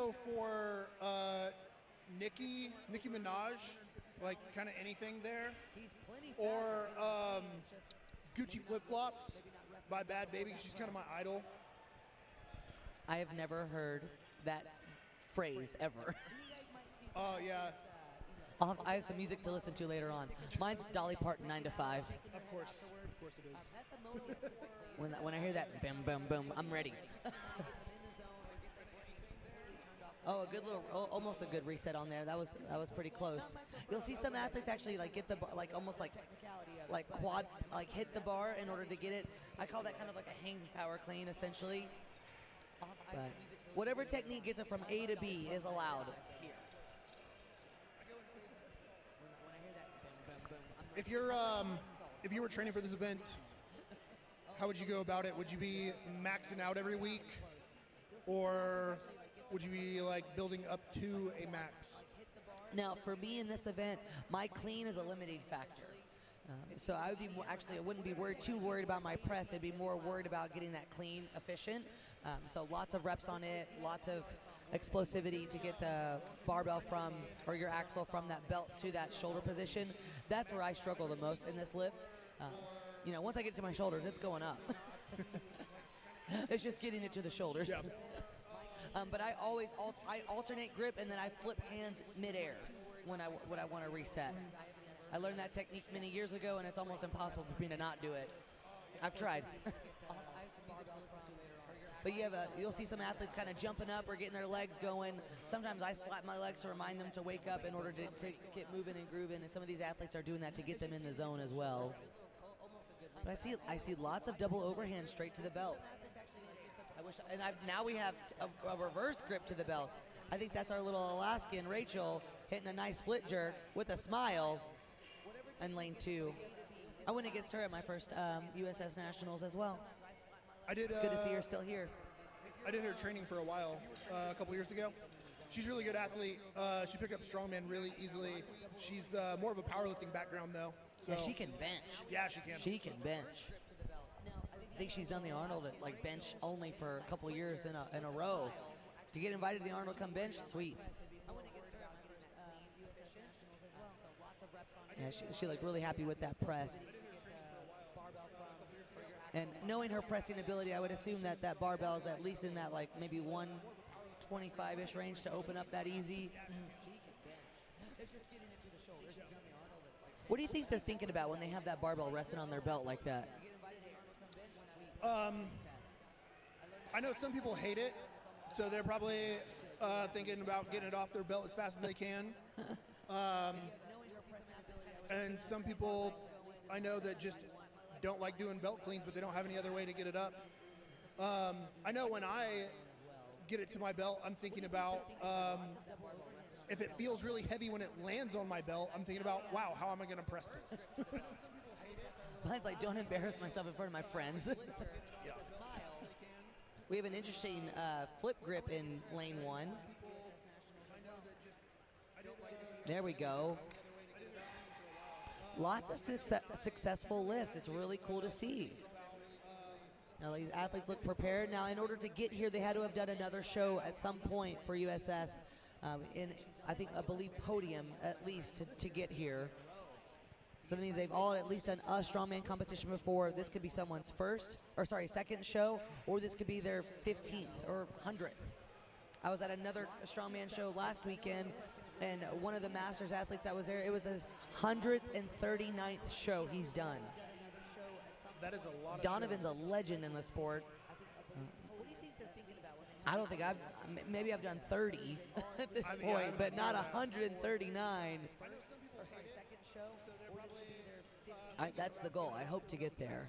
Go for Nicki Minaj, like kind of anything there, or Gucci flip flops by Bad Baby. She's kind of my idol. I have never heard that phrase ever. Oh yeah. I have some music to listen to later on. Mine's Dolly Parton, 9 to 5. Of course it is. When I hear that, boom, boom, boom, I'm ready. Oh, a good little, almost a good reset on there. That was pretty close. You'll see some athletes actually like get the bar, like almost like quad, like hit the bar in order to get it. I call that kind of like a hang power clean, essentially. But whatever technique gets it from A to B is allowed here. If you were training for this event, how would you go about it? Would you be maxing out every week, or would you be like building up to a max? Now, for me in this event, my clean is a limiting factor. So I would be I wouldn't be too worried about my press. I'd be more worried about getting that clean efficient. So lots of reps on it, lots of explosivity to get the barbell from, or your axle from that belt to that shoulder position. That's where I struggle the most in this lift. You know, once I get to my shoulders, it's going up. It's just getting it to the shoulders. Yeah. But I always I alternate grip, and then I flip hands midair when I want to reset. I learned that technique many years ago, and it's almost impossible for me to not do it. I've tried. But you'll see some athletes kind of jumping up or getting their legs going. Sometimes I slap my legs to remind them to wake up in order to get moving and grooving, and some of these athletes are doing that to get them in the zone as well. But I see lots of double overhand straight to the belt. Now we have a reverse grip to the belt. I think that's our little Alaskan, Rachel, hitting a nice split jerk with a smile in lane 2. I went against her at my first USS Nationals as well. It's good to see her still here. I did her training for a while, a couple years ago. She's a really good athlete. She picked up strongman really easily. She's more of a powerlifting background, though. So. Yeah, she can bench. Yeah, she can. She can bench. I think she's done the Arnold at like bench only for a couple years in a row. To get invited to the Arnold come bench, sweet. Yeah, she looked really happy with that press. And knowing her pressing ability, I would assume that that barbell is at least in that like maybe 125-ish range to open up that easy. What do you think they're thinking about when they have that barbell resting on their belt like that? I know some people hate it, so they're probably thinking about getting it off their belt as fast as they can. And some people I know that just don't like doing belt cleans, but they don't have any other way to get it up. I know when I get it to my belt, I'm thinking about if it feels really heavy when it lands on my belt, I'm thinking about, wow, how am I going to press this? Mine's like, don't embarrass myself in front of my friends. Yeah. We have an interesting flip grip in lane 1. There we go. Lots of successful lifts. It's really cool to see. Now these athletes look prepared. Now in order to get here, they had to have done another show at some point for USS in, I believe, podium at least to get here. So that means they've all at least done a strongman competition before. This could be someone's second show, or this could be their 15th or 100th. I was at another strongman show last weekend, and one of the Masters athletes that was there, it was his 139th show he's done. That is a lot of Donovan's shows. a legend in the sport. I don't think maybe I've done 30 at this point, but not 139. That's the goal. I hope to get there.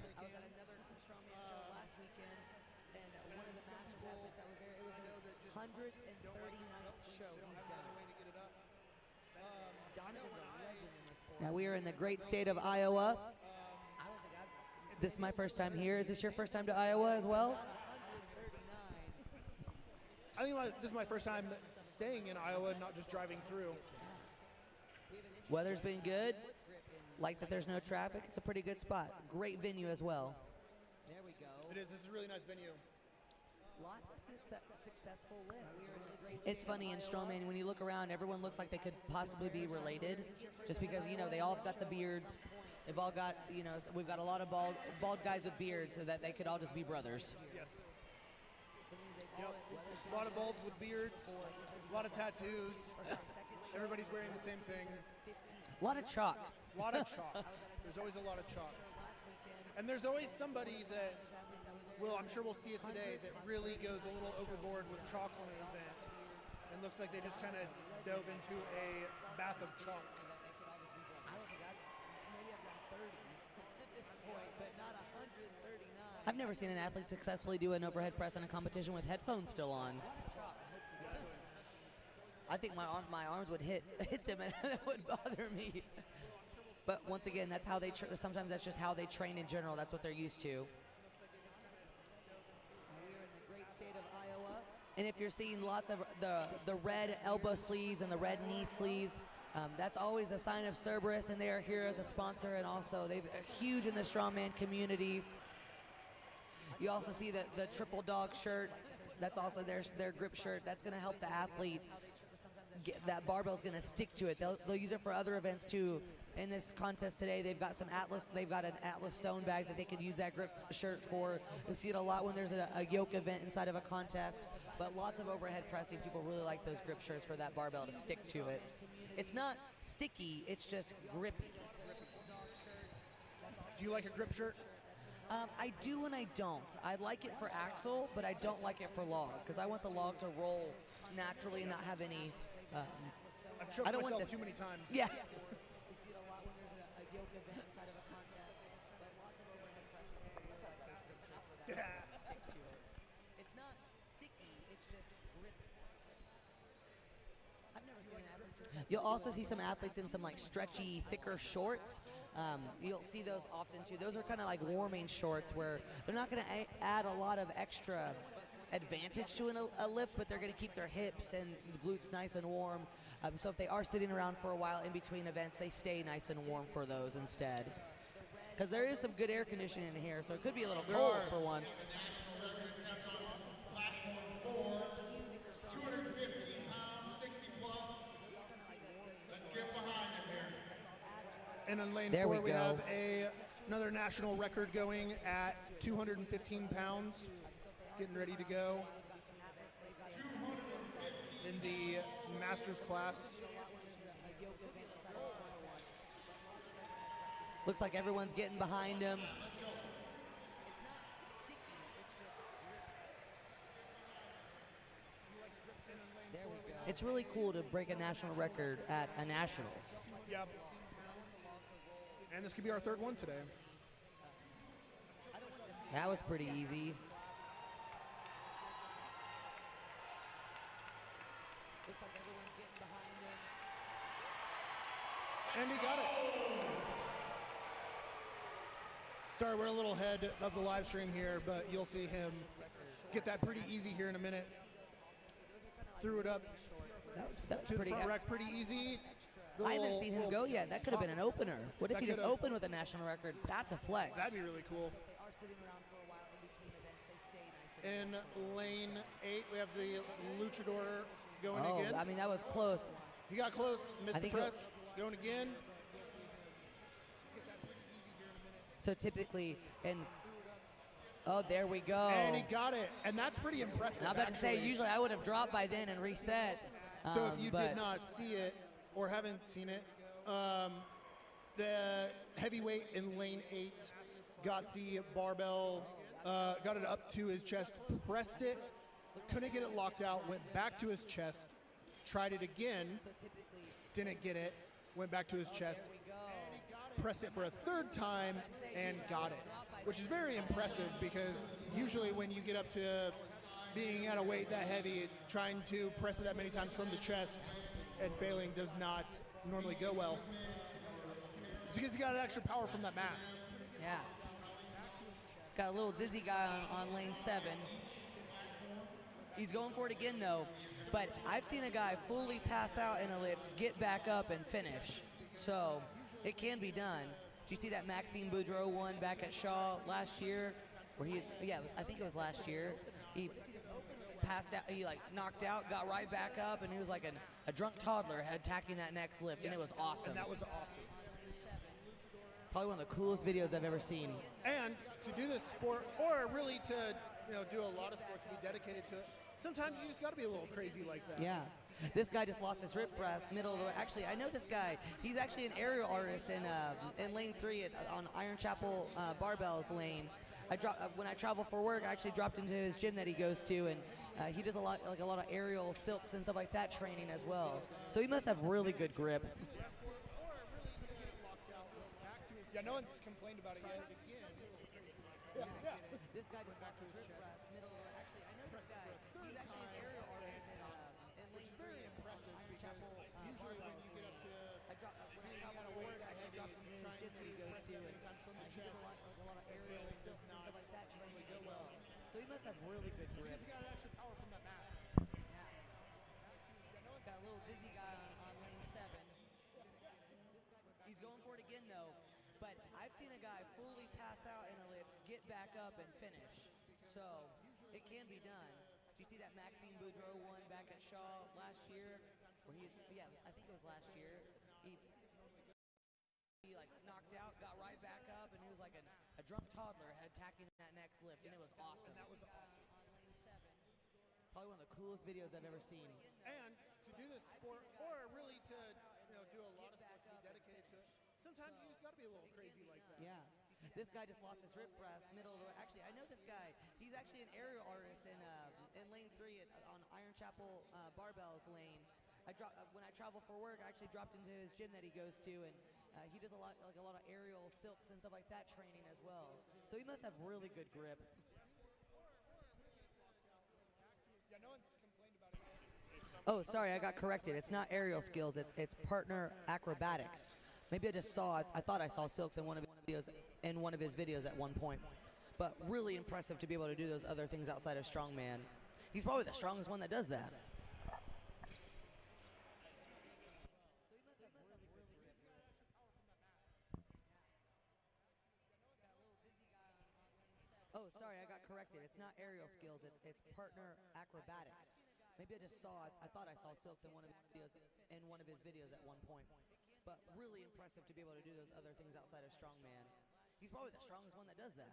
Now we are in the great state of Iowa. This is my first time here. Is this your first time to Iowa as well? I think this is my first time staying in Iowa, not just driving through. Weather's been good. Like that there's no traffic. It's a pretty good spot. Great venue as well. There we go. It is. This is a really nice venue. Lots of successful lifts. It's funny in strongman when you look around, everyone looks like they could possibly be related, just because they all got the beards. They've all got we've got a lot of bald guys with beards, so that they could all just be brothers. Yes. Yep. A lot of bulbs with beards, a lot of tattoos. Everybody's wearing the same thing. A lot of chalk. A lot of chalk. There's always a lot of chalk. And there's always somebody that I'm sure we'll see it today, that really goes a little overboard with chalk on an event. And looks like they just kind of dove into a bath of chalk. I've never seen an athlete successfully do an overhead press in a competition with headphones still on. I think my arms would hit them, and that would bother me. But once again, that's how they. Sometimes that's just how they train in general. That's what they're used to. We're in the great state of Iowa, and if you're seeing lots of the red elbow sleeves and the red knee sleeves, that's always a sign of Cerberus, and they are here as a sponsor, and also they're huge in the strongman community. You also see the triple dog shirt. That's also their grip shirt. That's going to help the athlete. That barbell's going to stick to it. They'll use it for other events too. In this contest today, they've got some Atlas. They've got an Atlas stone bag that they could use that grip shirt for. You see it a lot when there's a yoke event inside of a contest. But lots of overhead pressing, people really like those grip shirts for that barbell to stick to it. It's not sticky. It's just grippy. Do you like a grip shirt? I do and I don't. I like it for axle, but I don't like it for log, because I want the log to roll naturally and not have any. I've choked myself too many times. Yeah. We see it a lot when there's a yoke event inside of a contest, but lots of overhead pressing. Stick to it. It's not sticky. It's just grippy. I've never seen an athlete. You'll also see some athletes in some like stretchy, thicker shorts. You'll see those often too. Those are kind of like warming shorts where they're not going to add a lot of extra advantage to a lift, but they're going to keep their hips and glutes nice and warm. So if they are sitting around for a while in between events, they stay nice and warm for those instead. Because there is some good air conditioning in here, so it could be a little cold for once. And on lane 4, we have another national record going at 215 pounds, getting ready to go in the Masters class. Looks like everyone's getting behind him. There we go. It's really cool to break a national record at a nationals. Yep. And this could be our third one today. That was pretty easy. Looks like everyone's getting behind him. And he got it. Sorry, we're a little ahead of the live stream here, but you'll see him get that pretty easy here in a minute. Threw it up. That was to pretty the front rack pretty easy. I haven't seen him go yet. That could have been an opener. What if he just opened with a national record? That's a flex. That'd be really cool. In lane 8, we have the luchador going again. I mean, that was close. He got close, missed the press, going again. So typically, there we go. And he got it, and that's pretty impressive. I'm about to say, usually I would have dropped by then and reset. So if you did not see it, or haven't seen it, the heavyweight in lane 8 got the barbell, got it up to his chest, pressed it, couldn't get it locked out, went back to his chest, tried it again, didn't get it, went back to his chest, pressed it for a third time, and got it, which is very impressive because usually when you get up to being at a weight that heavy, trying to press it that many times from the chest and failing does not normally go well. It's because he got extra power from that mask. Yeah. Got a little dizzy guy on lane 7. He's going for it again though, but I've seen a guy fully pass out in a lift, get back up and finish. So it can be done. Did you see that Maxime Boudreau won back at Shaw last year? Where I think it was last year. He passed out. He like knocked out, got right back up, and he was like a drunk toddler attacking that next lift, and it was awesome. And that was awesome. Probably one of the coolest videos I've ever seen. And to do this sport, or really to do a lot of sports, be dedicated to it, sometimes you just got to be a little crazy like that. Yeah. This guy just lost his rip press middle of the way. Actually, I know this guy. He's actually an aerial artist in lane 3 on Iron Chapel Barbells lane. When I travel for work, I actually dropped into his gym that he goes to, and he does a lot of aerial silks and stuff like that training as well. So he must have really good grip. Yeah, no one's complained about it yet. Yeah. This guy just lost his rip press middle of the way. Actually, I know this guy. He's actually an aerial artist in lane 3 on Iron Chapel Barbells lane. When I travel for work, I actually dropped into his gym that he goes to, and he does a lot of aerial silks and stuff like that training as well. So he must have really good grip. He's got extra power from that mask. Yeah. Got a little dizzy guy on lane 7. He's going for it again though, but I've seen a guy fully pass out in a lift, get back up and finish. So it can be done. Did you see that Maxime Boudreau won back at Shaw last year? Where I think it was last year. He like knocked out, got right back up, and he was like a drunk toddler attacking that next lift, and it was awesome. And that was awesome. Probably one of the coolest videos I've ever seen. And to do this sport, or really to do a lot of sports, be dedicated to it, sometimes you just got to be a little crazy like that. Yeah. This guy just lost his rip press middle of the way. Actually, I know this guy. He's actually an aerial artist in lane 3 on Iron Chapel Barbells lane. When I travel for work, I actually dropped into his gym that he goes to, and he does a lot of aerial silks and stuff like that training as well. So he must have really good grip. Yeah, no one's complained about it yet. Oh, sorry, I got corrected. It's not aerial skills. It's partner acrobatics. Maybe I just saw. I thought I saw silks in one of his videos at one point. But really impressive to be able to do those other things outside of strongman. He's probably the strongest one that does that. Oh, sorry, I got corrected. It's not aerial skills. It's partner acrobatics. Maybe I just saw. I thought I saw silks in one of his videos at one point. But really impressive to be able to do those other things outside of strongman. He's probably the strongest one that does that.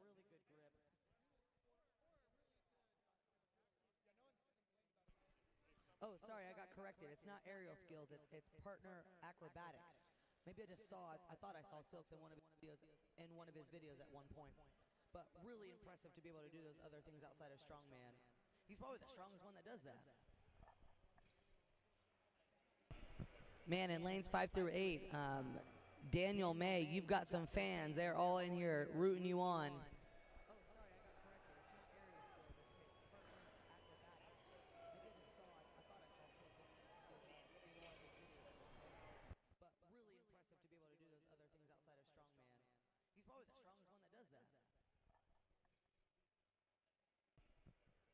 Really good grip. Oh, sorry, I got corrected. It's not aerial skills. It's partner acrobatics. Maybe I just saw. I thought I saw silks in one of his videos at one point. But really impressive to be able to do those other things outside of strongman. He's probably the strongest one that does that. Man, in lanes 5 through 8, Daniel May, you've got some fans. They're all in here rooting you on.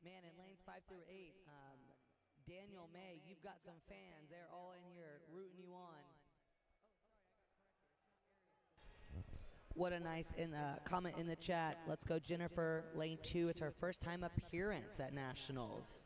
Man, in lanes 5 through 8, Daniel May, you've got some fans. They're all in here rooting you on. What a nice comment in the chat. Let's go, Jennifer, lane 2. It's her first time appearance at Nationals.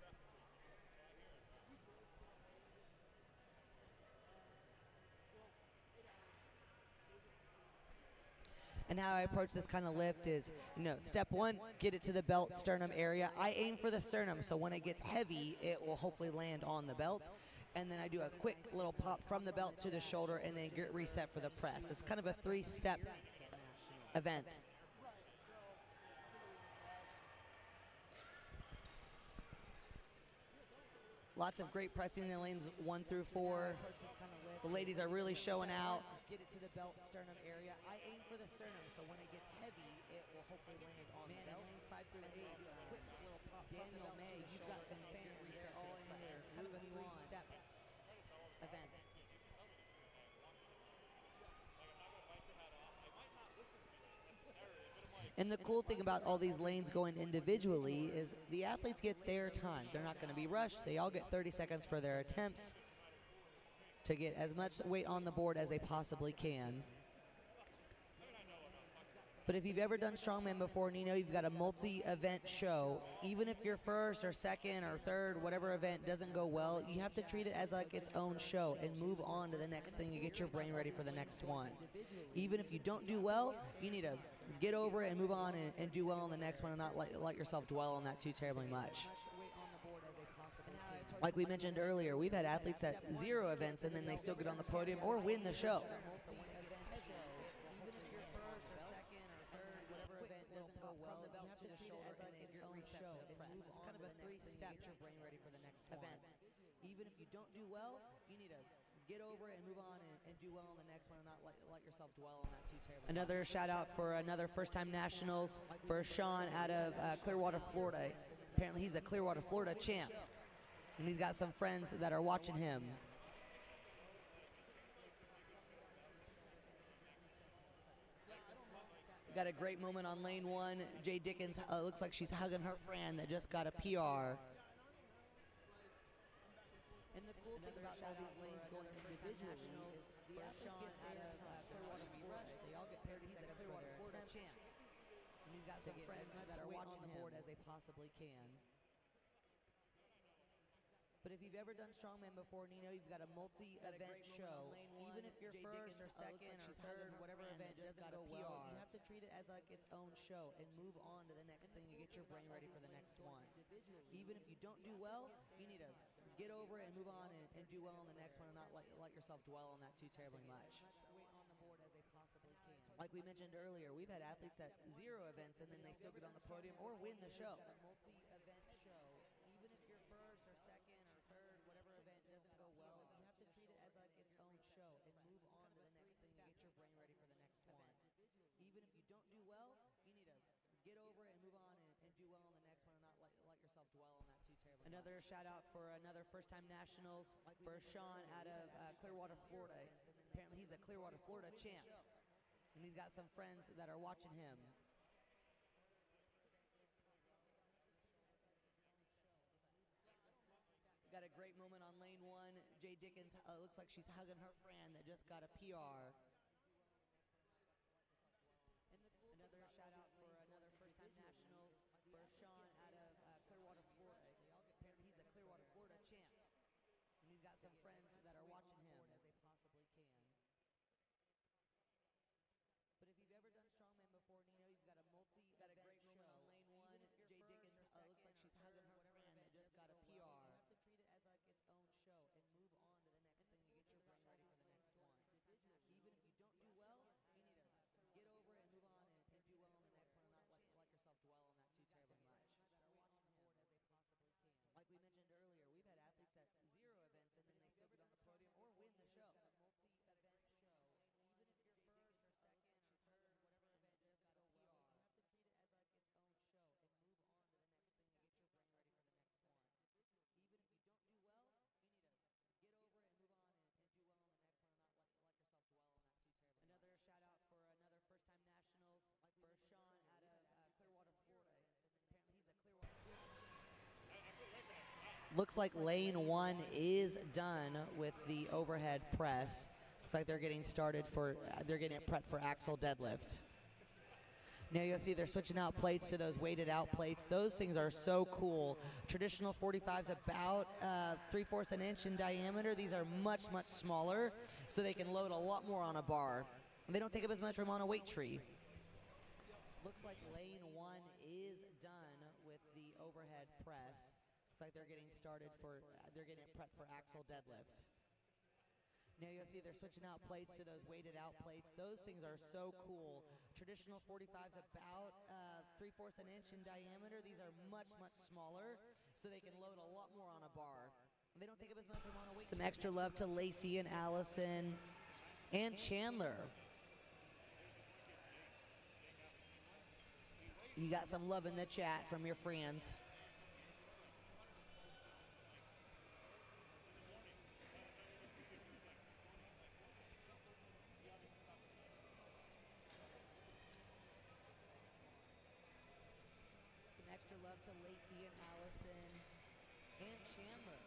And how I approach this kind of lift is, step 1, get it to the belt sternum area. I aim for the sternum, so when it gets heavy, it will hopefully land on the belt. And then I do a quick little pop from the belt to the shoulder and then get reset for the press. It's kind of a 3-step event. Lots of great pressing in lanes 1 through 4. The ladies are really showing out, get it to the belt sternum area. I aim for the sternum, so when it gets heavy, it will hopefully land on the belt. Lanes 5 through 8, quick little pop. Daniel May, you've got some fans that are all in here. It's kind of a 3-step event. And the cool thing about all these lanes going individually is the athletes get their time. They're not going to be rushed. They all get 30 seconds for their attempts to get as much weight on the board as they possibly can. But if you've ever done strongman before and you know you've got a multi-event show, even if your first or second or third, whatever event doesn't go well, you have to treat it as like its own show and move on to the next thing. You get your brain ready for the next one. Even if you don't do well, you need to get over it and move on and do well on the next one and not let yourself dwell on that too terribly much. Like we mentioned earlier, we've had athletes at 0 events and then they still get on the podium or win the show. It's kind of a 3-step. Get your brain ready for the next event. Even if you don't do well, you need to get over it and move on and do well on the next one and not let yourself dwell on that too terribly. Another shout out for another first-time nationals for Sean out of Clearwater, Florida. Apparently he's a Clearwater, Florida champ. And he's got some friends that are watching him. Got a great moment on lane 1. Jay Dickens looks like she's hugging her friend that just got a PR. And the cool thing about all these lanes going individually is the athletes get out of Clearwater, Florida. They all get 30 seconds for their attempts. And he's got some friends that are watching the board as they possibly can. But if you've ever done strongman before and you know you've got a multi-event show, even if your first or second or third, whatever event doesn't go well, you have to treat it as like its own show and move on to the next thing. You get your brain ready for the next one. Even if you don't do well, you need to get over it and move on and do well on the next one and not let yourself dwell on that too terribly much. Like we mentioned earlier, we've had athletes at 0 events and then they still get on the podium or win the show. Another shout out for another first-time nationals for Sean out of Clearwater, Florida. Apparently he's a Clearwater, Florida champ. And he's got some friends that are watching him. Got a great moment on lane 1. Jay Dickens looks like she's hugging her friend that just got a PR. Another shout out for another first-time nationals for Sean out of Clearwater, Florida. Apparently he's a Clearwater, Florida champ. And he's got some friends that are watching him as they possibly can. But if you've ever done strongman before and you know you've got a got a great moment on lane 1. Jay Dickens looks like she's hugging her friend that just got a PR. You have to treat it as like its own show and move on to the next thing. You get your brain ready for the next one. Even if you don't do well, you need to get over it and move on and do well on the next one and not let yourself dwell on that too terribly much. Like we mentioned earlier, we've had athletes at 0 events and then they still get on the podium or win the show. Another shout out for another first-time nationals for Sean out of Clearwater, Florida. Apparently he's a Clearwater, Florida. Looks like lane 1 is done with the overhead press. Looks like they're getting started for, they're getting it prepped for axle deadlift. Now you'll see they're switching out plates to those weighted out plates. Those things are so cool. Traditional 45's about 3/4 an inch in diameter. These are much, much smaller, so they can load a lot more on a bar. They don't take up as much room on a weight tree. Looks like lane 1 is done with the overhead press. Looks like they're getting started for, they're getting it prepped for axle deadlift. Now you'll see they're switching out plates to those weighted out plates. Those things are so cool. Traditional 45's about 3/4 an inch in diameter. These are much, much smaller, so they can load a lot more on a bar. They don't take up as much room on a weight. Some extra love to Lacey and Allison and Chandler. You got some love in the chat from your friends. Some extra love to Lacey and Allison and Chandler.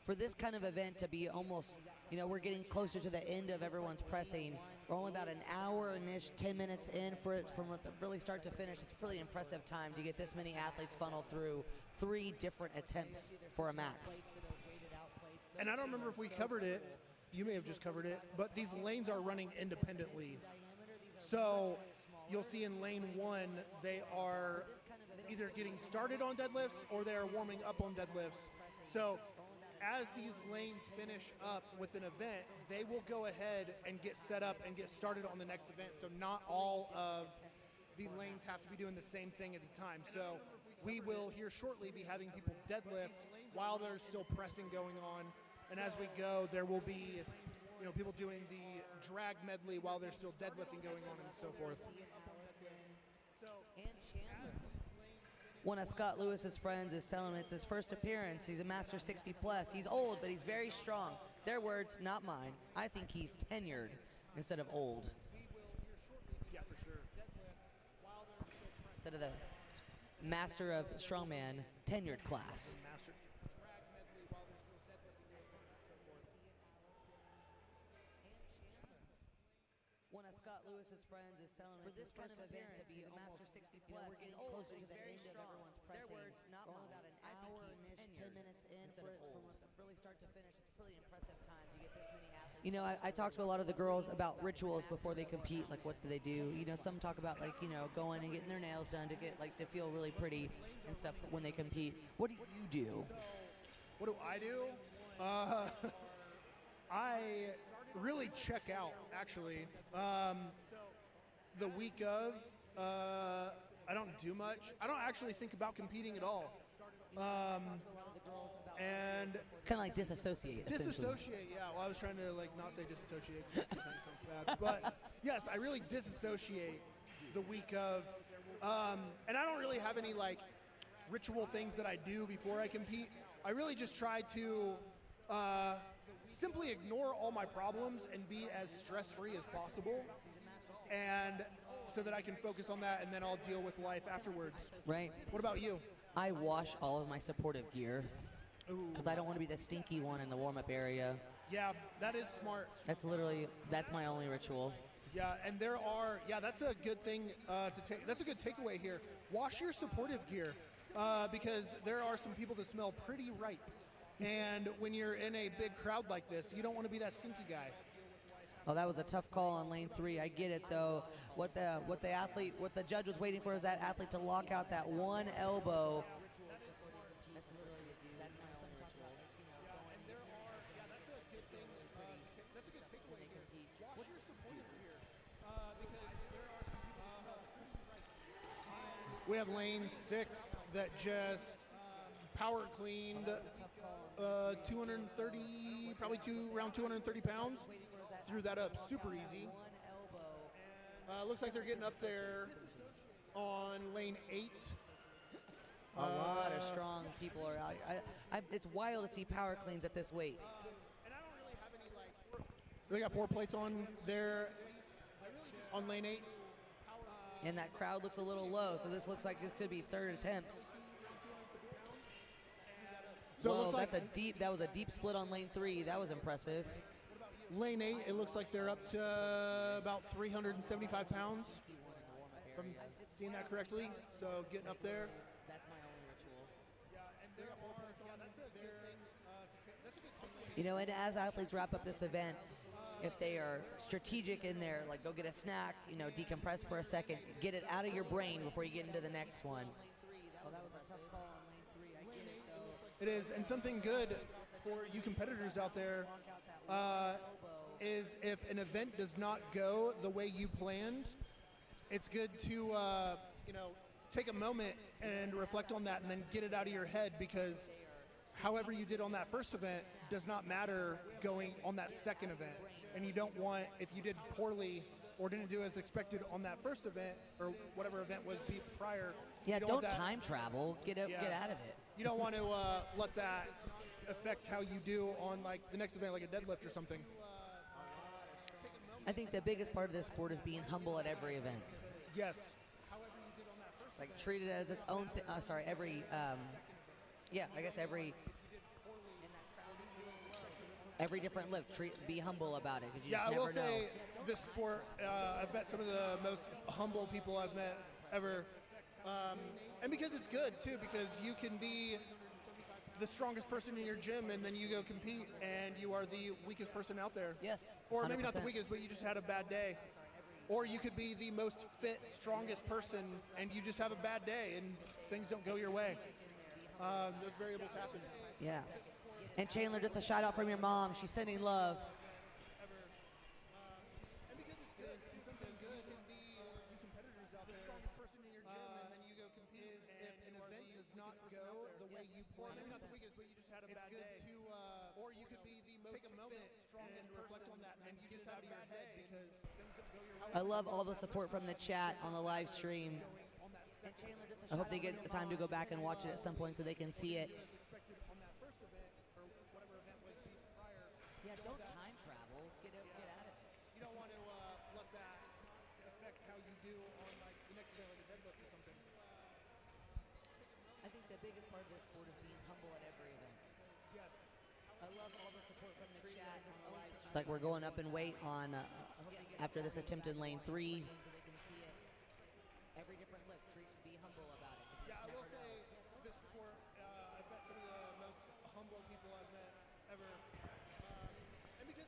For this kind of event to be almost, we're getting closer to the end of everyone's pressing. We're only about an hour and 10 minutes in for it from really start to finish. It's a really impressive time to get this many athletes funneled through 3 different attempts for a max. And I don't remember if we covered it. You may have just covered it, but these lanes are running independently. So you'll see in lane 1, they are either getting started on deadlifts or they are warming up on deadlifts. So as these lanes finish up with an event, they will go ahead and get set up and get started on the next event. So not all of the lanes have to be doing the same thing at the time. So we will here shortly be having people deadlift while there's still pressing going on. And as we go, there will be people doing the drag medley while there's still deadlifting going on and so forth. One of Scott Lewis's friends is telling him it's his first appearance. He's a Master 60 plus. He's old, but he's very strong. Their words, not mine. I think he's tenured instead of old. Yeah, for sure. Instead of the Master of Strongman tenured class. One of Scott Lewis's friends is telling him for this kind of event to be a Master 60 plus, we're getting closer to the end of everyone's pressing. Their words, not mine. About an hour and 10 minutes in from really start to finish. It's a pretty impressive time to get this many athletes. I talked to a lot of the girls about rituals before they compete. Like, what do they do? Some talk about going and getting their nails done to get to feel really pretty and stuff when they compete. What do you do? What do I do? I really check out, actually. The week of, I don't do much. I don't actually think about competing at all. And kind of like disassociate, essentially. Disassociate, yeah. Well, I was trying to not say disassociate because it sounds bad. But yes, I really disassociate the week of. And I don't really have any ritual things that I do before I compete. I really just try to simply ignore all my problems and be as stress-free as possible, and so that I can focus on that, and then I'll deal with life afterwards. Right. What about you? I wash all of my supportive gear because I don't want to be the stinky one in the warm-up area. Yeah, that is smart. That's my only ritual. Yeah, and that's a good thing to take. That's a good takeaway here. Wash your supportive gear because there are some people that smell pretty ripe. And when you're in a big crowd like this, you don't want to be that stinky guy. Oh, that was a tough call on lane 3. I get it, though. What the judge was waiting for is that athlete to lock out that one elbow. That's my only ritual. And that's a good thing. That's a good takeaway here. Wash your supportive gear because there are some people. We have lane 6 that just power cleaned 230, probably around 230 pounds. Threw that up super easy. Looks like they're getting up there on lane 8. A lot of strong people are out. It's wild to see power cleans at this weight. And I don't really have any they got 4 plates on there on lane 8. And that crowd looks a little low, so this looks like this could be third attempts. So whoa, that was a deep split on lane 3. That was impressive. Lane 8, it looks like they're up to about 375 pounds, from seeing that correctly. So getting up there. That's my only ritual. Yeah, and that's a good thing. That's a good thing. And as athletes wrap up this event, if they are strategic in there, go get a snack, decompress for a second, get it out of your brain before you get into the next one. Oh, that was a tough call on lane 3. I get it, though. It is, and something good for you competitors out there is if an event does not go the way you planned, it's good to take a moment and reflect on that and then get it out of your head, because however you did on that first event does not matter going on that second event. And you don't want, if you did poorly or didn't do as expected on that first event or whatever event was prior. Yeah, you don't want that, time travel. Get out of it. You don't want to let that affect how you do on like the next event, like a deadlift or something. I think the biggest part of this sport is being humble at every event. Yes. Like treat it as its own thing. Every, I guess every different lift. Be humble about it, because you just I never will know. say this sport, I've met some of the most humble people I've met ever. And because it's good too, because you can be the strongest person in your gym and then you go compete and you are the weakest person out there. Yes. Or maybe not the 100%. weakest, but you just had a bad day. Or you could be the most fit, strongest person and you just have a bad day and things don't go your way. Those variables happen. Yeah. And Chandler, just a shout out from your mom. She's sending love. And because it's good, it's something good. You can be you competitors out there. The strongest person in your gym and then you go compete. If an event does not go the way you planned, maybe not the weakest, but you just had a bad day. Or you could be the most take a moment and reflect on that and you just out of your head because things don't go your way. I love all the support from the chat on the live stream. I hope they get time to go back and watch it at some point so they can see it. Yeah, don't time travel. Get out of it. You don't want to let that affect how you do on like the next event, like a deadlift or something. I think the biggest part of this sport is being humble at every event. Yes. I love all the support from the chat on the live stream. It's like we're going up in weight on after this attempt in lane 3. So they can see it. Every different lift. Be humble about it. Yeah, I will say this sport, I've met some of the most humble people I've met ever.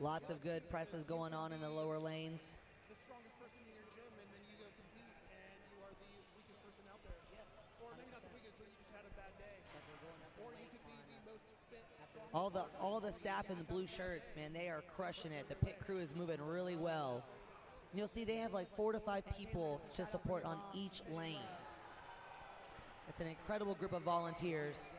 Lots of good presses going on in the lower lanes. The strongest person in your gym, and then you go compete, and you are the weakest person out there. Yes. Or maybe not the weakest, but you just had a bad day. Or you could be the most fit, strongest. All the staff in the blue shirts, man, they are crushing it. The pit crew is moving really well. You'll see they have like 4 to 5 people to support on each lane. It's an incredible group of volunteers.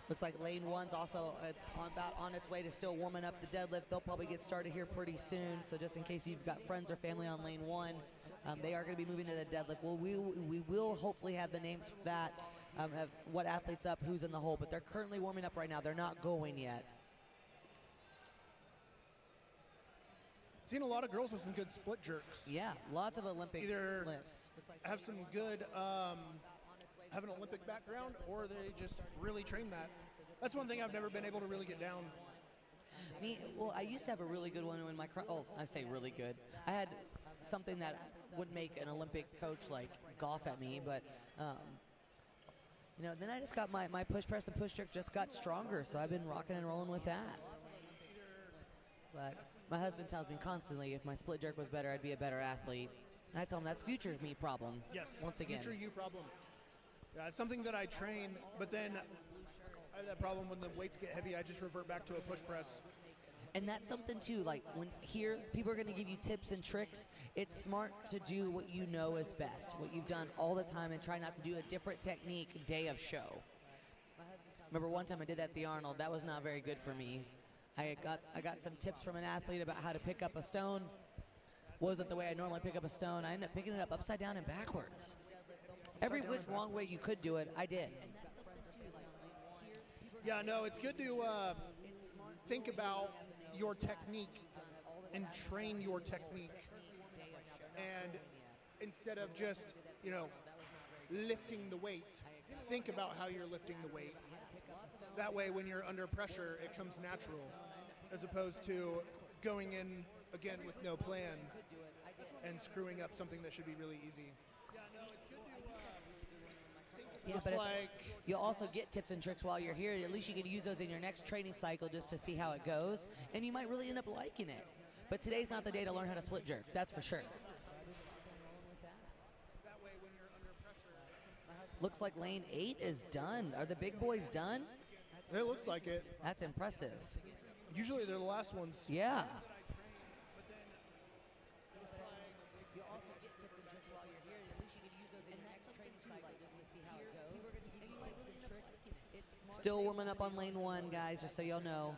Looks like lane 1's also about on its way to still warming up the deadlift. They'll probably get started here pretty soon. So just in case you've got friends or family on lane 1, they are going to be moving to the deadlift. Well, we will hopefully have the names for that, of what athletes up, who's in the hole. But they're currently warming up right now. They're not going yet. Seen a lot of girls with some good split jerks. Yeah, lots of Olympic Either lifts. have some good, have an Olympic background, or they just really train that. That's one thing I've never been able to really get down. I used to have a really good one in my I say really good. I had something that would make an Olympic coach like golf at me, but then I just got my push press and push jerk just got stronger, so I've been rocking and rolling with that. But my husband tells me constantly if my split jerk was better, I'd be a better athlete. And I tell him that's future me problem. Yes. Once again. Future you problem. Yeah, it's something that I train, but then I have that problem when the weights get heavy, I just revert back to a push press. And that's something too, like when here people are going to give you tips and tricks, it's smart to do what you know is best, what you've done all the time, and try not to do a different technique day of show. Remember one time I did that at the Arnold, that was not very good for me. I got some tips from an athlete about how to pick up a stone. Wasn't the way I normally pick up a stone. I ended up picking it up upside down and backwards. Every which wrong way you could do it, I did. Yeah, no, it's good to think about your technique and train your technique. And instead of just, lifting the weight, think about how you're lifting the weight. That way, when you're under pressure, it comes natural, as opposed to going in, again, with no plan and screwing up something that should be really easy. Yeah, but you'll also get tips and tricks while you're here. At least you can use those in your next training cycle just to see how it goes, and you might really end up liking it. But today's not the day to learn how to split jerk, that's for sure. Looks like lane 8 is done. Are the big boys done? It looks like it. That's impressive. Usually they're the last ones. Yeah. Still warming up on lane 1, guys, just so y'all know.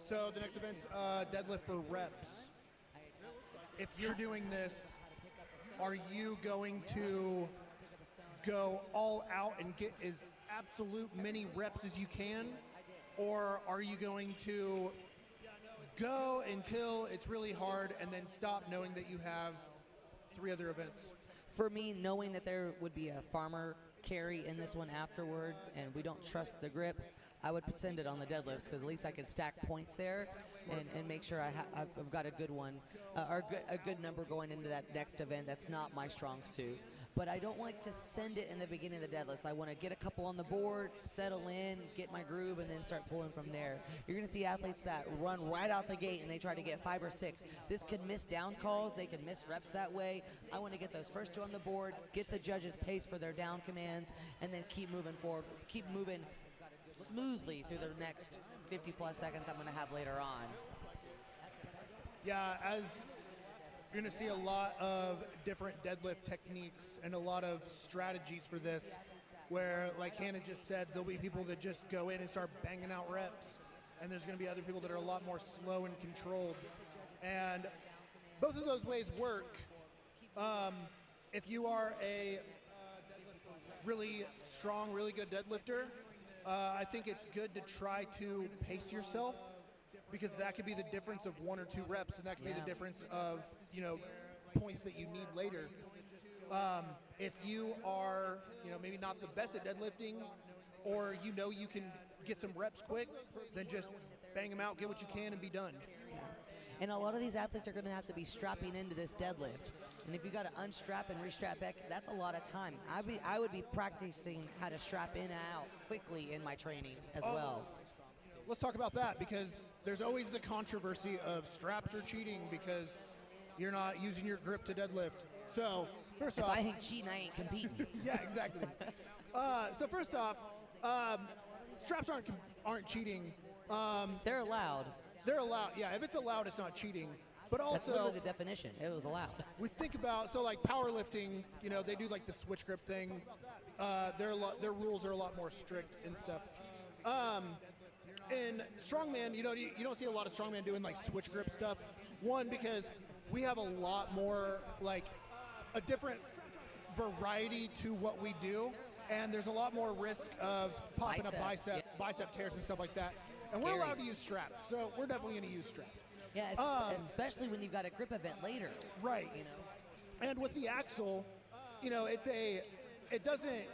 So the next event's deadlift for reps. If you're doing this, are you going to go all out and get as absolute many reps as you can? Or are you going to go until it's really hard and then stop knowing that you have 3 other events? For me, knowing that there would be a farmer carry in this one afterward and we don't trust the grip, I would send it on the deadlifts because at least I can stack points there and make sure I've got a good one, or a good number going into that next event. That's not my strong suit. But I don't like to send it in the beginning of the deadlifts. I want to get a couple on the board, settle in, get my groove, and then start pulling from there. You're going to see athletes that run right out the gate and they try to get 5 or 6. This could miss down calls. They could miss reps that way. I want to get those first 2 on the board, get the judges' pace for their down commands, and then keep moving forward, keep moving smoothly through the next 50-plus seconds I'm going to have later on. Yeah, as you're going to see a lot of different deadlift techniques and a lot of strategies for this, where, like Hannah just said, there'll be people that just go in and start banging out reps, and there's going to be other people that are a lot more slow and controlled. And both of those ways work. If you are a really strong, really good deadlifter, I think it's good to try to pace yourself, because that could be the difference of 1 or 2 reps, and that could be the difference of, points that you need later. If you are, maybe not the best at deadlifting, or you can get some reps quick, then just bang them out, get what you can, and be done. And a lot of these athletes are going to have to be strapping into this deadlift. And if you got to unstrap and restrap back, that's a lot of time. I would be practicing how to strap in and out quickly in my training as well. Let's talk about that, because there's always the controversy of straps are cheating because you're not using your grip to deadlift. So first off, if I ain't cheating, I ain't competing. Yeah, exactly. So first off, straps aren't cheating. They're allowed. They're allowed. Yeah, if it's allowed, it's not cheating. But also, that's literally the definition. It was allowed. We think about, so like powerlifting, they do like the switch grip thing. Their rules are a lot more strict and stuff. In strongman, you don't see a lot of strongman doing like switch grip stuff. One, because we have a lot more, like, a different variety to what we do, and there's a lot more risk of popping a bicep tears and stuff like that. And Scary. we're allowed to use straps, so we're definitely going to use straps. Yeah, especially when you've got a grip event later. Right. And with the axle, it doesn't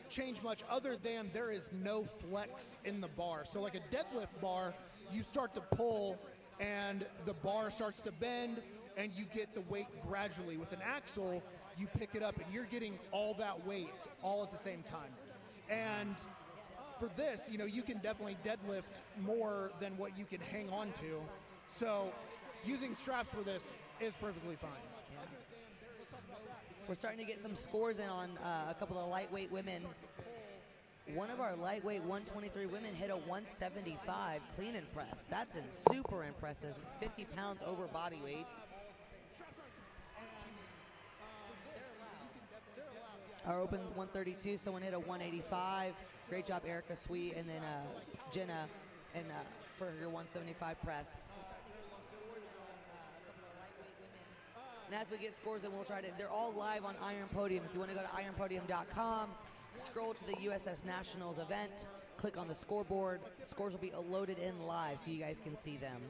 change much other than there is no flex in the bar. So like a deadlift bar, you start to pull and the bar starts to bend and you get the weight gradually. With an axle, you pick it up and you're getting all that weight all at the same time. And for this, you can definitely deadlift more than what you can hang on to. So using straps for this is perfectly fine. Yeah. We're starting to get some scores in on a couple of lightweight women. One of our lightweight 123 women hit a 175 clean and press. That's super impressive. 50 pounds over body weight. Our open 132, someone hit a 185. Great job, Erica Sweet, and then Jenna for your 175 press. And as we get scores, and they're all live on Iron Podium. If you want to go to ironpodium.com, scroll to the USS Nationals event, click on the scoreboard. Scores will be loaded in live so you guys can see them.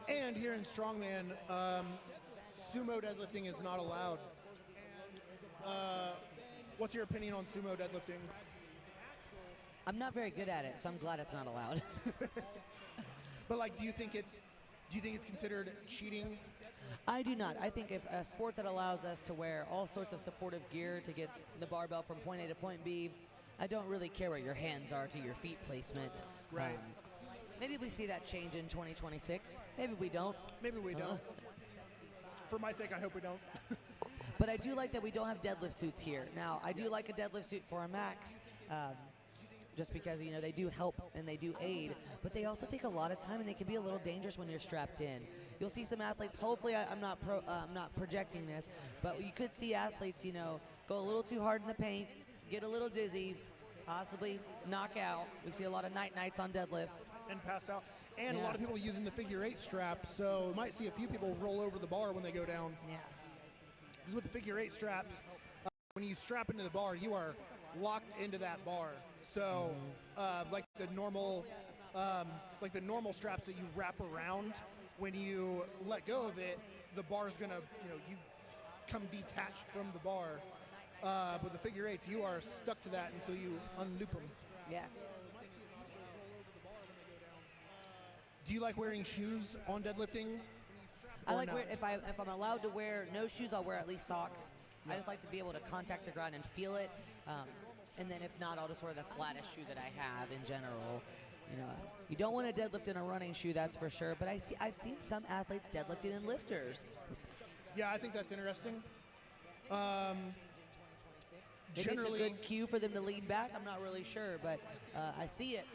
And here in strongman, sumo deadlifting is not allowed. What's your opinion on sumo deadlifting? I'm not very good at it, so I'm glad it's not allowed. But do you think it's considered cheating? I do not. I think if a sport that allows us to wear all sorts of supportive gear to get the barbell from point A to point B, I don't really care where your hands are to your feet placement. Right. Maybe we see that change in 2026. Maybe we don't. Maybe we don't. For my sake, I hope we don't. But I do like that we don't have deadlift suits here. Now, I do like a deadlift suit for a max, just because, you know, they do help and they do aid, but they also take a lot of time and they can be a little dangerous when you're strapped in. You'll see some athletes, hopefully I'm not projecting this, but you could see athletes, you know, go a little too hard in the paint, get a little dizzy, possibly knock out. We see a lot of nights on deadlifts. And pass out. And a lot of people using the figure 8 strap, so you might see a few people roll over the bar when they go down. Yeah. Because with the figure 8 straps, when you strap into the bar, you are locked into that bar. So, like the normal straps that you wrap around, when you let go of it, the bar's gonna, you know, you come detached from the bar. But the figure 8s, you are stuck to that until you unloop them. Yes. Do you like wearing shoes on deadlifting? I like if I'm allowed to wear no shoes, I'll wear at least socks. I just like to be able to contact the ground and feel it. And then if not, I'll just wear the flattest shoe that I have in general. You know, you don't want to deadlift in a running shoe, that's for sure. But I've seen some athletes deadlifting in lifters. Yeah, I think that's interesting. Maybe it's a good cue for them to lean back. I'm not really sure, but I see it.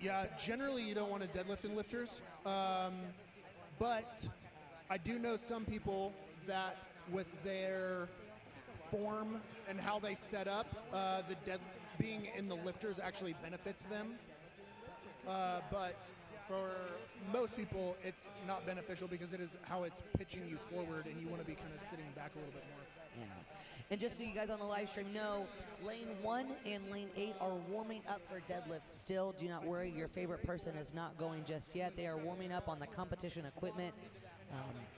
Yeah, generally you don't want to deadlift in lifters. But I do know some people that with their form and how they set up, being in the lifters actually benefits them. But for most people, it's not beneficial because it is how it's pitching you forward, and you want to be kind of sitting back a little bit more. Yeah. And just so you guys on the live stream know, lane 1 and lane 8 are warming up for deadlifts still. Do not worry, your favorite person is not going just yet. They are warming up on the competition equipment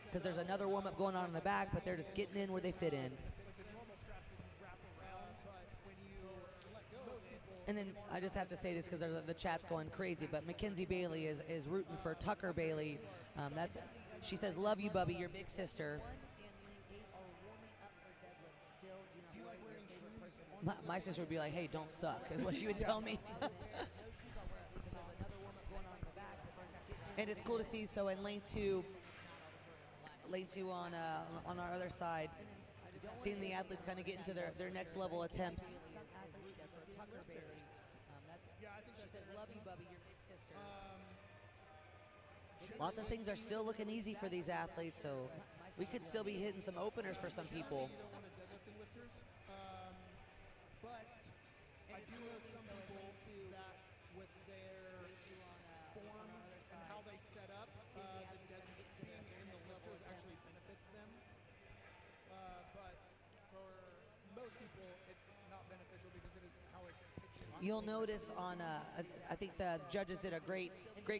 because there's another warm-up going on in the back, but they're just getting in where they fit in. And then I just have to say this because the chat's going crazy, but Mackenzie Bailey is rooting for Tucker Bailey. She says, love you, Bubby, your big sister. My sister would be like, hey, don't suck, is what she would tell me. And it's cool to see, so in lane 2 on our other side, seeing the athletes kind of get into their next level attempts. Lots of things are still looking easy for these athletes, so we could still be hitting some openers for some people. But I do know some people that with their form and how they set up, being in the levels actually benefits them. But for most people, it's not beneficial because it is how it's pitching. You'll notice on, I think the judges did a great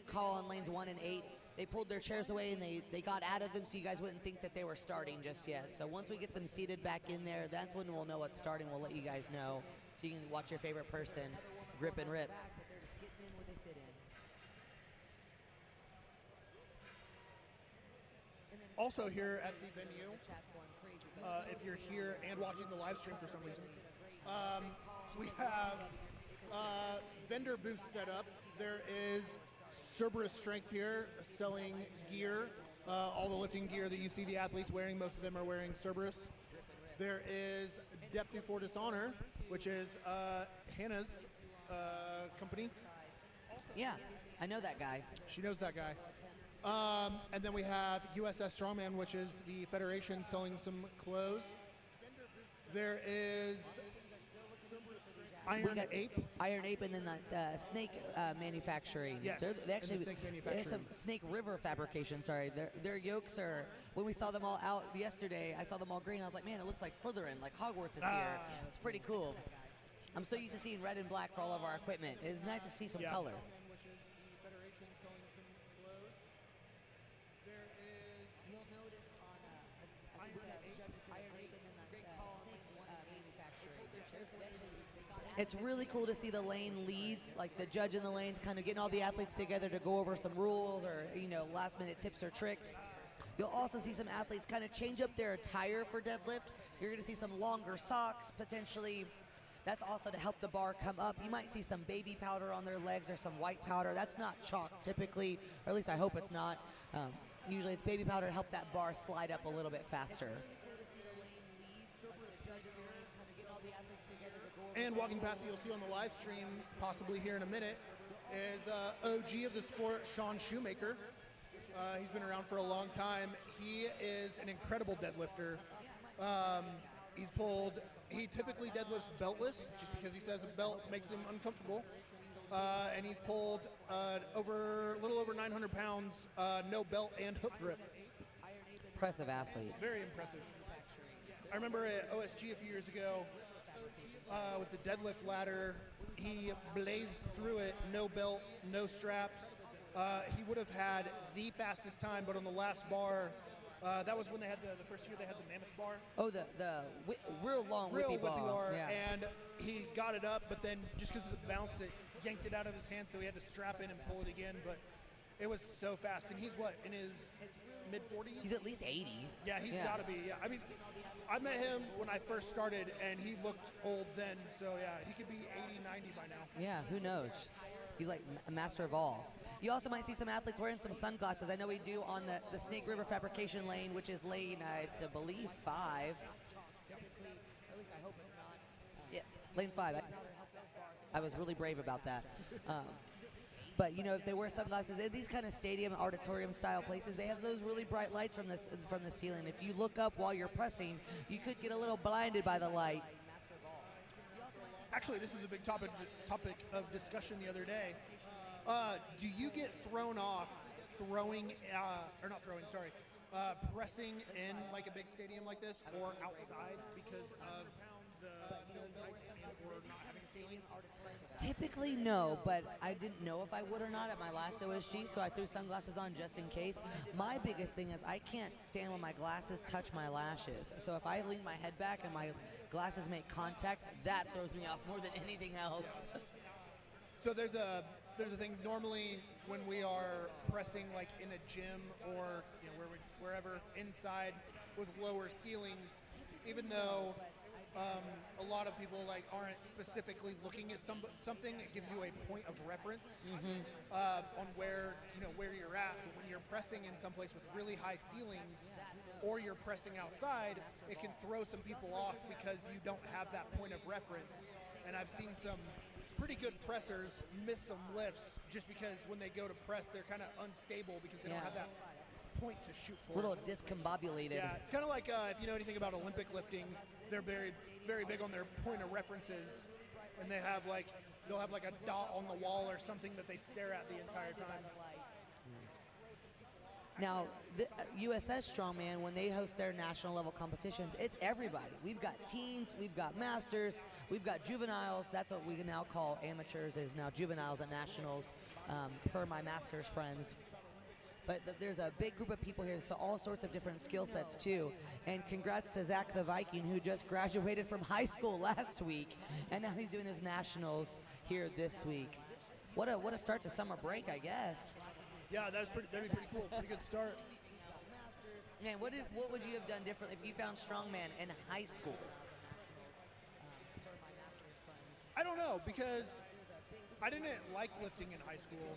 call on lanes 1 and 8. They pulled their chairs away and they got out of them so you guys wouldn't think that they were starting just yet. So once we get them seated back in there, that's when we'll know what's starting. We'll let you guys know so you can watch your favorite person grip and rip. Also here at the venue, if you're here and watching the live stream for some reason, we have vendor booths set up. There is Cerberus Strength here selling gear, all the lifting gear that you see the athletes wearing. Most of them are wearing Cerberus. There is Depth Before Dishonor, which is Hannah's company. Yeah, I know that guy. She knows that guy. And then we have USS Strongman, which is the Federation selling some clothes. There is Iron Ape. Iron Ape, and then the snake manufacturing. Yes, They actually, and the snake manufacturing. there's some snake river fabrication, sorry. Their yolks are, when we saw them all out yesterday, I saw them all green. I was like, man, it looks like Slytherin, like Hogwarts is here. It's pretty cool. I'm so used to seeing red and black for all of our equipment. It's nice to see some color. It's really cool to see the lane leads, like the judge in the lanes, kind of getting all the athletes together to go over some rules or, you know, last-minute tips or tricks. You'll also see some athletes kind of change up their attire for deadlift. You're going to see some longer socks, potentially. That's also to help the bar come up. You might see some baby powder on their legs or some white powder. That's not chalk typically, or at least I hope it's not. Usually it's baby powder to help that bar slide up a little bit faster. And walking past, you'll see on the live stream, possibly here in a minute, is OG of the sport, Sean Shoemaker. He's been around for a long time. He is an incredible deadlifter. He typically deadlifts beltless, just because he says a belt makes him uncomfortable. And he's pulled a little over 900 pounds, no belt and hook grip. Impressive athlete. Very impressive. I remember at OSG a few years ago with the deadlift ladder, he blazed through it, no belt, no straps. He would have had the fastest time, but on the last bar, that was when they had the first year they had the mammoth bar. Oh, the real long whippy bar. Yeah. And he got it up, but then just because of the bounce, it yanked it out of his hand, so he had to strap in and pull it again. But it was so fast, and he's what, in his mid-40s? He's at least 80. Yeah, he's got to be. Yeah, I mean, I met him when I first started, and he looked old then. So yeah, he could be 80, 90 by now. Yeah, who knows? He's like a master of all. You also might see some athletes wearing some sunglasses. I know we do on the Snake River Fabrication Lane, which is lane, I believe, 5. At least I hope it's not. Yes, lane 5. I was really brave about that. But you know, if they wear sunglasses in these kind of stadium, auditorium style places, they have those really bright lights from the ceiling. If you look up while you're pressing, you could get a little blinded by the light. Actually, this was a big topic of discussion the other day. Do you get thrown off pressing in like a big stadium like this or outside because of the lights or not having ceiling? Typically, no, but I didn't know if I would or not at my last OSG, so I threw sunglasses on just in case. My biggest thing is I can't stand when my glasses touch my lashes. So if I lean my head back and my glasses make contact, that throws me off more than anything else. So there's a thing normally when we are pressing like in a gym or wherever inside with lower ceilings, even though a lot of people like aren't specifically looking at something, it gives you a point of reference on where you're at. But when you're pressing in some place with really high ceilings, or you're pressing outside, it can throw some people off because you don't have that point of reference. And I've seen some pretty good pressers miss some lifts just because when they go to press, they're kind of unstable because they don't have that point to shoot for. A little discombobulated. Yeah, it's kind of like if you know anything about Olympic lifting, they're very, very big on their point of references, and they'll have like a dot on the wall or something that they stare at the entire time. Now, the USS Strongman, when they host their national level competitions, it's everybody. We've got teens, we've got masters, we've got juveniles. That's what we can now call amateurs, is now juveniles at nationals, per my masters friends. But there's a big group of people here, so all sorts of different skill sets too. And congrats to Zach the Viking, who just graduated from high school last week, and now he's doing his nationals here this week. What a start to summer break, I guess. Yeah, that'd be pretty cool. Pretty good start. Man, what would you have done differently if you found strongman in high school? I don't know, because I didn't like lifting in high school.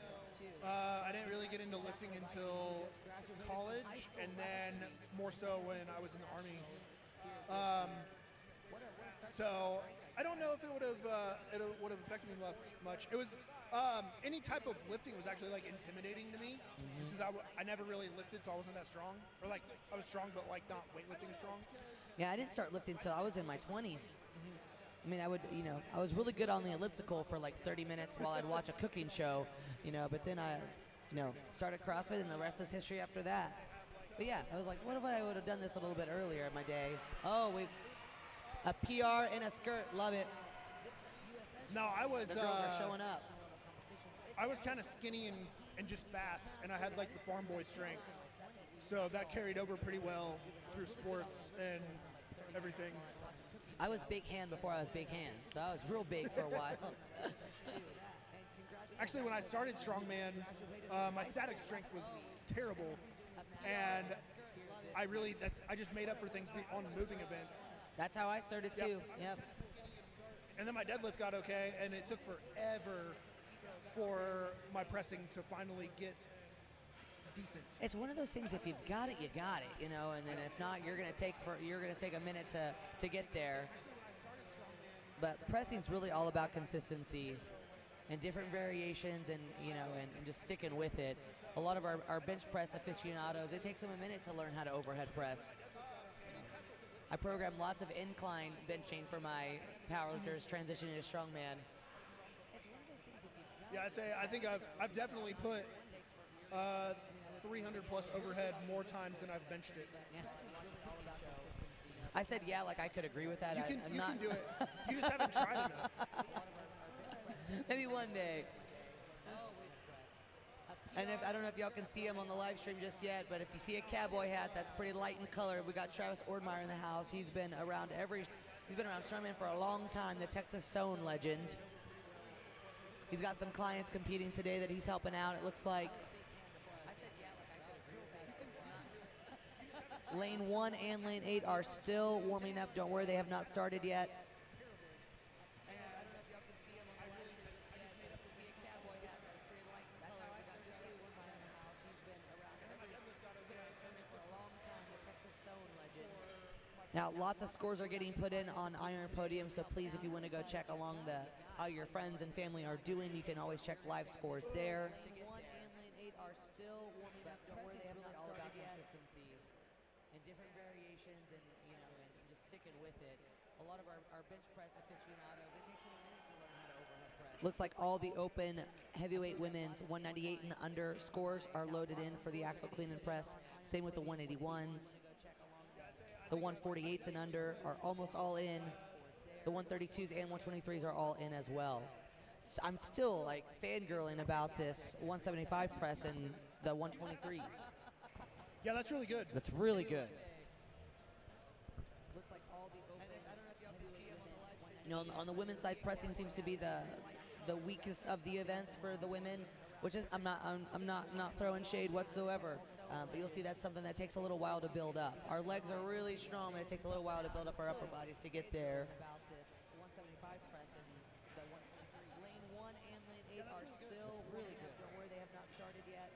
I didn't really get into lifting until college, and then more so when I was in the Army. So I don't know if it would have affected me much. It was any type of lifting was actually like intimidating to me, because I never really lifted, so I wasn't that strong, or like I was strong but like not weightlifting strong. Yeah, I didn't start lifting until I was in my 20s. I mean, I was really good on the elliptical for like 30 minutes while I'd watch a cooking show, but then I, started CrossFit, and the rest is history after that. But yeah, I was like, what if I would have done this a little bit earlier in my day? Oh, a PR in a skirt, love it. No, The girls are showing up. I was kind of skinny and just fast, and I had like the farm boy strength. So that carried over pretty well through sports and everything. I was big hand before I was big hand, so I was real big for a while. Actually, when I started strongman, my static strength was terrible, and I just made up for things on moving events. That's how I started too. Yep. And then my deadlift got okay, and it took forever for my pressing to finally get decent. It's one of those things. If you've got it, you got it, and then if not, you're gonna take a minute to get there. But pressing's really all about consistency and different variations, and and just sticking with it. A lot of our bench press aficionados, it takes them a minute to learn how to overhead press. I program lots of incline benching for my powerlifters transitioning to strongman. Yeah, I think I've definitely put 300 plus overhead more times than I've benched it. Yeah. I said yeah, like I could agree with that. You can do it. You just haven't tried enough. Maybe one day. And I don't know if y'all can see him on the live stream just yet, but if you see a cowboy hat, that's pretty light in color. We got Travis Ordmeyer in the house. He's been around strongman for a long time, the Texas Stone legend. He's got some clients competing today that he's helping out, it looks like. Lane 1 and Lane 8 are still warming up. Don't worry, they have not started yet. Now, lots of scores are getting put in on Iron Podium, so please, if you want to go check along how your friends and family are doing, you can always check live scores there. Lane 1 and Lane 8 are still warming up. Don't worry, they have not started yet. Consistency and different variations, and just sticking with it. A lot of our bench press aficionados, it takes them a minute to learn how to overhead press. Looks like all the open heavyweight women's 198 and under scores are loaded in for the axle clean and press. Same with the 181s. The 148s and under are almost all in. The 132s and 123s are all in as well. I'm still like fangirling about this 175 press and the 123s. Yeah, that's really good. That's really good. Looks like all the open. I don't know if y'all can see them on the women's side, pressing seems to be the weakest of the events for the women, which is I'm not throwing shade whatsoever. But you'll see that's something that takes a little while to build up. Our legs are really strong, and it takes a little while to build up our upper bodies to get there. About this 175 press and the 123. Lane 1 and Lane 8 are still really good. Don't worry, they have not started yet.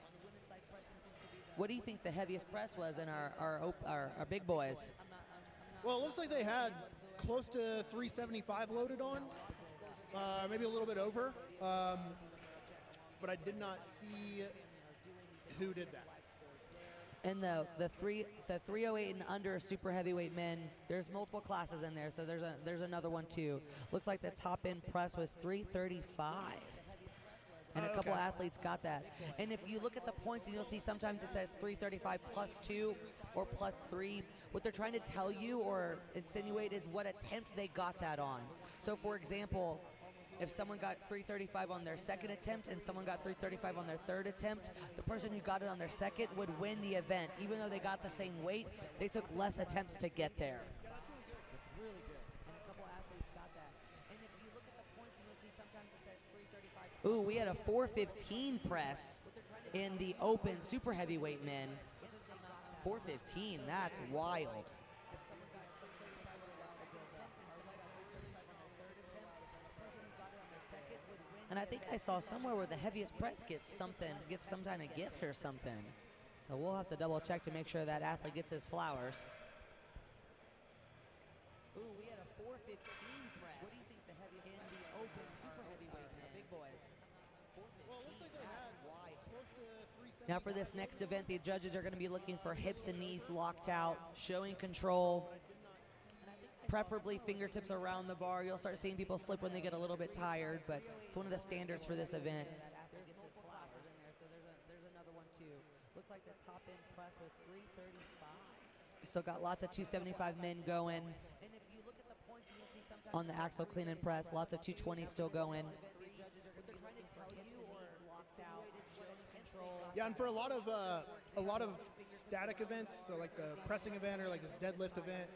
On the women's side, pressing seems to be what do you think the heaviest press was in our big boys? Well, it looks like they had close to 375 loaded on, maybe a little bit over. But I did not see who did that. And the 308 and under super heavyweight men, there's multiple classes in there, so there's another one too. Looks like the top end press was 335. And a couple athletes got that. And if you look at the points, and you'll see sometimes it says 335 plus 2 or plus 3. What they're trying to tell you or insinuate is what attempt they got that on. So for example, if someone got 335 on their second attempt and someone got 335 on their third attempt, the person who got it on their second would win the event. Even though they got the same weight, they took less attempts to get there. That's really good. And a couple athletes got that. And if you look at the points, you'll see sometimes it says 335. Ooh, we had a 415 press in the open super heavyweight men. 415, that's wild. And I think I saw somewhere where the heaviest press gets some kind of gift or something. So we'll have to double check to make sure that athlete gets his flowers. Ooh, we had a 415 press. What do you think the heaviest in the open super heavyweight big boys? 415. Well, it looks like they had close to 370. Now for this next event, the judges are going to be looking for hips and knees locked out, showing control. Preferably fingertips around the bar. You'll start seeing people slip when they get a little bit tired, but it's one of the standards for this event. There's another one too. Looks like the top end press was 335. Still got lots of 275 men going. And if you look at the points, you'll see sometimes on the axle clean and press, lots of 220 still going. Yeah, and for a lot of static events, so like the pressing event or like this deadlift event,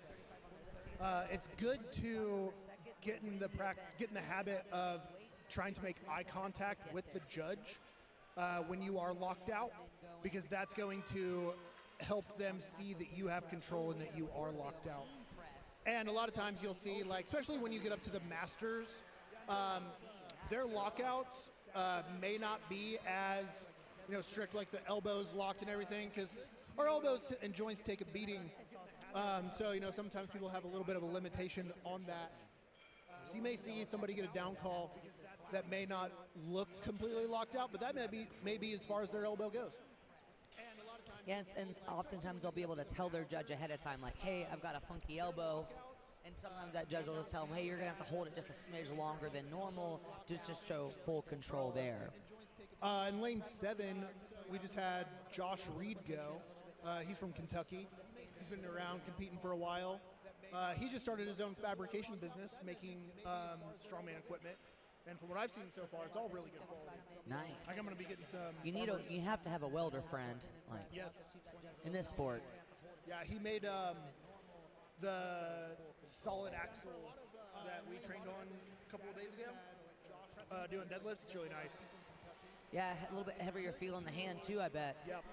it's good to get in the habit of trying to make eye contact with the judge when you are locked out, because that's going to help them see that you have control and that you are locked out. And a lot of times you'll see, like, especially when you get up to the masters, their lockouts may not be as strict, like the elbows locked and everything, because our elbows and joints take a beating So, sometimes people have a little bit of a limitation on that. So you may see somebody get a down call that may not look completely locked out, but that may be as far as their elbow goes. Yeah, and oftentimes they'll be able to tell their judge ahead of time, like, hey, I've got a funky elbow. And sometimes that judge will just tell them, hey, you're going to have to hold it just a smidge longer than normal to just show full control there. In lane 7, we just had Josh Reed go. He's from Kentucky. He's been around competing for a while. He just started his own fabrication business, making strongman equipment. And from what I've seen so far, it's all really good quality. Nice. Like I'm going to be getting some. You have to have a welder friend, like yes, in this sport. Yeah, he made the solid axle that we trained on a couple of days ago, doing deadlifts. It's really nice. Yeah, a little bit heavier feel in the hand too, I bet. Yep.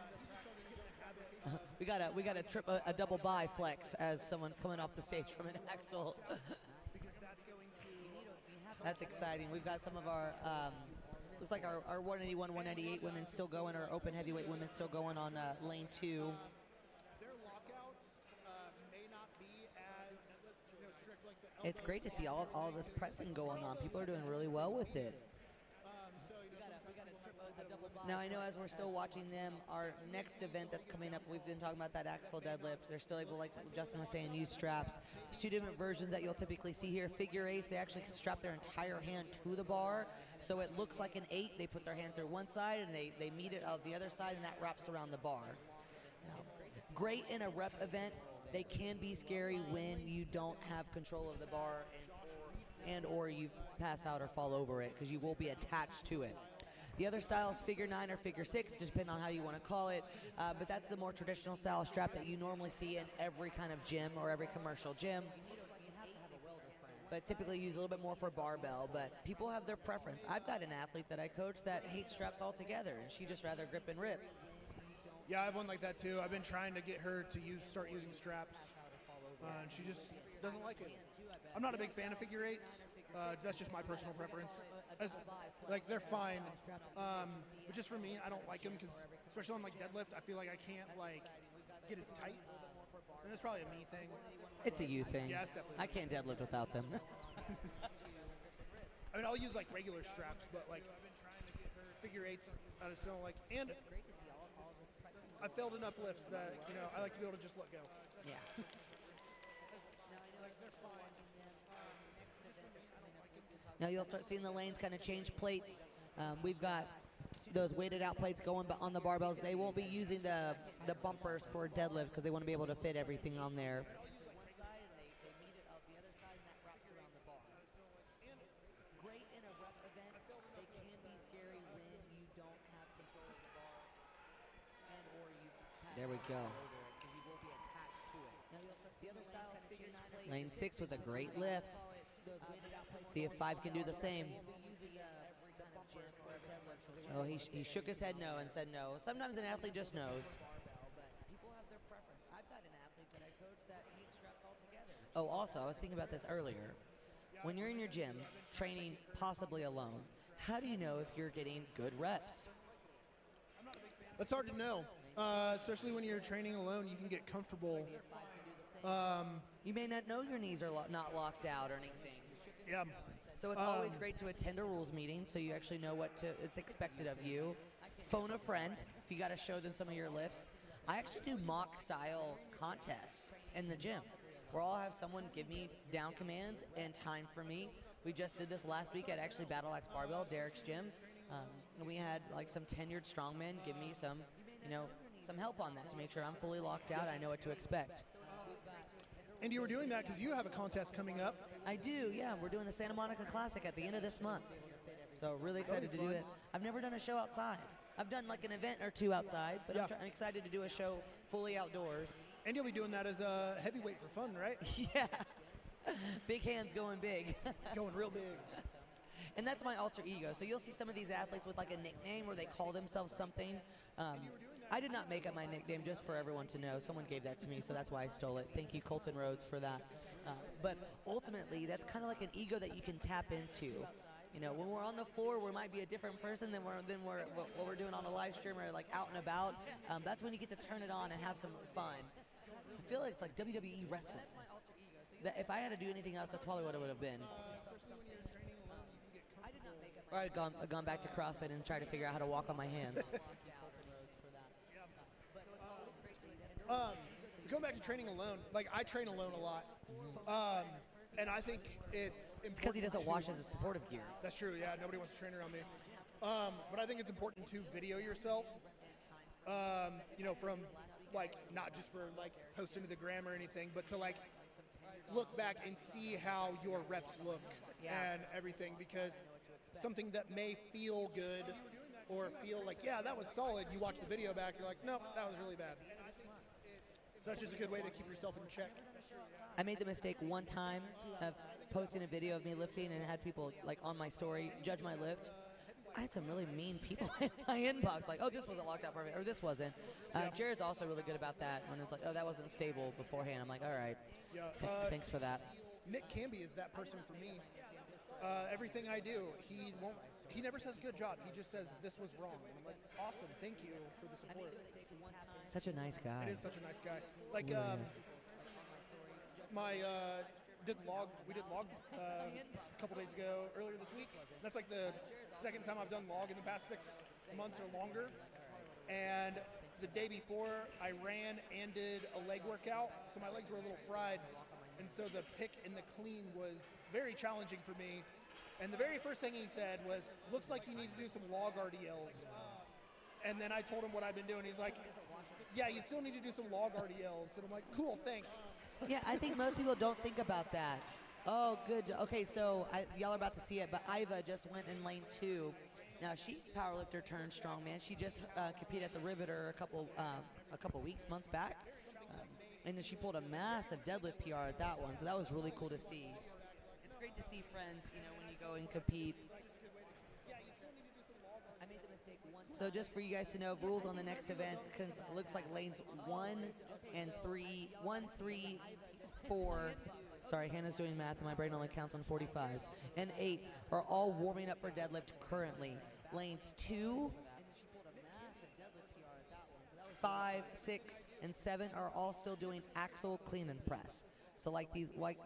We got a double bi flex as someone's coming off the stage from an axle. That's exciting. We've got some of our, looks like our 181, 198 women still going, or open heavyweight women still going on lane 2. Their lockouts may not be as strict like the elbow. It's great to see all this pressing going on. People are doing really well with it. Now, I know as we're still watching them, our next event that's coming up, we've been talking about that axle deadlift. They're still able, like Justin was saying, use straps. There's 2 different versions that you'll typically see here. Figure 8s, they actually can strap their entire hand to the bar, so it looks like an 8. They put their hand through one side, and they meet it out the other side, and that wraps around the bar. Now, great in a rep event. They can be scary when you don't have control of the bar and or you pass out or fall over it, because you will be attached to it. The other style is figure 9 or figure 6, just depending on how you want to call it. But that's the more traditional style strap that you normally see in every kind of gym or every commercial gym. But typically use a little bit more for barbell, but people have their preference. I've got an athlete that I coach that hates straps altogether, and she just rather grip and rip. Yeah, I have one like that too. I've been trying to get her to start using straps, and she just doesn't like it. I'm not a big fan of figure 8s. That's just my personal preference. They're fine, but just for me, I don't like them because, especially on deadlift, I feel like I can't get as tight, and that's probably a me thing. It's a you thing. Yeah, it's definitely. I can't deadlift without them. I mean, I'll use regular straps, but figure 8s, I just don't like. And I failed enough lifts that I like to be able to just let go. Yeah. Now you'll start seeing the lanes kind of change plates. We've got those weighted out plates going on the barbells. They won't be using the bumpers for deadlift because they want to be able to fit everything on there. Great in a rough event. They can be scary when you don't have control of the bar and or you pass. There we go. Because you will be attached to it. Now you'll start the other styles figure 9. Lane 6 with a great lift. See if 5 can do the same. Oh, he shook his head no and said no. Sometimes an athlete just knows. People have their preference. I've got an athlete that I coach that hates straps altogether. Oh, also, I was thinking about this earlier. When you're in your gym, training possibly alone, how do you know if you're getting good reps? That's hard to know, especially when you're training alone. You can get comfortable. You may not know your knees are not locked out or anything. Yeah. So it's always great to attend a rules meeting so you actually know what it's expected of you. Phone a friend if you got to show them some of your lifts. I actually do mock style contests in the gym where I'll have someone give me down commands and time for me. We just did this last week at actually Battle Axe Barbell, Derek's gym. And we had some tenured strongmen give me some help on that to make sure I'm fully locked out. I know what to expect. And you were doing that because you have a contest coming up. I do, yeah. We're doing the Santa Monica Classic at the end of this month. So really excited to do it. I've never done a show outside. I've done an event or 2 outside, but I'm excited to do a show fully outdoors. And you'll be doing that as a heavyweight for fun, right? Yeah. Big hands going big. Going real big. And that's my alter ego. So you'll see some of these athletes with a nickname where they call themselves something. I did not make up my nickname, just for everyone to know. Someone gave that to me, so that's why I stole it. Thank you, Colton Rhodes, for that. But ultimately, that's kind of like an ego that you can tap into. When we're on the floor, we might be a different person than what we're doing on a live stream or out and about. That's when you get to turn it on and have some fun. feel like it's like WWE wrestling. That if I had to do anything else, that's probably what it would have been. Or I'd gone back to CrossFit and tried to figure out how to walk on my hands. Going back to training alone, like I train alone a lot, and I think it's because he doesn't wash his supportive gear. That's true. Yeah, nobody wants to train around me. But I think it's important to video yourself. From like not just for like posting to the gram or anything, but to like look back and see how your reps look and everything, because something that may feel good or feel like, yeah, that was solid, you watch the video back, you're like, nope, that was really bad. So that's just a good way to keep yourself in check. I made the mistake one time of posting a video of me lifting and had people like on my story judge my lift. I had some really mean people in my inbox, like, oh, this wasn't locked out perfect, or this wasn't. Jared's also really good about that when it's like, oh, that wasn't stable beforehand. I'm like, all right, thanks for that. Nick Camby is that person for me. Everything I do, he never says good job. He just says this was wrong. And I'm like, awesome, thank you for the support. Such a nice guy. It is such a nice guy. Like, really we did log a couple days ago, earlier this week. That's like the second time I've done log in the past 6 months or longer. And the day before, I ran and did a leg workout, so my legs were a little fried. And so the pick and the clean was very challenging for me. And the very first thing he said was, looks like you need to do some log RDLs. And then I told him what I've been doing. He's like, yeah, you still need to do some log RDLs. And I'm like, cool, thanks. Yeah, I think most people don't think about that. Oh, good. Okay, so y'all are about to see it, but Iva just went in lane 2. Now she's powerlifter turned strongman. She just competed at the Riveter a couple months back, and then she pulled a massive deadlift PR at that one. So that was really cool to see. It's great to see friends, when you go and compete. I made the mistake one time. So just for you guys to know, rules on the next event, because it looks like lanes 1 and 3, 1, 3, 4. Sorry, Hannah's doing math and my brain only counts on 45s. And 8 are all warming up for deadlift currently. Lanes 2, 5, 6, and 7 are all still doing axle clean and press. So like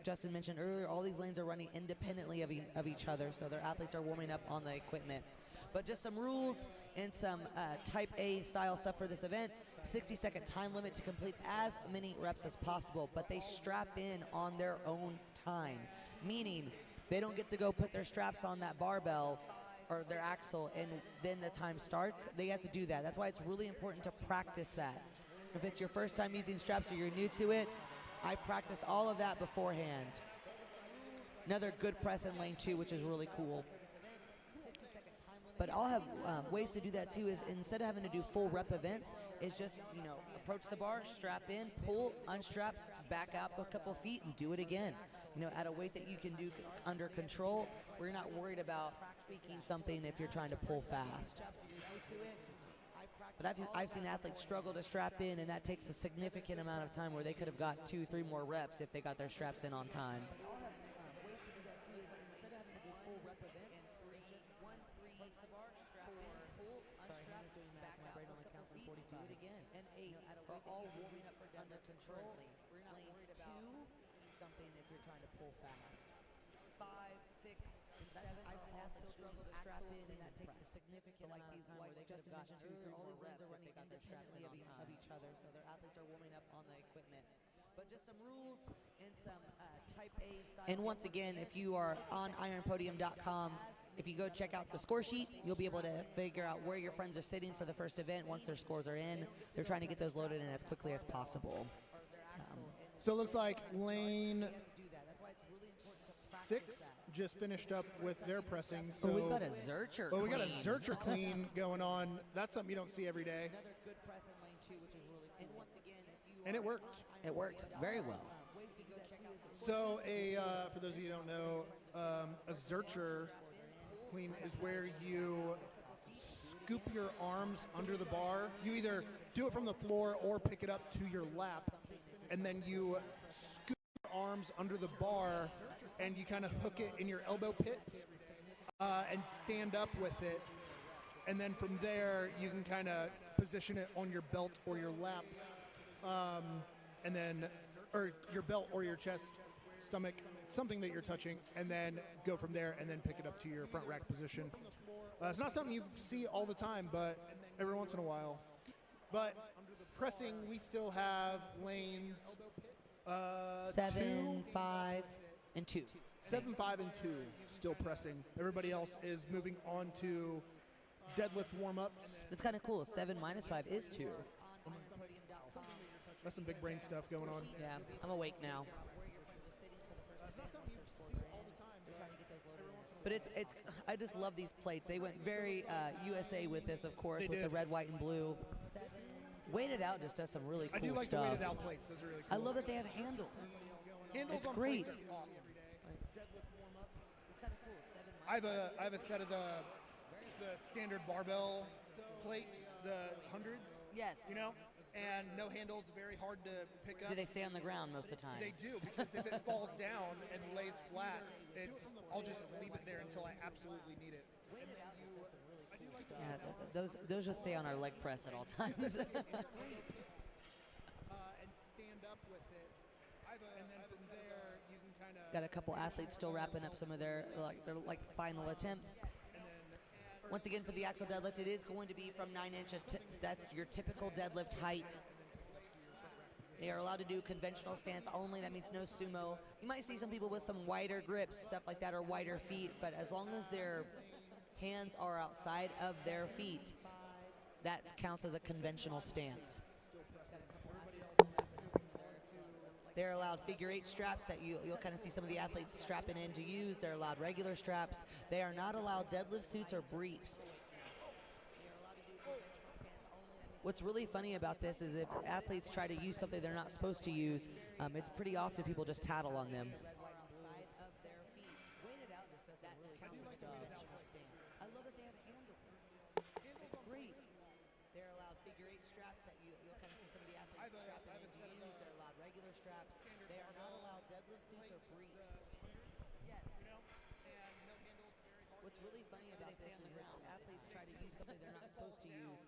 Justin mentioned earlier, all these lanes are running independently of each other, so their athletes are warming up on the equipment. But just some rules and some type A style stuff for this event. 60-second time limit to complete as many reps as possible, but they strap in on their own time, meaning they don't get to go put their straps on that barbell or their axle and then the time starts. They have to do that. That's why it's really important to practice that. If it's your first time using straps or you're new to it, I practice all of that beforehand. Another good press in lane 2, which is really cool. But I'll have ways to do that too, is instead of having to do full rep events, is just, approach the bar, strap in, pull, unstrap, back out a couple feet and do it again. At a weight that you can do under control, where you're not worried about tweaking something if you're trying to pull fast. But I've seen athletes struggle to strap in, and that takes a significant amount of time where they could have got 2-3 more reps if they got their straps in on time. All warming up for under control. We're not worried about something if you're trying to pull fast. 5, 6, and 7 I've seen athletes struggle to strap in, and that takes a significant amount of time where they could have gotten 2-3 all these lanes are running independently of each other, so their athletes are warming up on the equipment. But just some rules and some type A style. And once again, if you are on ironpodium.com, if you go check out the score sheet, you'll be able to figure out where your friends are sitting for the first event once their scores are in. They're trying to get those loaded in as quickly as possible. So it looks like lane 6 just finished up with their pressing. So we've got a Zercher clean. We got a Zercher clean going on. That's something you don't see every day. Another good press in lane 2, which is really cool. And once again, if you and it worked. It worked very well. So for those of you who don't know, a Zercher clean is where you scoop your arms under the bar. You either do it from the floor or pick it up to your lap, and then you scoop your arms under the bar, and you kind of hook it in your elbow pits and stand up with it. And then from there, you can kind of position it on your belt or your lap. and then, or your belt or your chest, stomach, something that you're touching, and then go from there and then pick it up to your front rack position. It's not something you see all the time, but every once in a while. But pressing, we still have lanes 7, 5, and 2. 7, 5, and 2 still pressing. Everybody else is moving on to deadlift warm-ups. It's kind of cool. 7 minus 5 is 2. That's some big brain stuff going on. Yeah, I'm awake now. But it's I just love these plates. They went very USA with this, of course, They with the did. red, white, and blue. Weighted Out just does some really cool I do like stuff. the weighted out plates. Those are really cool. I love that they have handles. Handles It's on great. plates are awesome. It's kind of cool. 7 I have a set of the standard barbell plates, the hundreds. Yes. You know, and no handles, very hard to pick up. Do they stay on the ground most of the time? They do, because if it falls down and lays flat, I'll just leave it there until I absolutely need it. Yeah, those just stay on our leg press at all times. And stand up with it. And then from there, you can kind of. Got a couple athletes still wrapping up some of their final attempts. Once again, for the axle deadlift, it is going to be from 9-inch. That's your typical deadlift height. They are allowed to do conventional stance only. That means no sumo. You might see some people with some wider grips, stuff like that, or wider feet. But as long as their hands are outside of their feet, that counts as a conventional stance. They're allowed figure 8 straps that you'll kind of see some of the athletes strapping in to use. They're allowed regular straps. They are not allowed deadlift suits or briefs. What's really funny about this is if athletes try to use something they're not supposed to use, it's pretty often people just tattle on them. I love that they have handles. It's great. They're allowed figure 8 straps that you'll kind of see some of the athletes strapping in to use. They're allowed regular straps. They are not allowed deadlift suits or briefs. What's really funny about this is if athletes try to use something they're not supposed to use,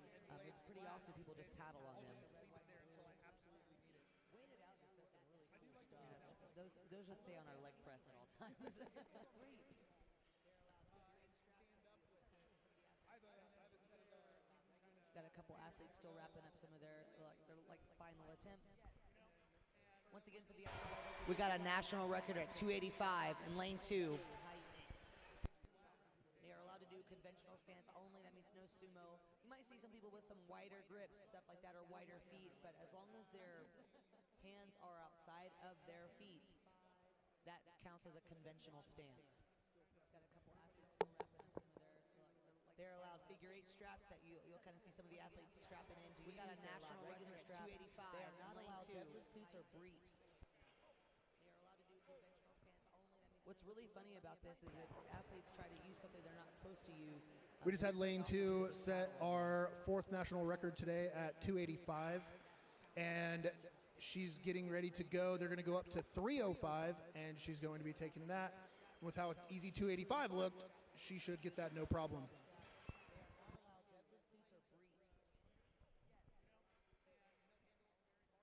it's pretty often people just tattle on them. Those just stay on our leg press at all times. Got a couple athletes still wrapping up some of their final attempts. Once again, for the we got a national record at 285 in lane 2. They are allowed to do conventional stance only. That means no sumo. You might see some people with some wider grips, stuff like that, or wider feet. But as long as their hands are outside of their feet, that counts as a conventional stance. Got a couple athletes still wrapping up some of their. They're allowed figure 8 straps that you'll kind of see some of the athletes strapping in. We got a national regular strap. They are not allowed deadlift suits or briefs. They are allowed to do conventional stance only. What's really funny about this is if athletes try to use something they're not supposed to use. We just had lane 2 set our 4th national record today at 285, and she's getting ready to go. They're going to go up to 305, and she's going to be taking that. With how easy 285 looked, she should get that no problem.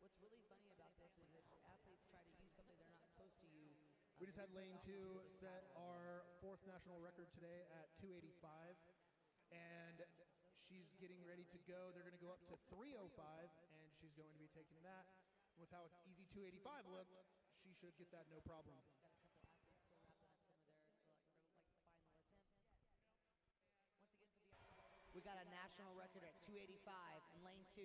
What's really funny about this is if athletes try to use something they're not supposed to use. We just had lane 2 set our 4th national record today at 285, and she's getting ready to go. They're going to go up to 305, and she's going to be taking that. With how easy 285 looked, she should get that no problem. We got a national record at 285 in lane 2.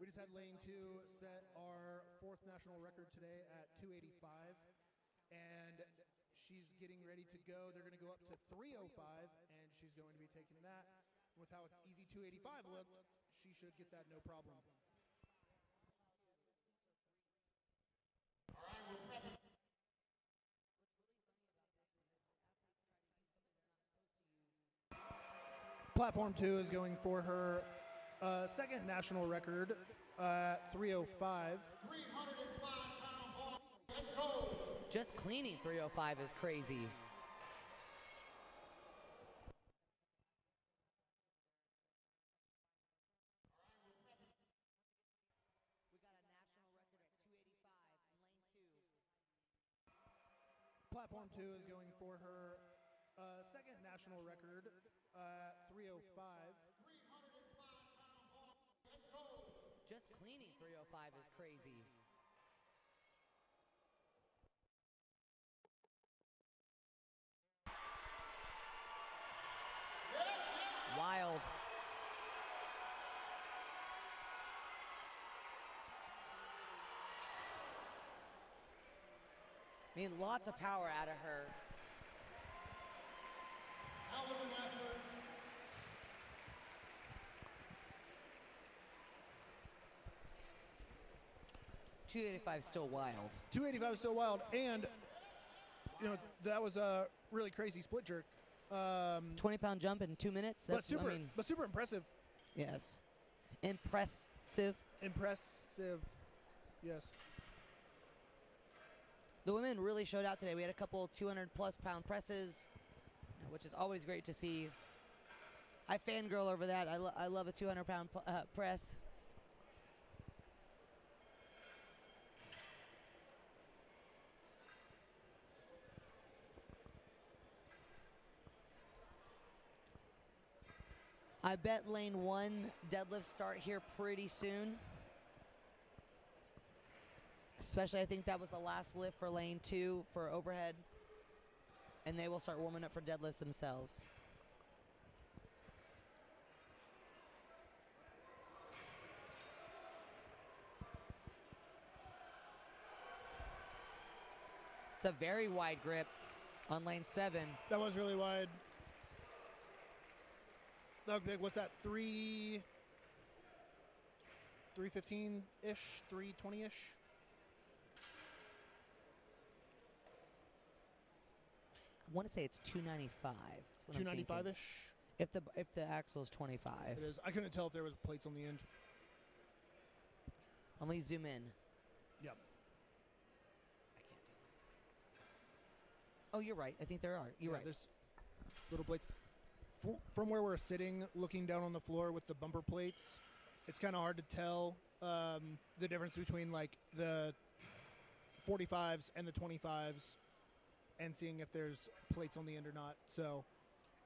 We just had lane 2 set our 4th national record today at 285, and she's getting ready to go. They're going to go up to 305, and she's going to be taking that. With how easy 285 looked, she should get that no problem. Platform 2 is going for her second national record, 305. Just cleaning 305 is crazy. Platform 2 is going for her second national record, 305. Just cleaning 305 is crazy. Wild. I mean, lots of power out of her. Hell of an effort. 285 is still wild. 285 is still wild, and you know that was a really crazy split jerk. 20-pound jump in 2 minutes. That's, but super impressive. Yes, impressive. Impressive. Yes. The women really showed out today. We had a couple 200-plus pound presses, which is always great to see. I fangirl over that. I love a 200-pound press. I bet lane 1 deadlifts start here pretty soon. Especially, I think that was the last lift for lane 2 for overhead. And they will start warming up for deadlifts themselves. It's a very wide grip on lane 7. That was really wide. That was big. What's that? 315-ish, 320-ish. I want to say it's 295. 295-ish. If the axle is 25. It is. I couldn't tell if there was plates on the end. Let me zoom in. Yep. I can't tell. Oh, you're right. I think there are. You're right. There's little plates. From where we're sitting, looking down on the floor with the bumper plates, it's kind of hard to tell the difference between like the 45s and the 25s and seeing if there's plates on the end or not. So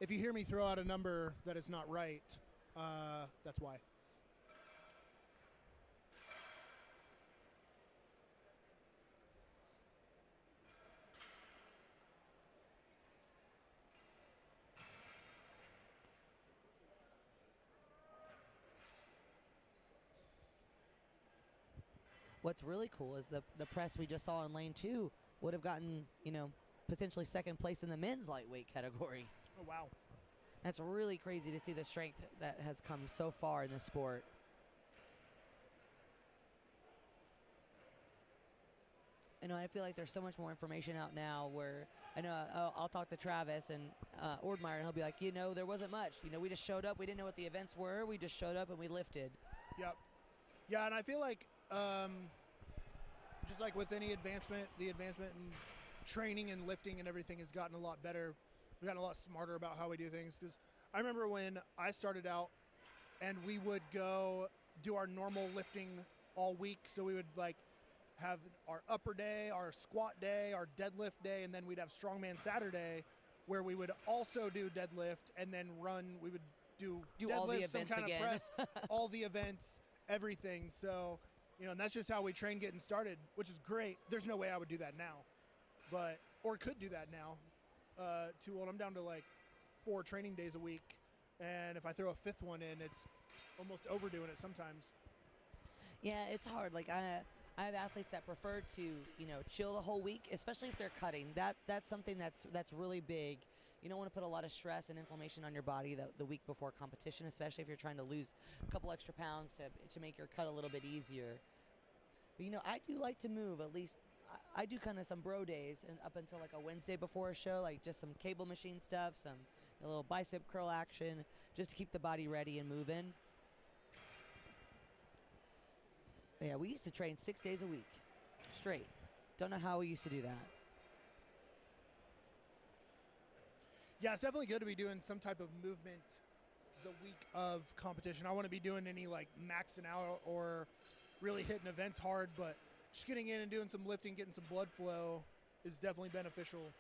if you hear me throw out a number that is not right, that's why. What's really cool is the press we just saw in lane 2 would have gotten, potentially second place in the men's lightweight category. Oh, wow. That's really crazy to see the strength that has come so far in this sport. I feel like there's so much more information out now where I know I'll talk to Travis and Ordmeyer, and he'll be like, there wasn't much. We just showed up. We didn't know what the events were. We just showed up and we lifted. Yep. Yeah, and I feel like just like with any advancement, the advancement in training and lifting and everything has gotten a lot better. We've gotten a lot smarter about how we do things. Because I remember when I started out and we would go do our normal lifting all week. So we would have our upper day, our squat day, our deadlift day, and then we'd have strongman Saturday where we would also do deadlift and then run. We would do deadlift, all the events some kind again. of press, all the events, everything. So, and that's just how we train getting started, which is great. There's no way I would do that now, or could do that now. Too old. I'm down to 4 training days a week, and if I throw a 5th one in, it's almost overdoing it sometimes. Yeah, it's hard. I have athletes that prefer to, chill the whole week, especially if they're cutting. That's something that's really big. You don't want to put a lot of stress and inflammation on your body the week before competition, especially if you're trying to lose a couple extra pounds to make your cut a little bit easier. But, I do like to move at least. I do kind of some bro days and up until like a Wednesday before a show, like just some cable machine stuff, a little bicep curl action, just to keep the body ready and moving. Yeah, we used to train 6 days a week, straight. Don't know how we used to do that. Yeah, it's definitely good to be doing some type of movement the week of competition. I want to be doing any like maxing out or really hitting events hard, but just getting in and doing some lifting, getting some blood flow is definitely beneficial.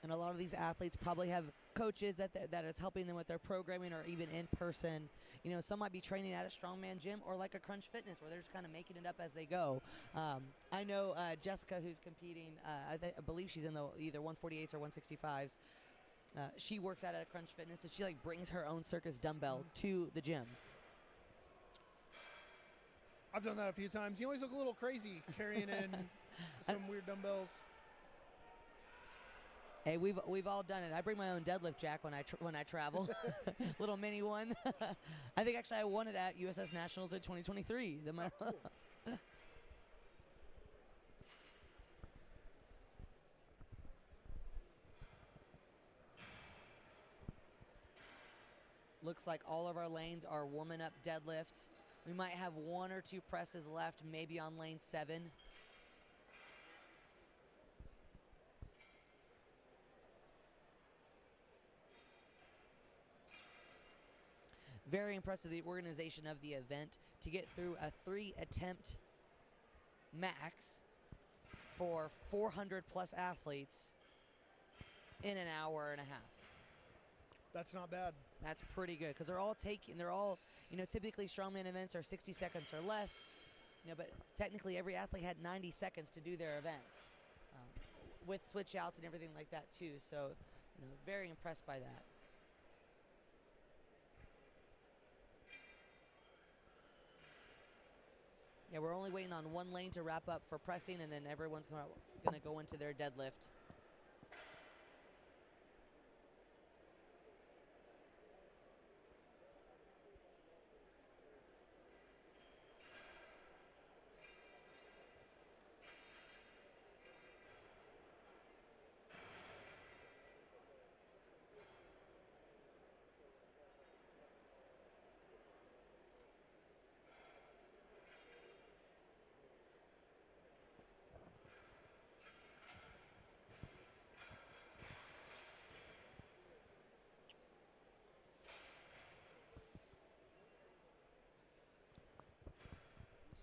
And a lot of these athletes probably have coaches that is helping them with their programming or even in person. Some might be training at a strongman gym or like a Crunch Fitness where they're just kind of making it up as they go. I know Jessica, who's competing, I believe she's in the either 148s or 165s. She works out at a Crunch Fitness, and she like brings her own circus dumbbell to the gym. I've done that a few times. You always look a little crazy carrying in some weird dumbbells. Hey, we've all done it. I bring my own deadlift jack when I travel, little mini one. I think actually I won it at USS Nationals in 2023. Cool. Looks like all of our lanes are warming up deadlift. We might have 1 or 2 presses left, maybe on lane 7. Very impressive, the organization of the event, to get through a 3-attempt max for 400 plus athletes in an hour and a half. That's not bad. That's pretty good, because they're all, typically strongman events are 60 seconds or less, but technically every athlete had 90 seconds to do their event, with switch outs and everything like that too. So, very impressed by that. Yeah, we're only waiting on one lane to wrap up for pressing, and then everyone's going to go into their deadlift.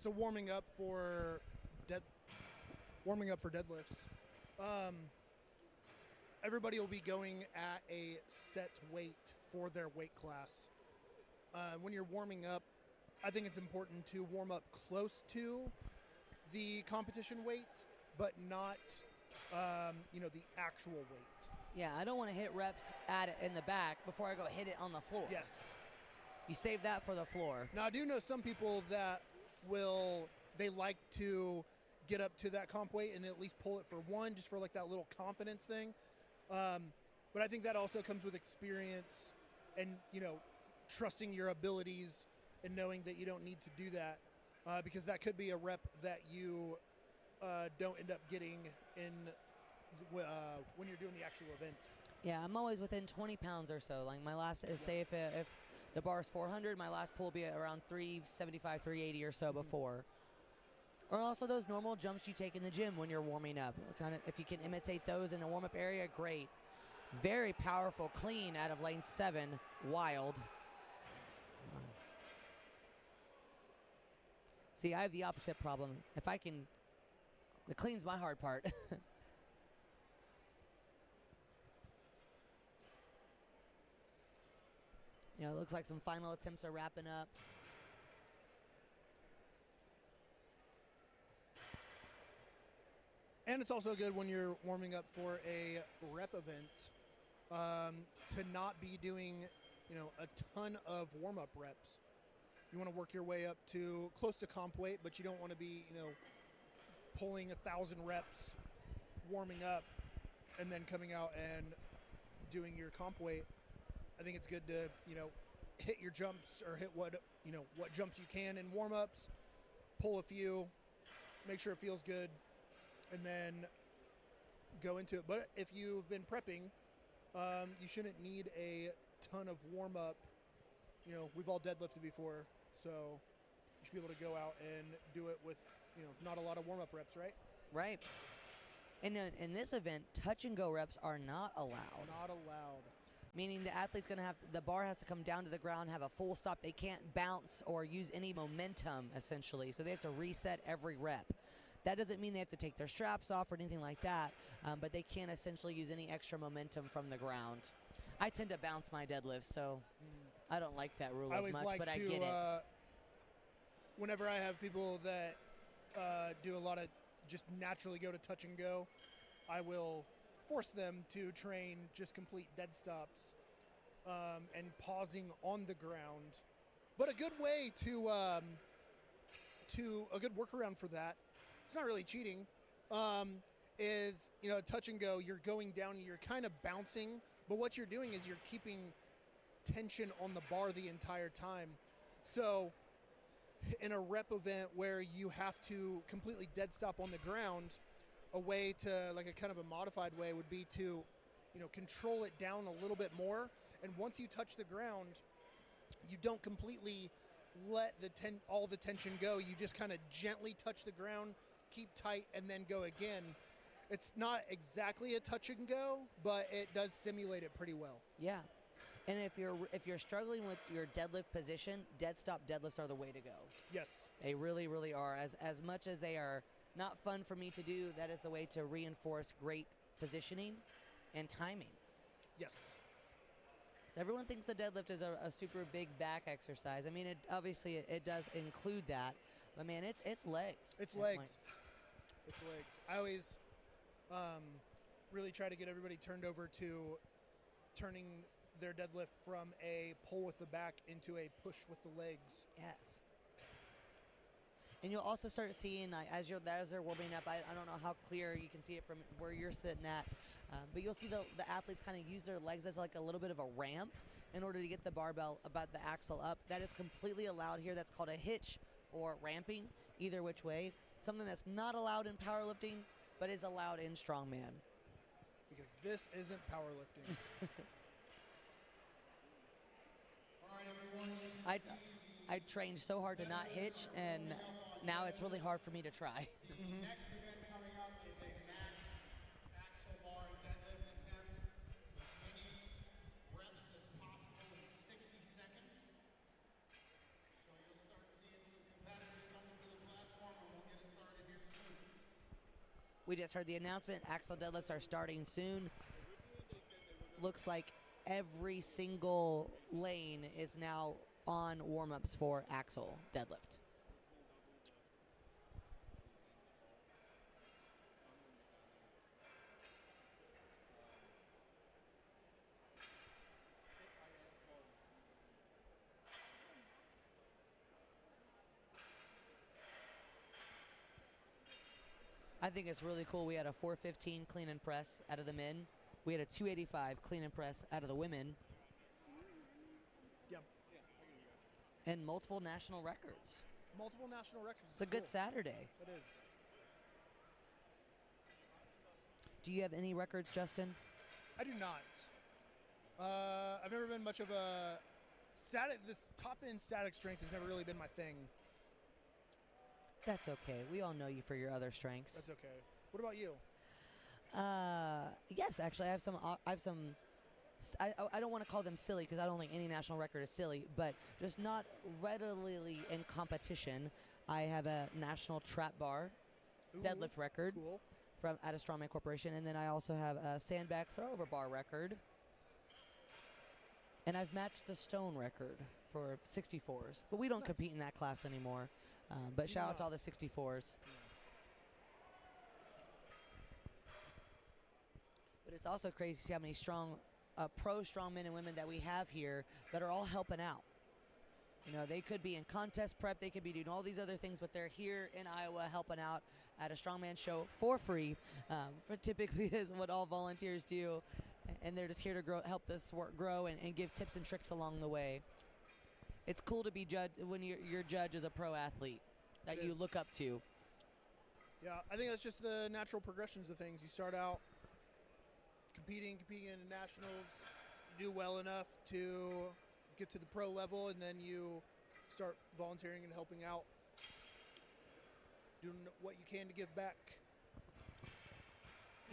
So warming up for deadlifts. Everybody will be going at a set weight for their weight class. When you're warming up, I think it's important to warm up close to the competition weight, but not, the actual weight. Yeah, I don't want to hit reps at it in the back before I go hit it on the floor. Yes. You save that for the floor. Now, I do know some people that they like to get up to that comp weight and at least pull it for one, just for like that little confidence thing. But I think that also comes with experience and, trusting your abilities and knowing that you don't need to do that, because that could be a rep that you don't end up getting in when you're doing the actual event. Yeah, I'm always within 20 pounds or so. Like my last, say if the bar is 400, my last pull will be around 375, 380 or so before. Or also those normal jumps you take in the gym when you're warming up. Kind of, if you can imitate those in the warm-up area, great. Very powerful clean out of lane 7, wild. See, I have the opposite problem. The clean's my hard part. It looks like some final attempts are wrapping up. And it's also good when you're warming up for a rep event to not be doing, a ton of warm-up reps. You want to work your way up to close to comp weight, but you don't want to be, pulling 1,000 reps warming up and then coming out and doing your comp weight, I think it's good to, hit your jumps or hit what jumps you can in warm-ups, pull a few, make sure it feels good, and then go into it. But if you've been prepping, you shouldn't need a ton of warm-up. We've all deadlifted before, so you should be able to go out and do it with, not a lot of warm-up reps, right? Right. And in this event, touch and go reps are not allowed. Not allowed. Meaning the athlete's going to the bar has to come down to the ground, have a full stop. They can't bounce or use any momentum, essentially. So they have to reset every rep. That doesn't mean they have to take their straps off or anything like that, but they can't essentially use any extra momentum from the ground. I tend to bounce my deadlift, so I don't like that rule as much, but I get it. Whenever I have people that do a lot of just naturally go to touch and go, I will force them to train just complete dead stops and pausing on the ground. But a good way to a good workaround for that, it's not really cheating, is touch and go. You're going down, you're kind of bouncing, but what you're doing is you're keeping tension on the bar the entire time. So in a rep event where you have to completely dead stop on the ground, a way to, like a kind of a modified way would be to, control it down a little bit more. And once you touch the ground, you don't completely let all the tension go. You just kind of gently touch the ground, keep tight, and then go again. It's not exactly a touch and go, but it does simulate it pretty well. Yeah. And if you're struggling with your deadlift position, dead stop deadlifts are the way to go. Yes. They really, really are. As much as they are not fun for me to do, that is the way to reinforce great positioning and timing. Yes. So everyone thinks the deadlift is a super big back exercise. I mean, obviously it does include that, but man, it's legs. It's legs. It's legs. I always really try to get everybody turned over to turning their deadlift from a pull with the back into a push with the legs. Yes. And you'll also start seeing, as they're warming up, I don't know how clear you can see it from where you're sitting at, but you'll see the athletes kind of use their legs as like a little bit of a ramp in order to get the barbell about the axle up. That is completely allowed here. That's called a hitch or ramping, either which way. Something that's not allowed in powerlifting, but is allowed in strongman. Because this isn't powerlifting. I trained so hard to not hitch, and now it's really hard for me to try. The next event coming up is a max axle bar deadlift attempt. As many reps as possible in 60 seconds. So you'll start seeing some competitors coming to the platform, and we'll get it started here soon. We just heard the announcement. Axle deadlifts are starting soon. Looks like every single lane is now on warm-ups for axle deadlift. I think it's really cool. We had a 415 clean and press out of the men. We had a 285 clean and press out of the women. Yep. And multiple national records. Multiple national records. It's a good Saturday. It is. Do you have any records, Justin? I do not. I've never been much of a this top end static strength has never really been my thing. That's okay. We all know you for your other strengths. That's okay. What about you? Yes, actually, I have some. I don't want to call them silly because I don't think any national record is silly, but just not readily in competition. I have a national trap bar deadlift record Cool. from out of Strongman Corporation, and then I also have a sandbag throwover bar record. And I've matched the stone record for 64s, but we don't compete in that class anymore. But shout out to all the 64s. But it's also crazy to see how many strong, pro strong men and women that we have here that are all helping out. You know, they could be in contest prep, they could be doing all these other things, but they're here in Iowa helping out at a strongman show for free. For typically is what all volunteers do, and they're just here to help this sport grow and give tips and tricks along the way. It's cool to be judged when your judge is a pro athlete that you look up to. Yeah, I think that's just the natural progressions of things. You start out competing in nationals, do well enough to get to the pro level, and then you start volunteering and helping out, doing what you can to give back.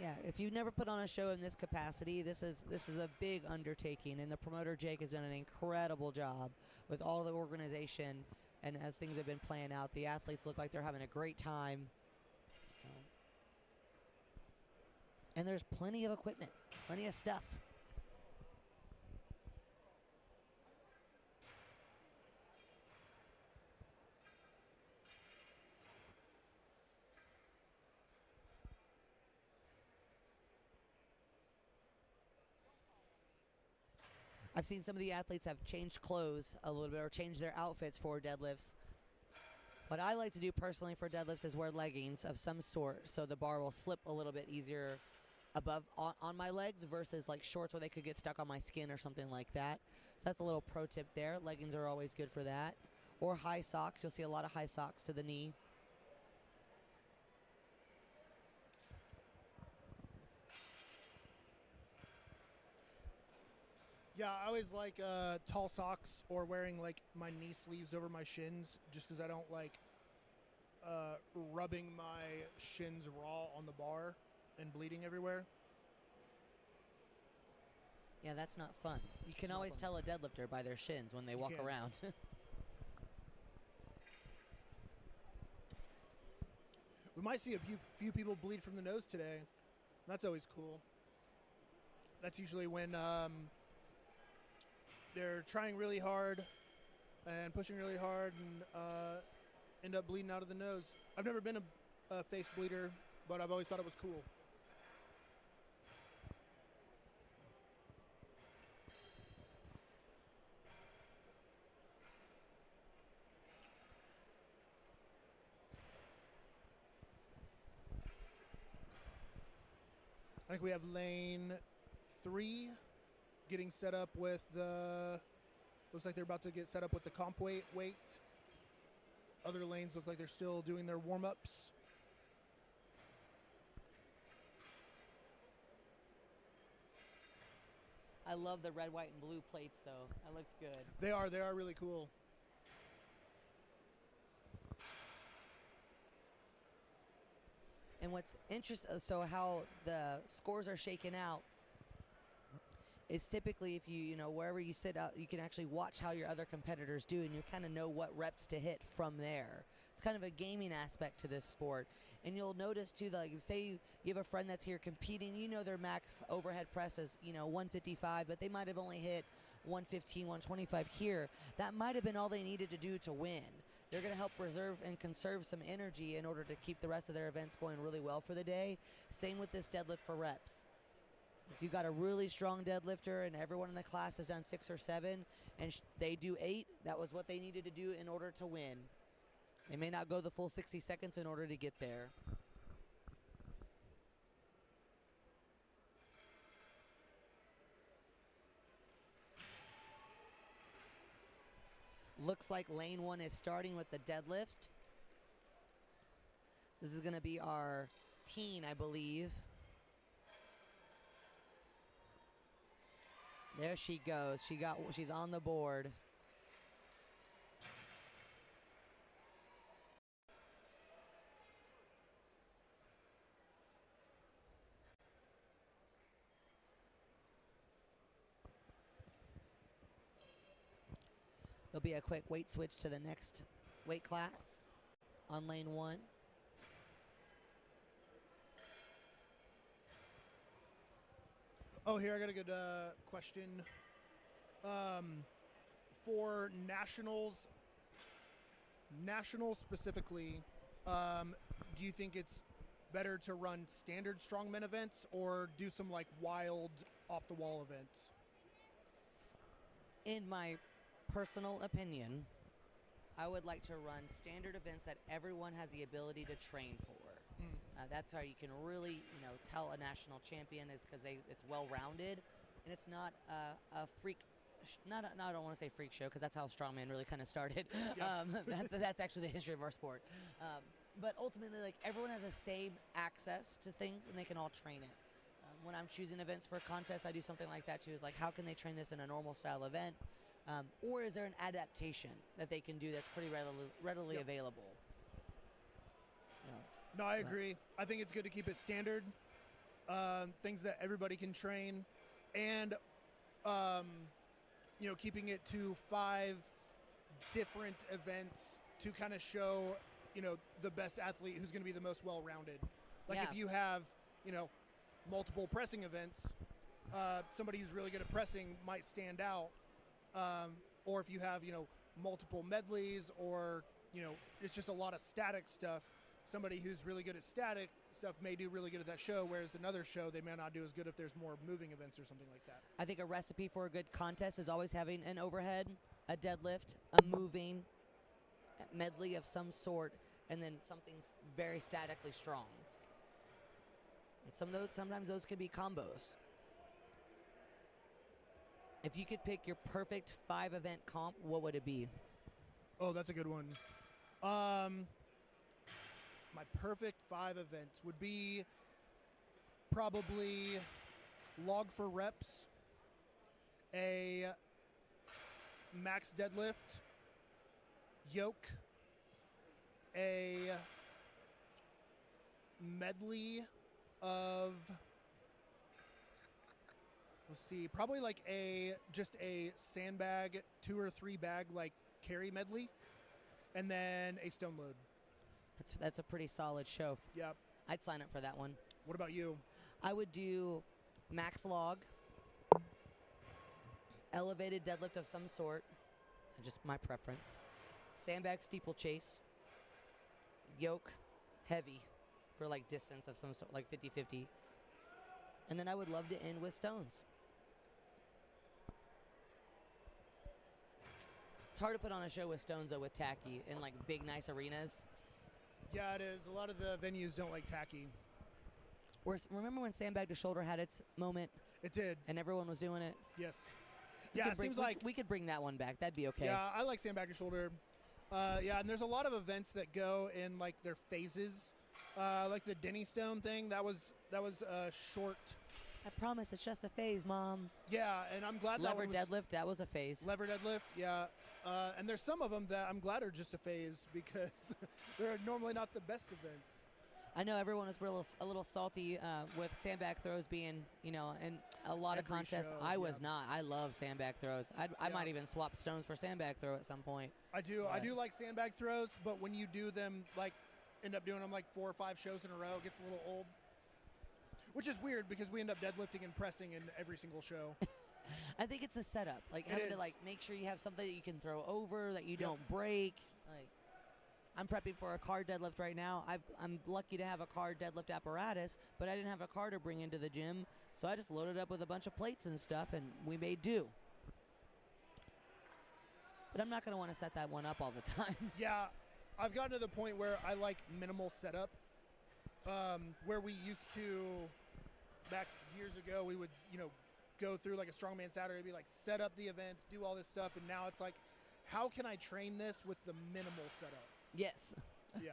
Yeah, if you've never put on a show in this capacity, this is a big undertaking, and the promoter Jake has done an incredible job with all the organization. And as things have been playing out, the athletes look like they're having a great time. And there's plenty of equipment, plenty of stuff. I've seen some of the athletes have changed clothes a little bit or changed their outfits for deadlifts. What I like to do personally for deadlifts is wear leggings of some sort so the bar will slip a little bit easier above on my legs versus like shorts where they could get stuck on my skin or something like that. So that's a little pro tip there. Leggings are always good for that. Or high socks. You'll see a lot of high socks to the knee. Yeah, I always like tall socks or wearing like my knee sleeves over my shins, just because I don't like rubbing my shins raw on the bar and bleeding everywhere. Yeah, that's not fun. You can always tell a deadlifter by their shins when they walk around. We might see a few people bleed from the nose today. That's always cool. That's usually when they're trying really hard and pushing really hard and end up bleeding out of the nose. I've never been a face bleeder, but I've always thought it was cool. I think we have lane 3 getting set up with the, looks like they're about to get set up with the comp weight. Other lanes look like they're still doing their warm-ups. I love the red, white, and blue plates, though. That looks good. They are really cool. And what's interesting, so how the scores are shaken out is typically if you know, wherever you sit out, you can actually watch how your other competitors do, and you kind of know what reps to hit from there. It's kind of a gaming aspect to this sport. And you'll notice too, like say you have a friend that's here competing, you know their max overhead press is, you know, 155, but they might have only hit 115, 125 here. That might have been all they needed to do to win. They're going to help preserve and conserve some energy in order to keep the rest of their events going really well for the day. Same with this deadlift for reps. If you've got a really strong deadlifter and everyone in the class has done 6 or 7 and they do 8, that was what they needed to do in order to win. They may not go the full 60 seconds in order to get there. Looks like lane 1 is starting with the deadlift. This is going to be our teen, I believe. There she goes. She's on the board. There'll be a quick weight switch to the next weight class on lane 1. Oh, here I got a good question. For nationals specifically, do you think it's better to run standard strongman events or do some like wild off-the-wall events? In my personal opinion, I would like to run standard events that everyone has the ability to train for. That's how you can really, tell a national champion is because it's well-rounded, and it's not a freak. I don't want to say freak show because that's how strongman really kind of started. Yeah. That's actually the history of our sport. But ultimately, like, everyone has the same access to things, and they can all train it. When I'm choosing events for contests, I do something like that too. Is like, how can they train this in a normal style event, or is there an adaptation that they can do that's pretty readily Yep. available? No, I agree. I think it's good to keep it standard, things that everybody can train, and keeping it to 5 different events to kind of show, the best athlete who's going to be the most well-rounded. Like Yeah. if you have, multiple pressing events, somebody who's really good at pressing might stand out. Or if you have, multiple medleys, or, it's just a lot of static stuff, somebody who's really good at static stuff may do really good at that show, whereas another show they may not do as good if there's more moving events or something like that. I think a recipe for a good contest is always having an overhead, a deadlift, a moving medley of some sort, and then something very statically strong. And sometimes those could be combos. If you could pick your perfect 5-event comp, what would it be? Oh, that's a good one. My perfect 5 events would be probably log for reps, a max deadlift, yoke, a medley of, let's see, probably like just a sandbag 2 or 3 bag like carry medley, and then a stone load. That's a pretty solid show. Yep. I'd sign up for that one. What about you? I would do max log, elevated deadlift of some sort, just my preference, sandbag steeplechase, yoke, heavy for like distance of some sort, like 50-50, and then I would love to end with stones. It's hard to put on a show with stones though, with tacky in like big nice arenas. Yeah, it is. A lot of the venues don't like tacky. Remember when sandbag to shoulder had its moment It did. and everyone was doing it? Yes. We Yeah, could it bring- seems we like. could- we could bring that one back. That'd be okay. Yeah, I like sandbag to shoulder. Yeah, and there's a lot of events that go in like their phases. Like the Denny Stone thing, that was a short. I promise it's just a phase, Mom. Yeah, and I'm glad Lever that one was deadlift, that was a phase. lever deadlift. Yeah, and there's some of them that I'm glad are just a phase because they're normally not the best events. I know everyone was a little salty with sandbag throws being, in a lot of Every contests. show, I was yeah. not. I love sandbag throws. I Yeah. might even swap stones for sandbag throw at some point. I do Right. like sandbag throws, but when you do them, like, end up doing them like 4 or 5 shows in a row, it gets a little old. Which is weird because we end up deadlifting and pressing in every single show. I think it's the setup, like It having to is. like make sure you have something that you can throw over, that you Yep. don't break. Like, I'm prepping for a car deadlift right now. I'm lucky to have a car deadlift apparatus, but I didn't have a car to bring into the gym, so I just loaded up with a bunch of plates and stuff, and we made do. But I'm not going to want to set that one up all the time. Yeah, I've gotten to the point where I like minimal setup. Where we used to, back years ago, we would, go through like a strongman Saturday, be like set up the events, do all this stuff, and now it's like, how can I train this with the minimal setup? Yes. Yeah.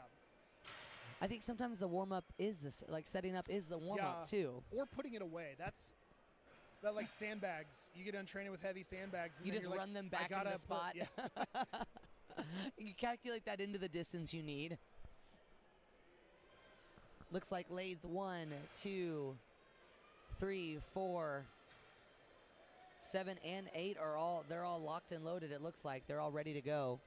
I think sometimes the warm-up is this, like setting up is the warm-up too. Or putting it away. That like sandbags. You get done training with heavy sandbags. And You then just you're run them I back in gotta the put- spot. yeah. You calculate that into the distance you need. Looks like lades 1, 2, 3, 4, 7, and 8 they're all locked and loaded. It looks like they're all ready to go.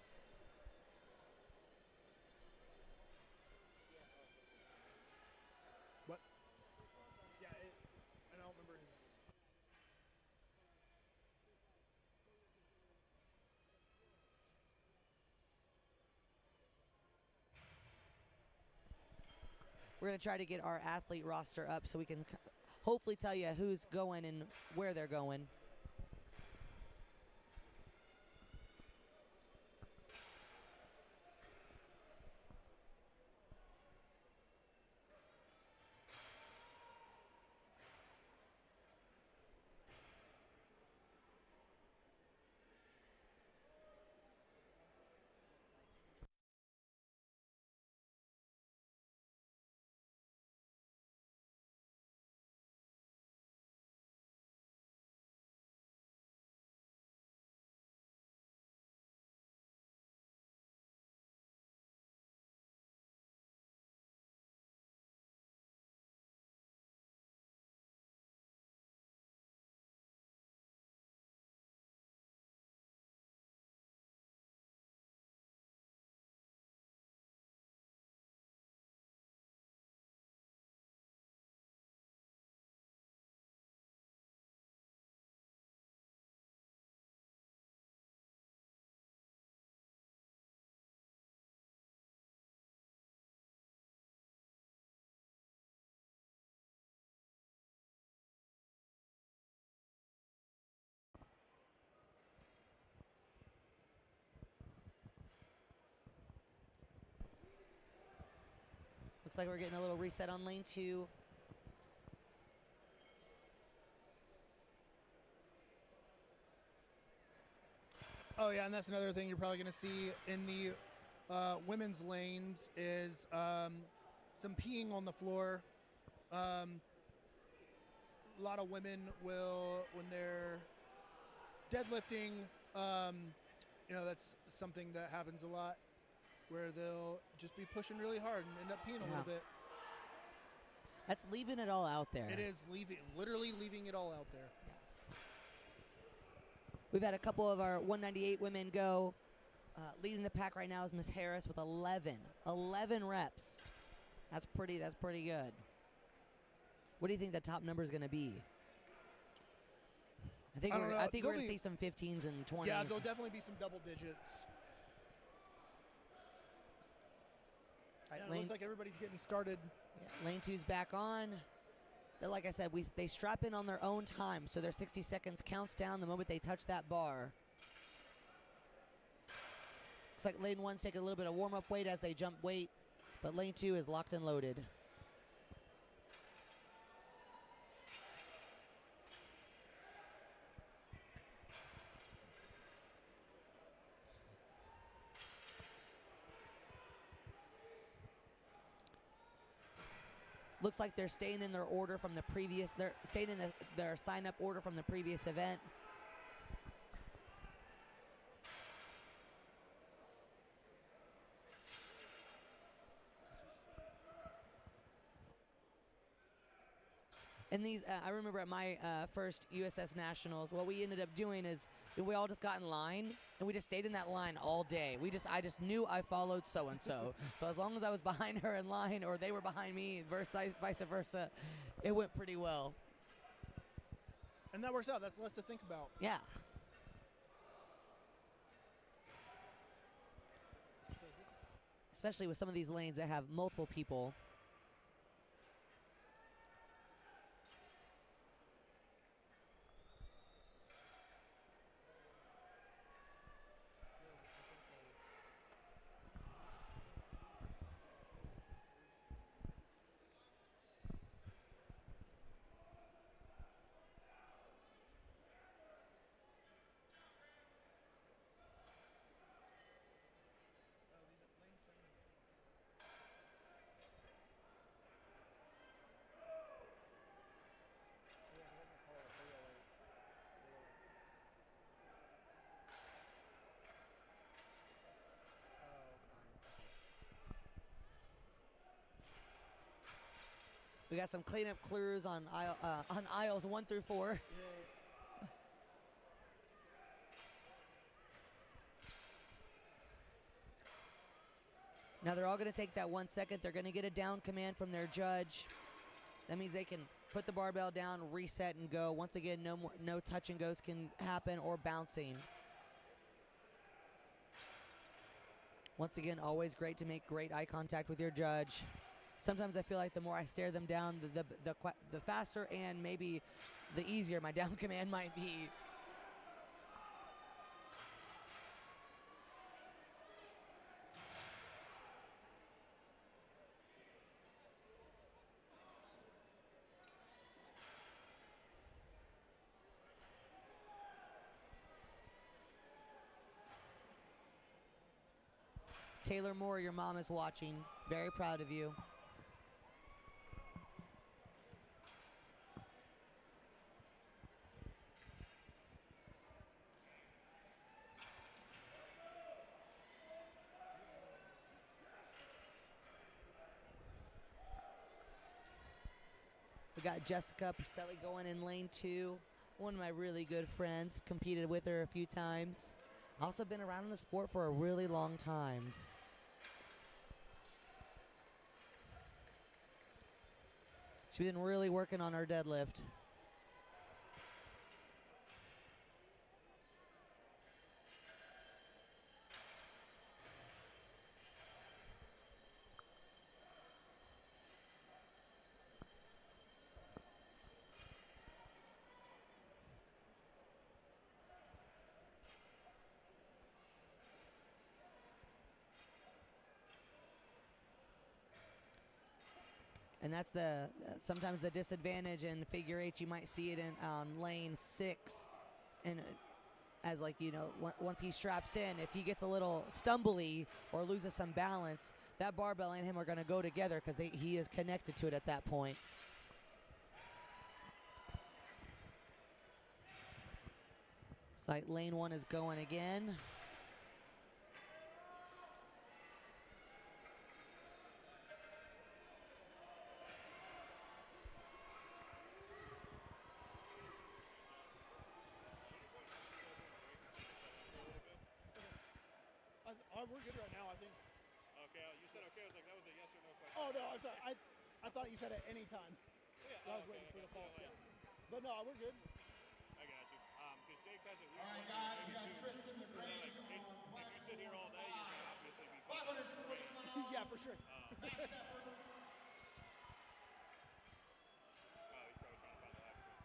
What? Yeah, I don't remember his. We're going to try to get our athlete roster up so we can hopefully tell you who's going and where they're going. Looks like we're getting a little reset on lane 2. Oh yeah, and that's another thing you're probably going to see in the women's lanes is some peeing on the floor. A lot of women will, when they're deadlifting, that's something that happens a lot, where they'll just be pushing really hard and end up peeing a little bit. That's leaving it all out there. It is literally leaving it all out there. We've had a couple of our 198 women go. Leading the pack right now is Miss Harris with 11 reps. That's pretty good. What do you think the top number is going to be? I think we're going to see some 15s and 20s. Yeah, there'll definitely be some double digits. It looks like everybody's getting started. Yeah, lane 2's back on. But like I said, they strap in on their own time, so their 60 seconds counts down the moment they touch that bar. Looks like lane 1's taking a little bit of warm-up weight as they jump weight, but lane 2 is locked and loaded. Looks like they're staying in their order from the previous. They're staying in their sign-up order from the previous event. And these, I remember at my first USS Nationals, what we ended up doing is we all just got in line and we just stayed in that line all day. I just knew I followed so and so. So as long as I was behind her in line or they were behind me, vice versa, it went pretty well. And that works out. That's less to think about. Yeah. Especially with some of these lanes that have multiple people. We got some cleanup crews on aisles 1 through 4. Now they're all going to take that 1 second. They're going to get a down command from their judge. That means they can put the barbell down, reset, and go. Once again, no touch and goes can happen or bouncing. Once again, always great to make great eye contact with your judge. Sometimes I feel like the more I stare them down, the faster and maybe the easier my down command might be. Taylor Moore, your mom is watching. Very proud of you. We got Jessica Pacelli going in lane 2. One of my really good friends. Competed with her a few times. Also been around in the sport for a really long time. She's been really working on her deadlift. And that's the sometimes the disadvantage in figure eight. You might see it in lane 6, and as like, you know, once he straps in, if he gets a little stumbly or loses some balance, that barbell and him are going to go together because he is connected to it at that point. It's like lane 1 is going again. We're good right now, I think. Okay, you said okay. I was like, that was a yes or no question. Oh, no, I'm sorry. I thought you said at any time. Yeah, I was waiting for the call. Yeah. But no, we're good. I got you. Because Jake has at least All right, one, guys, we maybe got two. Tristan LaGrange If on you platform sit here all day, you're going to obviously be 540 pounds. Yeah, for sure. Max effort. Oh, he's probably trying to find the live stream.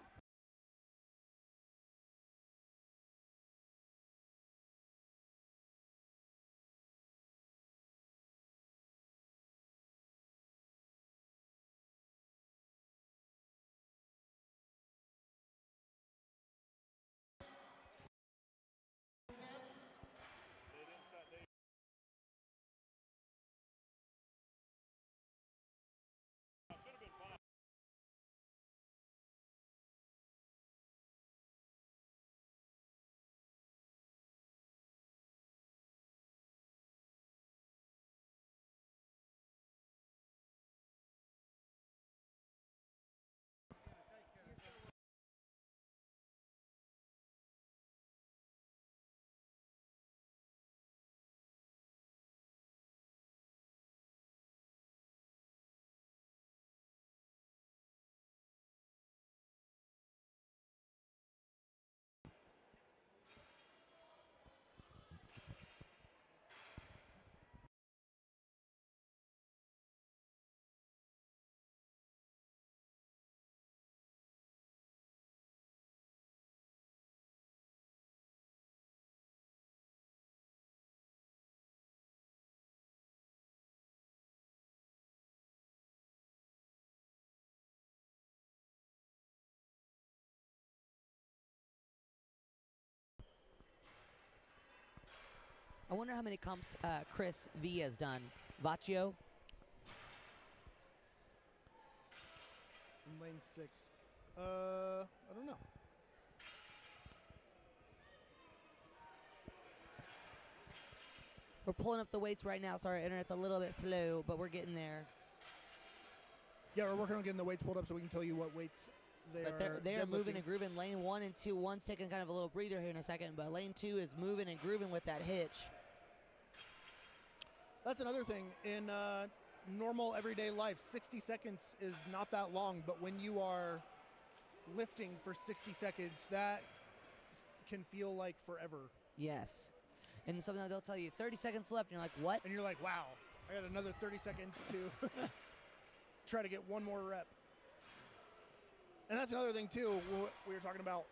They didn't start. They should have been fine. I wonder how many comps Chris V has done. Vaccio? In lane 6. I don't know. We're pulling up the weights right now. Sorry, internet's a little bit slow, but we're getting there. Yeah, we're working on getting the weights pulled up so we can tell you what weights But they're moving and grooving. Lane 1 and 2. 1's taking kind of a little breather here in a second, but lane 2 is moving and grooving with that hitch. That's another thing. In normal everyday life, 60 seconds is not that long, but when you are lifting for 60 seconds, that can feel like forever. Yes. And something they'll tell you, 30 seconds left, and you're like, what? And you're like, wow, I got another 30 seconds to try to get one more rep. And that's another thing, too, we were talking about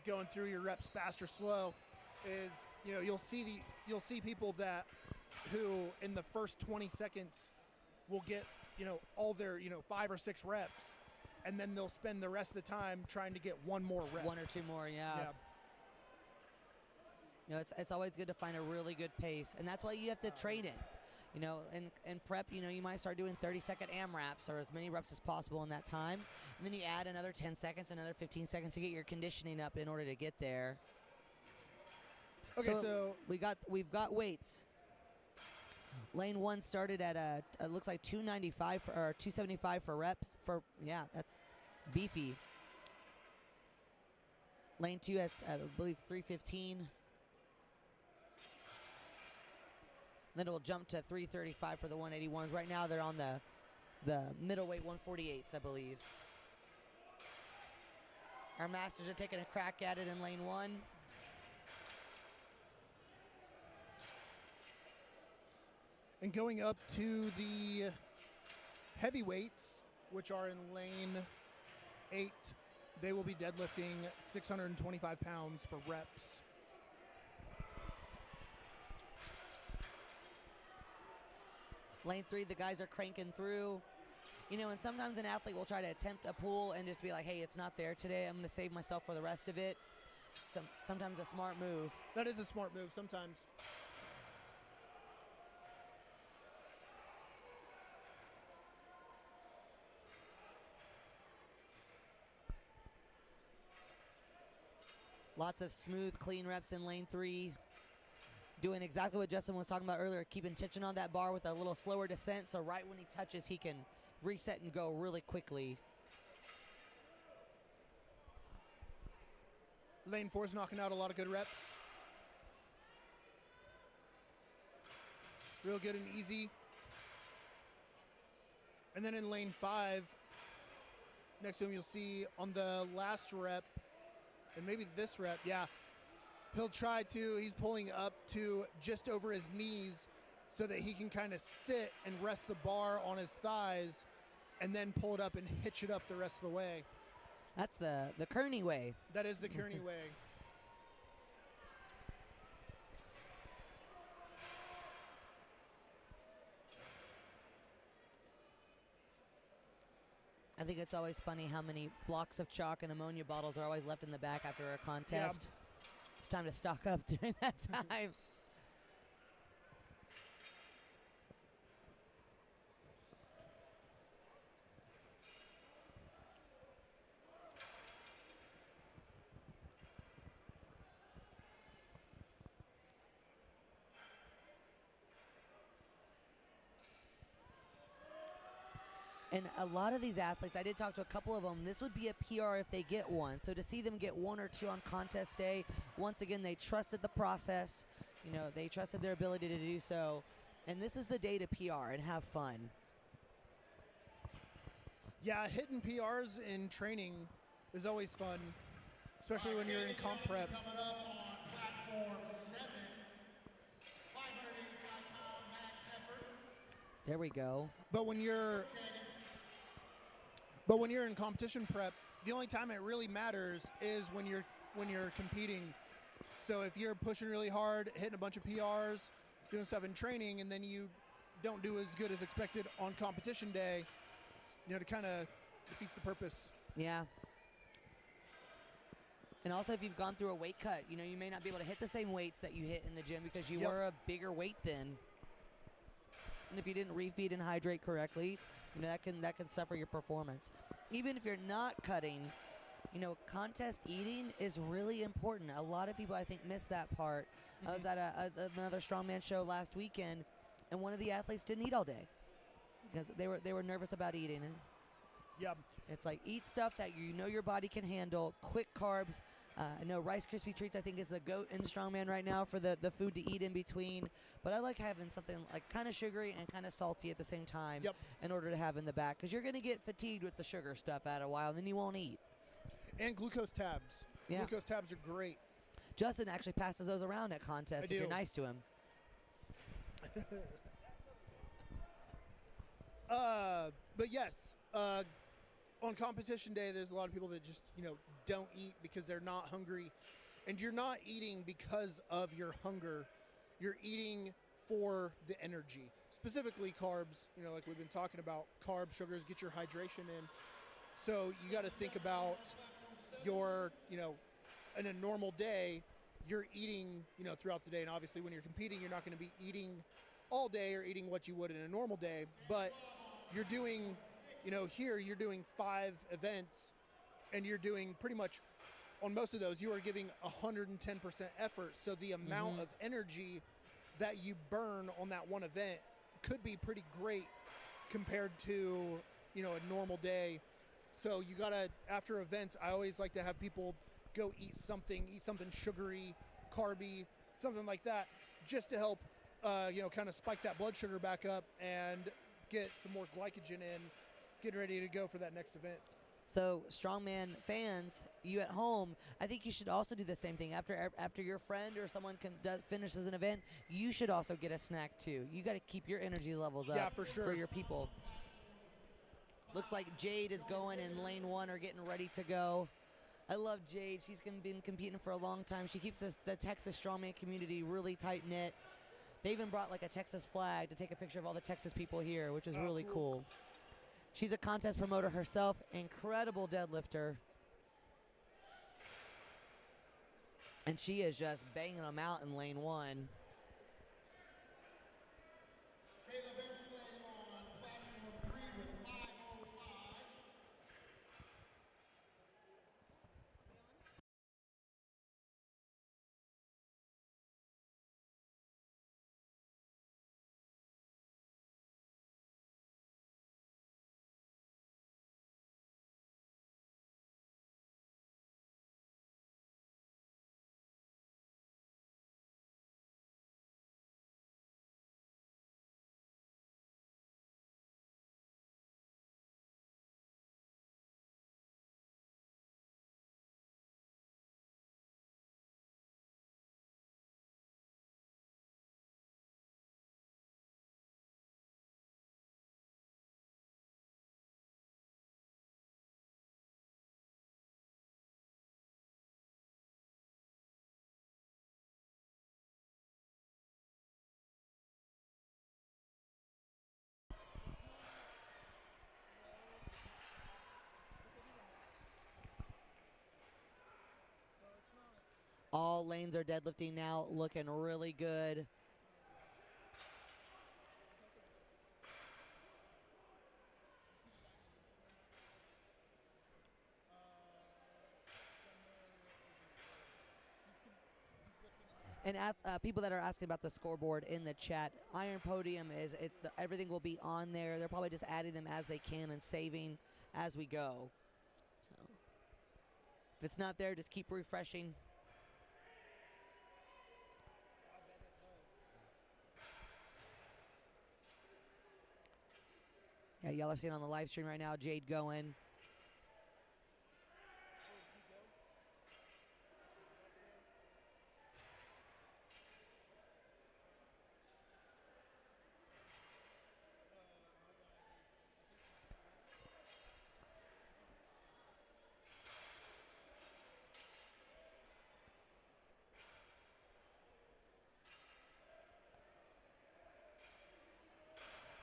going through your reps fast or slow, is, you know, you'll see people who in the first 20 seconds will get, you know, all their, you know, 5 or 6 reps, and then they'll spend the rest of the time trying to get one more rep. 1 or 2 more, yeah. You know, it's always good to find a really good pace, and that's why you have to train it. You know, in prep, you know, you might start doing 30-second AMRAPs or as many reps as possible in that time, and then you add another 10 seconds, another 15 seconds to get your conditioning up in order to get there. Okay, so we've got weights. Lane 1 started at it looks like 295 or 275 for reps. That's beefy. Lane 2 has, I believe, 315. Then it will jump to 335 for the 181s. Right now they're on the middleweight 148s, I believe. Our masters are taking a crack at it in lane 1. And going up to the heavyweights, which are in lane 8, they will be deadlifting 625 pounds for reps. Lane 3, the guys are cranking through. You know, and sometimes an athlete will try to attempt a pull and just be like, hey, it's not there today. I'm going to save myself for the rest of it. Sometimes a smart move. That is a smart move sometimes. Lots of smooth, clean reps in lane 3. Doing exactly what Justin was talking about earlier, keeping tension on that bar with a little slower descent, so right when he touches, he can reset and go really quickly. Lane 4's knocking out a lot of good reps. Real good and easy. And then in lane 5, next to him you'll see on the last rep, and maybe this rep, yeah, he'll try to, he's pulling up to just over his knees so that he can kind of sit and rest the bar on his thighs and then pull it up and hitch it up the rest of the way. That's the Kearney way. That is the Kearney way. I think it's always funny how many blocks of chalk and ammonia bottles are always left in the back after a contest. Yeah. It's time to stock up during that time. And a lot of these athletes, I did talk to a couple of them, this would be a PR if they get one. So to see them get 1 or 2 on contest day, once again, they trusted the process. You know, they trusted their ability to do so. And this is the day to PR and have fun. Yeah, hitting PRs in training is always fun, especially when you're in comp prep. Coming up on platform 7, 585-pound max effort. There we go. But when you're in competition prep, the only time it really matters is when you're competing. So if you're pushing really hard, hitting a bunch of PRs, doing stuff in training, and then you don't do as good as expected on competition day, you know, it kind of defeats the purpose. Yeah. And also, if you've gone through a weight cut, you know, you may not be able to hit the same weights that you hit in the gym because you were a bigger weight then. And if you didn't refeed and hydrate correctly, you know, that can suffer your performance. Even if you're not cutting, you know, contest eating is really important. A lot of people, I think, miss that part. I was at another strongman show last weekend, and one of the athletes didn't eat all day because they were nervous about eating. Yeah. It's like, eat stuff that you know your body can handle, quick carbs. I know Rice Krispie Treats, I think, is the GOAT in strongman right now for the food to eat in between. But I like having something like kind of sugary and kind of salty at the same time in order to have in the back. Because you're going to get fatigued with the sugar stuff after a while, and then you won't eat. And glucose tabs. Yeah. Glucose tabs are great. Justin actually passes those around at contests if you're nice to him. But yes, on competition day, there's a lot of people that just, you know, don't eat because they're not hungry. And you're not eating because of your hunger. You're eating for the energy. Specifically carbs, you know, like we've been talking about, carbs, sugars, get your hydration in. So you got to think about your, you know, in a normal day, you're eating, you know, throughout the day. And obviously when you're competing, you're not going to be eating all day or eating what you would in a normal day. But you're doing, you know, here you're doing 5 events and you're doing pretty much, on most of those, you are giving 110% effort. So the amount of energy that you burn on that one event could be pretty great compared to, you know, a normal day. So you gotta, after events, I always like to have people go eat something sugary, carby, something like that, just to help, you know, kind of spike that blood sugar back up and get some more glycogen in, getting ready to go for that next event. So strongman fans, you at home, I think you should also do the same thing. After your friend or someone finishes an event, you should also get a snack too. You got to keep your energy levels up for sure, for your people. Looks like Jade is going in lane 1 or getting ready to go. I love Jade. She's been competing for a long time. She keeps the Texas strongman community really tight knit. They even brought like a Texas flag to take a picture of all the Texas people here, which is really cool. She's a contest promoter herself, incredible deadlifter. And she is just banging them out in lane 1. Kayla Bensley on platform 3 with 5:05. All lanes are deadlifting now, looking really good. And people that are asking about the scoreboard in the chat, Iron Podium is everything will be on there. They're probably just adding them as they can and saving as we go. So if it's not there, just keep refreshing. Yeah, y'all are seeing on the live stream right now, Jade going.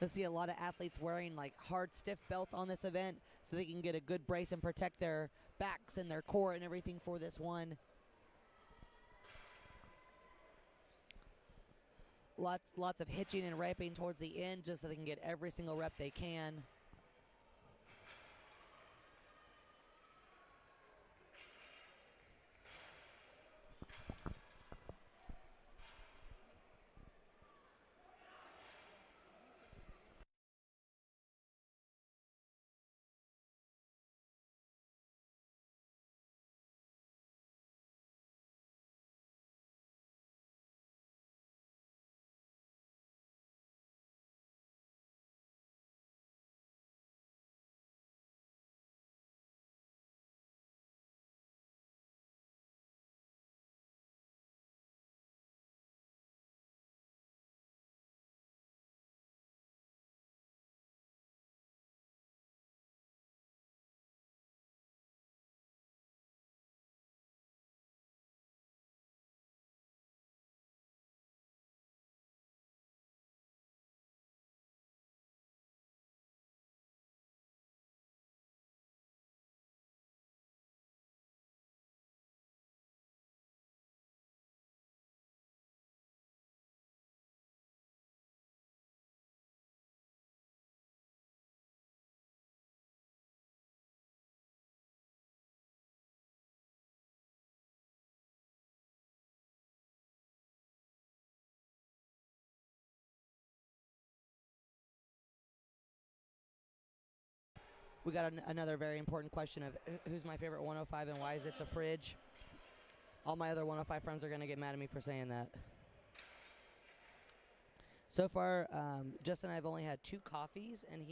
You'll see a lot of athletes wearing like hard, stiff belts on this event so they can get a good brace and protect their backs and their core and everything for this one. Lots of hitching and ramping towards the end just so they can get every single rep they can. We got another very important question of who's my favorite 105 and why is it the fridge? All my other 105 friends are going to get mad at me for saying that. So far, Justin and I have only had 2 coffees, and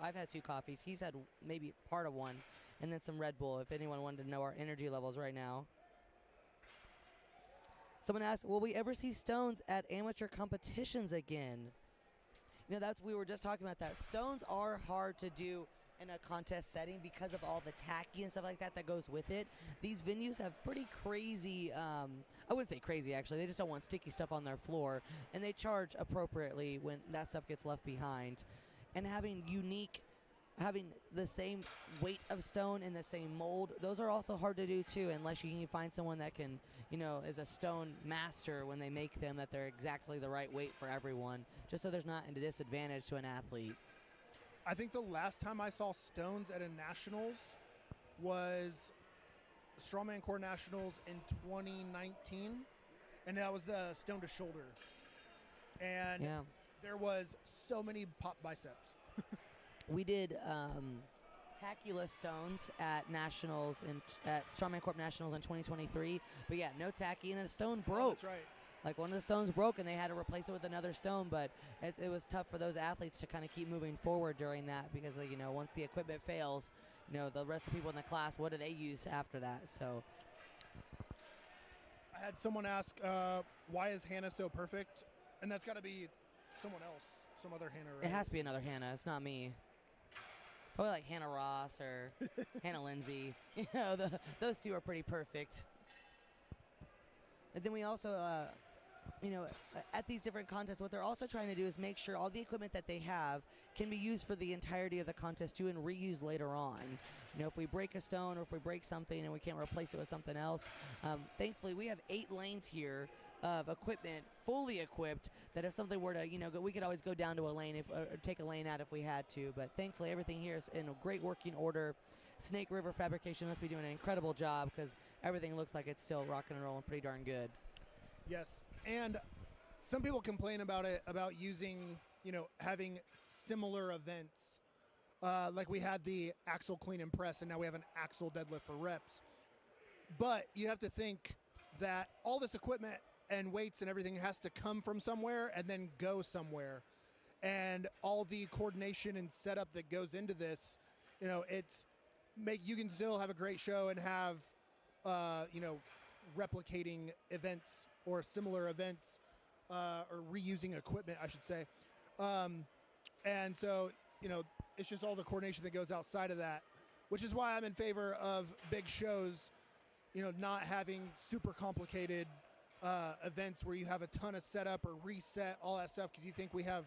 I've had 2 coffees. He's had maybe part of one, and then some Red Bull, if anyone wanted to know our energy levels right now. Someone asked, will we ever see stones at amateur competitions again? You know, we were just talking about that. Stones are hard to do in a contest setting because of all the tacky and stuff like that goes with it. These venues have pretty crazy, I wouldn't say crazy actually, they just don't want sticky stuff on their floor, and they charge appropriately when that stuff gets left behind. And having unique having the same weight of stone in the same mold, those are also hard to do too, unless you can find someone that can, is a stone master when they make them, that they're exactly the right weight for everyone, just so there's not a disadvantage to an athlete. I think the last time I saw stones at a nationals was Strongman Core Nationals in 2019, and that was the stone to shoulder. And Yeah. there was so many pop biceps. We did tacula stones at nationals at Strongman Corp Nationals in 2023, but yeah, no tacky, and a stone Oh, broke. that's right. Like one of the stones broke, and they had to replace it with another stone. But it was tough for those athletes to kind of keep moving forward during that, because once the equipment fails, the rest of the people in the class, what do they use after that? So I had someone ask, why is Hannah so perfect? And that's got to be someone else, some other Hannah, right? it has to be another Hannah. It's not me. Probably like Hannah Ross or Hannah Lindsay. Those two are pretty perfect. And then we also, at these different contests, what they're also trying to do is make sure all the equipment that they have can be used for the entirety of the contest too, and reused later on. If we break a stone or if we break something and we can't replace it with something else, thankfully we have 8 lanes here of equipment, fully equipped, that if something were to, we could always go down to a lane or take a lane out if we had to. But thankfully everything here is in a great working order. Snake River Fabrication must be doing an incredible job, because everything looks like it's still rocking and rolling pretty darn good. Yes, and some people complain about using, having similar events. Like we had the axle clean and press, and now we have an axle deadlift for reps. But you have to think that all this equipment and weights and everything has to come from somewhere and then go somewhere. And all the coordination and setup that goes into this, you can still have a great show and have, replicating events or similar events, or reusing equipment, I should say. And so, it's just all the coordination that goes outside of that, which is why I'm in favor of big shows, not having super complicated events where you have a ton of setup or reset, all that stuff, because you think we have,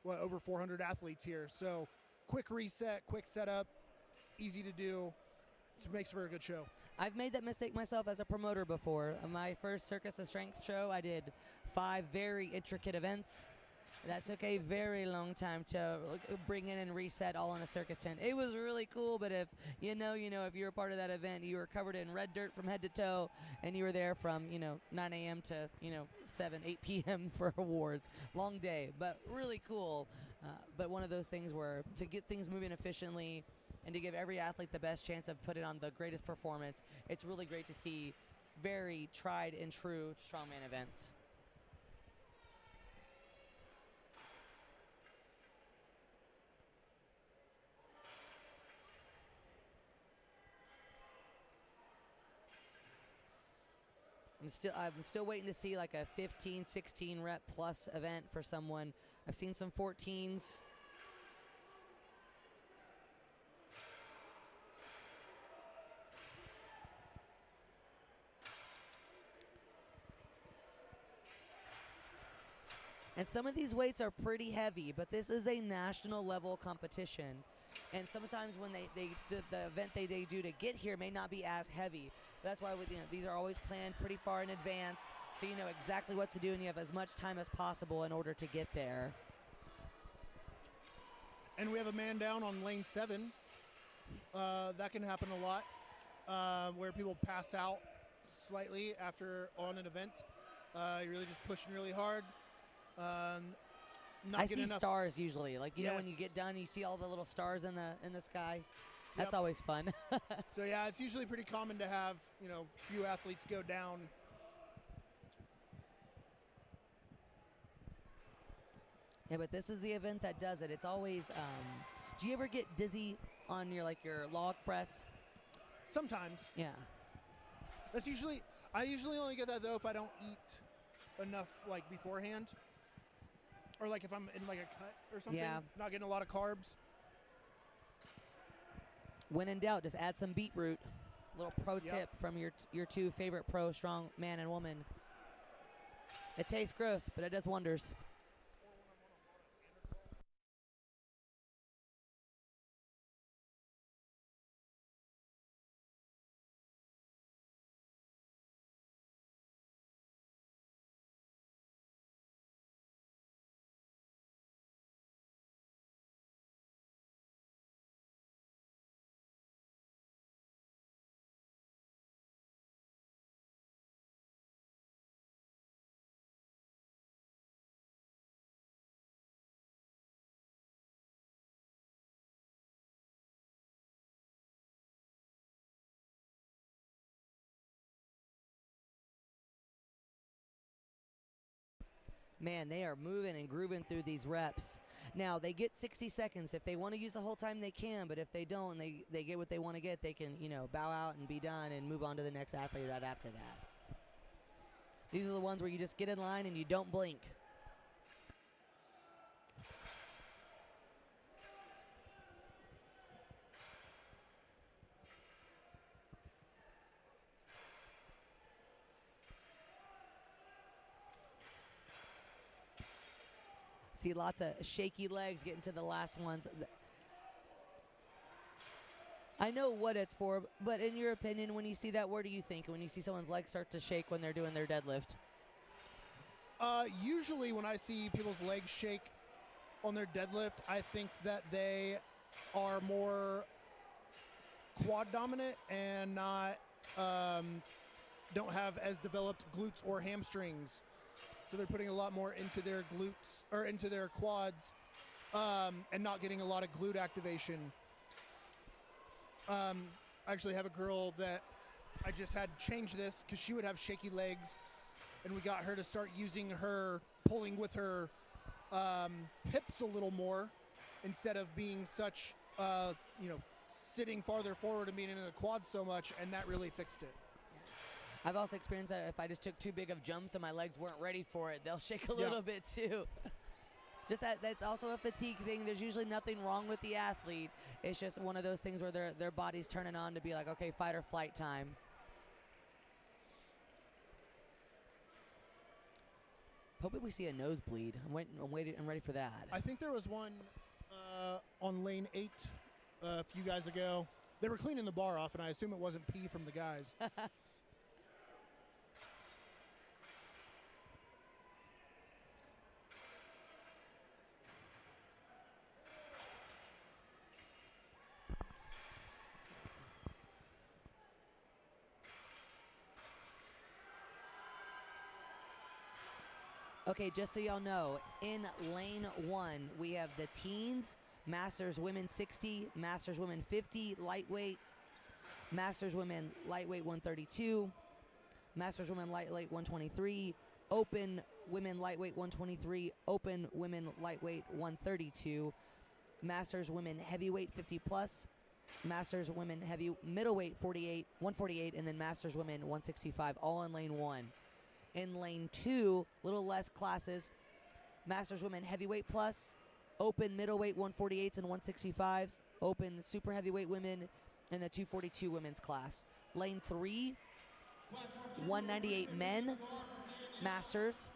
over 400 athletes here. So quick reset, quick setup, easy to do. It makes for a good show. I've made that mistake myself as a promoter before. My first Circus of Strength show, I did 5 very intricate events. That took a very long time to bring in and reset all in a circus tent. It was really cool, but if if you're a part of that event, you were covered in red dirt from head to toe, and you were there from 9 a.m. to 8 p.m. for awards. Long day, but really cool. But one of those things where to get things moving efficiently and to give every athlete the best chance of putting on the greatest performance, it's really great to see very tried and true strongman events. I'm still waiting to see like a 15, 16 rep plus event for someone. I've seen some 14s. And some of these weights are pretty heavy, but this is a national level competition. And sometimes when the event they do to get here may not be as heavy. That's why these are always planned pretty far in advance, so you know exactly what to do and you have as much time as possible in order to get there. And we have a man down on lane 7. That can happen a lot, where people pass out slightly after on an event. You're really just pushing really hard. I see stars usually. Like know when you get done, you see all the little stars in the sky. That's always fun. So yeah, it's usually pretty common to have few athletes go down. Yeah, but this is the event that does it. It's always. Do you ever get dizzy on your log press? Sometimes. Yeah. I usually only get that though if I don't eat enough beforehand, or if I'm in a cut or something. Yeah. Not getting a lot of carbs. When in doubt, just add some beetroot. Little pro tip from your 2 favorite pro strong man and woman. It tastes gross, but it does wonders. Man, they are moving and grooving through these reps. Now, they get 60 seconds. If they want to use the whole time, they can. But if they don't, they get what they want to get, they can, bow out and be done and move on to the next athlete right after that. These are the ones where you just get in line and you don't blink. See lots of shaky legs getting to the last ones. I know what it's for, but in your opinion, when you see that, what do you think when you see someone's legs start to shake when they're doing their deadlift? Usually when I see people's legs shake on their deadlift, I think that they are more quad dominant and not don't have as developed glutes or hamstrings. So they're putting a lot more into their glutes or into their quads and not getting a lot of glute activation. I actually have a girl that I just had change this because she would have shaky legs, and we got her to start using her pulling with her hips a little more instead of being such, sitting farther forward and being in the quads so much, and that really fixed it. I've also experienced that if I just took too big of jumps and my legs weren't ready for it, they'll shake a little bit too. Just that's also a fatigue thing. There's usually nothing wrong with the athlete. It's just one of those things where their body's turning on to be like, okay, fight or flight time. Hoping we see a nosebleed. I'm ready for that. I think there was one on lane 8 a few guys ago. They were cleaning the bar off, and I assume it wasn't pee from the guys. Okay, just so y'all know, in lane 1, we have the teens, Masters Women 60, Masters Women 50, lightweight, Masters Women lightweight 132, Masters Women lightweight 123, Open Women lightweight 123, Open Women lightweight 132, Masters Women heavyweight 50 plus, Masters Women heavy middleweight 148, and then Masters Women 165, all in lane 1. In lane 2, little less classes, Masters Women Heavyweight Plus, Open Middleweight 148s and 165s, Open Super Heavyweight Women, and the 242 women's class. Lane 3, 198 men, Masters,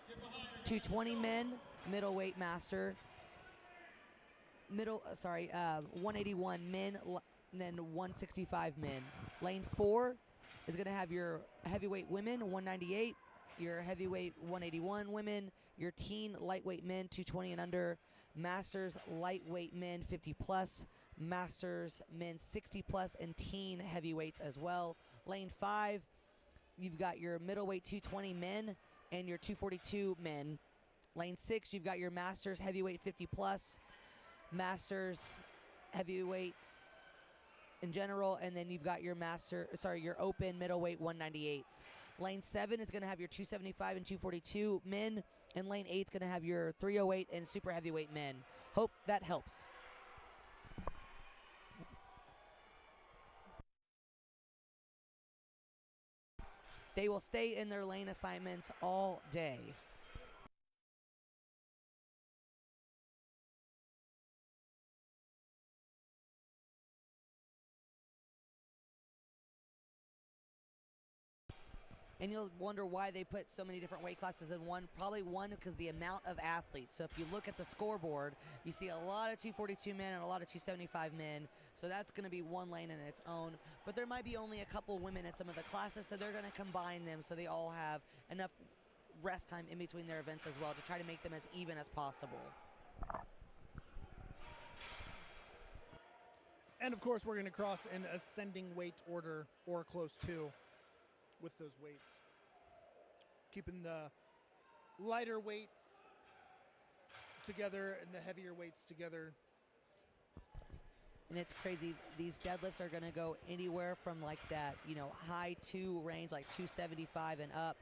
220 men, Middleweight Master, 181 men, and then 165 men. Lane 4 is going to have your Heavyweight Women, 198, your heavyweight 181 women, your teen lightweight men 220 and under, Masters lightweight men 50 plus, Masters men 60 plus, and teen heavyweights as well. Lane 5, you've got your middleweight 220 men and your 242 men. Lane 6, you've got your Masters heavyweight 50 plus, Masters heavyweight in general, and then you've got your your Open middleweight 198s. Lane 7 is going to have your 275 and 242 men, and lane 8 is going to have your 308 and super heavyweight men. Hope that helps. They will stay in their lane assignments all day. And you'll wonder why they put so many different weight classes in one. Probably one, because the amount of athletes. So if you look at the scoreboard, you see a lot of 242 men and a lot of 275 men. So that's going to be one lane in its own. But there might be only a couple women in some of the classes, so they're going to combine them so they all have enough rest time in between their events as well to try to make them as even as possible. And of course, we're going to cross in ascending weight order or close to with those weights. Keeping the lighter weights together and the heavier weights together. And it's crazy. These deadlifts are going to go anywhere from like that, high 2 range, like 275 and up,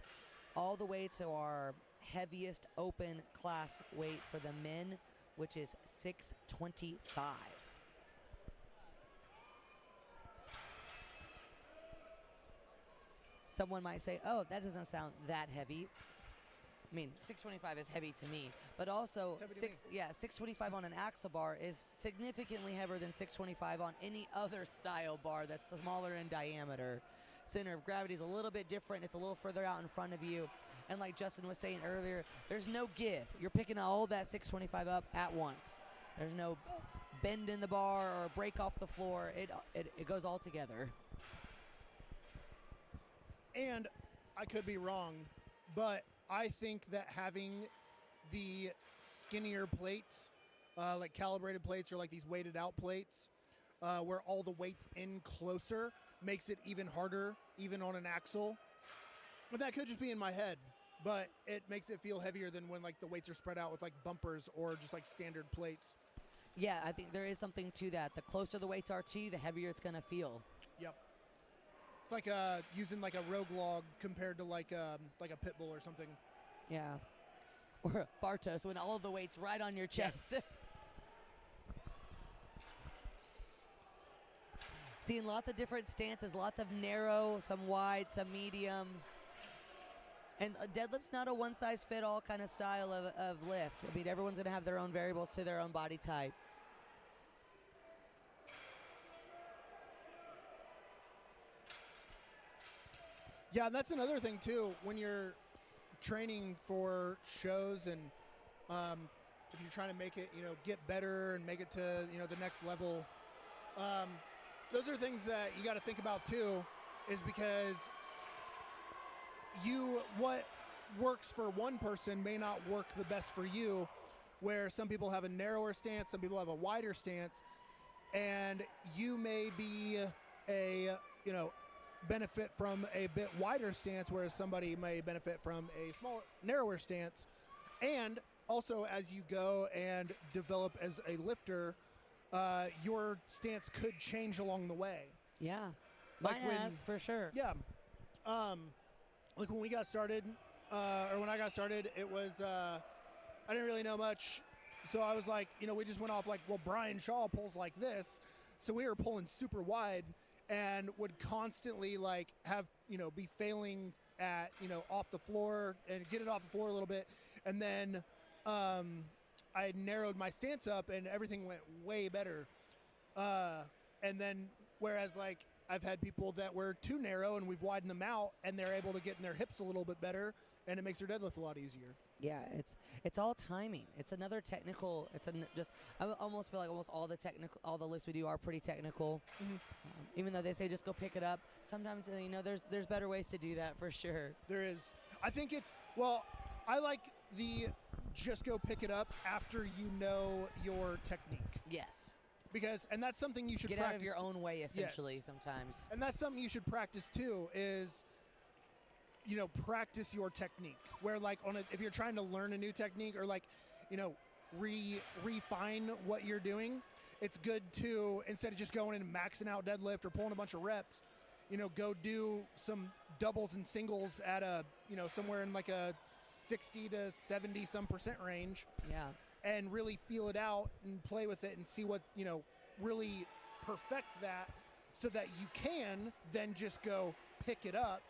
all the way to our heaviest open class weight for the men, which is 625. Someone might say, oh, that doesn't sound that heavy. I mean, 625 is heavy to me, but also It's heavy to me. 625 on an axle bar is significantly heavier than 625 on any other style bar that's smaller in diameter. Center of gravity is a little bit different. It's a little further out in front of you. And like Justin was saying earlier, there's no give. You're picking all that 625 up at once. There's no bend in the bar or break off the floor. It goes all together. And I could be wrong, but I think that having the skinnier plates, like calibrated plates or like these weighted out plates, where all the weight's in closer, makes it even harder, even on an axle. But that could just be in my head, but it makes it feel heavier than when like the weights are spread out with like bumpers or just like standard plates. Yeah, I think there is something to that. The closer the weights are to you, the heavier it's going to feel. Yep. It's like using like a rogue log compared to like a pit bull or something. Yeah. Or Bartos, when all of the weight's right on your chest. Yes. Seeing lots of different stances, lots of narrow, some wide, some medium. And a deadlift's not a one-size-fit-all kind of style of lift. I mean, everyone's going to have their own variables to their own body type. Yeah, and that's another thing too. When you're training for shows and if you're trying to make it, get better and make it to, the next level, those are things that you got to think about too, is because what works for one person may not work the best for you, where some people have a narrower stance, some people have a wider stance, and you may be benefit from a bit wider stance, whereas somebody may benefit from a smaller, narrower stance. And also, as you go and develop as a lifter, your stance could change along the way. Yeah, Like mine when- has, for sure. Yeah. Like when we got started, or when I got started, it was, I didn't really know much. So I was like, we just went off like, well, Brian Shaw pulls like this. So we were pulling super wide and would constantly like have, be failing at, off the floor and get it off the floor a little bit. And then I narrowed my stance up and everything went way better. And then whereas like I've had people that were too narrow and we've widened them out and they're able to get in their hips a little bit better and it makes their deadlift a lot easier. Yeah, it's all timing. It's another technical. I almost feel like almost all the lifts we do are pretty technical. Mm-hmm. Even though they say just go pick it up, sometimes there's better ways to do that for sure. There is. I think I like the just go pick it up after you know your technique. Yes. And that's something you should Get practice. out of your own way, essentially, sometimes. And that's something you should practice too, is, practice your technique. Where like if you're trying to learn a new technique or like, refine what you're doing, it's good to, instead of just going and maxing out deadlift or pulling a bunch of reps, go do some doubles and singles at a, somewhere in like a 60 to 70 some percent range. Yeah. And really feel it out and play with it and see what, really perfect that, so that you can then just go pick it up,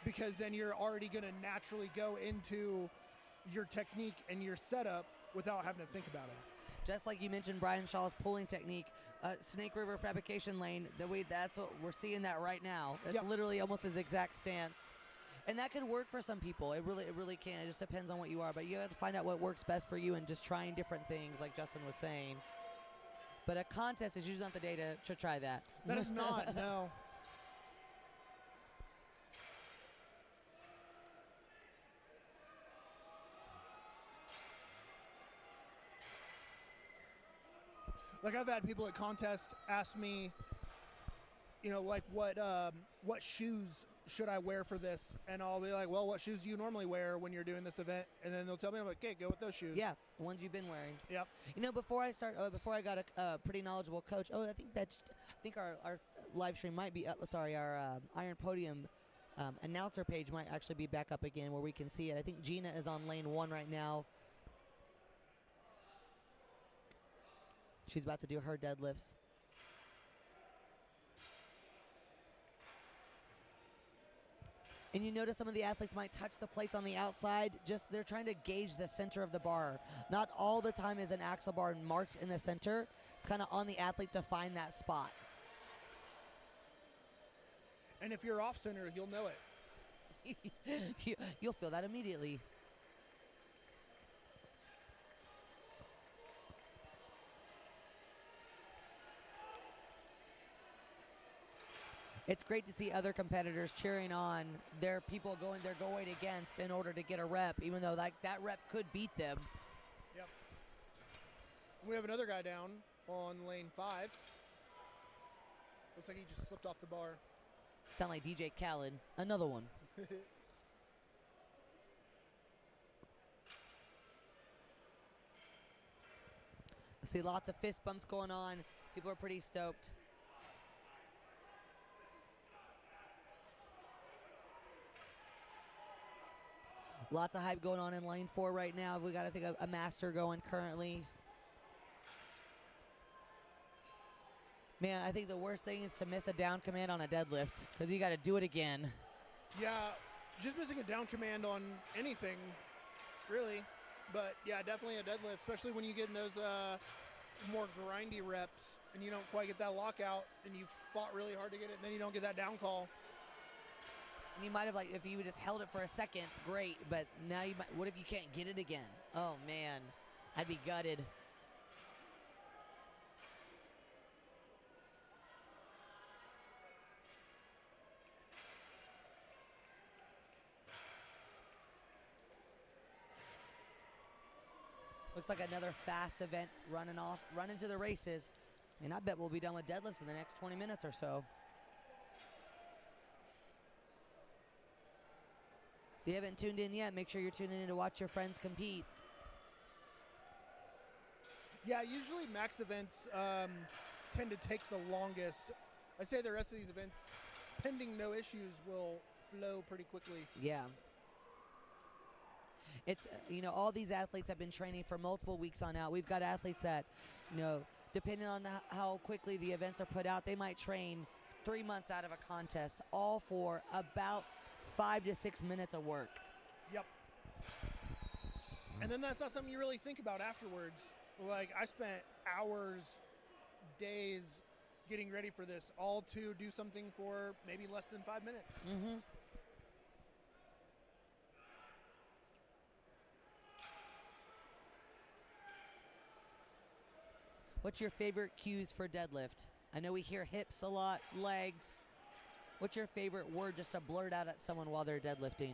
because then you're already going to naturally go into your technique and your setup without having to think about it. Just like you mentioned, Brian Shaw's pulling technique, Snake River fabrication lane. That's what we're seeing that right now. It's Yep. literally almost his exact stance, and that could work for some people. It really can. It just depends on what you are. But you have to find out what works best for you and just trying different things, like Justin was saying. But a contest is usually not the day to try that. That is not, no. Like I've had people at contests ask me, like what shoes should I wear for this? And I'll be like, well, what shoes do you normally wear when you're doing this event? And then they'll tell me, I'm like, okay, go with those shoes. Yeah, the ones you've been wearing. Yep. Before I got a pretty knowledgeable coach. I think our live stream might be up. Sorry, our Iron Podium Announcer page might actually be back up again where we can see it. I think Gina is on lane 1 right now. She's about to do her deadlifts. And you notice some of the athletes might touch the plates on the outside. Just they're trying to gauge the center of the bar. Not all the time is an axle bar marked in the center. It's kind of on the athlete to find that spot. And if you're off center, you'll know it. You'll feel that immediately. It's great to see other competitors cheering on their people they're going against in order to get a rep, even though that rep could beat them. Yep. We have another guy down on lane 5. Looks like he just slipped off the bar. Sound like DJ Khaled. Another one. See lots of fist bumps going on. People are pretty stoked. Lots of hype going on in lane 4 right now. We got, I think, a master going currently. Man, I think the worst thing is to miss a down command on a deadlift because you got to do it again. Yeah, just missing a down command on anything, really. But yeah, definitely a deadlift, especially when you get in those more grindy reps and you don't quite get that lockout and you fought really hard to get it and then you don't get that down call. And you might have, like, if you just held it for a second, great. But now you might, what if you can't get it again? Oh, man. I'd be gutted. Looks like another fast event running to the races. And I bet we'll be done with deadlifts in the next 20 minutes or so. So you haven't tuned in yet, make sure you're tuning in to watch your friends compete. Yeah, usually max events tend to take the longest. I say the rest of these events, pending no issues, will flow pretty quickly. Yeah. It's, all these athletes have been training for multiple weeks on out. We've got athletes that, depending on how quickly the events are put out, they might train 3 months out of a contest, all for about 5 to 6 minutes of work. Yep. And then that's not something you really think about afterwards. Like, I spent hours, days getting ready for this, all to do something for maybe less than 5 minutes. Mm-hmm. What's your favorite cues for deadlift? I know we hear hips a lot, legs. What's your favorite word just to blurt out at someone while they're deadlifting?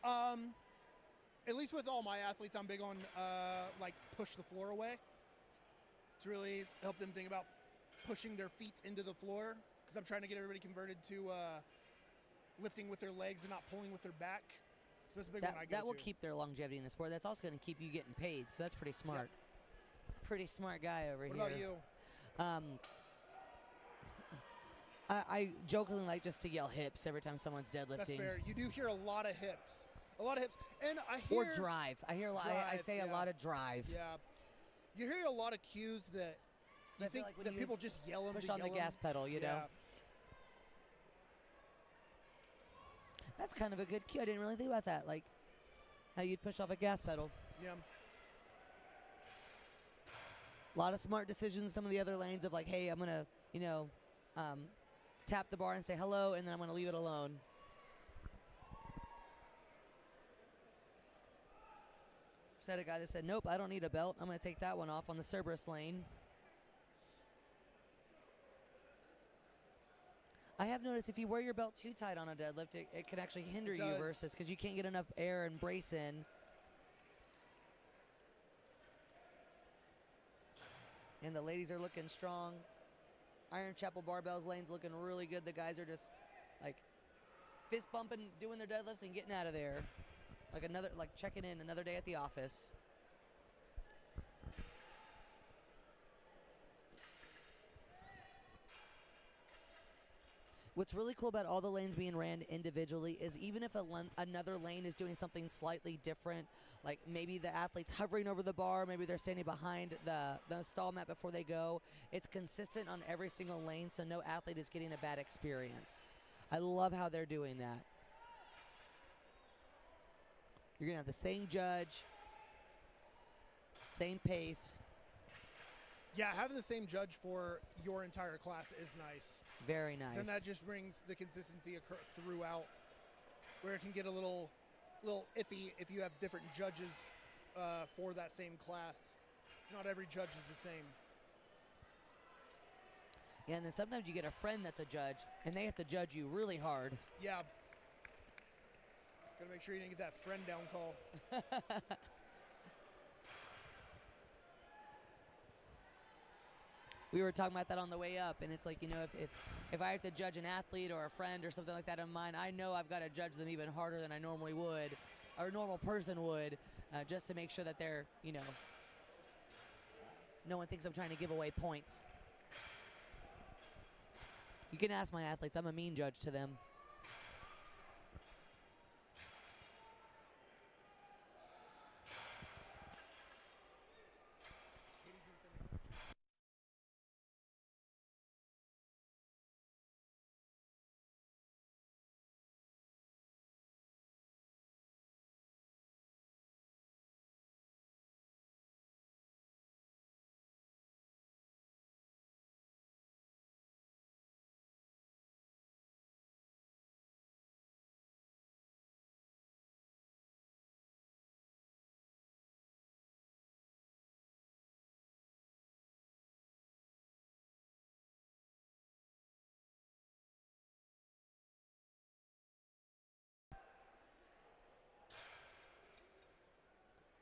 At least with all my athletes, I'm big on like push the floor away. To really help them think about pushing their feet into the floor, because I'm trying to get everybody converted to lifting with their legs and not pulling with their back. So that's a big one I go That will to. keep their longevity in the sport. That's also going to keep you getting paid. So that's pretty smart. Yep. Pretty smart guy over What here. about you? I jokingly like just to yell hips every time someone's deadlifting. That's fair. You do hear a lot of hips. A lot of hips. And I hear... Or drive. I hear a lot. I say a lot of drive. Yeah. You hear a lot of cues that you I feel think like when that you people just yell them push to on yell the gas pedal, you know? Yeah. That's kind of a good cue. I didn't really think about that. Like how you'd push off a gas pedal. Yeah. A lot of smart decisions. Some of the other lanes of like, hey, I'm going to, tap the bar and say hello, and then I'm going to leave it alone. Just had a guy that said, nope, I don't need a belt. I'm going to take that one off on the Cerberus lane. I have noticed if you wear your belt too tight on a deadlift, it can actually hinder you versus because you can't get enough air and brace in. And the ladies are looking strong. Iron Chapel Barbells lane's looking really good. The guys are just like fist bumping, doing their deadlifts and getting out of there. Like checking in another day at the office. What's really cool about all the lanes being ran individually is even if another lane is doing something slightly different, like maybe the athlete's hovering over the bar, maybe they're standing behind the stall mat before they go, it's consistent on every single lane, so no athlete is getting a bad experience. I love how they're doing that. You're going to have the same judge, same pace. Yeah, having the same judge for your entire class is nice. Very nice. And that just brings the consistency throughout, where it can get a little iffy if you have different judges for that same class. Not every judge is the same. Yeah, and then sometimes you get a friend that's a judge, and they have to judge you really hard. Yeah. Gotta make sure you didn't get that friend down call. We were talking about that on the way up, and it's like, you know, if I have to judge an athlete or a friend or something like that of mine, I know I've got to judge them even harder than I normally would, or a normal person would, just to make sure that they're, you know, no one thinks I'm trying to give away points. You can ask my athletes. I'm a mean judge to them.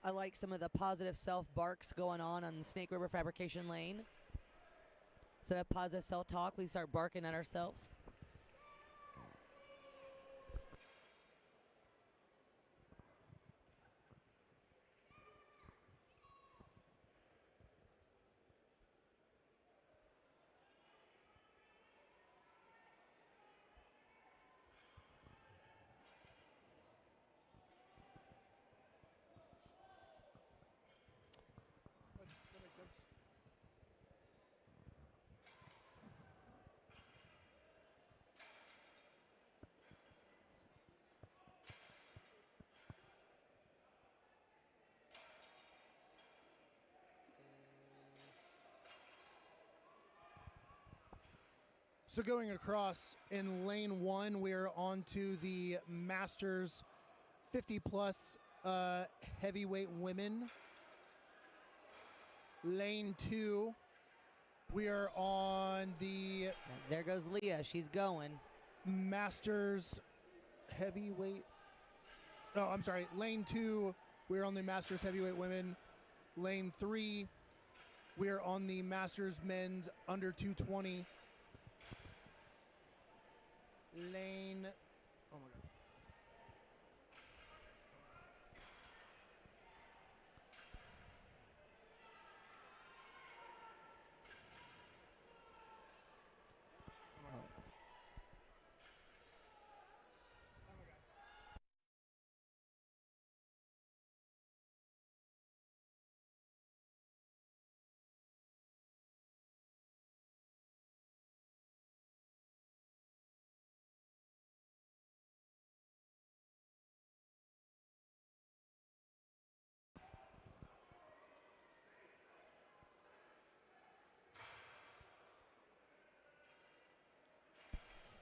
I like some of the positive self-barks going on Snake River Fabrication Lane. Instead of positive self-talk, we start barking at ourselves. That makes sense. So going across in lane 1, we're on to the Masters 50-plus heavyweight women. Lane 2, we are on the There goes Leah. She's going. Masters heavyweight. Oh, I'm sorry. Lane 2, we're on the Masters heavyweight women. Lane 3, we're on the Masters men's under 220. Lane. Oh my God.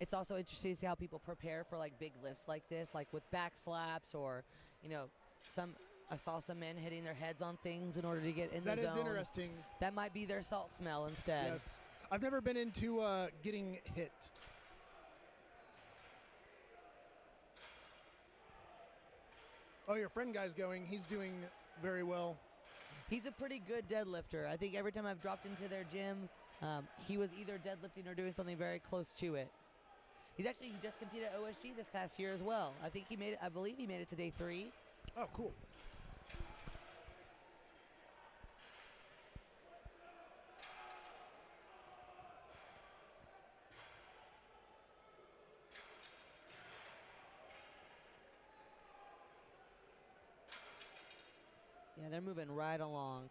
It's also interesting to see how people prepare for like big lifts like this, like with back slaps or, you know, I saw some men hitting their heads on things in order to get in the zone. That is interesting. That might be their salt smell instead. Yes. I've never been into getting hit. Oh, your friend guy's going. He's doing very well. He's a pretty good deadlifter. I think every time I've dropped into their gym, he was either deadlifting or doing something very close to it. He just competed at OSG this past year as well. I believe he made it to day 3. Oh, cool. Yeah, they're moving right along.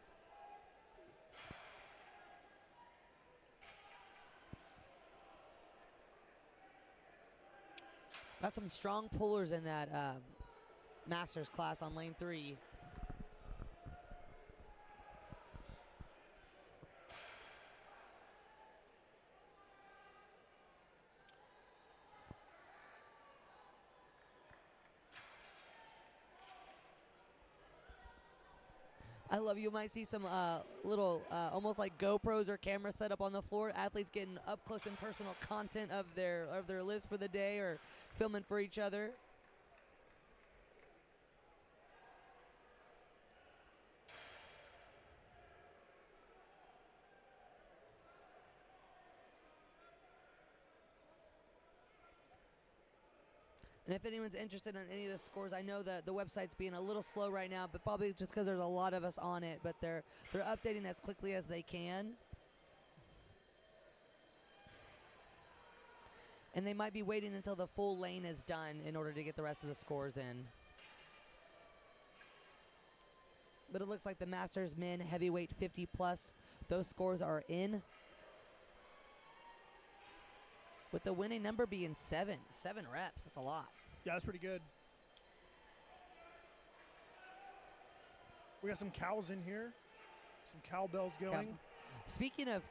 Got some strong pullers in that Masters class on lane 3. I love you might see some little almost like GoPros or cameras set up on the floor. Athletes getting up close and personal content of their lifts for the day or filming for each other. And if anyone's interested in any of the scores, I know that the website's being a little slow right now, but probably just because there's a lot of us on it. But they're updating as quickly as they can. And they might be waiting until the full lane is done in order to get the rest of the scores in. But it looks like the Masters men heavyweight 50 plus, those scores are in. With the winning number being 7 reps, that's a lot. Yeah, that's pretty good. We got some cows in here, some cowbells going. Speaking of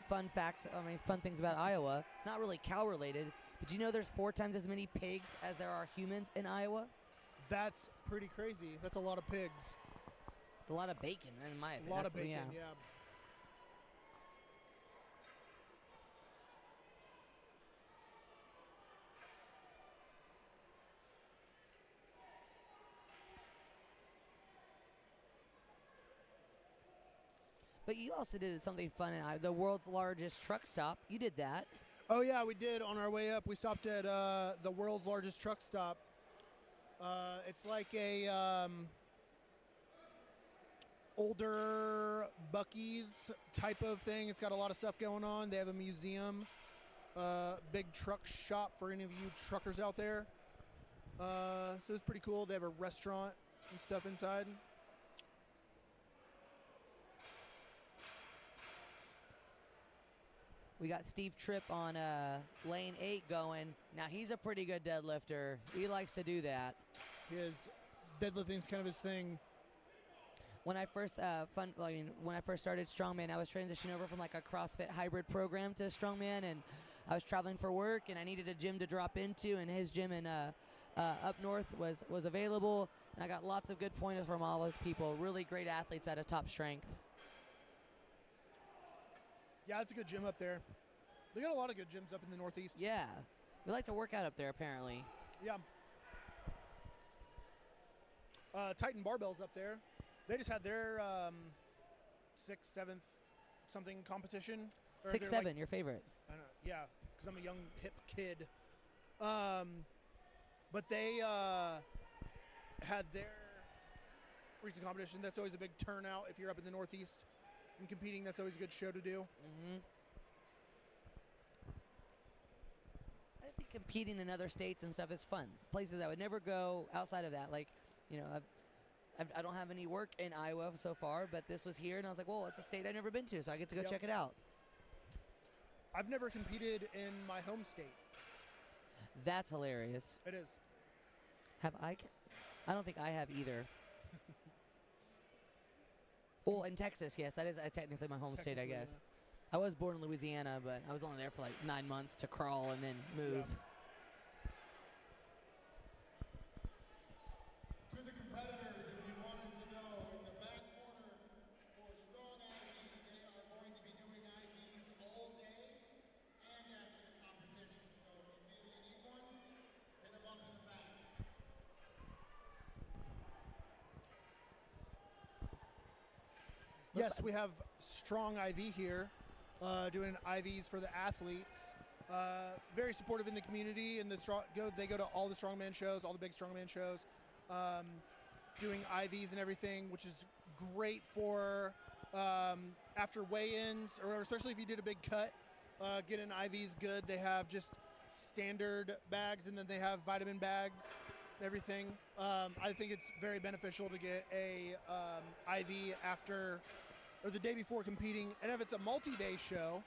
fun facts, fun things about Iowa, not really cow related, but do you know there's 4 times as many pigs as there are humans in Iowa? That's pretty crazy. That's a lot of pigs. It's a lot of bacon, in my opinion. A lot of bacon, yeah. But you also did something fun in Iowa, the world's largest truck stop. You did that. Oh, yeah, we did. On our way up, we stopped at the world's largest truck stop. It's like a older Buc-ee's type of thing. It's got a lot of stuff going on. They have a museum, big truck shop for any of you truckers out there. So it's pretty cool. They have a restaurant and stuff inside. We got Steve Tripp on lane 8 going. Now he's a pretty good deadlifter. He likes to do that. His deadlifting's kind of his thing. When I first when I first started strongman, I was transitioning over from like a CrossFit hybrid program to strongman, and I was traveling for work, and I needed a gym to drop into, and his gym in up north was available, and I got lots of good pointers from all those people. Really great athletes at a top strength. Yeah, it's a good gym up there. They got a lot of good gyms up in the Northeast. Yeah, we like to work out up there apparently. Yeah. Titan Barbells up there. They just had their 6th, 7th something competition. 6'7", like, your favorite. I don't know, yeah, because I'm a young, hip kid. But they had their recent competition. That's always a big turnout if you're up in the Northeast and competing. That's always a good show to do. Mm-hmm. I just think competing in other states and stuff is fun. Places I would never go outside of that. Like, you know, I don't have any work in Iowa so far, but this was here, and I was like, well, it's a state I've never been to, so I get to go check it out. I've never competed in my home state. That's hilarious. It is. Have I? I don't think I have either. Well, in Texas, yes, that is technically my home state, I guess. Yeah. I was born in Louisiana, but I was only there for like 9 months to crawl and then move. Yeah. To the competitors, if you wanted to know, in the back corner for Strong IV, they are going to be doing IVs all day and after the competition. So if you feel you need one, hit them up in the back. Yes, we have Strong IV here, doing IVs for the athletes. Very supportive in the community, and they go to all the strongman shows, all the big strongman shows, doing IVs and everything, which is great for after weigh-ins, or especially if you did a big cut, getting IVs good. They have just standard bags, and then they have vitamin bags. everything. I think it's very beneficial to get a IV after or the day before competing. And if it's a multi-day show,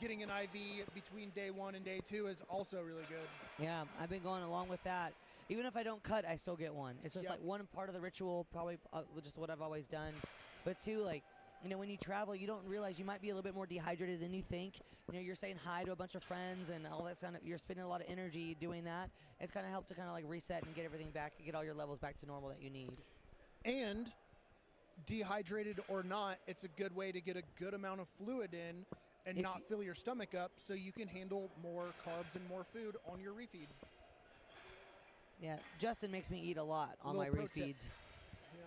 getting an IV between day 1 and day 2 is also really good. Yeah, I've been going along with that. Even if I don't cut, I still get one. It's just Yep. like one part of the ritual, probably just what I've always done. But two, like, you know, when you travel, you don't realize you might be a little bit more dehydrated than you think. You know, you're saying hi to a bunch of friends and all that kind of, you're spending a lot of energy doing that. It's kind of helped to kind of like reset and get everything back, get all your levels back to normal that you need. And dehydrated or not, it's a good way to get a good amount of fluid in and If not you- fill your stomach up so you can handle more carbs and more food on your refeed. Yeah, Justin makes me eat a lot on Little my pro tip. refeeds. Yeah.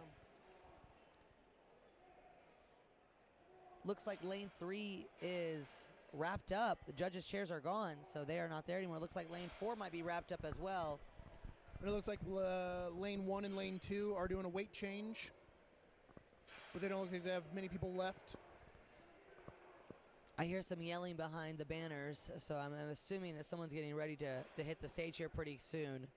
Looks like lane 3 is wrapped up. The judges' chairs are gone, so they are not there anymore. Looks like lane 4 might be wrapped up as well. And it looks like lane 1 and lane 2 are doing a weight change, but they don't look like they have many people left. I hear some yelling behind the banners, so I'm assuming that someone's getting ready to hit the stage here pretty soon.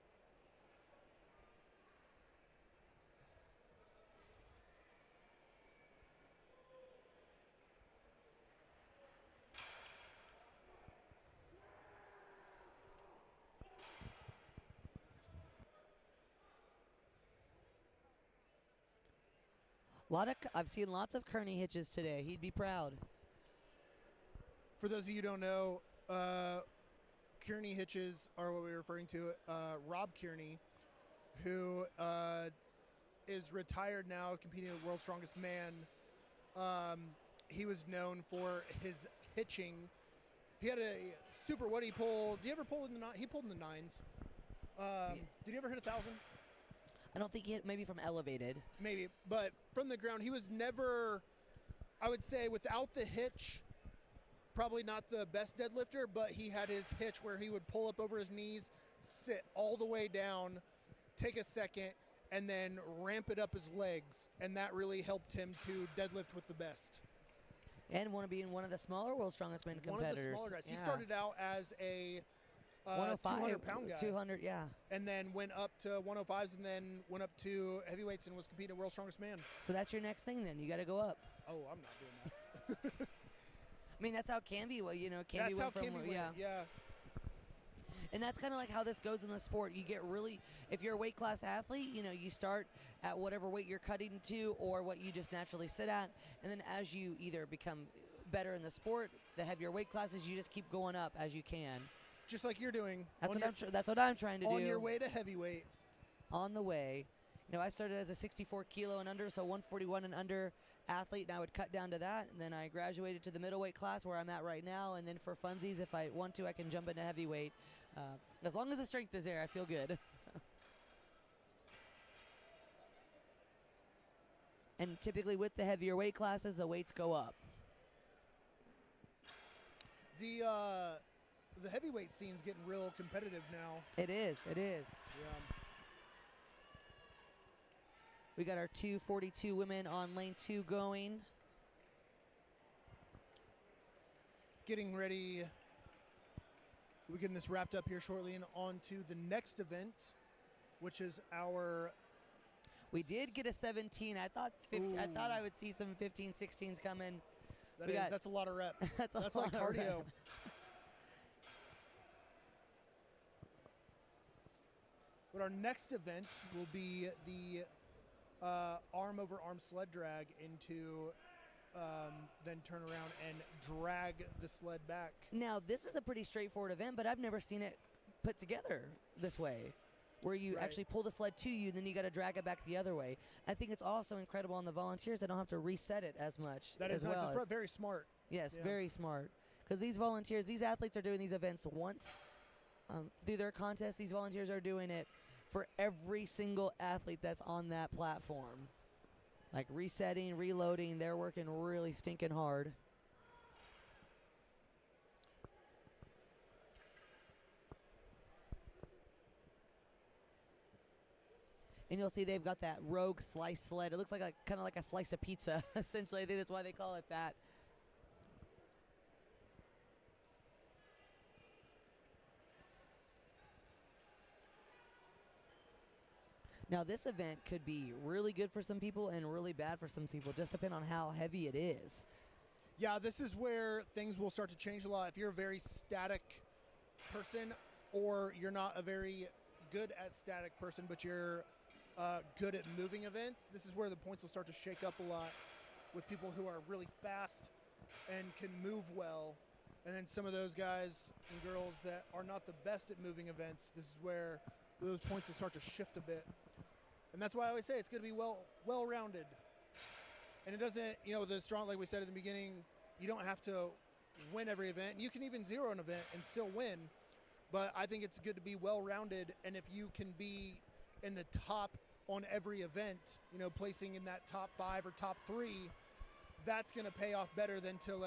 I've seen lots of Kearney hitches today. He'd be proud. For those of you who don't know, Kearney hitches are what we're referring to. Rob Kearney, who is retired now, competing at World's Strongest Man. He was known for his hitching. He had a super, what he pulled, did you ever pull in the nine? He pulled in the 9s. Did you ever hit 1,000? I don't think he hit, maybe from elevated. Maybe, but from the ground, he was never, I would say, without the hitch, probably not the best deadlifter, but he had his hitch where he would pull up over his knees, sit all the way down, take a second, and then ramp it up his legs, and that really helped him to deadlift with the best. And want to be in one of the smaller World's Strongest Men One of the competitors. smaller guys. He Yeah. started out as a 105, 200-pound guy, 200, yeah. and then went up to 105s, and then went up to heavyweights and was competing at World's Strongest Man. So that's your next thing then. You got to go up. Oh, I'm not doing that. I mean, that's how Canby, well, you know, Canby That's how went from, Kimmy went, yeah. And that's kind of like how this goes in the sport. You get really, if you're a weight class athlete, you know, you start at whatever weight you're cutting to or what you just naturally sit at. And then as you either become better in the sport, the heavier weight classes, you just keep going up as you can. Just like you're doing. That's on what your, that's what I'm trying to do. on your way to heavyweight. On the way. You know, I started as a 64 kilo and under, so 141 and under athlete, and I would cut down to that. And then I graduated to the middleweight class where I'm at right now. And then for funsies, if I want to, I can jump into heavyweight. As long as the strength is there, I feel good. And typically with the heavier weight classes, the weights go up. The heavyweight scene's getting real competitive now. It is. It is. Yeah. We got our 242 women on lane 2 going. Getting ready. We're getting this wrapped up here shortly and on to the next event, which is our. We did get a 17. I thought I thought Ooh. I would see some 15, 16s coming. That's a lot of reps. That's That's a like lot of cardio. rep. But our next event will be the arm over arm sled drag into, then turn around and drag the sled back. Now, this is a pretty straightforward event, but I've never seen it put together this way, where you Right. actually pull the sled to you, and then you got to drag it back the other way. I think it's also incredible on the volunteers. They don't have to reset it as much. That is as nice. well. It's It's- very smart. Yes, Yeah. very smart. Because these volunteers, these athletes are doing these events once through their contest. These volunteers are doing it for every single athlete that's on that platform. Like resetting, reloading, they're working really stinking hard. And you'll see they've got that rogue slice sled. It looks like kind of like a slice of pizza, essentially. I think that's why they call it that. Now, this event could be really good for some people and really bad for some people, just depending on how heavy it is. Yeah, this is where things will start to change a lot. If you're a very static person, or you're not a very good at static person, but you're good at moving events, this is where the points will start to shake up a lot with people who are really fast and can move well. And then some of those guys and girls that are not the best at moving events, this is where those points will start to shift a bit. And that's why I always say it's going to be well-rounded. And it doesn't, the strong, like we said at the beginning, you don't have to win every event. You can even zero an event and still win. But I think it's good to be well-rounded. And if you can be in the top on every event, placing in that top 5 or top 3, that's going to pay off better than to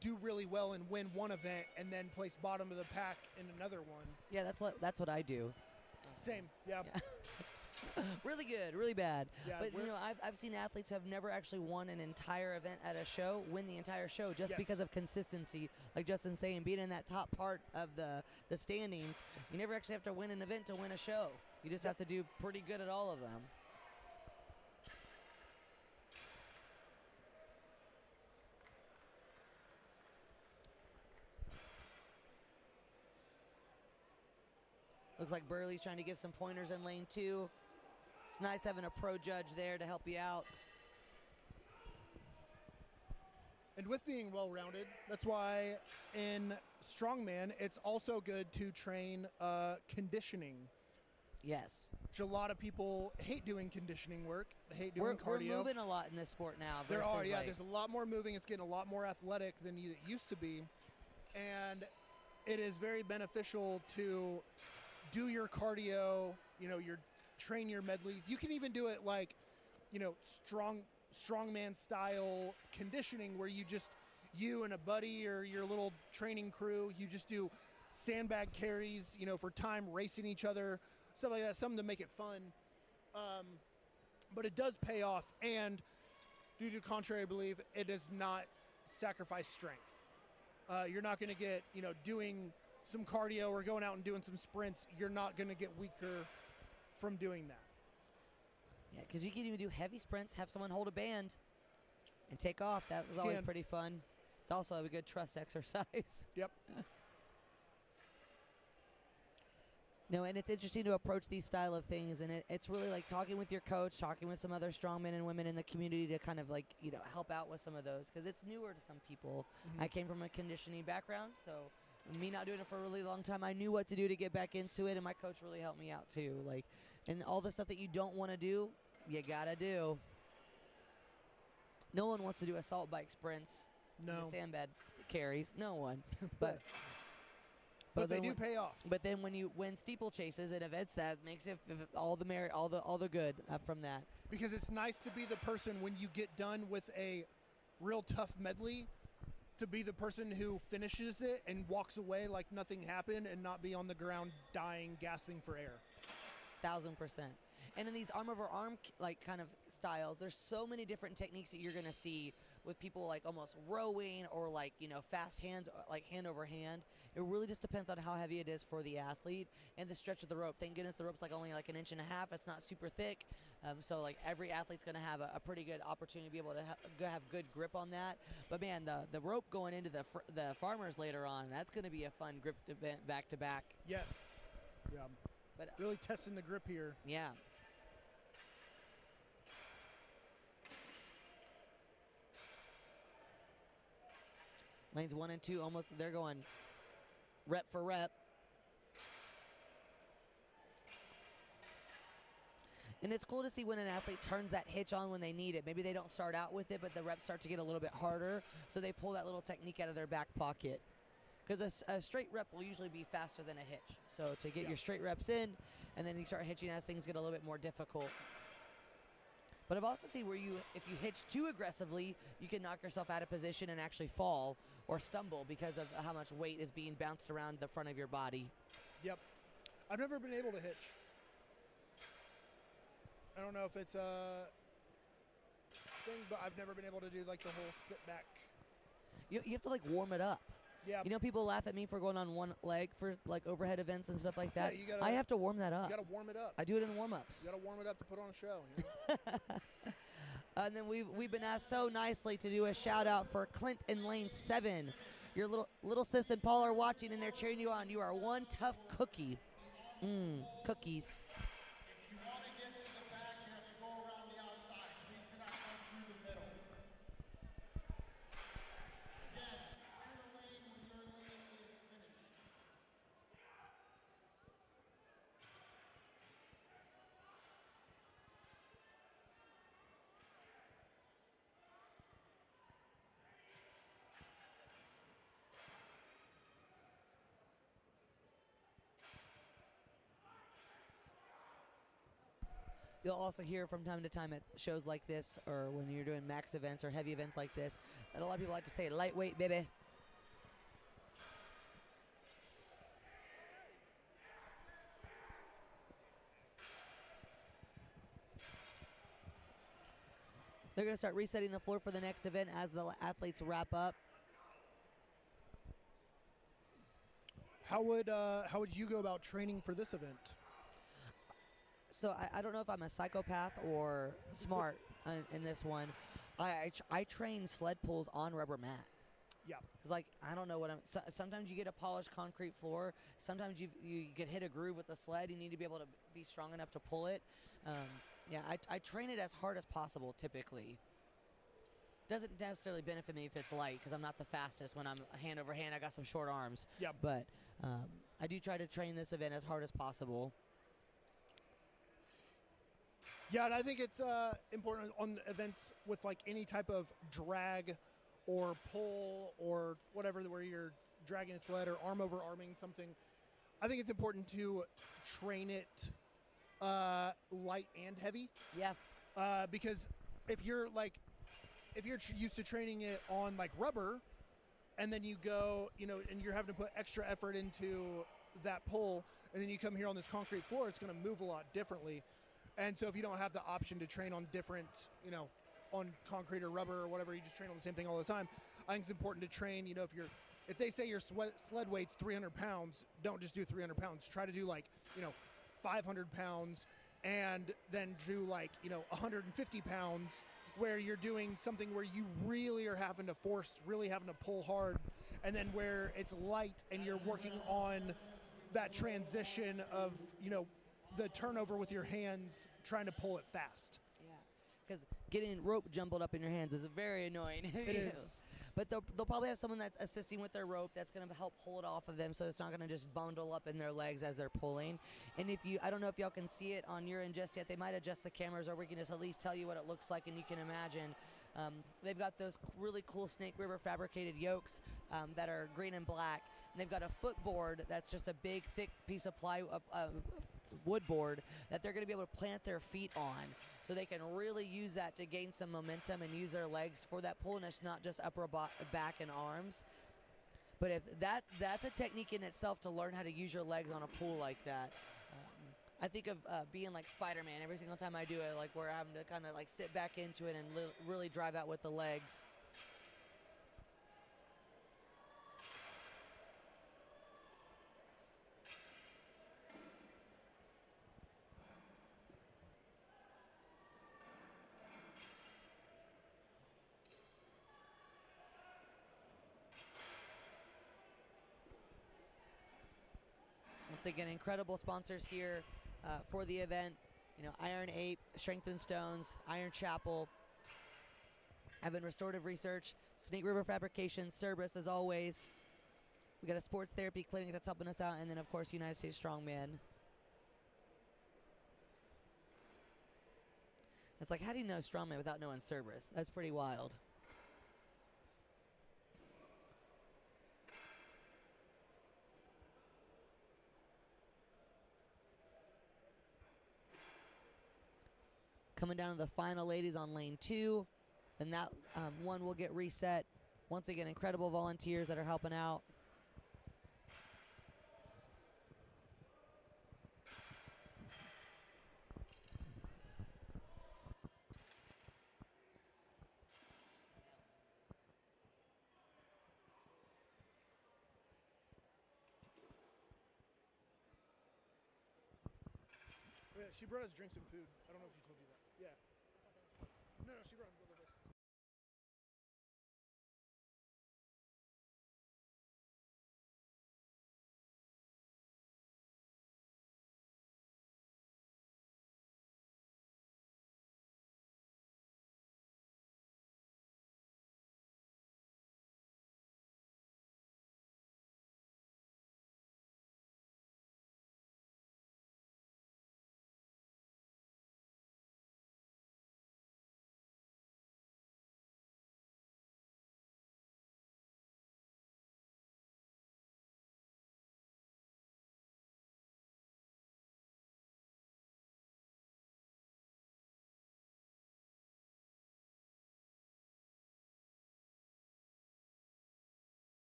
do really well and win one event and then place bottom of the pack in another one. Yeah, that's what I do. Same, yeah. Really good, really bad. Yeah, but I've seen athletes who have never actually won an entire event at a show win the entire show just Yes. because of consistency. Like Justin's saying, being in that top part of the standings, you never actually have to win an event to win a show. You just have to do pretty good at all of them. Looks like Burley's trying to give some pointers in lane 2. It's nice having a pro judge there to help you out. And with being well-rounded, that's why in strongman, it's also good to train conditioning. Yes. Which a lot of people hate doing conditioning work. They hate doing cardio. We're moving a lot in this sport now. There are, versus, yeah. like, There's a lot more moving. It's getting a lot more athletic than it used to be. And it is very beneficial to do your cardio, train your medleys. You can even do it like, strongman style conditioning where you and a buddy or your little training crew, you just do sandbag carries, for time, racing each other, stuff like that, something to make it fun. But it does pay off, and due to contrary belief, it does not sacrifice strength. You're not going to get, doing some cardio or going out and doing some sprints, you're not going to get weaker from doing that. Yeah, because you can even do heavy sprints, have someone hold a band, and take off. That was always pretty fun. It's also a good trust exercise. Yep. No, and it's interesting to approach these style of things, and it's really like talking with your coach, talking with some other strong men and women in the community to kind of help out with some of those, because it's newer to some people. Mm-hmm. I came from a conditioning background, so me not doing it for a really long time, I knew what to do to get back into it, and my coach really helped me out too. And all the stuff that you don't want to do, you gotta do. No one wants to do assault bike sprints. No. Sandbag carries. No one. But they do pay off. But then when you win steeplechases at events, that makes it all the merit, all the good from that. Because it's nice to be the person when you get done with a real tough medley, to be the person who finishes it and walks away like nothing happened and not be on the ground dying, gasping for air. 1000%. And in these arm over arm kind of styles, there's so many different techniques that you're gonna see with people almost rowing or fast hands, hand over hand. It really just depends on how heavy it is for the athlete and the stretch of the rope. Thank goodness the rope's only an inch and a half. It's not super thick. So every athlete's gonna have a pretty good opportunity to be able to have good grip on that. But man, the rope going into the farmers later on, that's gonna be a fun grip event back to back. Yes. Yeah. But really testing the grip here. Yeah. Lanes 1 and 2 almost, they're going rep for rep. And it's cool to see when an athlete turns that hitch on when they need it. Maybe they don't start out with it, but the reps start to get a little bit harder, so they pull that little technique out of their back pocket. Because a straight rep will usually be faster than a hitch. So to get your straight reps in, and then you start hitching as things get a little bit more difficult. But I've also seen where if you hitch too aggressively, you can knock yourself out of position and actually fall or stumble because of how much weight is being bounced around the front of your body. Yep. I've never been able to hitch. I don't know if it's a thing, but I've never been able to do the whole sit back. You have to warm it up. Yeah. You know, people laugh at me for going on one leg for like overhead events and stuff like that. you gotta- I have to warm that You up. got to warm it up. I do it in warm-ups. You got to warm it up to put on a show. You know? And then we've been asked so nicely to do a shout out for Clint in lane 7. Your little sis and Paul are watching and they're cheering you on. You are one tough cookie. Cookies. If you want to get to the back, you have to go around the outside. Please do not go through the middle. Again, clear the lane when your lane is finished. You'll also hear from time to time at shows like this or when you're doing max events or heavy events like this that a lot of people like to say lightweight, baby. They're going to start resetting the floor for the next event as the athletes wrap up. How would you go about training for this event? So I don't know if I'm a psychopath or smart in this one. I train sled pulls on rubber mat. Yeah. Cause like I don't know what sometimes you get a polished concrete floor. Sometimes you get hit a groove with the sled. You need to be able to be strong enough to pull it. Yeah, I train it as hard as possible typically. Doesn't necessarily benefit me if it's light because I'm not the fastest when I'm hand over hand. I got some short arms. Yeah. But I do try to train this event as hard as possible. Yeah, and I think it's important on events with like any type of drag or pull or whatever where you're dragging a sled or arm over arming something. I think it's important to train it light and heavy. Yeah. Because if you're used to training it on like rubber and then you go, and you're having to put extra effort into that pull and then you come here on this concrete floor, it's going to move a lot differently. And so if you don't have the option to train on different, on concrete or rubber or whatever, you just train on the same thing all the time. I think it's important to train, if they say your sled weight's 300 pounds, don't just do 300 pounds. Try to do 500 pounds and then do 150 pounds where you're doing something where you really are having to force, really having to pull hard, and then where it's light and you're working on that transition of, the turnover with your hands, trying to pull it fast. Yeah, because getting rope jumbled up in your hands is very annoying. It is. But they'll probably have someone that's assisting with their rope that's going to help pull it off of them so it's not going to just bundle up in their legs as they're pulling. And I don't know if y'all can see it on your end just yet. They might adjust the cameras or we can just at least tell you what it looks like and you can imagine. They've got those really cool Snake River fabricated yokes that are green and black. And they've got a footboard that's just a big, thick piece of wood board that they're going to be able to plant their feet on so they can really use that to gain some momentum and use their legs for that pull, and it's not just upper back and arms. But if that's a technique in itself to learn how to use your legs on a pull like that. I think of being like Spider-Man every single time I do it, like where I'm having to kind of like sit back into it and really drive out with the legs. Once again, incredible sponsors here for the event. Iron Ape, Strength and Stones, Iron Chapel, Evan Restorative Research, Snake River Fabrication, Cerberus as always. We got a sports therapy clinic that's helping us out, and then of course United States Strongman. It's like, how do you know Strongman without knowing Cerberus? That's pretty wild. Coming down to the final ladies on lane 2. Then that one will get reset. Once again, incredible volunteers that are helping out. Yeah, she brought us drinks and food. I don't know if she told you that. Yeah. No, she brought us both of us.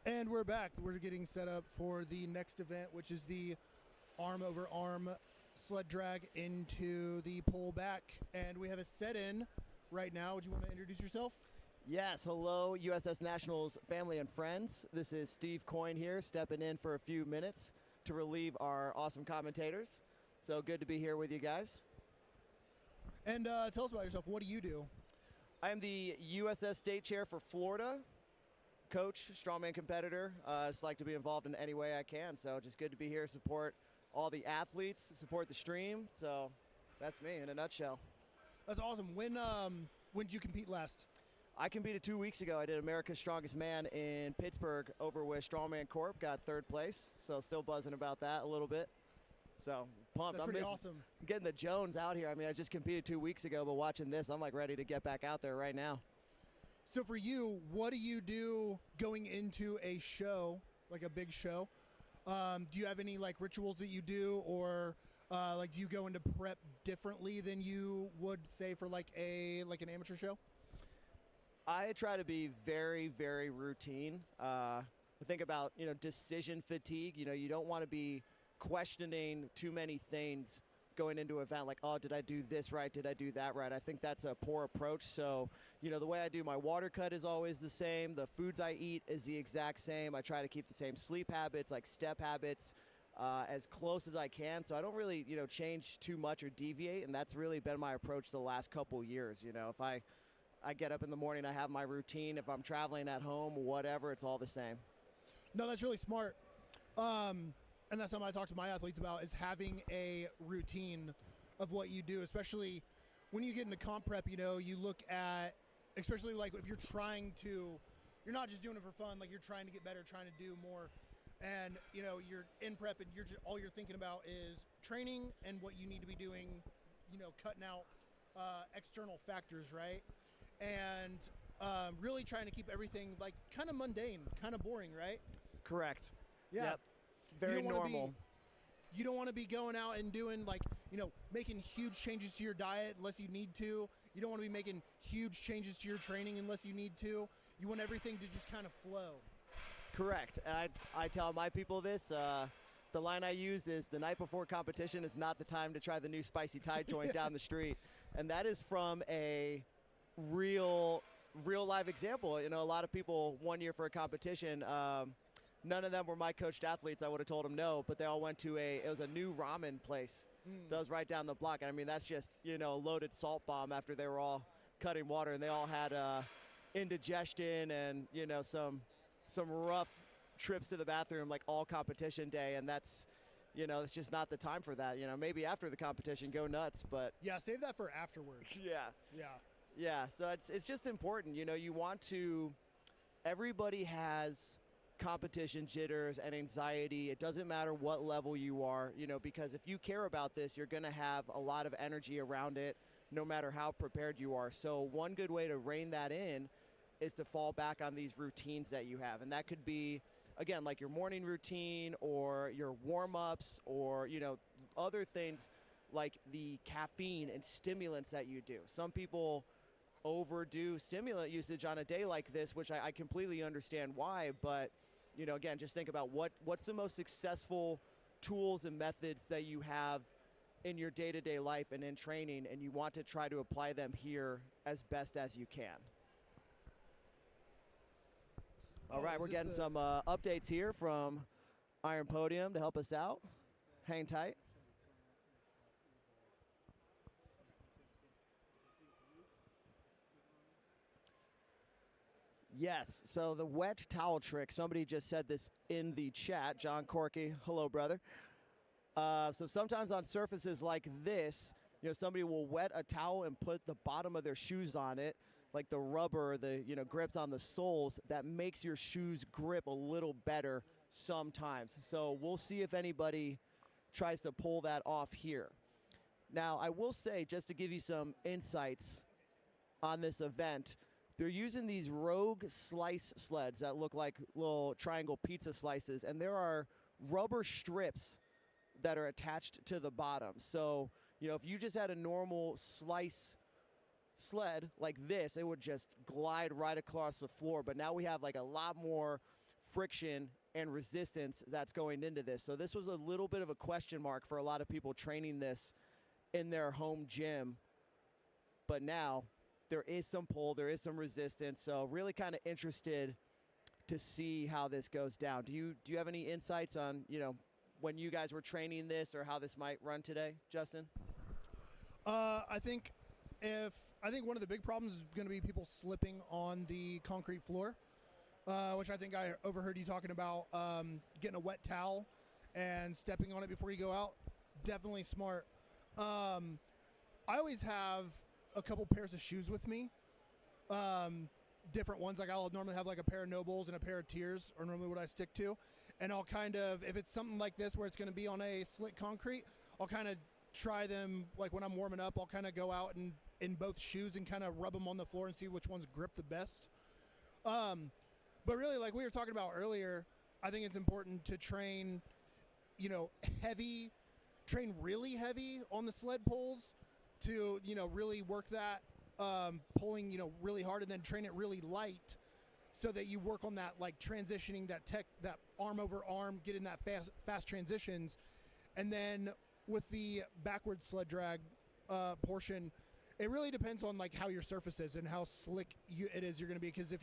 And we're back. We're getting set up for the next event, which is the arm over arm sled drag into the pull back. And we have a set in right now. Would you want to introduce yourself? Yes, hello, USS Nationals family and friends. This is Steve Coyne here, stepping in for a few minutes to relieve our awesome commentators. So good to be here with you guys. And tell us about yourself. What do you do? I am the USS State Chair for Florida, coach, strongman competitor. Just like to be involved in any way I can. So just good to be here, support all the athletes, support the stream. So that's me in a nutshell. That's awesome. When did you compete last? I competed 2 weeks ago. I did America's Strongest Man in Pittsburgh over with Strongman Corp. Got third place. So still buzzing about that a little bit. So pumped. That's pretty awesome. I'm getting the Jones out here. I mean, I just competed 2 weeks ago, but watching this, I'm like ready to get back out there right now. So for you, what do you do going into a show, like a big show? Do you have any like rituals that you do, or like do you go into prep differently than you would say for like an amateur show? I try to be very, very routine. I think about, decision fatigue. You don't want to be questioning too many things going into an event like, oh, did I do this right? Did I do that right? I think that's a poor approach. So, the way I do my water cut is always the same. The foods I eat is the exact same. I try to keep the same sleep habits, like step habits, as close as I can. So I don't really, change too much or deviate. And that's really been my approach the last couple years. If I get up in the morning, I have my routine. If I'm traveling at home, whatever, it's all the same. No, that's really smart. And that's something I talk to my athletes about, is having a routine of what you do, especially when you get into comp prep. You look at, especially like if you're you're not just doing it for fun, like you're trying to get better, trying to do more. And, you're in prep and all you're thinking about is training and what you need to be doing, cutting out external factors, right? And really trying to keep everything like kind of mundane, kind of boring, right? Correct. Yeah. Yep. Very normal. You don't want to be going out and doing making huge changes to your diet unless you need to. You don't want to be making huge changes to your training unless you need to. You want everything to just kind of flow. Correct. And I tell my people this. The line I use is, the night before competition is not the time to try the new spicy Thai joint down the street. And that is from a real live example. A lot of people 1 year for a competition, none of them were my coached athletes. I would have told them no, but they all went to it was a new ramen place that was right down the block. And I mean, that's just, a loaded salt bomb after they were all cutting water, and they all had indigestion and, some rough trips to the bathroom, like all competition day. And that's, it's just not the time for that. Maybe after the competition, go nuts, but. Yeah, save that for afterwards. Yeah. Yeah, so it's just important. You want to, everybody has competition jitters and anxiety. It doesn't matter what level you are, because if you care about this, you're going to have a lot of energy around it, no matter how prepared you are. So one good way to rein that in is to fall back on these routines that you have. And that could be, again, like your morning routine or your warm-ups or, other things like the caffeine and stimulants that you do. Some people overdo stimulant usage on a day like this, which I completely understand why, but again, just think about what's the most successful tools and methods that you have in your day-to-day life and in training, and you want to try to apply them here as best as you can. All right, we're getting some updates here from Iron Podium to help us out. Hang tight. Yes, so the wet towel trick, somebody just said this in the chat. John Corky, hello, brother. So sometimes on surfaces like this, somebody will wet a towel and put the bottom of their shoes on it, like the rubber, the grips on the soles. That makes your shoes grip a little better sometimes. So we'll see if anybody tries to pull that off here. Now, I will say, just to give you some insights on this event, they're using these Rogue slice sleds that look like little triangle pizza slices, and there are rubber strips that are attached to the bottom. So, if you just had a normal slice sled like this, it would just glide right across the floor. But now we have like a lot more friction and resistance that's going into this. So this was a little bit of a question mark for a lot of people training this in their home gym. But now there is some pull, there is some resistance. So really kind of interested to see how this goes down. Do you have any insights on, when you guys were training this or how this might run today, Justin? I think one of the big problems is going to be people slipping on the concrete floor, which I think I overheard you talking about, getting a wet towel and stepping on it before you go out. Definitely smart. I always have a couple pairs of shoes with me, different ones. Like I'll normally have like a pair of Nobles and a pair of Tiers, or normally what I stick to. And I'll kind of, if it's something like this where it's going to be on a slick concrete, I'll kind of try them, like when I'm warming up, I'll kind of go out and in both shoes and kind of rub them on the floor and see which ones grip the best. But really, like we were talking about earlier, I think it's important to train, train really heavy on the sled pulls to, really work that pulling, really hard, and then train it really light so that you work on that, like transitioning that arm over arm, getting that fast transitions. And then with the backward sled drag portion, it really depends on like how your surface is and how slick it is you're going to be. Because if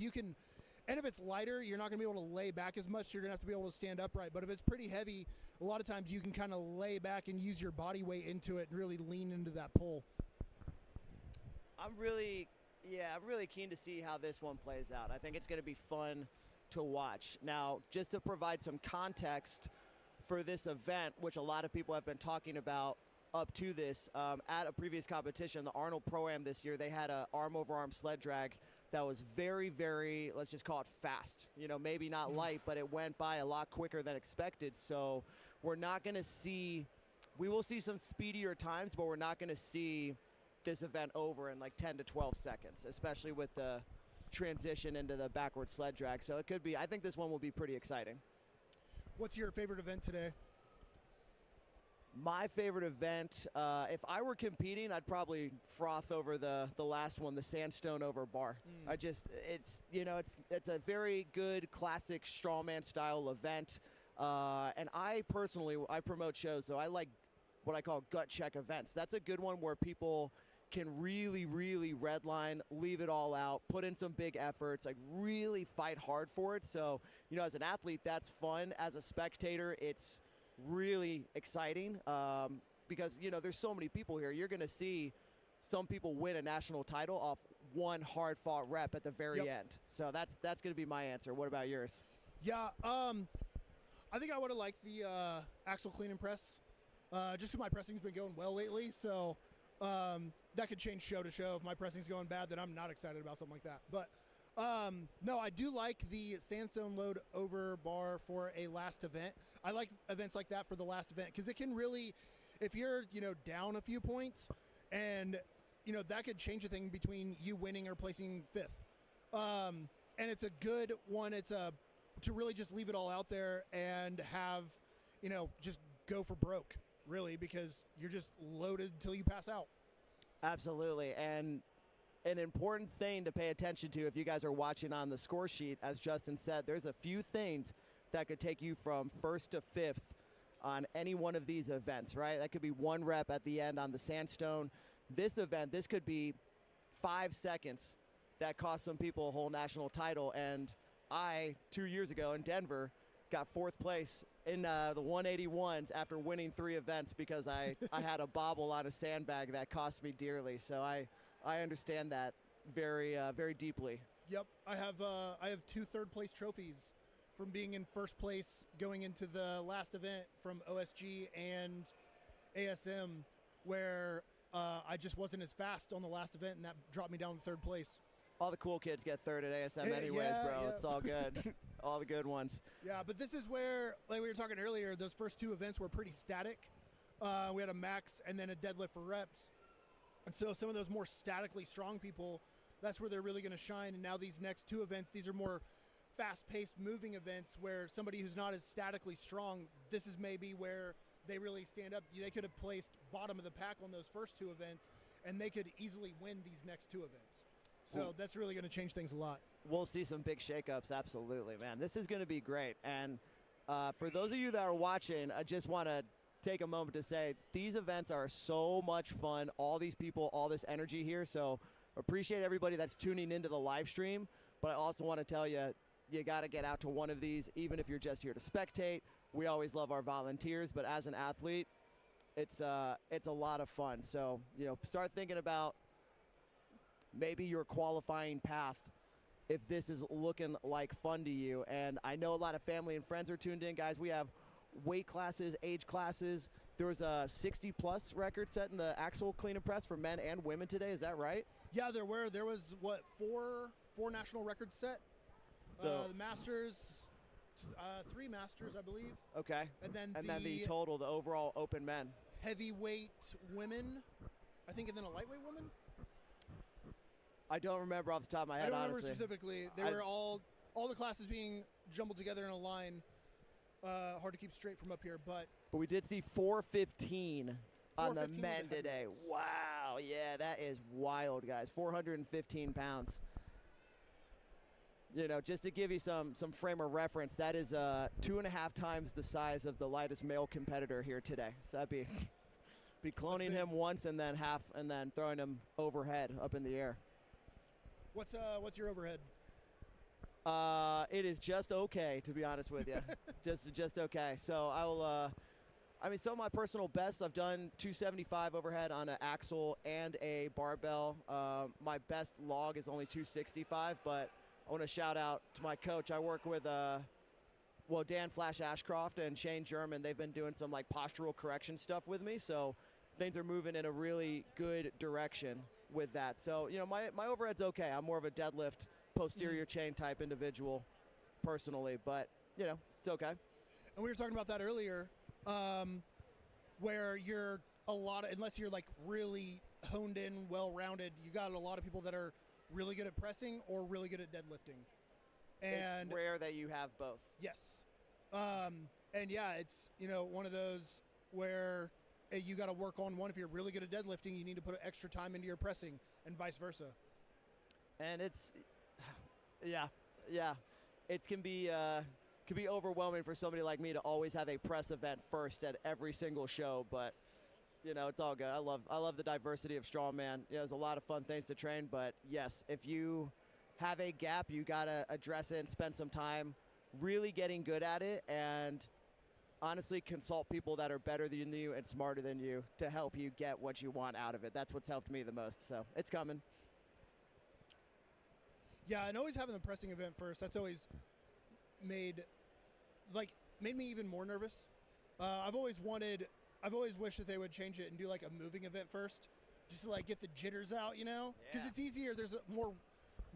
it's lighter, you're not going to be able to lay back as much. You're going to have to be able to stand upright. But if it's pretty heavy, a lot of times you can kind of lay back and use your body weight into it and really lean into that pull. I'm really keen to see how this one plays out. I think it's going to be fun to watch. Now, just to provide some context for this event, which a lot of people have been talking about up to this, at a previous competition, the Arnold Pro-Am this year, they had a arm-over-arm sled drag that was very, very, let's just call it fast. Maybe not light, but it went by a lot quicker than expected. So we're not going to see, we will see some speedier times, but we're not going to see this event over in like 10 to 12 seconds, especially with the transition into the backward sled drag. So it could be, I think this one will be pretty exciting. What's your favorite event today? My favorite event, if I were competing, I'd probably froth over the last one, the sandstone over bar. It's a very good classic strongman style event. And I personally promote shows, so I like what I call gut check events. That's a good one where people can really, really redline, leave it all out, put in some big efforts, like really fight hard for it. So, as an athlete, that's fun. As a spectator, it's really exciting because, there's so many people here. You're going to see some people win a national title off one hard-fought rep at the very end. So that's going to be my answer. What about yours? Yeah, I think I would have liked the axle clean and press. Just because my pressing's been going well lately, so that could change show to show. If my pressing's going bad, then I'm not excited about something like that. But no, I do like the sandstone load over bar for a last event. I like events like that for the last event because it can really, if you're down a few points, and that could change a thing between you winning or placing fifth. And it's a good one. It's to really just leave it all out there and have just go for broke. Really, because you're just loaded until you pass out. Absolutely. And an important thing to pay attention to if you guys are watching on the score sheet, as Justin said, there's a few things that could take you from first to fifth on any one of these events, right? That could be one rep at the end on the sandstone. This event, this could be 5 seconds that cost some people a whole national title. And I, 2 years ago in Denver, got fourth place in the 181s after winning 3 events because I had a bobble on a sandbag that cost me dearly. So I understand that very very deeply. Yep, I have 2 third-place trophies from being in first place going into the last event from OSG and ASM, where I just wasn't as fast on the last event, and that dropped me down to third place. All the cool kids get third at ASM anyways, bro. Yeah. It's all good. All the good ones. Yeah, but this is where, like we were talking earlier, those first 2 events were pretty static. We had a max and then a deadlift for reps. And so some of those more statically strong people, that's where they're really going to shine. And now these next 2 events, these are more fast-paced moving events where somebody who's not as statically strong, this is maybe where they really stand up. They could have placed bottom of the pack on those first 2 events, and they could easily win these next 2 events. So that's really going to change things a lot. we'll see some big shakeups. Absolutely, man. This is going to be great. And for those of you that are watching, I just want to take a moment to say these events are so much fun. All these people, all this energy here. So appreciate everybody that's tuning into the live stream. But I also want to tell you, you got to get out to one of these, even if you're just here to spectate. We always love our volunteers, but as an athlete, it's a lot of fun. So, you know, start thinking about maybe your qualifying path if this is looking like fun to you. And I know a lot of family and friends are tuned in. Guys, we have weight classes, age classes. There was a 60-plus record set in the axle clean and press for men and women today. Is that right? Yeah, there were. There was, what, four national records set? So- The Masters, 3 Masters, I believe. Okay. And then the total, the overall open men. Heavyweight women, I think, and then a lightweight woman. I don't remember off the top of my head, I don't remember honestly. specifically. They were all the classes being jumbled together in a line. Hard to keep straight from up here, but we did see 415 on the 415 men with the today. heavyweights. Wow, yeah, that is wild, guys. 415 pounds. You know, just to give you some frame of reference, that is 2.5 times the size of the lightest male competitor here today. So that'd be cloning him once and then half, and then throwing him overhead up in the air. What's your overhead? It is just okay, to be honest with you. just okay. So some of my personal bests, I've done 275 overhead on an axle and a barbell. My best log is only 265, but I want to shout out to my coach. I work with Dan Flash Ashcroft and Shane German. They've been doing some like postural correction stuff with me, so things are moving in a really good direction with that. So, you know, my overhead's okay. I'm more of a deadlift, posterior chain type individual personally, but, you know, it's okay. And we were talking about that earlier, where you're unless you're like really honed in, well-rounded, you got a lot of people that are really good at pressing or really good at deadlifting. And it's rare that you have both. yes. And yeah, it's, you know, one of those where you got to work on one. If you're really good at deadlifting, you need to put extra time into your pressing and vice versa. And it's, yeah. It can be overwhelming for somebody like me to always have a press event first at every single show, but you know, it's all good. I love the diversity of strongman. You know, there's a lot of fun things to train, but yes, if you have a gap, you gotta address it and spend some time really getting good at it, and honestly consult people that are better than you and smarter than you to help you get what you want out of it. That's what's helped me the most, so it's coming. Yeah, and always having the pressing event first, that's always made me even more nervous. I've always wished that they would change it and do like a moving event first, just to like get the jitters out, you know? Because it's easier, there's a more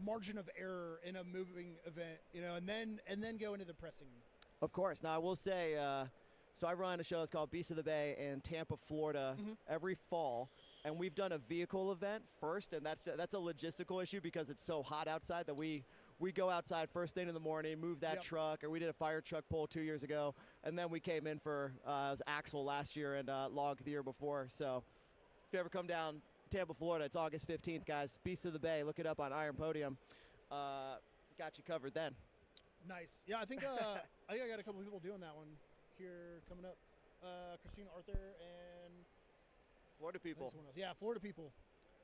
margin of error in a moving event, you know, and then go into the pressing. Of course. Now, I will say, so I run a show that's called Beast of the Bay in Tampa, Florida, every fall, and we've done a vehicle event first, and that's a logistical issue because it's so hot outside that we go outside first thing in the morning, move that truck, or we did a fire truck pull 2 years ago, and then we came in for it was axle last year and log the year before. So if you ever come down Tampa, Florida, it's August 15th, guys. Beast of the Bay, look it up on Iron Podium. Got you covered then. Nice. Yeah, I think I got a couple people doing that one here coming up. Christina Arthur and Florida people. someone else. Yeah, Florida people.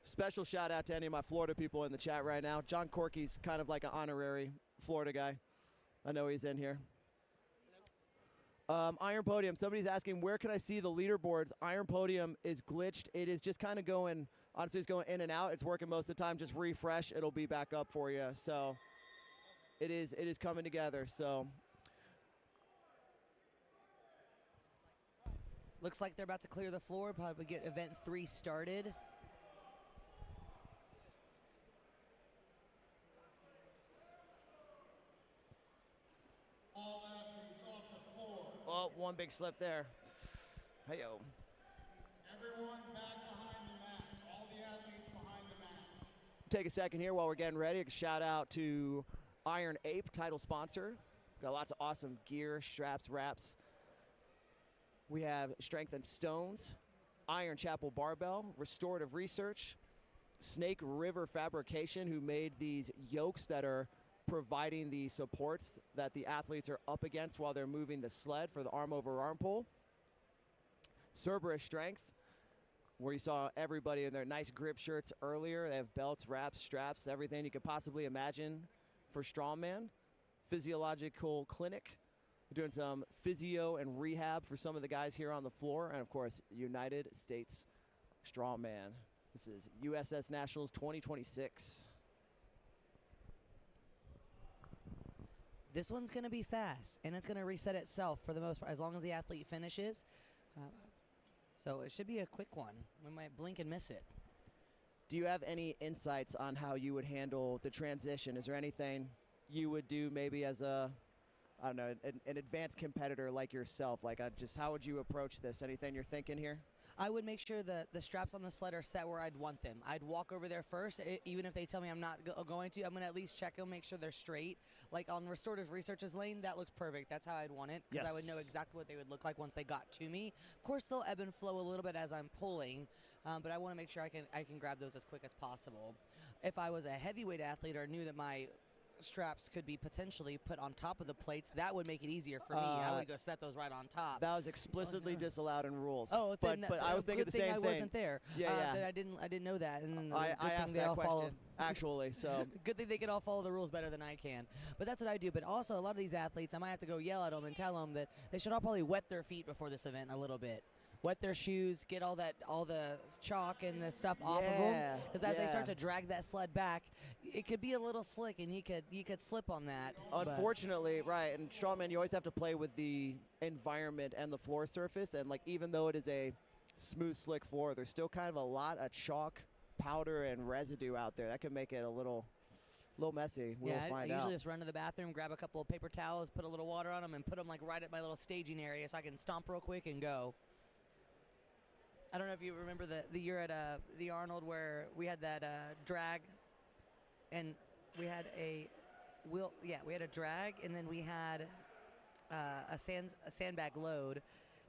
Special shout out to any of my Florida people in the chat right now. John Corky's kind of like an honorary Florida guy. I know he's in here. Iron Podium. Somebody's asking, where can I see the leaderboards? Iron Podium is glitched. It is just kind of going, honestly, it's going in and out. It's working most of the time. Just refresh. It'll be back up for you. So it is coming together. So Looks like they're about to clear the floor, probably get event 3 started. All athletes off the floor. oh, one big slip there. Hey-yo. Everyone back behind the mats. All the athletes behind the mats. Take a second here while we're getting ready. A shout out to Iron Ape, title sponsor. Got lots of awesome gear, straps, wraps. We have Strength and Stones, Iron Chapel Barbell, Restorative Research, Snake River Fabrication, who made these yokes that are providing the supports that the athletes are up against while they're moving the sled for the arm over arm pull. Cerberus strength, where you saw everybody in their nice grip shirts earlier. They have belts, wraps, straps, everything you could possibly imagine for strongman. Physiological clinic, doing some physio and rehab for some of the guys here on the floor. And of course, United States Strongman. This is USS Nationals 2026. This one's going to be fast, and it's going to reset itself for the most part, as long as the athlete finishes. So it should be a quick one. We might blink and miss it. Do you have any insights on how you would handle the transition? Is there anything you would do maybe as a, I don't know, an advanced competitor like yourself? Like, just how would you approach this? Anything you're thinking here? I would make sure the straps on the sled are set where I'd want them. I'd walk over there first, even if they tell me I'm not going to. I'm going to at least check them, make sure they're straight. Like on Restorative Research's lane, that looks perfect. That's how I'd want it, because I would know exactly what they would look like once they got to me. Of course, they'll ebb and flow a little bit as I'm pulling, but I want to make sure I can grab those as quick as possible. If I was a heavyweight athlete or knew that my straps could be potentially put on top of the plates, that would make it easier for me. I would go set those right on top. That was explicitly disallowed in rules. Oh, but I was thinking the same I thing. wasn't there. Yeah. That I didn't know that. And I asked that question actually. So good thing they can all follow the rules better than I can. But that's what I do. But also, a lot of these athletes, I might have to go yell at them and tell them that they should all probably wet their feet before this event a little bit. Wet their shoes, get all the chalk and the stuff off of them, because as they start to drag that sled back, it could be a little slick, and you could slip on that. Unfortunately, right, and strongman, you always have to play with the environment and the floor surface, and like even though it is a smooth, slick floor, there's still kind of a lot of chalk, powder, and residue out there that can make it a little messy. We'll find I out. usually just run to the bathroom, grab a couple of paper towels, put a little water on them, and put them like right at my little staging area so I can stomp real quick and go. I don't know if you remember the year at the Arnold where we had that drag, and we had a we had a drag, and then we had a sandbag load,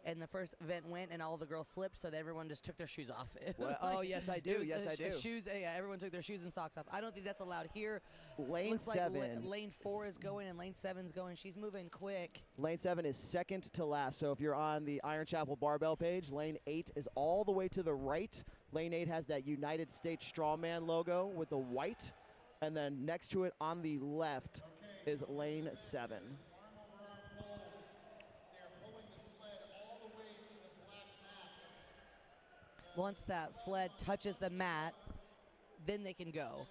and the first event went, and all the girls slipped, so that everyone just took their shoes off. Oh, yes, I do. Yes, I do. Shoes, everyone took their shoes and socks off. I don't think that's allowed here. Lane 7. Like lane 4 is going, and lane 7's going. She's moving quick. Lane 7 is second to last. So if you're on the Iron Chapel Barbell page, lane 8 is all the way to the right. Lane 8 has that United States Strongman logo with the white. And then next to it on the left is lane 7. Once that sled touches the mat, then they can go.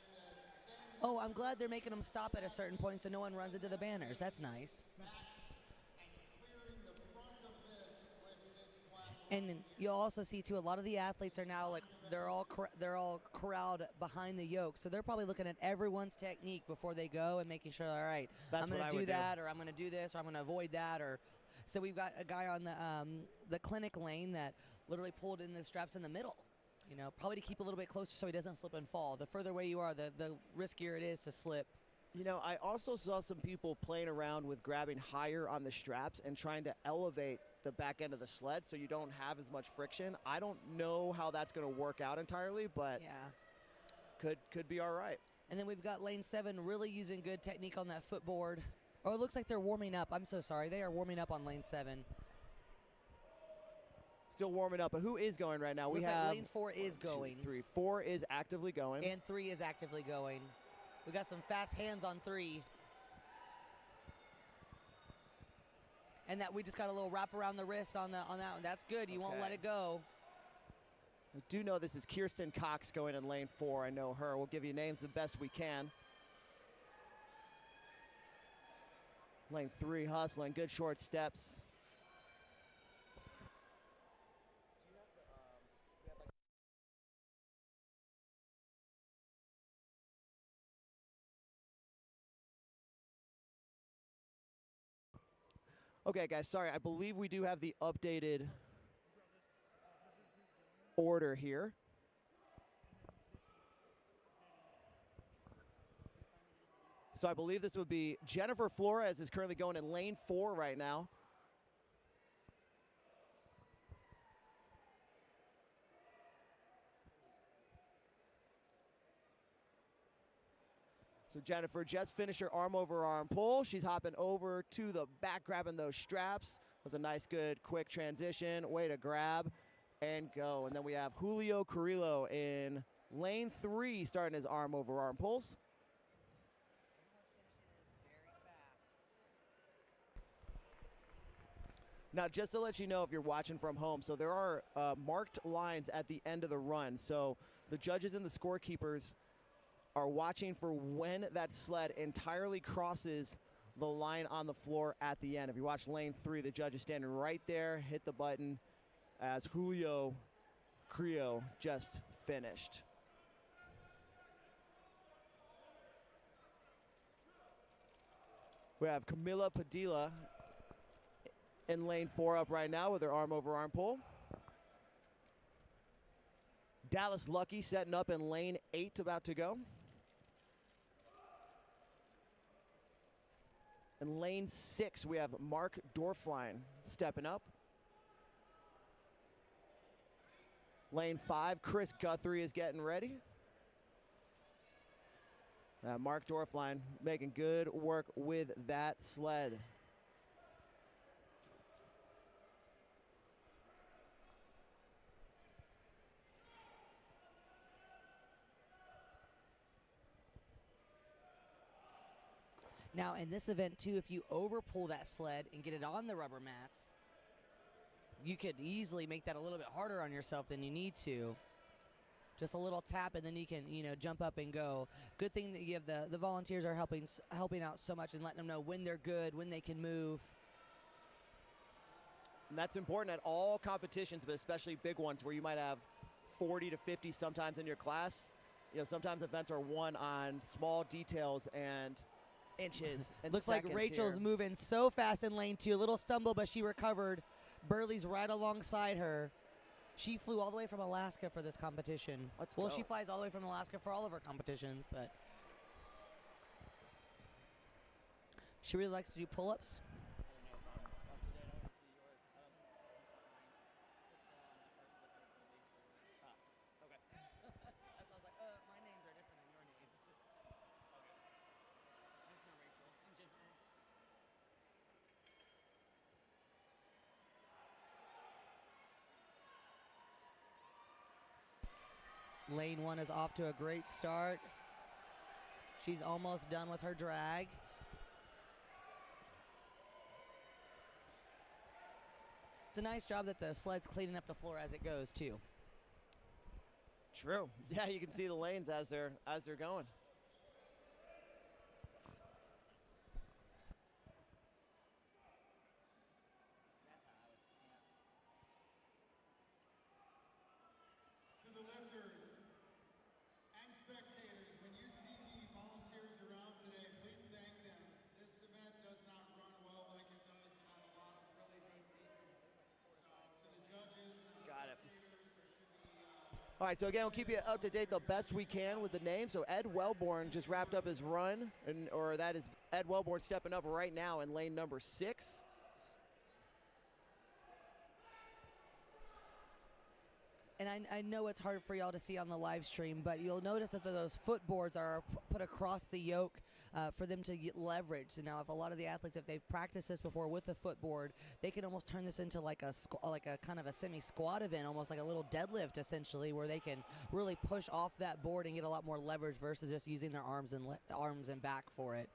Oh, I'm glad they're making them stop at a certain point so no one runs into the banners. That's nice. And you'll also see too, a lot of the athletes are now like they're all corralled behind the yoke, so they're probably looking at everyone's technique before they go and making sure, all right, I'm going to do that, or I'm going to do this, or I'm going to avoid that, or so we've got a guy on the clinic lane that literally pulled in the straps in the middle, you know, probably to keep a little bit closer so he doesn't slip and fall. The further away you are, the riskier it is to slip. You know, I also saw some people playing around with grabbing higher on the straps and trying to elevate the back end of the sled so you don't have as much friction. I don't know how that's going to work out entirely, but could be all right. And then we've got lane 7 really using good technique on that footboard. Oh, it looks like they're warming up. I'm so sorry. They are warming up on lane 7. Still warming up, but who is going right now? Looks like lane 4 is going. 2, 3, 4 is actively going. And 3 is actively going. We got some fast hands on 3. And that we just got a little wrap around the wrist on that one. That's good. You won't let it go. I do know this is Kirsten Cox going in lane 4. I know her. We'll give you names the best we can. Lane 3 hustling, good short steps. Okay, guys, sorry. I believe we do have the updated order here. So I believe this would be Jennifer Flores is currently going in lane 4 right now. So Jennifer just finished her arm over arm pull. She's hopping over to the back, grabbing those straps. That was a nice, good, quick transition. Way to grab and go. And then we have Julio Carrillo in lane 3 starting his arm over arm pulls. Now, just to let you know if you're watching from home, so there are marked lines at the end of the run. So the judges and the scorekeepers are watching for when that sled entirely crosses the line on the floor at the end. If you watch lane 3, the judge is standing right there, hit the button as Julio Carrillo just finished. We have Camila Padilla in lane 4 up right now with her arm over arm pull. Dallas Lucky setting up in lane 8, about to go. In lane 6, we have Mark Dorfline stepping up. Lane 5, Chris Guthrie is getting ready. Mark Dorfline making good work with that sled. Now, in this event, too, if you overpull that sled and get it on the rubber mats, you could easily make that a little bit harder on yourself than you need to. Just a little tap, and then you can, jump up and go. Good thing that you have the volunteers are helping out so much and letting them know when they're good, when they can move. And that's important at all competitions, but especially big ones where you might have 40 to 50 sometimes in your class. Sometimes events are won on small details and inches and Looks like Rachel's here. moving so fast in lane 2. A little stumble, but she recovered. Burley's right alongside her. She flew all the way from Alaska for this competition. Let's well, go. she flies all the way from Alaska for all of her competitions, but she really likes to do pull-ups. Lane 1 is off to a great start. She's almost done with her drag. It's a nice job that the sled's cleaning up the floor as it goes, too. True. Yeah, you can see the lanes as they're going. To the lifters and spectators, when you see the volunteers around today, please thank them. This event does not run well like it does without a lot of really good people. So to the judges, to the Got it. spectators, to the All right, so again, we'll keep you up to date the best we can with the names. So Ed Wellborn just wrapped up his run, or that is Ed Wellborn stepping up right now in lane number 6. And I know it's hard for y'all to see on the live stream, but you'll notice that those footboards are put across the yoke for them to get leverage. So now, if a lot of the athletes, if they've practiced this before with the footboard, they can almost turn this into like a kind of a semi-squat event, almost like a little deadlift, essentially, where they can really push off that board and get a lot more leverage versus just using their arms and back for it.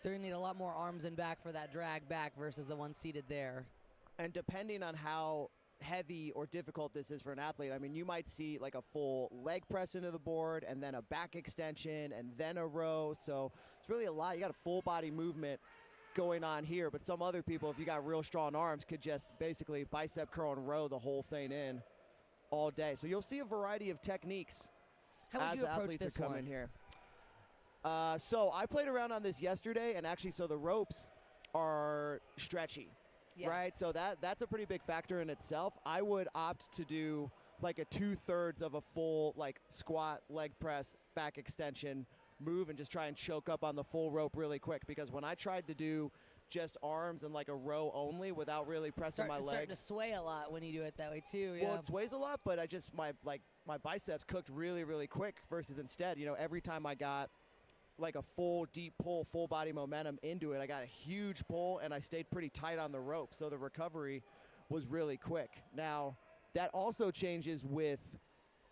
So you're gonna need a lot more arms and back for that drag back versus the one seated there. And depending on how heavy or difficult this is for an athlete, I mean, you might see like a full leg press into the board and then a back extension and then a row. So it's really a lot. You got a full body movement going on here, but some other people, if you got real strong arms, could just basically bicep curl and row the whole thing in all day. So you'll see a variety of techniques How would as you approach athletes this are coming one? here. So I played around on this yesterday, and actually, so the ropes are stretchy. Yeah. Right, so that's a pretty big factor in itself. I would opt to do like a 2/3 of a full like squat, leg press, back extension move and just try and choke up on the full rope really quick, because when I tried to do just arms and like a row only without really pressing my It's starting to legs, sway a lot when you do it that way too. Yeah. well, it sways a lot, but I just my biceps cooked really quick versus instead, every time I got like a full deep pull, full body momentum into it. I got a huge pull, and I stayed pretty tight on the rope, so the recovery was really quick. Now, that also changes with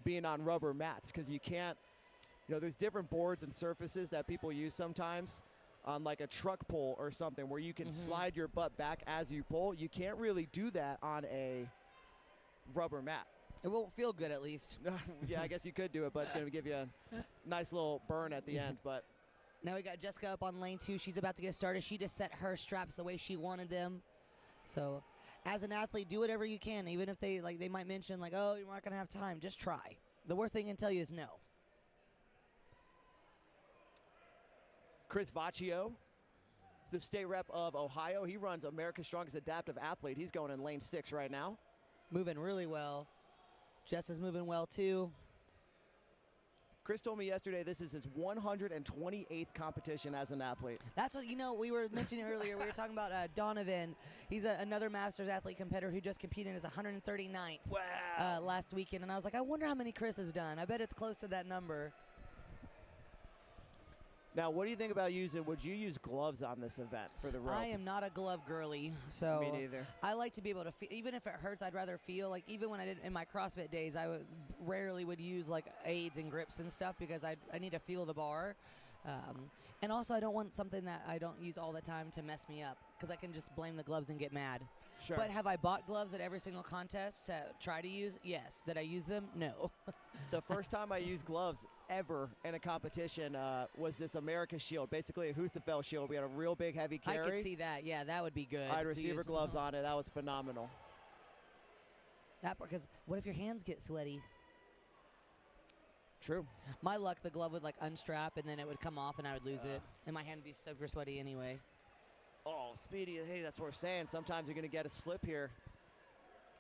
being on rubber mats, because you can't, there's different boards and surfaces that people use sometimes on like a truck pull or something where you can slide your butt back as you pull. You can't really do that on a rubber mat. It won't feel good, at least. Yeah, I guess you could do it, but it's going to give you a nice little burn at the end. But now we got Jessica up on lane 2. She's about to get started. She just set her straps the way she wanted them. So as an athlete, do whatever you can, even if they might mention like, oh, you're not going to have time. Just try. The worst thing they can tell you is no. Chris Vaccio is the state rep of Ohio. He runs America's Strongest Adaptive Athlete. He's going in lane 6 right now. Moving really well. Jess is moving well, too. Chris told me yesterday this is his 128th competition as an athlete. That's what, we were mentioning earlier. We were talking about Donovan. He's another Masters athlete competitor who just competed as 139th last weekend. And I was like, I wonder how many Chris has done. I bet it's close to that number. Now, what do you think about would you use gloves on this event for the rope? I am not a glove girly, so Me neither. I like to be able to feel, even if it hurts, I'd rather feel, like even when I did in my CrossFit days, I rarely would use like aids and grips and stuff because I need to feel the bar. And also I don't want something that I don't use all the time to mess me up because I can just blame the gloves and get mad. Sure. But have I bought gloves at every single contest to try to use? Yes. Did I use them? No. The first time I used gloves ever in a competition was this America Shield, basically a Husafell shield. We had a real big heavy carry. I could see that. Yeah, that would be good. I had receiver gloves on it. That was phenomenal. Because what if your hands get sweaty? True. My luck, the glove would like unstrap and then it would come off and I would lose it. And my hand would be super sweaty anyway. Oh, Speedy, hey, that's what we're saying. Sometimes you're going to get a slip here.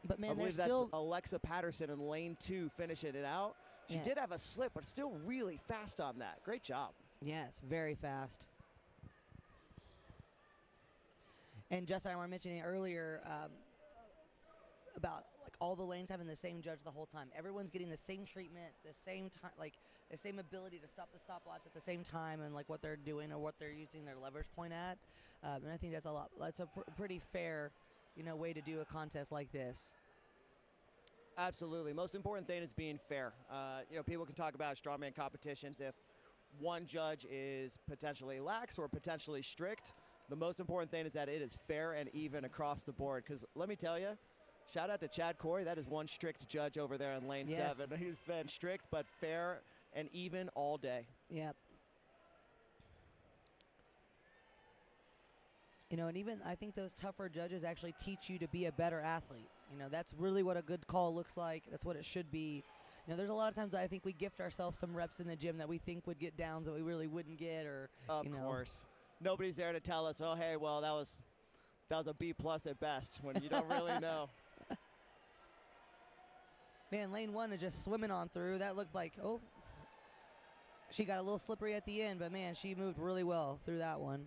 But man, I believe there's still that's Alexa Patterson in lane 2 finishing it out. She did have a slip, but still really fast on that. Great job. Yes, very fast. And Justin, I was mentioning earlier about like all the lanes having the same judge the whole time. Everyone's getting the same treatment, the same time, like the same ability to stop the stopwatch at the same time, and like what they're doing or what they're using their leverage point at. And I think that's a pretty fair, way to do a contest like this. Absolutely. Most important thing is being fair. People can talk about strongman competitions if one judge is potentially lax or potentially strict. The most important thing is that it is fair and even across the board. Because let me tell you, shout out to Chad Corey. That is one strict judge over there in lane 7. He's been strict but fair and even all day. Yep. And even I think those tougher judges actually teach you to be a better athlete. That's really what a good call looks like. That's what it should be. There's a lot of times I think we gift ourselves some reps in the gym that we think would get downs that we really wouldn't get, or of course, nobody's there to tell us, oh hey, well that was a B+ at best, when you don't really know. Man, lane 1 is just swimming on through. That looked like she got a little slippery at the end, but man, she moved really well through that one.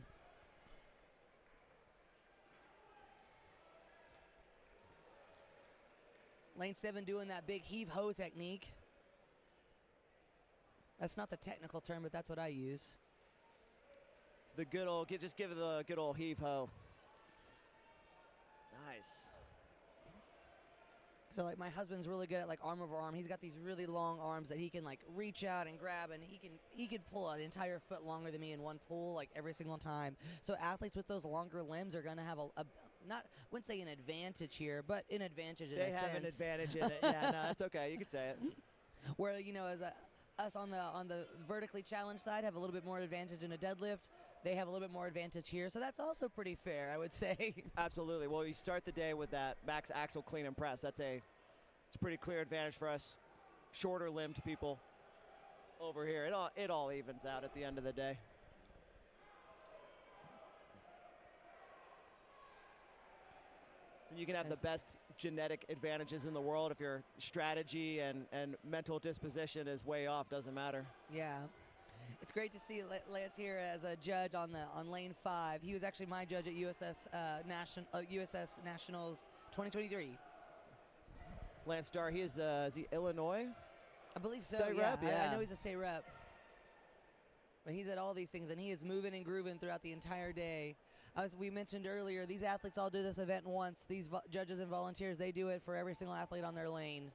Lane 7 doing that big heave-ho technique. That's not the technical term, but that's what I use. The good old, just give it the good old heave-ho. Nice. So like my husband's really good at like arm over arm. He's got these really long arms that he can like reach out and grab, and he can pull an entire foot longer than me in one pull like every single time. So athletes with those longer limbs are going to have wouldn't say an advantage here, but an advantage in a sense. They have an advantage in it. Yeah, no, that's okay. You can say it. Where as us on the vertically challenged side have a little bit more advantage in a deadlift. They have a little bit more advantage here, so that's also pretty fair, I would say. Absolutely. Well, you start the day with that max axle clean and press. It's a pretty clear advantage for us shorter limbed people over here. It all evens out at the end of the day. You can have the best genetic advantages in the world if your strategy and mental disposition is way off. Doesn't matter. Yeah. It's great to see Lance here as a judge on lane 5. He was actually my judge at USS Nationals 2023. Lance Starr, is he Illinois? I believe so. State Yeah. rep? Yeah. I know he's a state rep. But he's at all these things, and he is moving and grooving throughout the entire day. As we mentioned earlier, these athletes all do this event once. These judges and volunteers, they do it for every single athlete on their lane.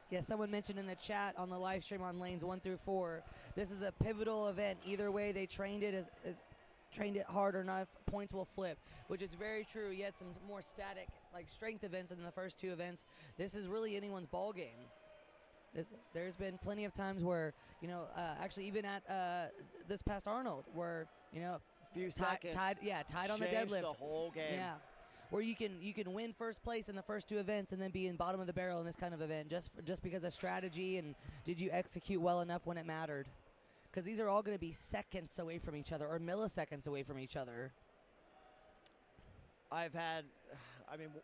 Yeah, someone mentioned in the chat on the live stream on lanes 1 through 4, this is a pivotal event. Either way they trained it as trained it hard or not, points will flip, which is very true. You had some more static, like strength events in the first 2 events. This is really anyone's ball game. There's been plenty of times where, actually even at this past Arnold, where, Few seconds. tied on the Changed deadlift. the whole game. Yeah. Where you can win first place in the first 2 events and then be in bottom of the barrel in this kind of event just because of strategy and did you execute well enough when it mattered. Because these are all going to be seconds away from each other or milliseconds away from each other. I've had,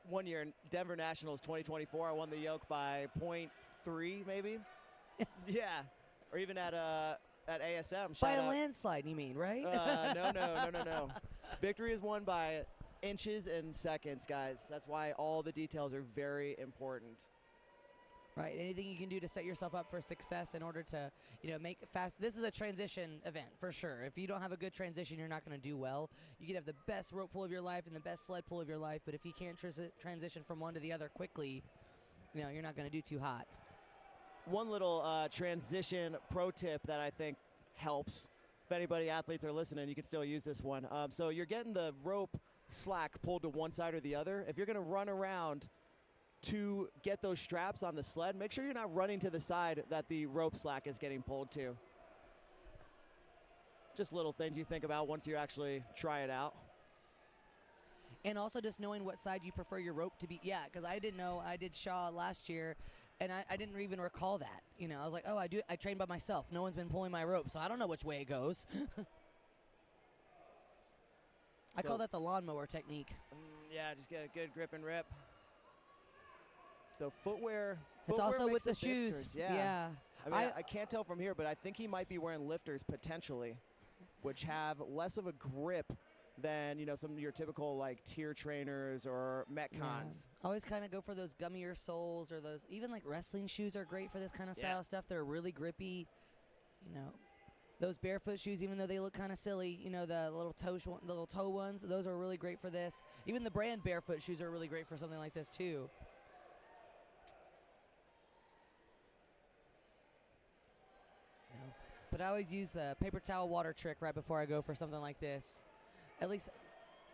one year in Denver Nationals 2024, I won the yoke by 0.3 maybe. Yeah, or even at ASM. By shout a out. landslide, you mean, right? No. Victory is won by inches and seconds, guys. That's why all the details are very important. Right. Anything you can do to set yourself up for success in order to, make it fast. This is a transition event for sure. If you don't have a good transition, you're not going to do well. You can have the best rope pull of your life and the best sled pull of your life, but if you can't transition from one to the other quickly, you're not going to do too hot. One little transition pro tip that I think helps. If athletes are listening, you can still use this one. So you're getting the rope slack pulled to one side or the other. If you're going to run around to get those straps on the sled, make sure you're not running to the side that the rope slack is getting pulled to. Just little things you think about once you actually try it out. And also just knowing what side you prefer your rope to be. Yeah, because I didn't know. I did Shaw last year, and I didn't even recall that. I was like, oh, I train by myself. No one's been pulling my rope, so I don't know which way it goes. I call that the lawnmower technique. Yeah, just get a good grip and rip. So footwear It's also makes with the a shoes. difference, yeah. Yeah. I can't tell from here, but I think he might be wearing lifters potentially, which have less of a grip than some of your typical like tier trainers or Metcons. Yeah. Always kind of go for those gummier soles or those even like wrestling shoes are great for this kind of style stuff. They're really grippy. Those barefoot shoes, even though they look kind of silly, the little toe ones, those are really great for this. Even the brand barefoot shoes are really great for something like this too. But I always use the paper towel water trick right before I go for something like this. At least,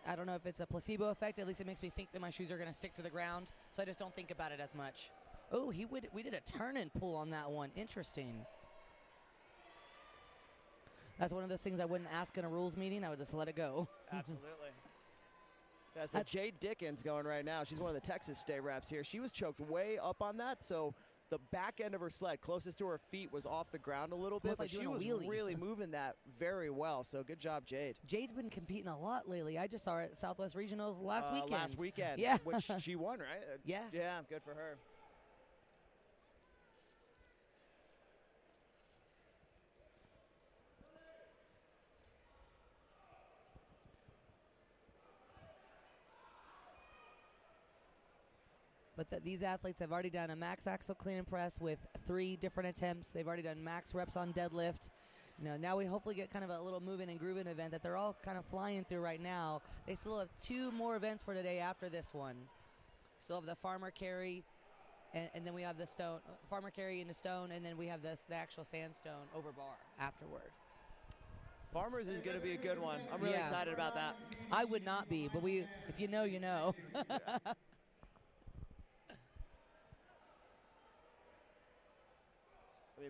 I don't know if it's a placebo effect. At least it makes me think that my shoes are going to stick to the ground, so I just don't think about it as much. Oh, we did a turn and pull on that one. Interesting. That's one of those things I wouldn't ask in a rules meeting. I would just let it go. Absolutely. Yeah, so Jade Dickens going right now. She's one of the Texas State reps here. She was choked way up on that, so the back end of her sled closest to her feet was off the ground a little bit, Almost but like she doing a was wheelie. really moving that very well, so good job, Jade. Jade's been competing a lot lately. I just saw her at Southwest Regionals last weekend. Yeah. Which she won, right? Yeah. Yeah, good for her. But these athletes have already done a max axle clean and press with 3 different attempts. They've already done max reps on deadlift. Now we hopefully get kind of a little moving and grooving event that they're all kind of flying through right now. They still have 2 more events for today after this one. Still have the farmer carry, and then we have the stone farmer carry into stone, and then we have the actual sandstone over bar afterward. Farmers is going to be a good one. I'm really excited about that. I would not be, but if you know, you know.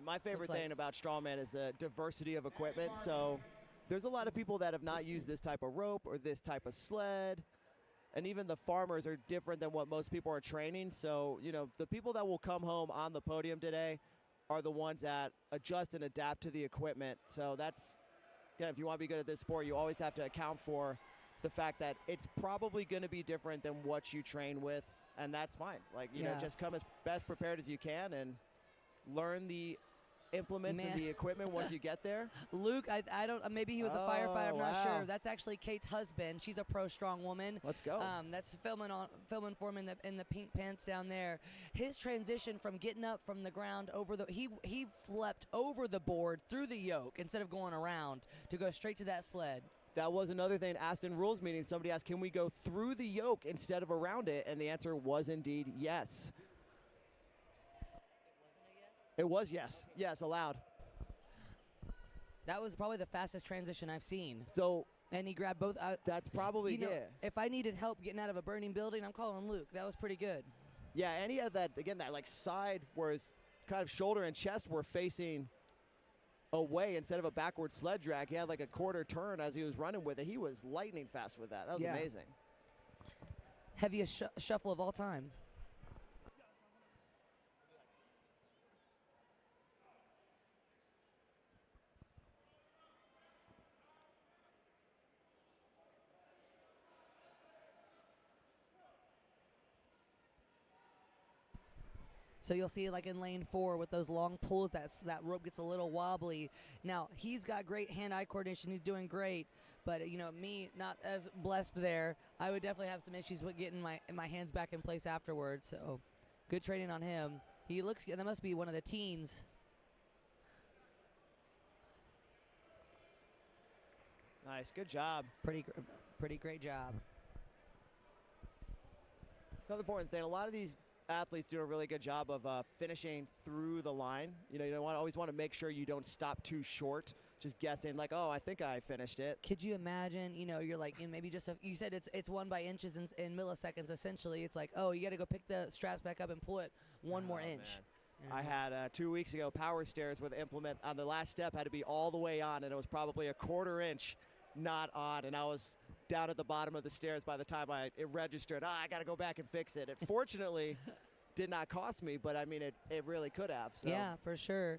My favorite thing about Strawman is the diversity of equipment. So there's a lot of people that have not used this type of rope or this type of sled. And even the farmers are different than what most people are training. So, the people that will come home on the podium today are the ones that adjust and adapt to the equipment. So that's, if you want to be good at this sport, you always have to account for the fact that it's probably going to be different than what you train with and that's fine. Like, you know, Yeah. just come as best prepared as you can and learn the implements and Man. the equipment once you get there. Luke, I don't. Maybe he was a Oh, firefighter. I'm not wow. sure. That's actually Kate's husband. She's a pro strong woman. Let's go. That's filming for him in the pink pants down there. His transition from getting up from the ground over the he flipped over the board through the yoke instead of going around to go straight to that sled. That was another thing. Aston rules meeting. Somebody asked, "Can we go through the yoke instead of around it?" And the answer was indeed yes. It was yes. Yes, allowed. That was probably the fastest transition I've seen. So And he grabbed both. that's probably You know, yeah. if I needed help getting out of a burning building, I'm calling Luke. That was pretty good. Yeah, and he had that again, that like side where his kind of shoulder and chest were facing away instead of a backward sled drag. He had like a quarter turn as he was running with it. He was lightning fast with that. That was Yeah. amazing. Heaviest shuffle of all time. So you'll see like in lane 4 with those long pulls, that rope gets a little wobbly. Now, he's got great hand-eye coordination. He's doing great. But, you know, me, not as blessed there. I would definitely have some issues with getting my hands back in place afterwards. So good training on him. He looks, that must be one of the teens. Nice, good job. Pretty great job. Another important thing, a lot of these athletes do a really good job of finishing through the line. You know, you always want to make sure you don't stop too short, just guessing like, oh, I think I finished it. Could you imagine, you know, you're like, maybe just, you said it's won by inches in milliseconds, essentially. It's like, oh, you got to go pick the straps back up and pull it one more Oh, inch. man. I had 2 weeks ago power stairs where the implement on the last step had to be all the way on, and it was probably a quarter inch not on, and I was down at the bottom of the stairs by the time it registered. I got to go back and fix it. It fortunately did not cost me, but I mean, it really could have. So. Yeah, for sure.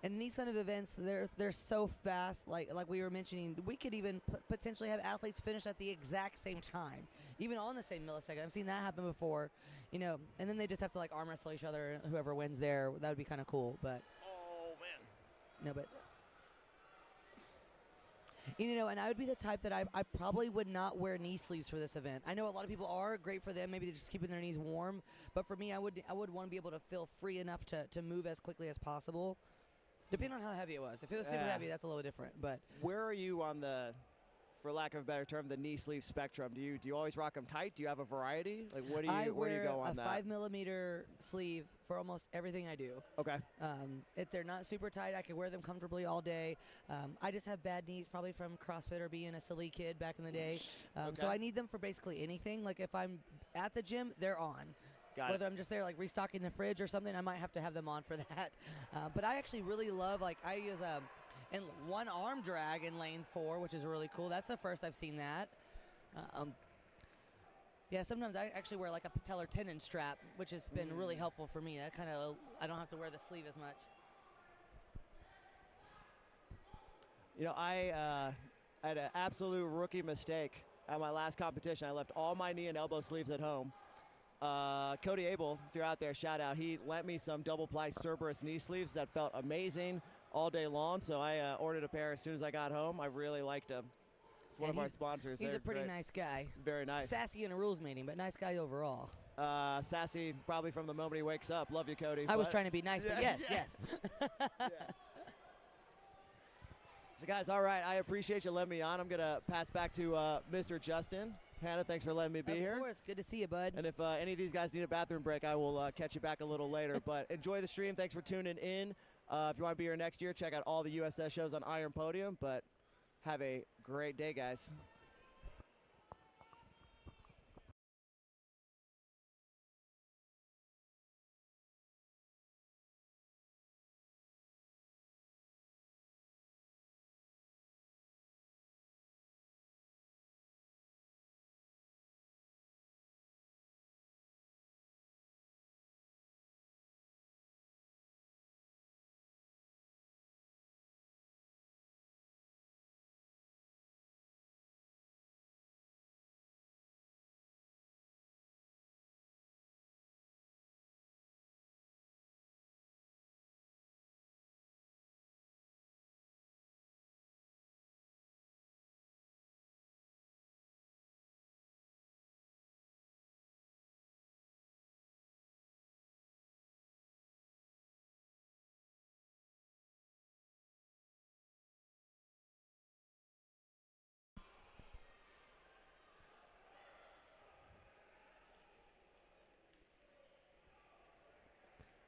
And these kind of events, they're so fast. Like we were mentioning, we could even potentially have athletes finish at the exact same time, even on the same millisecond. I've seen that happen before, you know. And then they just have to like arm wrestle each other. Whoever wins there, that would be kind of cool. But Oh, man. no, but. You know, and I would be the type that I probably would not wear knee sleeves for this event. I know a lot of people are great for them. Maybe they're just keeping their knees warm. But for me, I would want to be able to feel free enough to move as quickly as possible. Depending on how heavy it was. If it was super Yeah. heavy, that's a little different. But Where are you on the, for lack of a better term, the knee sleeve spectrum? Do you always rock them tight? Do you have a variety? Like, where do you go on a that? 5mm sleeve for almost everything I do. Okay. If they're not super tight, I can wear them comfortably all day. I just have bad knees, probably from CrossFit or being a silly kid back in the day. So Okay. I need them for basically anything. Like if I'm at the gym, they're on. Got Whether it. I'm just there like restocking the fridge or something, I might have to have them on for that. But I actually really love, like I use in one arm drag in lane 4, which is really cool. That's the first I've seen that. Yeah, sometimes I actually wear like a patellar tendon strap, which has been really helpful for me. That kind of, I don't have to wear the sleeve as much. You know, I had an absolute rookie mistake at my last competition. I left all my knee and elbow sleeves at home. Cody Abel, if you're out there, shout out. He lent me some double ply Cerberus knee sleeves that felt amazing all day long. So I ordered a pair as soon as I got home. I really liked them. It's one And of our he's- sponsors. He's They're a pretty great. nice guy. Very nice. Sassy in a rules meeting, but nice guy overall. Sassy probably from the moment he wakes up. Love you, Cody. I was but- trying to be nice, but Yeah, yes, yeah. yes. So guys, all right, I appreciate you letting me on. I'm gonna pass back to Mr. Justin. Hannah, thanks for letting me be here. Of course, good to see you, bud. And if any of these guys need a bathroom break, I will catch you back a little later. But enjoy the stream. Thanks for tuning in. If you want to be here next year, check out all the USS shows on Iron Podium. But have a great day, guys.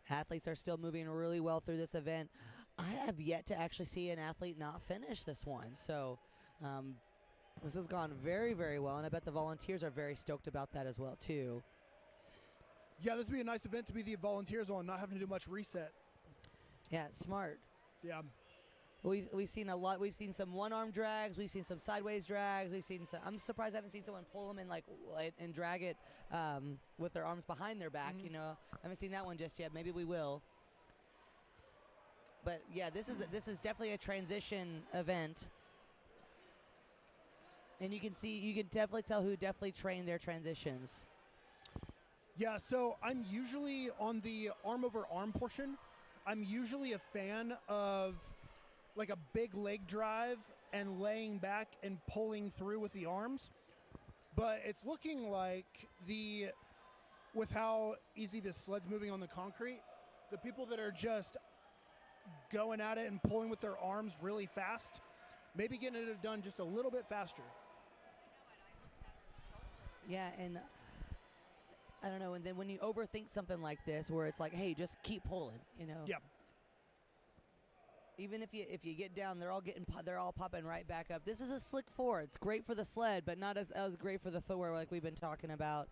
Athletes are still moving really well through this event. I have yet to actually see an athlete not finish this one. So this has gone very, very well, and I bet the volunteers are very stoked about that as well, too. Yeah, this would be a nice event to be the volunteers on, not having to do much reset. Yeah, it's smart. Yeah. We've seen a lot. We've seen some one-arm drags. We've seen some sideways drags. We've seen some. I'm surprised I haven't seen someone pull them and drag it with their arms behind their back. You know, I haven't seen that one just yet. Maybe we will. But yeah, this is definitely a transition event, and you can definitely tell who definitely trained their transitions. Yeah, so I'm usually on the arm over arm portion. I'm usually a fan of like a big leg drive and laying back and pulling through with the arms. But it's looking like with how easy this sled's moving on the concrete, the people that are just going at it and pulling with their arms really fast, maybe getting it done just a little bit faster. Yeah, and I don't know, and then when you overthink something like this, where it's like, hey, just keep pulling, you know. Yeah. Even if you get down, they're all popping right back up. This is a slick 4. It's great for the sled, but not as great for the footwear like we've been talking about.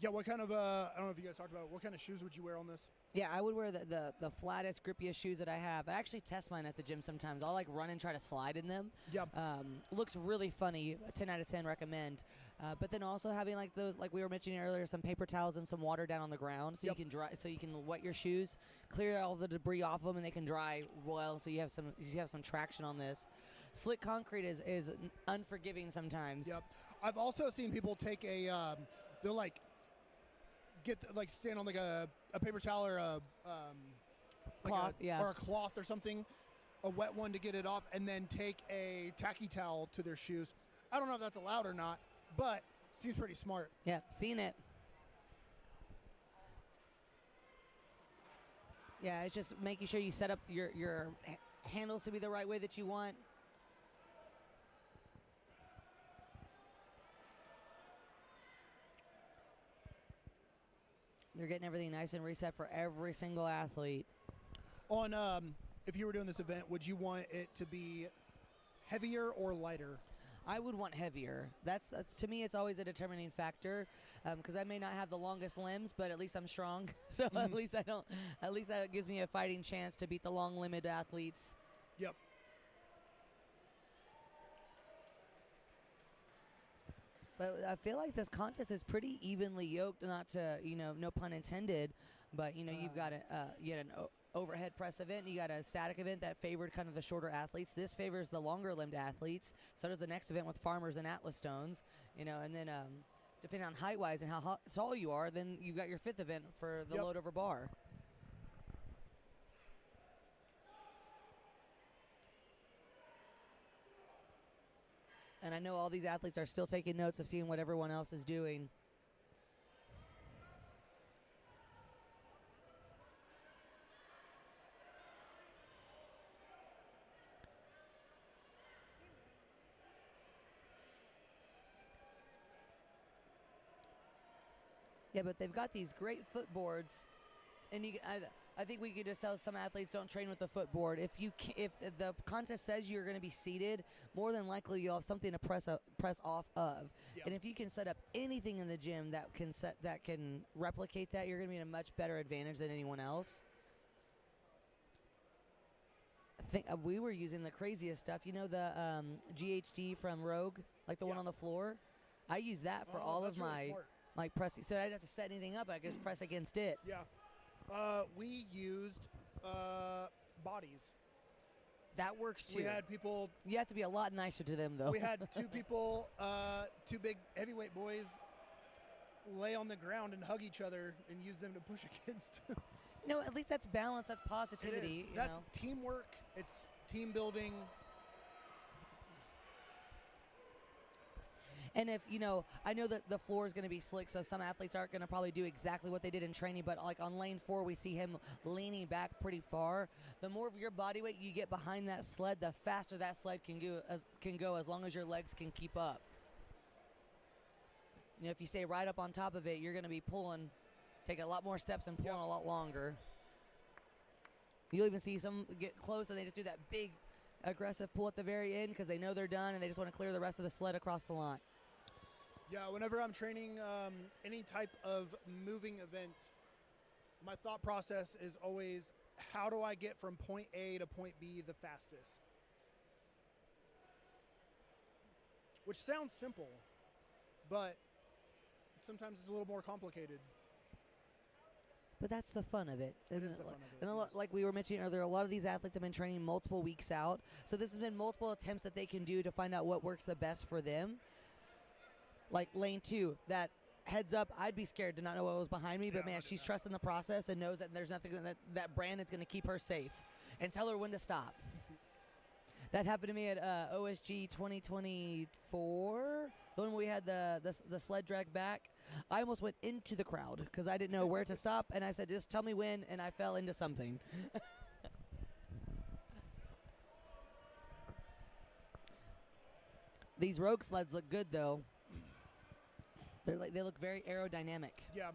Yeah, what kind of I don't know if you guys talked about it, what kind of shoes would you wear on this? Yeah, I would wear the flattest, grippiest shoes that I have. I actually test mine at the gym sometimes. I'll like run and try to slide in them. Yeah. Looks really funny. 10 out of 10 recommend. But then also having like those, like we were mentioning earlier, some paper towels and some water down on the ground so you can dry, so you can wet your shoes, clear all the debris off them, and they can dry well. So you have some traction on this. Slick concrete is unforgiving sometimes. Yep. I've also seen people take they'll like stand on like a paper towel or a Cloth, or a cloth or something, a wet one to get it off, and then take a tacky towel to their shoes. I don't know if that's allowed or not, but seems pretty smart. Yeah, seen it. Yeah, it's just making sure you set up your handles to be the right way that you want. They're getting everything nice and reset for every single athlete. On if you were doing this event, would you want it to be heavier or lighter? I would want heavier. That's to me, it's always a determining factor, because I may not have the longest limbs, but at least I'm strong. So at least that gives me a fighting chance to beat the long-limbed athletes. Yep. But I feel like this contest is pretty evenly yoked, not to, no pun intended, but, you've got an overhead press event, you got a static event that favored kind of the shorter athletes. This favors the longer-limbed athletes. So does the next event with farmers and Atlas stones, and then depending on height-wise and how tall you are, then you've got your 5th event for the load over bar. And I know all these athletes are still taking notes of seeing what everyone else is doing. Yeah, but they've got these great footboards, and I think we could just tell some athletes don't train with the footboard. If the contest says you're going to be seated, more than likely you'll have something to press off of. Yep. And if you can set up anything in the gym that can replicate that, you're going to be in a much better advantage than anyone else. I think we were using the craziest stuff. You know the GHD from Rogue, like the one on the floor. I use that for all of my. Really like pressing, so I didn't have to set anything up. I just press against it. Yeah. We used bodies. That works too. We had people. You have to be a lot nicer to them, though. We had 2 people, 2 big heavyweight boys, lay on the ground and hug each other and use them to push against. At least that's balance. That's positivity. That's teamwork. It's team building. And if, I know that the floor is going to be slick, so some athletes aren't going to probably do exactly what they did in training, but like on lane 4, we see him leaning back pretty far. The more of your body weight you get behind that sled, the faster that sled can go as long as your legs can keep up. If you stay right up on top of it, you're going to be pulling taking a lot more steps and pulling Yep. a lot longer. You'll even see some get close and they just do that big aggressive pull at the very end because they know they're done and they just want to clear the rest of the sled across the line. Yeah, whenever I'm training any type of moving event, my thought process is always, how do I get from point A to point B the fastest? Which sounds simple, but sometimes it's a little more complicated. But that's the fun of it. It isn't is the fun of it, And a lot, yes. like we were mentioning earlier, a lot of these athletes have been training multiple weeks out. So this has been multiple attempts that they can do to find out what works the best for them. Like lane 2, that heads up, I'd be scared to not know what was behind me, but Yeah, man, I she's did that. trusting the process and knows that there's nothing that Brandon's going to keep her safe and tell her when to stop. That happened to me at OSG 2024, the one where we had the sled drag back. I almost went into the crowd because I didn't know where to stop, and I said, just tell me when, and I fell into something. These rogue sleds look good, though. They look very aerodynamic. Yeah.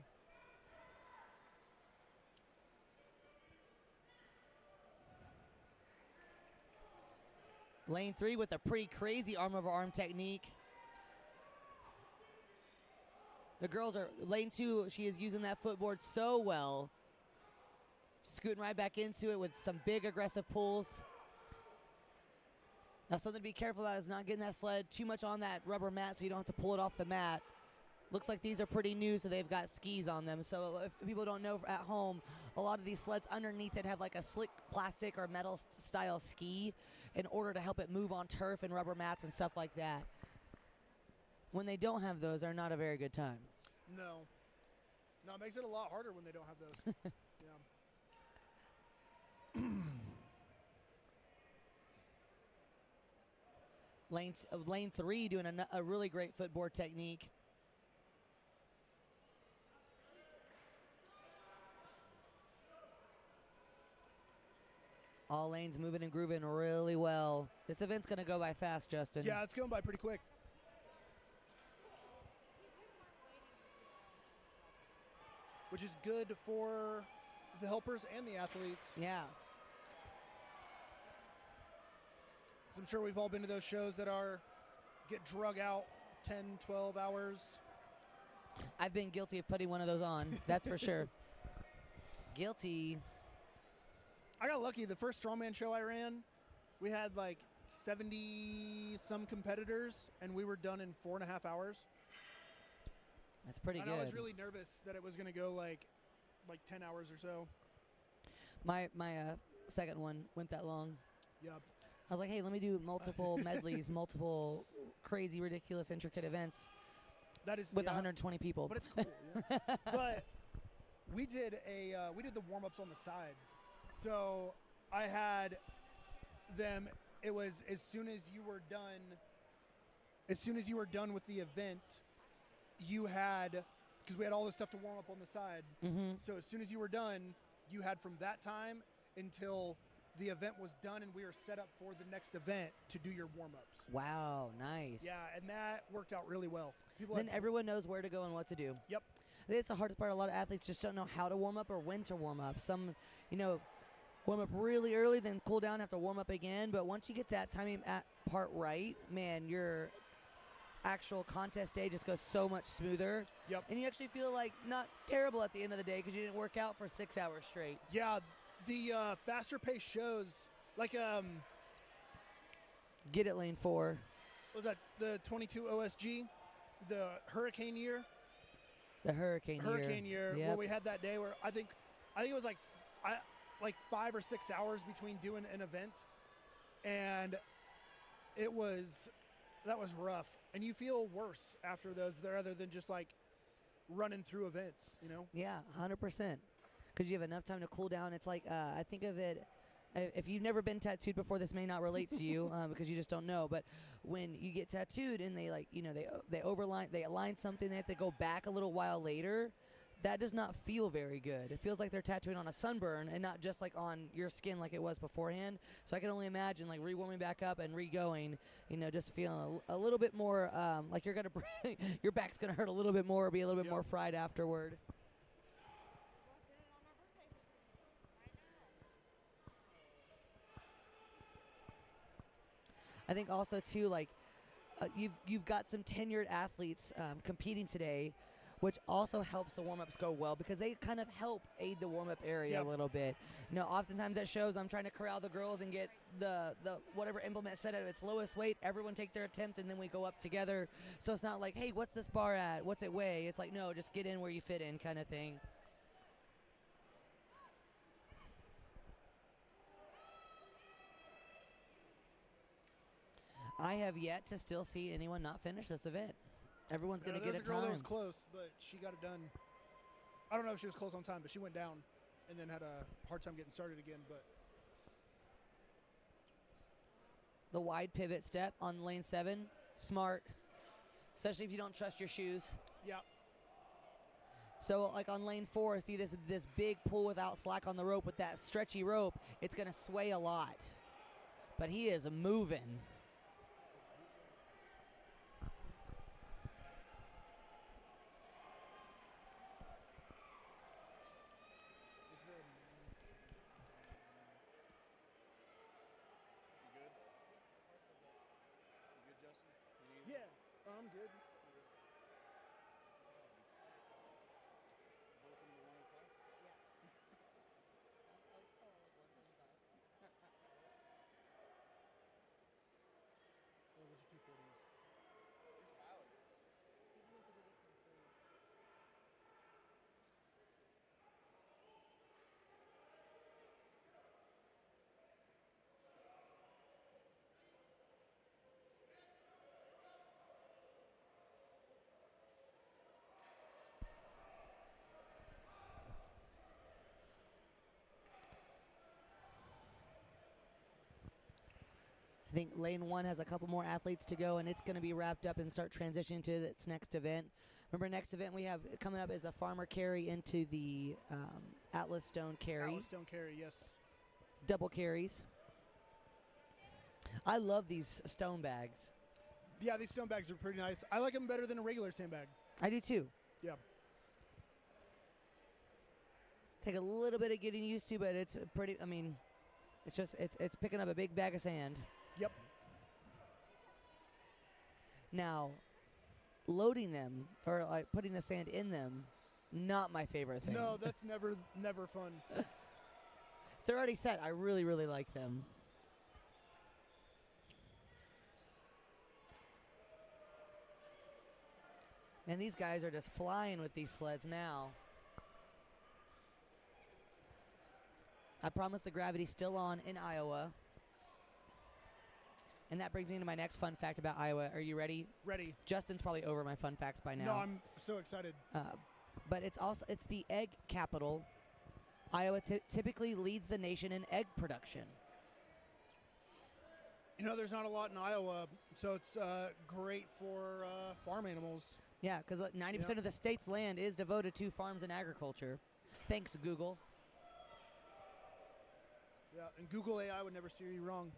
Lane 3 with a pretty crazy arm-over-arm technique. The girls are, lane 2, she is using that footboard so well. Scooting right back into it with some big aggressive pulls. Now something to be careful about is not getting that sled too much on that rubber mat so you don't have to pull it off the mat. Looks like these are pretty new, so they've got skis on them. So if people don't know at home, a lot of these sleds underneath it have like a slick plastic or metal style ski in order to help it move on turf and rubber mats and stuff like that. When they don't have those, they're not a very good time. No. No, it makes it a lot harder when they don't have those. Yeah. Lane 3 doing a really great footboard technique. All lanes moving and grooving really well. This event's going to go by fast, Justin. Yeah, it's going by pretty quick. Which is good for the helpers and the athletes. Yeah. I'm sure we've all been to those shows that get drug out 10, 12 hours. I've been guilty of putting one of those on. That's for sure. Guilty. I got lucky. The first strongman show I ran, we had like 70 some competitors, and we were done in 4.5 hours. That's pretty And good. I was really nervous that it was going to go like 10 hours or so. My second one went that long. Yep. I was like, hey, let me do multiple medleys, multiple crazy, ridiculous, intricate events That is with yeah, 120 people. But it's cool. Yeah. But we did the warm-ups on the side. So I had them. It was as soon as you were done with the event, you had, because we had all this stuff to warm up on the side. Mm-hmm. So as soon as you were done, you had from that time until the event was done and we were set up for the next event to do your warm-ups. Wow, nice. Yeah, and that worked out really well. People Then had- everyone knows where to go and what to do. Yep. It's the hardest part. A lot of athletes just don't know how to warm up or when to warm up. Some, warm up really early, then cool down, have to warm up again. But once you get that timing part right, man, your actual contest day just goes so much smoother. Yep. And you actually feel like not terrible at the end of the day because you didn't work out for 6 hours straight. Yeah, the faster pace shows, like Get it, lane 4. was that the 22 OSG, the hurricane year? The hurricane Year, Yep. where we had that day where I think it was like 5 or 6 hours between doing an event, and that was rough. And you feel worse after those, rather than just like running through events, Yeah, 100%. Because you have enough time to cool down. It's like, I think of it, if you've never been tattooed before, this may not relate to you because you just don't know. But when you get tattooed and they they align something, they have to go back a little while later. That does not feel very good. It feels like they're tattooing on a sunburn and not just like on your skin like it was beforehand. So I can only imagine like re-warming back up and re-going, just feeling a little bit more like you're going to, your back's going to hurt a little bit more or be a little bit Yep. more fried afterward. I think also too, like you've got some tenured athletes competing today, which also helps the warm-ups go well because they kind of help aid the warm-up area Yep. a little bit. You know, oftentimes at shows I'm trying to corral the girls and get the whatever implement set at its lowest weight. Everyone take their attempt and then we go up together. So it's not like, hey, what's this bar at? What's it weigh? It's like, no, just get in where you fit in kind of thing. I have yet to still see anyone not finish this event. Everyone's going to get a There's a girl that time. was close, but she got it done. I don't know if she was close on time, but she went down and then had a hard time getting started again. But The wide pivot step on lane 7, smart, especially if you don't trust your shoes. yeah, So like on lane 4, see this big pull without slack on the rope with that stretchy rope, it's going to sway a lot. But he is moving. yeah, I'm good. Oh, those are 240s. I think lane 1 has a couple more athletes to go, and it's going to be wrapped up and start transitioning to its next event. Remember, next event we have coming up is a farmer carry into the Atlas Stone carry. Atlas Stone carry, yes. Double carries. I love these stone bags. Yeah, these stone bags are pretty nice. I like them better than a regular sandbag. I do too. Yeah. Take a little bit of getting used to, but it's pretty, I mean, it's picking up a big bag of sand. Yep. Now, loading them or like putting the sand in them, not my favorite thing. No, that's never fun. They're already set. I really, really like them. And these guys are just flying with these sleds now. I promise the gravity's still on in Iowa. And that brings me to my next fun fact about Iowa. Are you ready? Ready. Justin's probably over my fun facts by now. No, I'm so excited. But it's the egg capital. Iowa typically leads the nation in egg production. You know, there's not a lot in Iowa, so it's great for farm animals. Yeah, because 90% Yep. of the state's land is devoted to farms and agriculture. Thanks, Google. Yeah, and Google AI would never steer you wrong.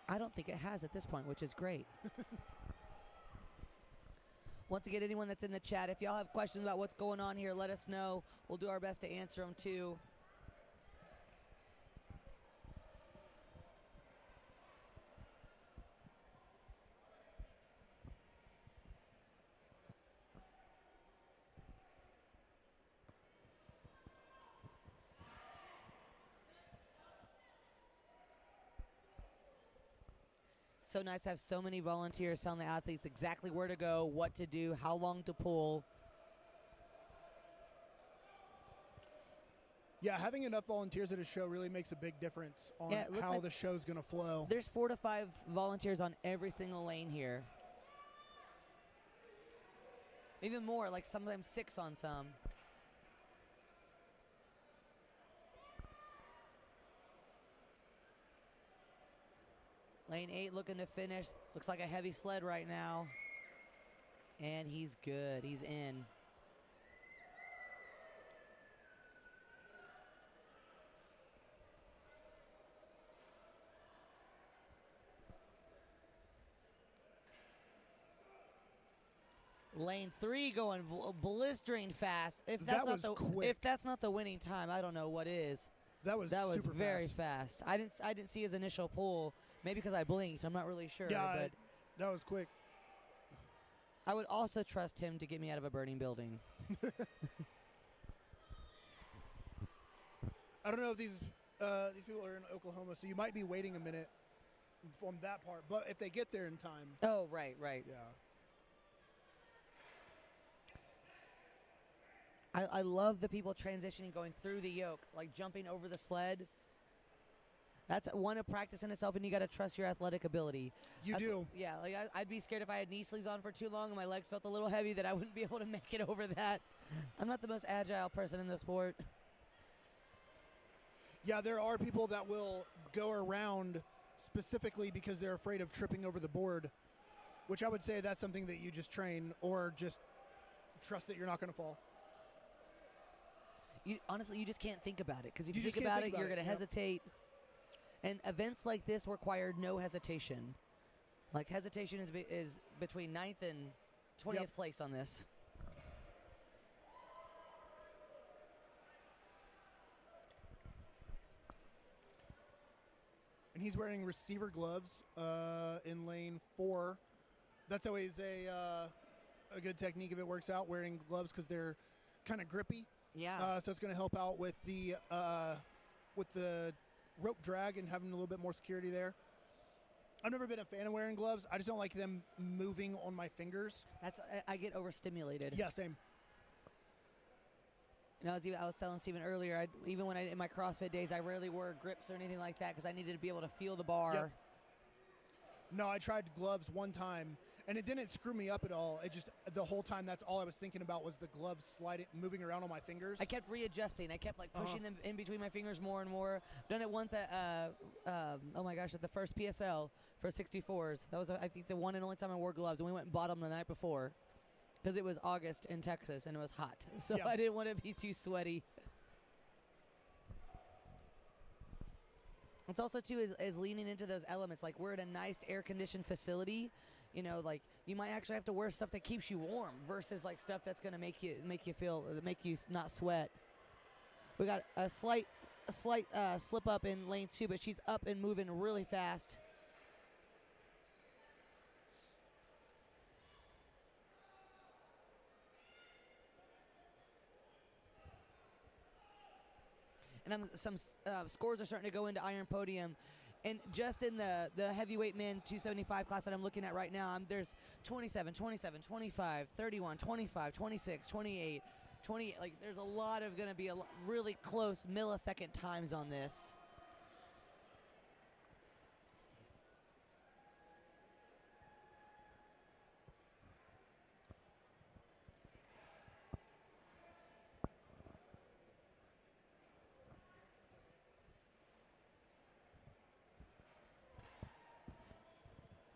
I don't think it has at this point, which is great. Once again, anyone that's in the chat, if y'all have questions about what's going on here, let us know. We'll do our best to answer them too. So nice to have so many volunteers telling the athletes exactly where to go, what to do, how long to pull. Yeah, having enough volunteers at a show really makes a big difference on Yeah, it looks how like the show's going to flow. There's 4 to 5 volunteers on every single lane here. Even more, like sometimes 6 on some. Lane 8 looking to finish. Looks like a heavy sled right now. And he's good. He's in. Lane 3 going blistering fast. If that's That not was quick. if that's not the winning time, I don't know what is. That was That was super very fast. fast. I didn't see his initial pull. Maybe because I blinked. I'm not really sure. Yeah, but that was quick. I would also trust him to get me out of a burning building. I don't know if these people are in Oklahoma, so you might be waiting a minute from that part. But if they get there in time, Oh, right, right. yeah. I love the people transitioning, going through the yoke, like jumping over the sled. That's one of practice in itself, and you got to trust your athletic ability. You That's do. what- yeah, like I'd be scared if I had knee sleeves on for too long and my legs felt a little heavy that I wouldn't be able to make it over that. I'm not the most agile person in the sport. Yeah, there are people that will go around specifically because they're afraid of tripping over the board, which I would say that's something that you just train or just trust that you're not going to fall. Honestly, you just can't think about it, because if You you just think can't about think it, about you're it, going to yep. hesitate. And events like this require no hesitation. Like hesitation is between 9th and 20th Yep. place on this. And he's wearing receiver gloves in lane 4. That's always a good technique if it works out, wearing gloves because they're kind of grippy. Yeah. So it's going to help out with the rope drag and having a little bit more security there. I've never been a fan of wearing gloves. I just don't like them moving on my fingers. I get overstimulated. Yeah, same. And I was telling Steven earlier, even when in my CrossFit days, I rarely wore grips or anything like that because I needed to be able to feel the bar. Yep. No, I tried gloves one time, and it didn't screw me up at all. It just, the whole time, that's all I was thinking about was the gloves moving around on my fingers. I kept readjusting. I kept like pushing them in between my fingers more and more. Done it once at, oh my gosh, at the first PSL for 64s. That was, I think, the one and only time I wore gloves, and we went and bought them the night before because it was August in Texas and it was hot. So Yeah. I didn't want to be too sweaty. It's also too is leaning into those elements. Like, we're at a nice air-conditioned facility. You know, like, you might actually have to wear stuff that keeps you warm versus like stuff that's gonna make you not sweat. We got a slight slip up in lane 2, but she's up and moving really fast. And some scores are starting to go into Iron Podium. And just in the heavyweight men 275 class that I'm looking at right now, there's 27, 27, 25, 31, 25, 26, 28, 28. Like, there's a lot of going to be really close millisecond times on this.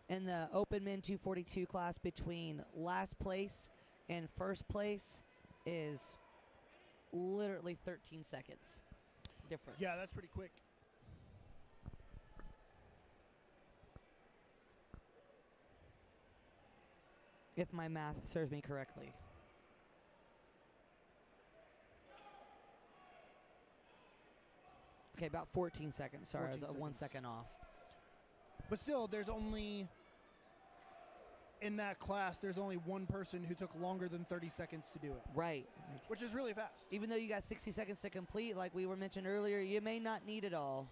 In the open men 242 class, between last place and first place is literally 13 seconds difference. Yeah, that's pretty quick. If my math serves me correctly. Okay, about 14 seconds. Sorry, I was 14 1 seconds. second off. But still, in that class, there's only one person who took longer than 30 seconds to do it, Right. which is really fast. Even though you got 60 seconds to complete, like we were mentioned earlier, you may not need it all.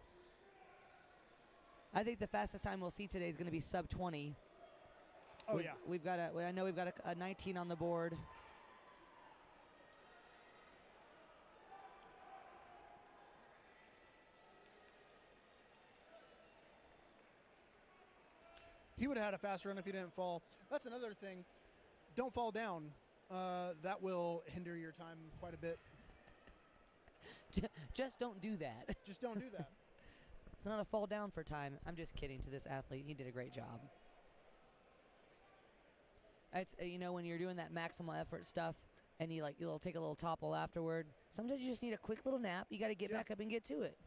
I think the fastest time we'll see today is going to be sub 20. Oh, yeah. I know we've got a 19 on the board. He would have had a fast run if he didn't fall. That's another thing. Don't fall down. That will hinder your time quite a bit. Just don't do that. Just don't do that. It's not a fall down for time. I'm just kidding to this athlete. He did a great job. It's when you're doing that maximal effort stuff and you'll take a little topple afterward. Sometimes you just need a quick little nap. You got to get back up and get to it.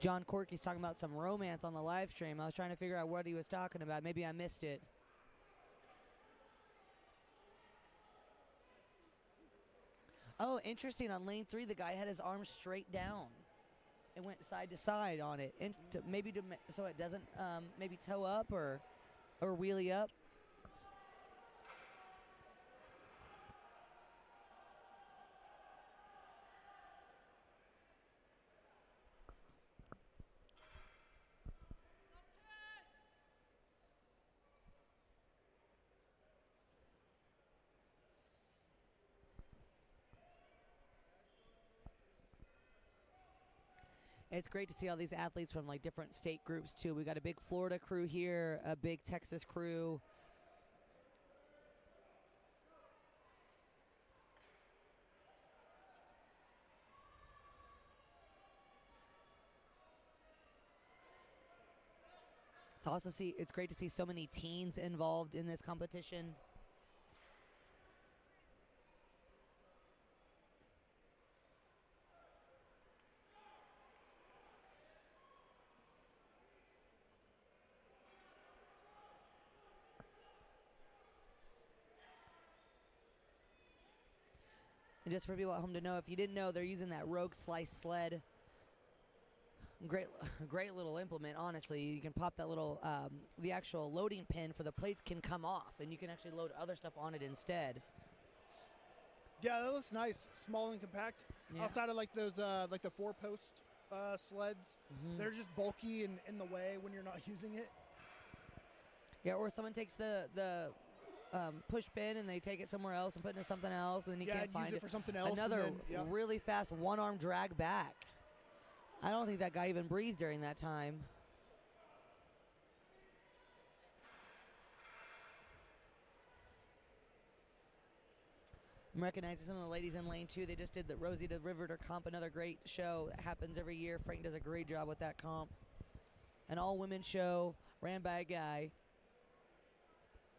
John Corky's talking about some romance on the live stream. I was trying to figure out what he was talking about. Maybe I missed it. Oh, interesting. On lane 3, the guy had his arms straight down. It went side to side on it, and so it doesn't maybe toe up or wheelie up. It's great to see all these athletes from like different state groups too. We got a big Florida crew here, a big Texas crew. It's great to see so many teens involved in this competition. And just for people at home to know, if you didn't know, they're using that Rogue Slice sled. Great little implement, honestly. You can pop that little, the actual loading pin for the plates can come off, and you can actually load other stuff on it instead. Yeah, that looks nice, small and compact. Yeah. Outside of like those, like the 4-post sleds, they're just bulky and in the way when you're not using it. Yeah, or someone takes the push pin and they take it somewhere else and put it in something else, and then you can't find use it for something else. Another and then, really fast one-arm drag back. I don't think that guy even breathed during that time. I'm recognizing some of the ladies in lane 2. They just did the Rosie the Riveter comp, another great show that happens every year. Frank does a great job with that comp. An all-women show, ran by a guy,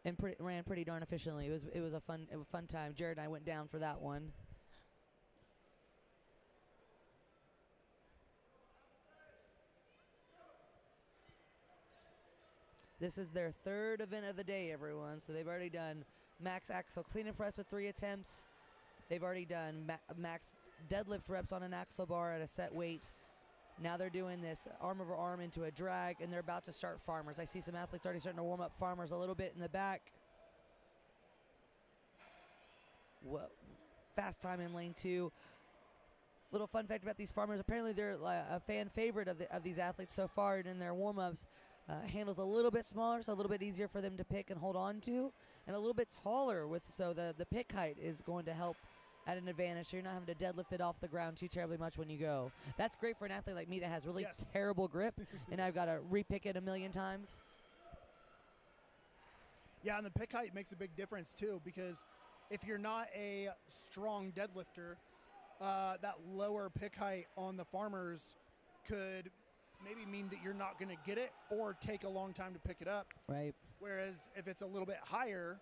and ran pretty darn efficiently. It was a fun time. Jared and I went down for that one. This is their third event of the day, everyone. So they've already done max axle clean and press with 3 attempts. They've already done max deadlift reps on an axle bar at a set weight. Now they're doing this arm over arm into a drag, and they're about to start farmers. I see some athletes already starting to warm up farmers a little bit in the back. Well, fast time in lane 2. Little fun fact about these farmers, apparently they're a fan favorite of these athletes so far in their warm-ups. Handles a little bit smaller, so a little bit easier for them to pick and hold on to, and a little bit taller, so the pick height is going to help at an advantage, so you're not having to deadlift it off the ground too terribly much when you go. That's great for an athlete like me that has really terrible grip, and I've got to repick it a million times. Yeah, and the pick height makes a big difference too, because if you're not a strong deadlifter, that lower pick height on the farmers could maybe mean that you're not going to get it or take a long time to pick it up. Right. Whereas if it's a little bit higher,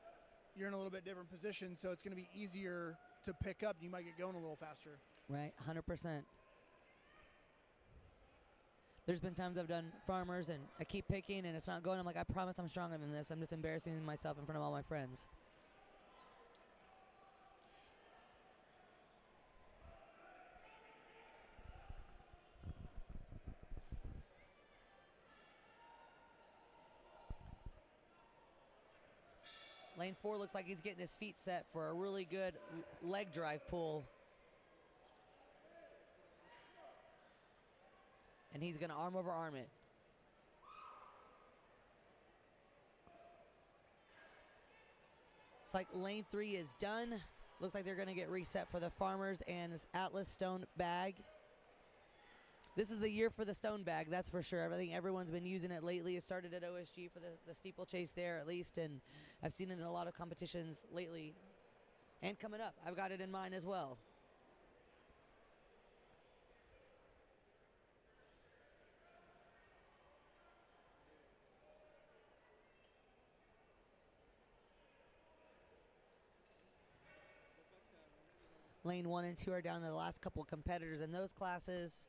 you're in a little bit different position, so it's going to be easier to pick up. You might get going a little faster. Right, 100%. There's been times I've done farmers and I keep picking and it's not going. I'm like, I promise I'm stronger than this. I'm just embarrassing myself in front of all my friends. Lane 4 looks like he's getting his feet set for a really good leg drive pull. And he's going to arm over arm it. It's like lane 3 is done. Looks like they're going to get reset for the farmers and this Atlas stone bag. This is the year for the stone bag, that's for sure. I think everyone's been using it lately. It started at OSG for the steeplechase there at least, and I've seen it in a lot of competitions lately. And coming up, I've got it in mine as well. Lane 1 and 2 are down to the last couple of competitors in those classes.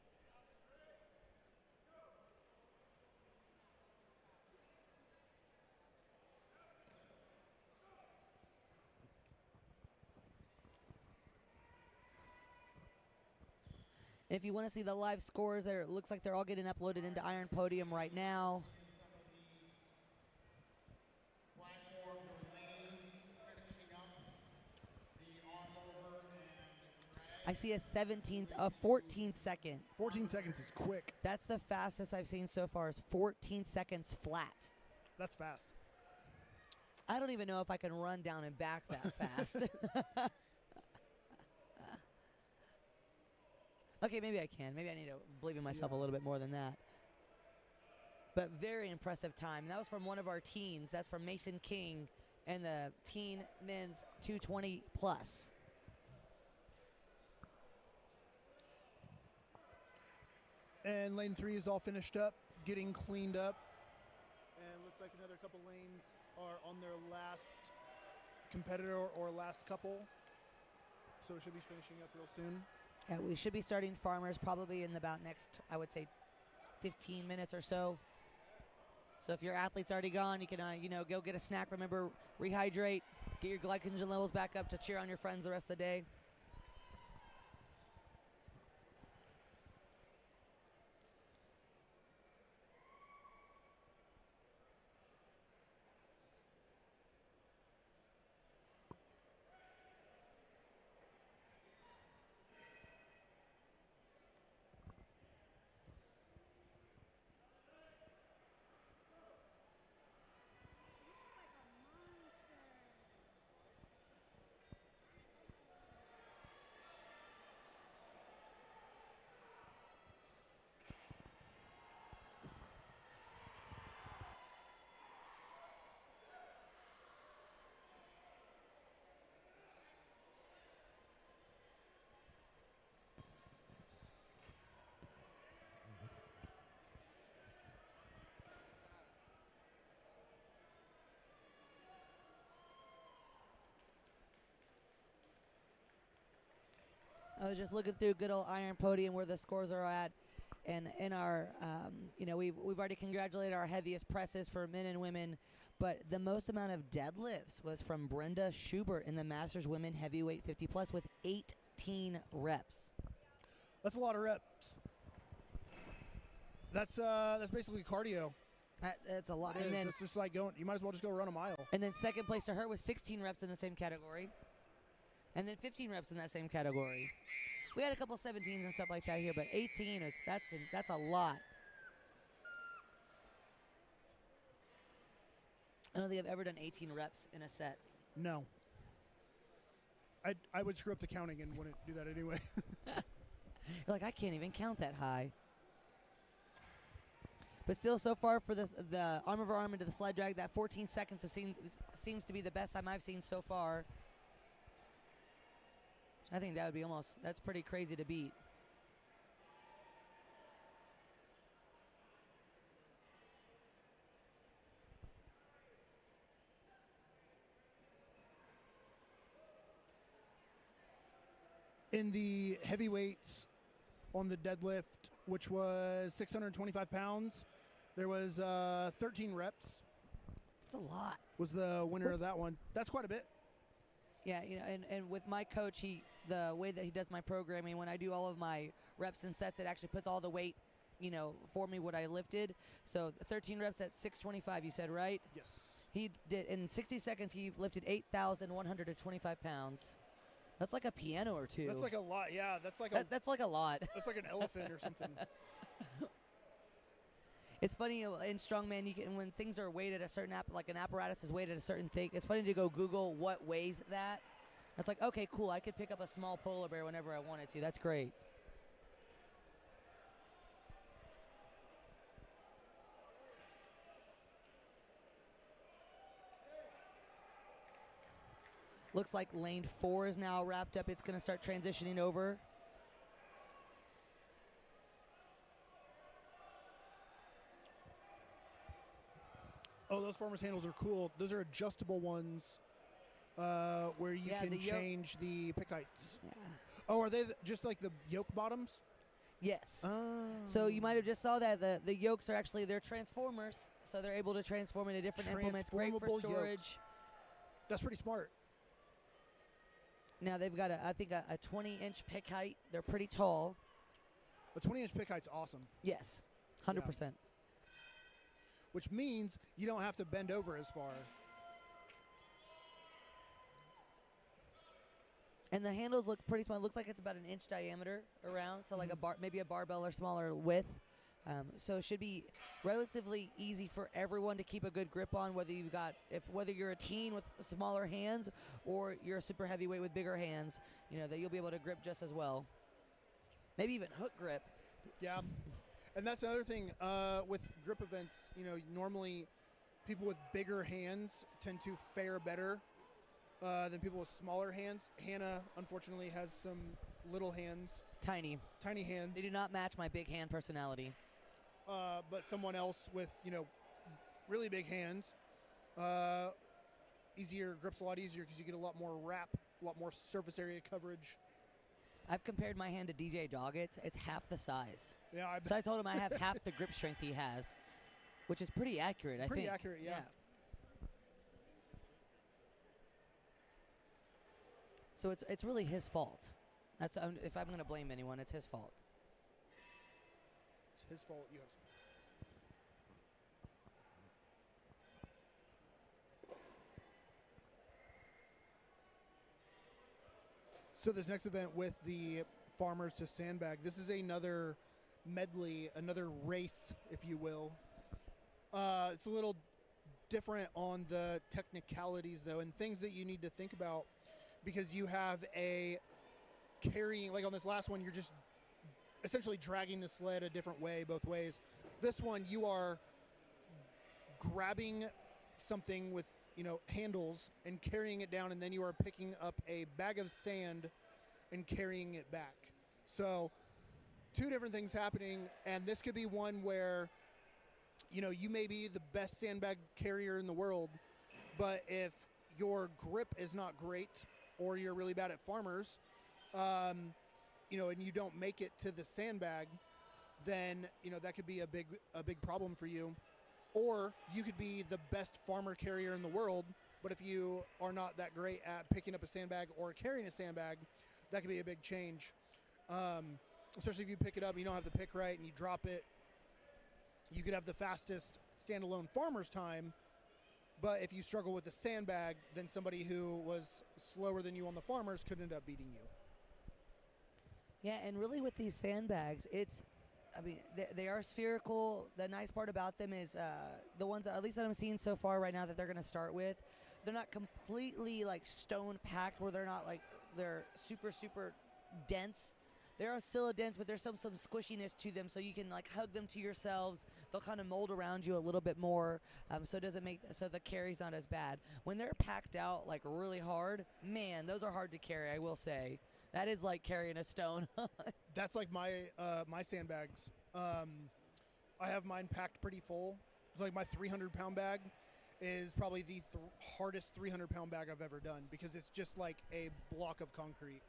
If you want to see the live scores, it looks like they're all getting uploaded into Iron Podium right now. Platforms or lanes finishing up the arm over and I see a 14 second. 14 seconds is quick. That's the fastest I've seen so far, is 14 seconds flat. That's fast. I don't even know if I can run down and back that fast. Okay, maybe I can. Maybe I need to believe in myself a little bit more than that. But very impressive time. And that was from one of our teens. That's from Mason King and the teen men's 220 plus. And lane 3 is all finished up, getting cleaned up. And looks like another couple lanes are on their last competitor or last couple. So it should be finishing up real soon. Yeah, we should be starting farmers probably in about next, I would say, 15 minutes or so. So if your athlete's already gone, you can, go get a snack. Remember, rehydrate, get your glycogen levels back up to cheer on your friends the rest of the day. I was just looking through good old Iron Podium where the scores are at. And in our, we've already congratulated our heaviest presses for men and women. But the most amount of deadlifts was from Brenda Schubert in the Masters Women Heavyweight 50 Plus with 18 reps. That's a lot of reps. That's basically cardio. That's a lot. It And is. then, That's just like going. You might as well just go run a mile. and then second place to her was 16 reps in the same category. And then 15 reps in that same category. We had a couple 17s and stuff like that here, but 18 that's a lot. I don't think I've ever done 18 reps in a set. No. I would screw up the counting and wouldn't do that anyway. You're like, I can't even count that high. But still, so far for the arm over arm into the sled drag, that 14 seconds seems to be the best time I've seen so far. I think that would be that's pretty crazy to beat. In the heavyweights on the deadlift, which was 625 pounds, there was 13 reps. That's a lot. Was the winner of that one. That's quite a bit. Yeah, and with my coach, the way that he does my programming, when I do all of my reps and sets, it actually puts all the weight, for me what I lifted. So 13 reps at 625, you said, right? Yes. He did, in 60 seconds, he lifted 8,125 pounds. That's like a piano or two. That's like a lot. Yeah, that's like That's like a lot. that's like an elephant or something. It's funny in strongman, when things are weighted a certain like an apparatus is weighted a certain thing. It's funny to go Google what weighs that. It's like, okay, cool. I could pick up a small polar bear whenever I wanted to. That's great. Looks like lane 4 is now wrapped up. It's going to start transitioning over. Oh, those farmer's handles are cool. Those are adjustable ones where you can change the pick heights. Yeah. Oh, are they just like the yoke bottoms? Yes. Oh. So you might have just saw that the yokes are actually, they're transformers. So they're able to transform into different implements. Great for Transformable storage. yokes. That's pretty smart. Now they've got, I think, a 20-inch pick height. They're pretty tall. A 20-inch pick height's awesome, Yes, 100%. which means you don't have to bend over as far. And the handles look pretty small. It looks like it's about an inch diameter around, so like a bar, maybe a barbell or smaller width. So it should be relatively easy for everyone to keep a good grip on, whether you're a teen with smaller hands or you're a super heavyweight with bigger hands. You know that you'll be able to grip just as well. Maybe even hook grip. Yeah, and that's another thing with grip events. You know, normally people with bigger hands tend to fare better than people with smaller hands. Hannah, unfortunately, has some little hands, Tiny. tiny hands. They do not match my big hand personality. But someone else with, really big hands, grips a lot easier because you get a lot more wrap, a lot more surface area coverage. I've compared my hand to DJ Doggett's. It's half the size. Yeah, So I told him I have half the grip strength he has, which is pretty accurate, I think. pretty accurate, yeah. So it's really his fault. That's if I'm going to blame anyone, it's his fault. It's his fault. You have. So this next event with the farmers to sandbag, this is another medley, another race, if you will. It's a little different on the technicalities, though, and things that you need to think about because you have a carrying, like on this last one, you're just essentially dragging the sled a different way, both ways. This one, you are grabbing something with, handles and carrying it down, and then you are picking up a bag of sand and carrying it back. So two different things happening, and this could be one where, you may be the best sandbag carrier in the world, but if your grip is not great or you're really bad at farmers, and you don't make it to the sandbag, then, that could be a big problem for you. Or you could be the best farmer carrier in the world, but if you are not that great at picking up a sandbag or carrying a sandbag, that could be a big change. Especially if you pick it up and you don't have the pick right and you drop it. You could have the fastest standalone farmer's time, but if you struggle with the sandbag, then somebody who was slower than you on the farmers could end up beating you. Yeah, and really with these sandbags, they are spherical. The nice part about them is the ones, at least that I'm seeing so far right now that they're going to start with, they're not completely like stone packed where they're super, super dense. They are still dense, but there's some squishiness to them, so you can like hug them to yourselves. They'll kind of mold around you a little bit more, so the carry's not as bad. When they're packed out like really hard, man, those are hard to carry. I will say that is like carrying a stone. That's like my sandbags. I have mine packed pretty full. It's like my 300-pound bag is probably the hardest 300-pound bag I've ever done because it's just like a block of concrete.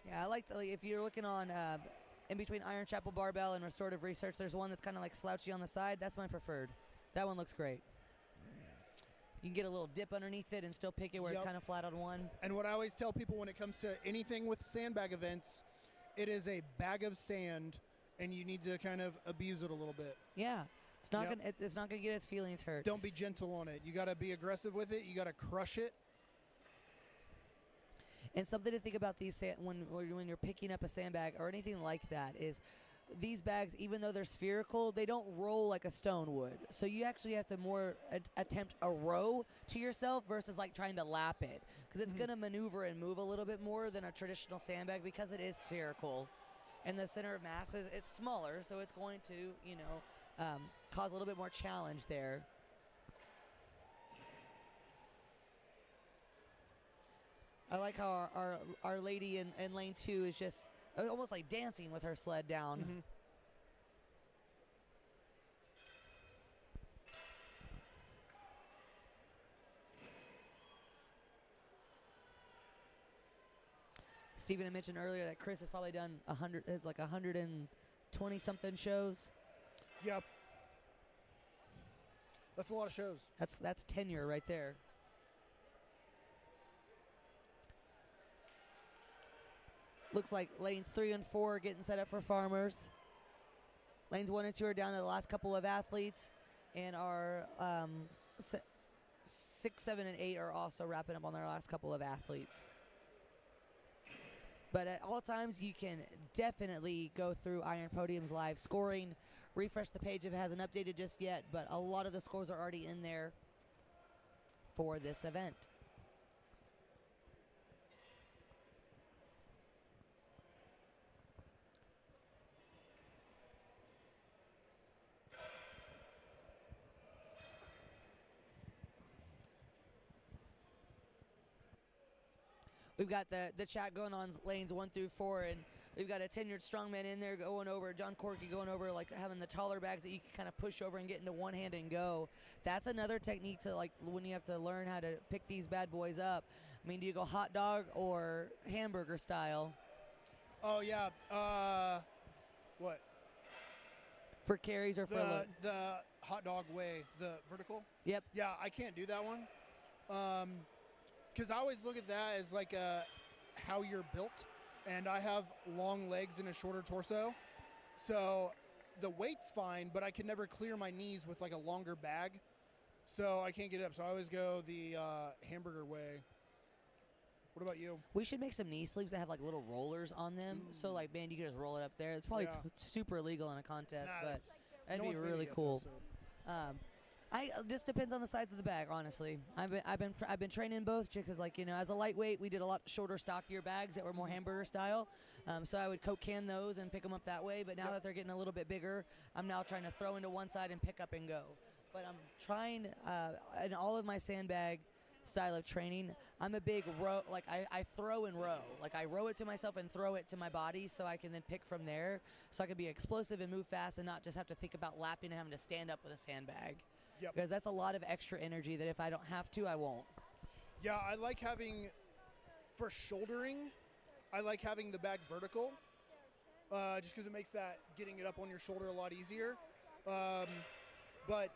Yeah, I like if you're looking on in between Iron Chapel Barbell and Restorative Research, there's one that's kind of like slouchy on the side. That's my preferred. That one looks great. You can get a little dip underneath it and still pick it where it's kind of flat on one. And what I always tell people when it comes to anything with sandbag events, it is a bag of sand, and you need to kind of abuse it a little bit. Yeah, it's not gonna get its feelings hurt. Don't be gentle on it. You got to be aggressive with it. You got to crush it. And something to think about when you're picking up a sandbag or anything like that is these bags, even though they're spherical, they don't roll like a stone would. So you actually have to more attempt a row to yourself versus like trying to lap it, because it's going to maneuver and move a little bit more than a traditional sandbag because it is spherical. And the center of mass it's smaller, so it's going to, cause a little bit more challenge there. I like how our lady in lane 2 is just almost like dancing with her sled down. Mm-hmm. Steven had mentioned earlier that Chris has probably done 120 something shows. Yep. That's a lot of shows. That's tenure right there. Looks like lanes 3 and 4 are getting set up for farmers. Lanes 1 and 2 are down to the last couple of athletes, and our 6, 7, and 8 are also wrapping up on their last couple of athletes. But at all times, you can definitely go through Iron Podium's live scoring. Refresh the page if it hasn't updated just yet, but a lot of the scores are already in there for this event. We've got the chat going on lanes 1 through 4, and we've got a tenured strongman in there going over, John Corky going over, like having the taller bags that you can kind of push over and get into one hand and go. That's another technique to, like, when you have to learn how to pick these bad boys up. I mean, do you go hot dog or hamburger style? Oh, yeah. What? For carries or for load? The hot dog way, the vertical? Yep. Yeah, I can't do that one. Because I always look at that as like how you're built, and I have long legs and a shorter torso, so the weight's fine, but I can never clear my knees with like a longer bag, so I can't get it up. So I always go the hamburger way. What about you? We should make some knee sleeves that have like little rollers on them. So like, man, you can just roll it up there. It's probably super illegal in a contest, but that'd be really cool. It just depends on the size of the bag, honestly. I've been training both because, like, you know, as a lightweight, we did a lot shorter, stockier bags that were more hamburger style. So I would Coke can those and pick them up that way. But now that they're getting a little bit bigger, I'm now trying to throw into one side and pick up and go. But I'm trying in all of my sandbag style of training, I'm a big row. Like I throw and row. Like I row it to myself and throw it to my body, so I can then pick from there. So I can be explosive and move fast and not just have to think about lapping and having to stand up with a sandbag. Yep. Because that's a lot of extra energy that if I don't have to, I won't. Yeah, I like having, for shouldering, I like having the bag vertical, just because it makes that getting it up on your shoulder a lot easier. But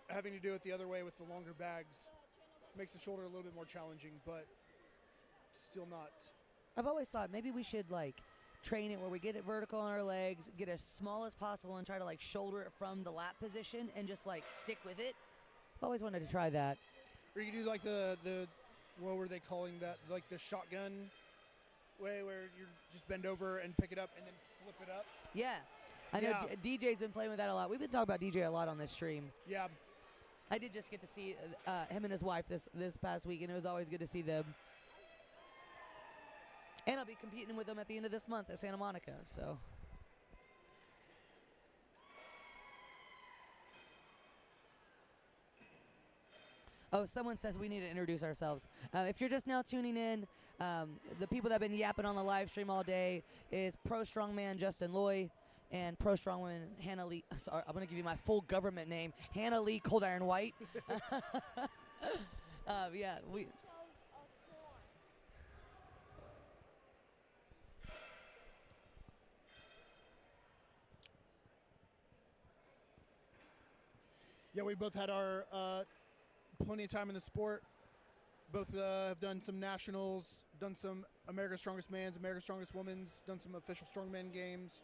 having to do it the other way with the longer bags makes the shoulder a little bit more challenging, but still not. I've always thought maybe we should, like, train it where we get it vertical on our legs, get as small as possible, and try to, like, shoulder it from the lap position and just, like, stick with it. I've always wanted to try that. Or you could do like the what were they calling that? Like the shotgun way where you just bend over and pick it up and then flip it up. Yeah. I know DJ's been playing with that a lot. We've been talking about DJ a lot on this stream. Yeah. I did just get to see him and his wife this past week, and it was always good to see them. And I'll be competing with them at the end of this month at Santa Monica, so. Oh, someone says we need to introduce ourselves. If you're just now tuning in, the people that have been yapping on the live stream all day is Pro Strongman Justin Loy and Pro Strongwoman Hannah Lee. Sorry, I'm going to give you my full government name, Hannah Lee Cold Iron White. Yeah, we. Yeah, we both had our plenty of time in the sport. Both have done some nationals, done some America's Strongest Man's, America's Strongest Woman's, done some official strongman games.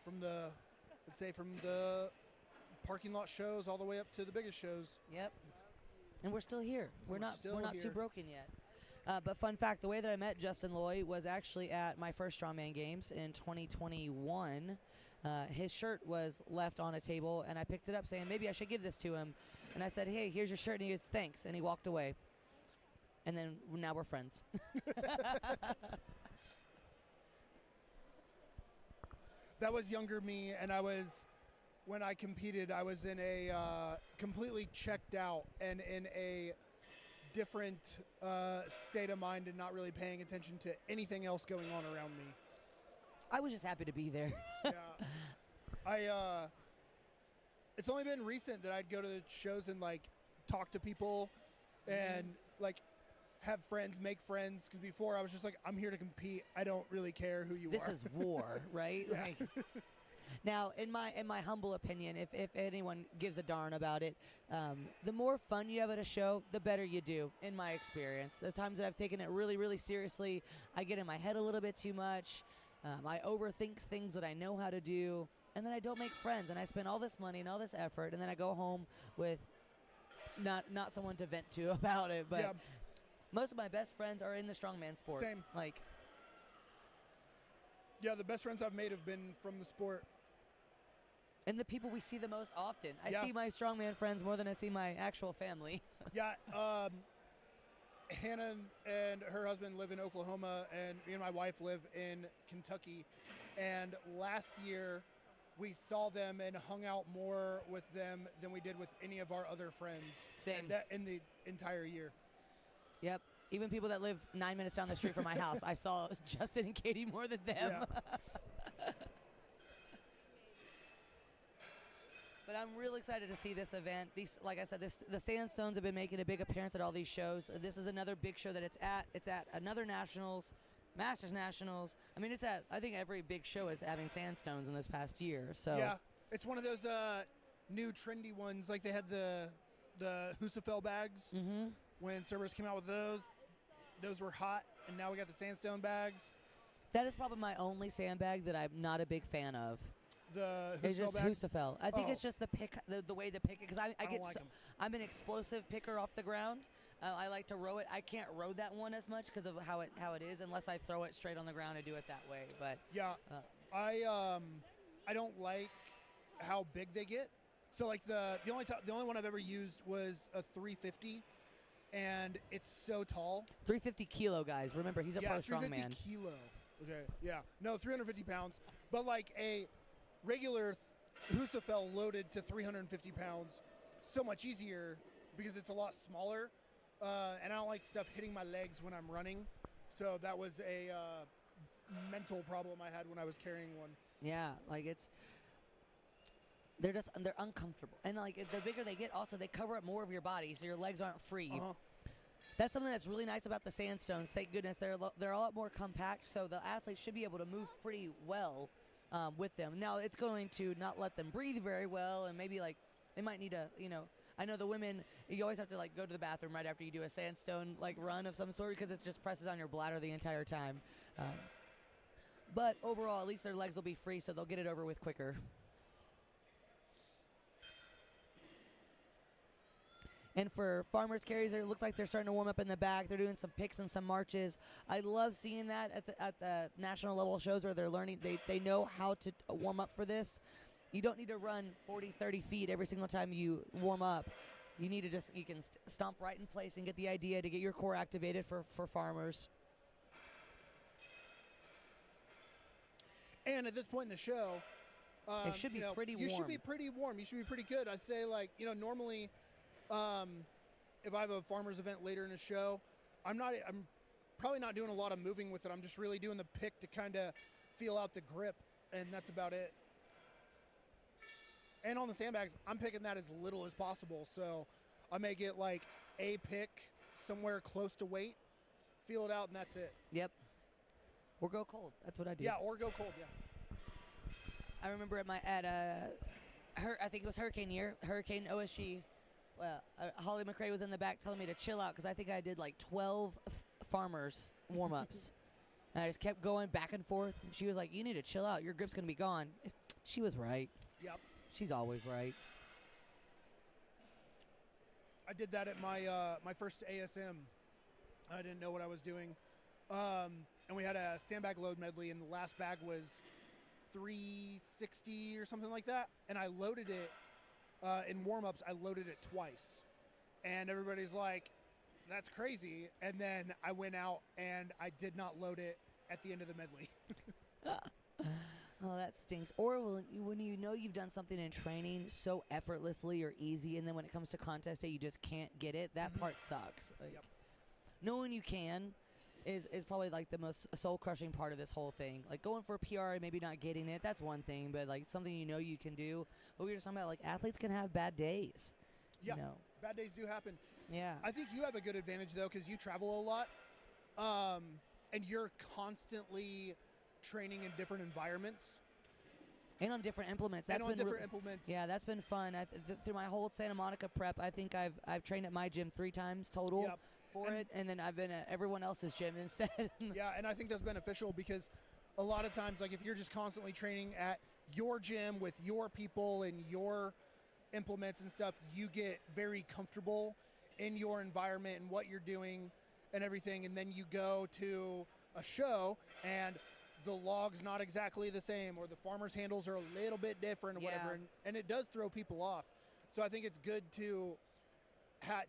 From the, let's say, from the parking lot shows all the way up to the biggest shows. Yep. And we're still here. We're not here. too broken yet. But fun fact, the way that I met Justin Loy was actually at my first Strongman Games in 2021. His shirt was left on a table, and I picked it up saying, maybe I should give this to him. And I said, hey, here's your shirt. And he goes, thanks. And he walked away. And then now we're friends. That was younger me, and when I competed, I was in a completely checked out and in a different state of mind and not really paying attention to anything else going on around me. I was just happy to be there. Yeah. It's only been recent that I'd go to shows and, like, talk to people and, like, have friends, make friends. Because before I was just like, I'm here to compete. I don't really care who you are. This is war, right? Yeah. Like, Now, in my humble opinion, if anyone gives a darn about it, the more fun you have at a show, the better you do. In my experience, the times that I've taken it really, really seriously, I get in my head a little bit too much. I overthink things that I know how to do, and then I don't make friends. And I spend all this money and all this effort, and then I go home with not someone to vent to about it. But Yeah. most of my best friends are in the strongman sport. Same. Like, Yeah, the best friends I've made have been from the sport. and the people we see the most often. I Yeah. see my strongman friends more than I see my actual family. Yeah, Hannah and her husband live in Oklahoma, and me and my wife live in Kentucky. And last year, we saw them and hung out more with them than we did with any of our other friends. Same. In the entire year. Yep. Even people that live 9 minutes down the street from my house, I saw Justin and Katie more than them. Yeah. But I'm real excited to see this event. These, like I said, the Sandstones have been making a big appearance at all these shows. This is another big show that it's at. It's at another Nationals, Masters Nationals. I mean, I think every big show is having Sandstones in this past year. So Yeah, it's one of those new trendy ones. Like they had the Husafel bags when servers came out with those. Those were hot, and now we got the Sandstone bags. that is probably my only sandbag that I'm not a big fan of. The It's Husafel just bag. Husafel. I think Oh. it's just the pick, the way to pick it, because I don't get like 'em. I'm an explosive picker off the ground. I like to row it. I can't row that one as much because of how it is, unless I throw it straight on the ground and do it that way. But Yeah, I don't like how big they get. So like the only one I've ever used was a 350, and it's so tall. 350 kilo, guys. Remember, he's a Yeah, pro 350 strongman. kilo. Okay, yeah, no, 350 pounds. But like a regular Husafel loaded to 350 pounds, so much easier because it's a lot smaller, and I don't like stuff hitting my legs when I'm running. So that was a mental problem I had when I was carrying one. Yeah, like they're uncomfortable, and like the bigger they get, also they cover up more of your body, so your legs aren't free. Uh-huh. That's something that's really nice about the Sandstones. Thank goodness they're a lot more compact, so the athletes should be able to move pretty well with them. Now it's going to not let them breathe very well, and maybe like they might need a I know the women, you always have to like go to the bathroom right after you do a sandstone like run of some sort because it just presses on your bladder the entire time. But overall, at least their legs will be free, so they'll get it over with quicker. And for farmers carries, it looks like they're starting to warm up in the back. They're doing some picks and some marches. I love seeing that at the national level shows where they're learning. They know how to warm up for this. You don't need to run 40, 30 feet every single time you warm up. You need to you can stomp right in place and get the idea to get your core activated for farmers. And at this point in the show, It should be pretty You should warm. be pretty warm. You should be pretty good. I'd say, like, normally, if I have a farmer's event later in a show, I'm probably not doing a lot of moving with it. I'm just really doing the pick to kind of feel out the grip, and that's about it. And on the sandbags, I'm picking that as little as possible. So I may get like a pick somewhere close to weight, feel it out, and that's it. Yep. Or go cold. That's what I do. Yeah, or go cold. Yeah. I remember I think it was hurricane year, Hurricane OSG. Well, Holly McRae was in the back telling me to chill out because I think I did like 12 farmers warm-ups. And I just kept going back and forth. She was like, "You need to chill out. Your grip's going to be gone." She was right. Yep. She's always right. I did that at my first ASM. I didn't know what I was doing. And we had a sandbag load medley, and the last bag was 360 or something like that. And I loaded it in warm-ups. I loaded it twice. And everybody's like, "That's crazy." And then I went out, and I did not load it at the end of the medley. Oh, that stinks. Or when you know you've done something in training so effortlessly or easy, and then when it comes to contest day, you just can't get it. That part sucks. Like, Yep. knowing you can is probably like the most soul-crushing part of this whole thing. Like going for a PR and maybe not getting it, that's one thing, but like something you know you can do. But we were just talking about, like, athletes can have bad days. Yeah, You know? bad days do happen. Yeah. I think you have a good advantage, though, because you travel a lot, and you're constantly training in different environments. And on different implements. and That's on been different really- implements. Yeah, that's been fun. Through my whole Santa Monica prep, I think I've trained at my gym 3 times total Yep. for And- it, and then I've been at everyone else's gym instead. Yeah, and I think that's beneficial because a lot of times, like if you're just constantly training at your gym with your people and your implements and stuff, you get very comfortable in your environment and what you're doing and everything, and then you go to a show and the log's not exactly the same, or the farmer's handles are a little bit different or whatever, Yeah. and it does throw people off. So I think it's good to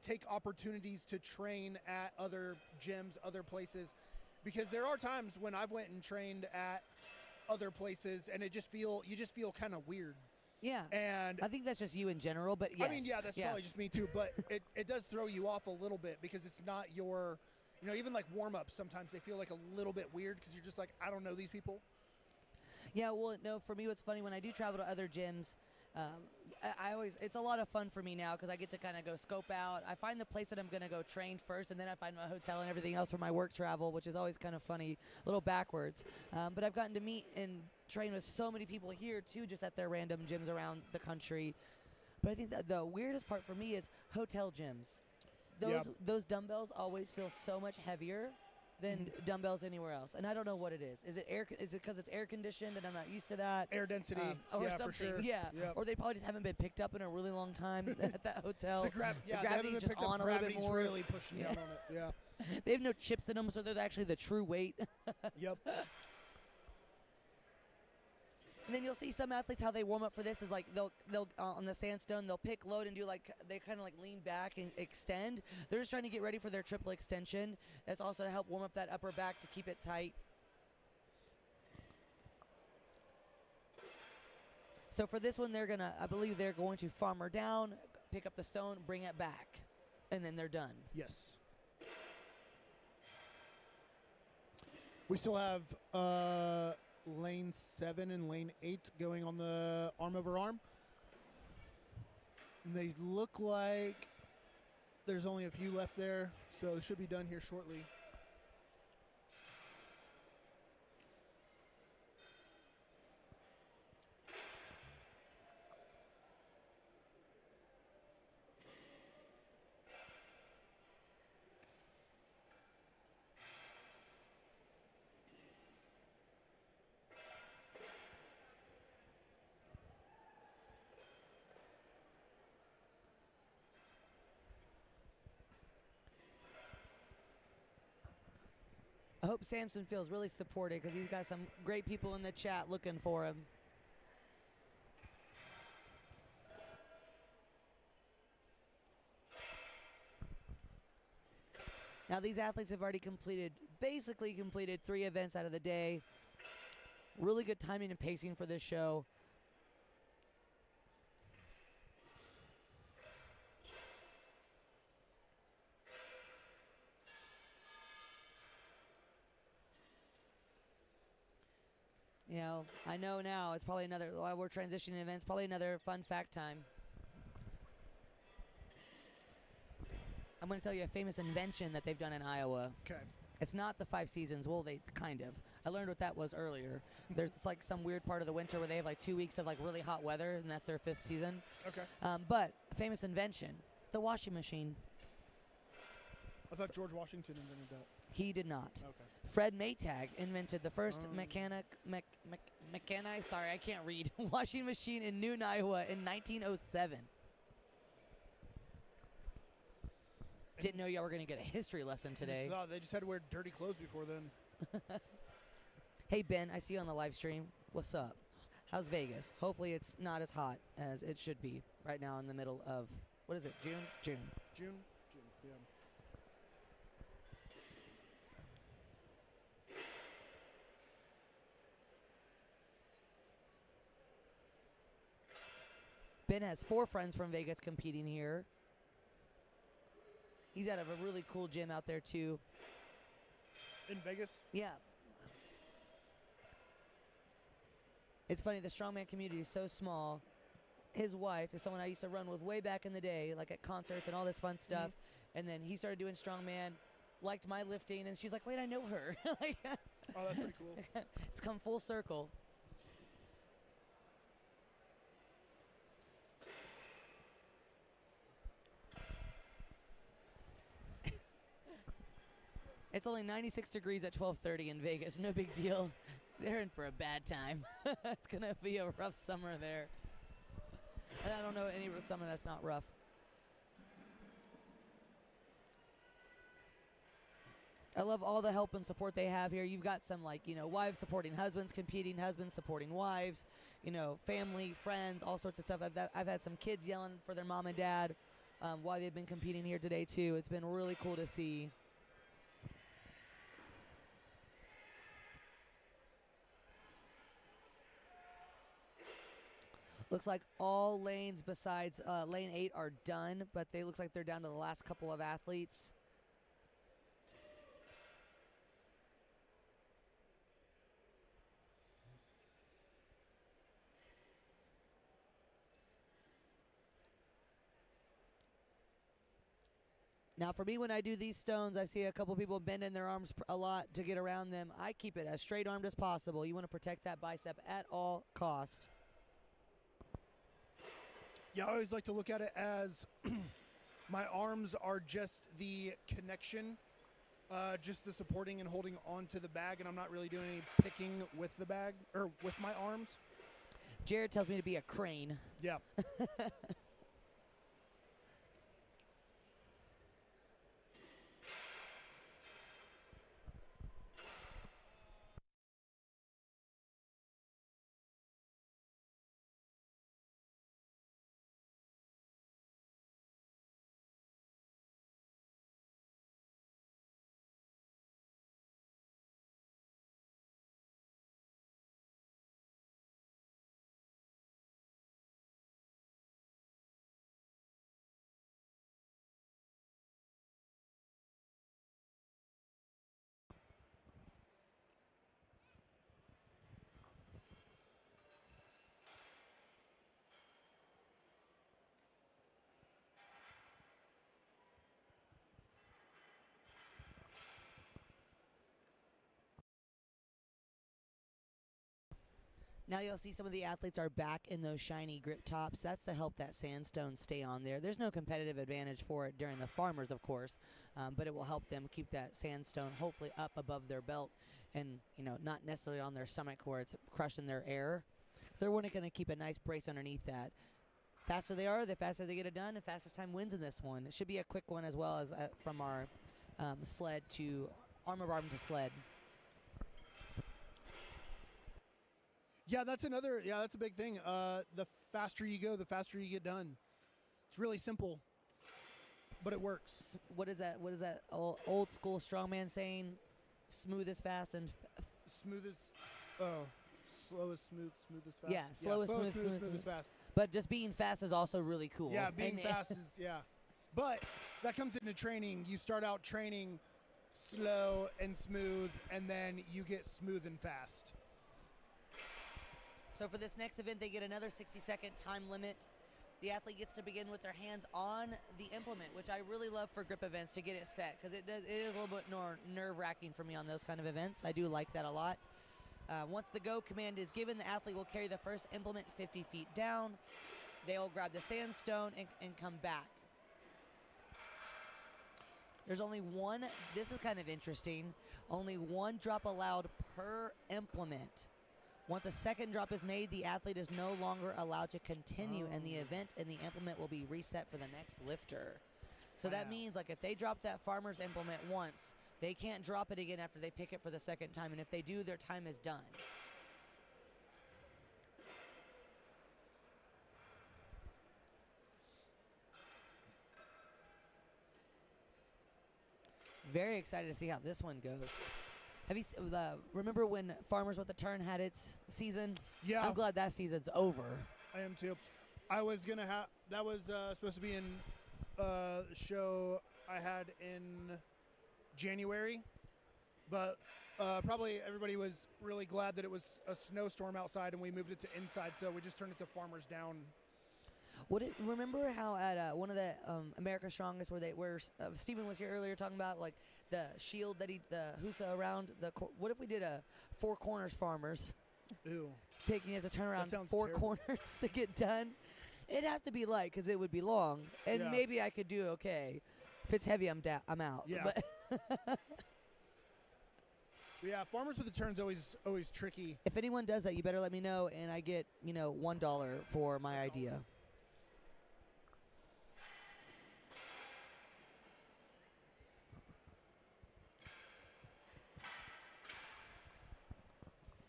take opportunities to train at other gyms, other places, because there are times when I've went and trained at other places and you just feel kind of weird. Yeah. And I think that's just you in general, but yes. I mean, yeah, that's probably just me too, but it does throw you off a little bit because it's not your, even like warm-ups, sometimes they feel like a little bit weird because you're just like, I don't know these people. Yeah, well, no, for me, what's funny, when I do travel to other gyms, it's a lot of fun for me now because I get to kind of go scope out. I find the place that I'm going to go train first, and then I find my hotel and everything else for my work travel, which is always kind of funny, a little backwards. But I've gotten to meet and train with so many people here, too, just at their random gyms around the country. But I think that the weirdest part for me is hotel gyms. Those dumbbells always feel so much heavier than dumbbells anywhere else, and I don't know what it is. Is it because it's air conditioned and I'm not used to that? Air density, or yeah, something. for sure. Yeah, Yep. or they probably just haven't been picked up in a really long time at that hotel. The gravity's they haven't been just picked up, on a little bit gravity's more. really pushing Yeah. down on it. Yeah. They have no chips in them, so they're actually the true weight. Yep. And then you'll see some athletes, how they warm up for this is like they'll on the sandstone, they'll pick load and do they kind of like lean back and extend. They're just trying to get ready for their triple extension. That's also to help warm up that upper back to keep it tight. So for this one, I believe they're going to farmer down, pick up the stone, bring it back, and then they're done. Yes. We still have lane 7 and lane 8 going on the arm over arm. And they look like there's only a few left there, so it should be done here shortly. I hope Samson feels really supported because he's got some great people in the chat looking for him. Now these athletes have already basically completed 3 events out of the day. Really good timing and pacing for this show. I know now it's probably while we're transitioning events, probably another fun fact time. I'm going to tell you a famous invention that they've done in Iowa. Okay. It's not the 5 seasons. Well, they kind of. I learned what that was earlier. There's like some weird part of the winter where they have like 2 weeks of like really hot weather, and that's their 5th season. Okay. But a famous invention, the washing machine. I thought George Washington invented that. He did not. Okay. Fred Maytag invented the first sorry, I can't read, washing machine in Newton, Iowa in 1907. Didn't know y'all were going to get a history lesson today. They just had to wear dirty clothes before then. Hey, Ben, I see you on the live stream. What's up? How's Vegas? Hopefully it's not as hot as it should be right now in the middle of, what is it, June? June. June, yeah. Ben has 4 friends from Vegas competing here. He's out of a really cool gym out there, too. In Vegas? Yeah. It's funny, the strongman community is so small. His wife is someone I used to run with way back in the day, like at concerts and all this fun stuff. And then he started doing strongman, liked my lifting, and she's like, wait, I know her. Oh, that's pretty cool. It's come full circle. It's only 96 degrees at 12:30 in Vegas. No big deal. They're in for a bad time. It's going to be a rough summer there. And I don't know any summer that's not rough. I love all the help and support they have here. You've got some, like, you know, wives supporting husbands, competing husbands supporting wives, you know, family, friends, all sorts of stuff. I've had some kids yelling for their mom and dad while they've been competing here today, too. It's been really cool to see. Looks like all lanes besides lane 8 are done, but they looks like they're down to the last couple of athletes. Now, for me, when I do these stones, I see a couple people bending their arms a lot to get around them. I keep it as straight-armed as possible. You want to protect that bicep at all cost. Yeah, I always like to look at it as my arms are just the connection, just the supporting and holding onto the bag, and I'm not really doing any picking with the bag or with my arms. Jared tells me to be a crane. Yeah. Now you'll see some of the athletes are back in those shiny grip tops. That's to help that sandstone stay on there. There's no competitive advantage for it during the farmers, of course, but it will help them keep that sandstone hopefully up above their belt and, you know, not necessarily on their stomach where it's crushing their air. So they're going to keep a nice brace underneath that. Faster they are, the faster they get it done, and fastest time wins in this one. It should be a quick one as well as from our sled to arm of arm to sled. Yeah, that's a big thing. The faster you go, the faster you get done. It's really simple, but it works. What is that old school strongman saying? Smooth as fast and Smooth as, slow as smooth, smooth as fast. Yeah, slow as smooth, smooth as fast. But just being fast is also really cool. Yeah, being fast is, yeah. But that comes into training. You start out training slow and smooth, and then you get smooth and fast. So for this next event, they get another 60-second time limit. The athlete gets to begin with their hands on the implement, which I really love for grip events to get it set, because it is a little bit more nerve-wracking for me on those kind of events. I do like that a lot. Once the go command is given, the athlete will carry the first implement 50 feet down. They'll grab the sandstone and come back. There's only one, this is kind of interesting, only one drop allowed per implement. Once a second drop is made, the athlete is no longer allowed to continue in the event, and the implement will be reset for the next lifter. So that means, like, if they drop that farmer's implement once, they can't drop it again after they pick it for the second time, and if they do, their time is done. Very excited to see how this one goes. Have you remember when Farmers with the Turn had its season? Yeah. I'm glad that season's over. I am too. I was gonna have that was supposed to be in show I had in January, but probably everybody was really glad that it was a snowstorm outside and we moved it to inside, so we just turned it to Farmers Down. Remember how at one of the America's Strongest where Steven was here earlier talking about like the shield that the Husa around what if we did a four corners Farmers? Ooh. Pig, you have to turn around four terrible. corners to get done. It'd have to be light because it would be long, and Yeah. maybe I could do okay. If it's heavy, I'm out. Yeah. But Yeah, farmers with the turn's always tricky. If anyone does that, you better let me know, and I get, $1 for my idea.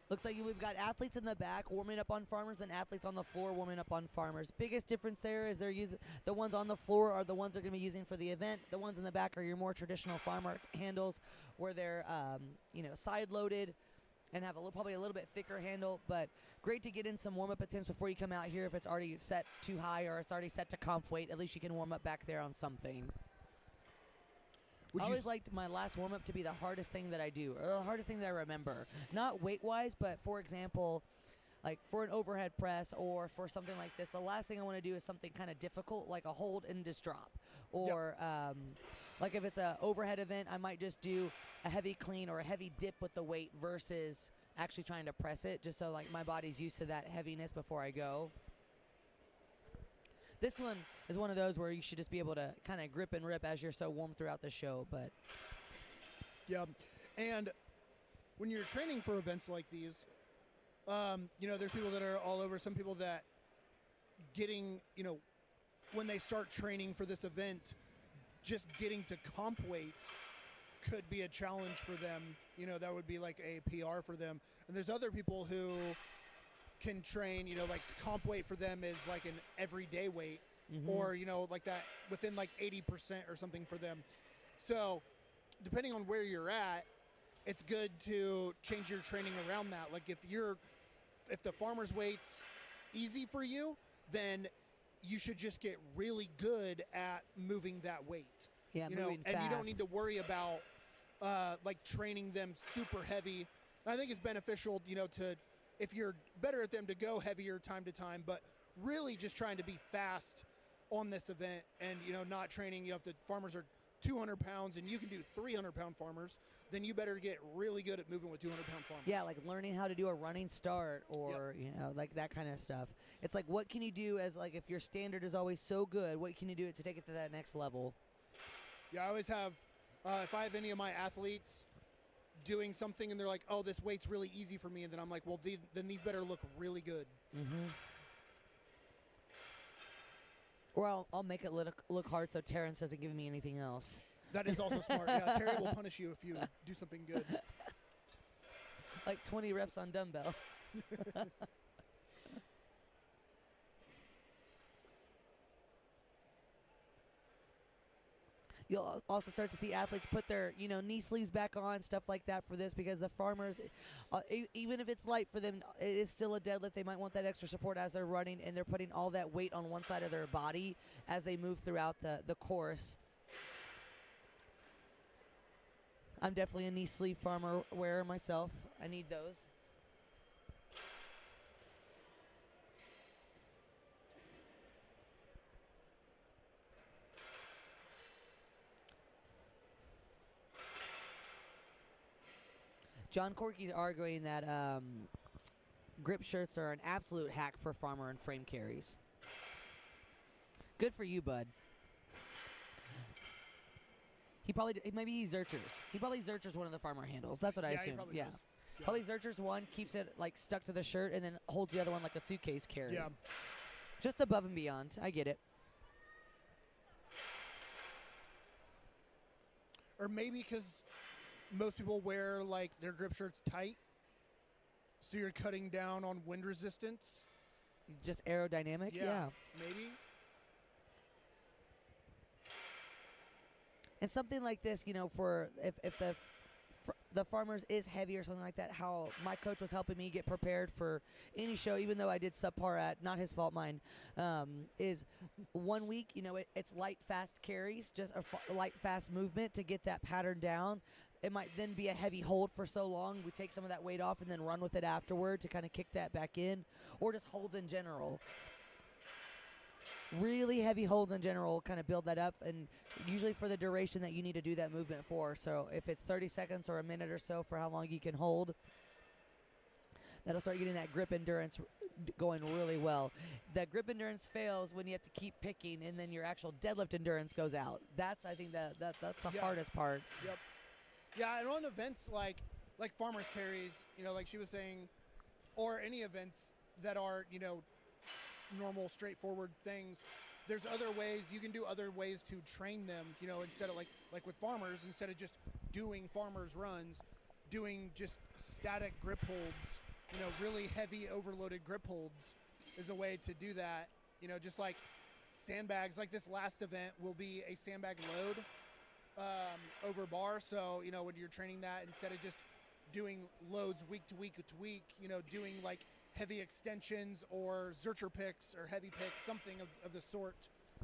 Looks like we've got athletes in the back warming up on farmers and athletes on the floor warming up on farmers. Biggest difference there is they're using the ones on the floor are the ones they're going to be using for the event. The ones in the back are your more traditional farmer handles where they're side loaded and have probably a little bit thicker handle. But great to get in some warm up attempts before you come out here. If it's already set too high or it's already set to comp weight, at least you can warm up back there on something. I always liked my last warm-up to be the hardest thing that I do, or the hardest thing that I remember. Not weight-wise, but for example, like for an overhead press or for something like this, the last thing I want to do is something kind of difficult, like a hold and just drop. Or like if it's an overhead event, I might just do a heavy clean or a heavy dip with the weight versus actually trying to press it, just so like my body's used to that heaviness before I go. This one is one of those where you should just be able to kind of grip and rip as you're so warm throughout the show. But yeah, and when you're training for events like these, there's people that are all over. Some people that getting, when they start training for this event, just getting to comp weight could be a challenge for them. That would be like a PR for them. And there's other people who can train, like comp weight for them is like an everyday weight, or like that within like 80% or something for them. So depending on where you're at, it's good to change your training around that. Like if the farmer's weight's easy for you, then you should just get really good at moving that weight. Yeah, moving and fast. You don't need to worry about like training them super heavy. And I think it's beneficial, to if you're better at them to go heavier time to time, but really just trying to be fast on this event and, not training, if the farmers are 200 pounds and you can do 300-pound farmers, then you better get really good at moving with 200-pound farmers. Yeah, like learning how to do a running start or, like that kind of stuff. It's like, what can you do as like, if your standard is always so good, what can you do to take it to that next level? Yeah, I always have, if I have any of my athletes doing something and they're like, oh, this weight's really easy for me, and then I'm like, well, then these better look really good. Or I'll make it look hard so Terrence doesn't give me anything else. That is also smart. Yeah, Terry will punish you if you do something good. Like 20 reps on dumbbell. You'll also start to see athletes put their, knee sleeves back on, stuff like that for this, because the farmers, even if it's light for them, it is still a deadlift. They might want that extra support as they're running, and they're putting all that weight on one side of their body as they move throughout the course. I'm definitely a knee sleeve farmer wearer myself. I need those. John Corky's arguing that grip shirts are an absolute hack for farmer and frame carries. Good for you, bud. Maybe he Zerchers. He probably Zerchers one of the farmer handles. That's what I assume. Yeah. Probably Zerchers one, keeps it like stuck to the shirt, and then holds the other one like a suitcase carry. Yeah. Just above and beyond. I get it. Or maybe because most people wear like their grip shirts tight, so you're cutting down on wind resistance. Just aerodynamic. Yeah. Maybe. And something like this, for if the farmers is heavy or something like that, how my coach was helping me get prepared for any show, even though I did subpar at, not his fault, mine, is 1 week, it's light, fast carries, just a light, fast movement to get that pattern down. It might then be a heavy hold for so long. We take some of that weight off and then run with it afterward to kind of kick that back in, or just holds in general. Really heavy holds in general kind of build that up, and usually for the duration that you need to do that movement for. So if it's 30 seconds or a minute or so for how long you can hold, that'll start getting that grip endurance going really well. The grip endurance fails when you have to keep picking, and then your actual deadlift endurance goes out. I think that's the hardest part. Yep. Yeah, and on events like like farmers carries, like she was saying, or any events that are, normal, straightforward things. There's other ways you can do other ways to train them, instead of like with farmers, instead of just doing farmers runs, doing just static grip holds, really heavy overloaded grip holds is a way to do that. Just like sandbags, like this last event will be a sandbag load over bar. So, when you're training that, instead of just doing loads week to week to week, doing like heavy extensions or zercher picks or heavy picks, something of the sort.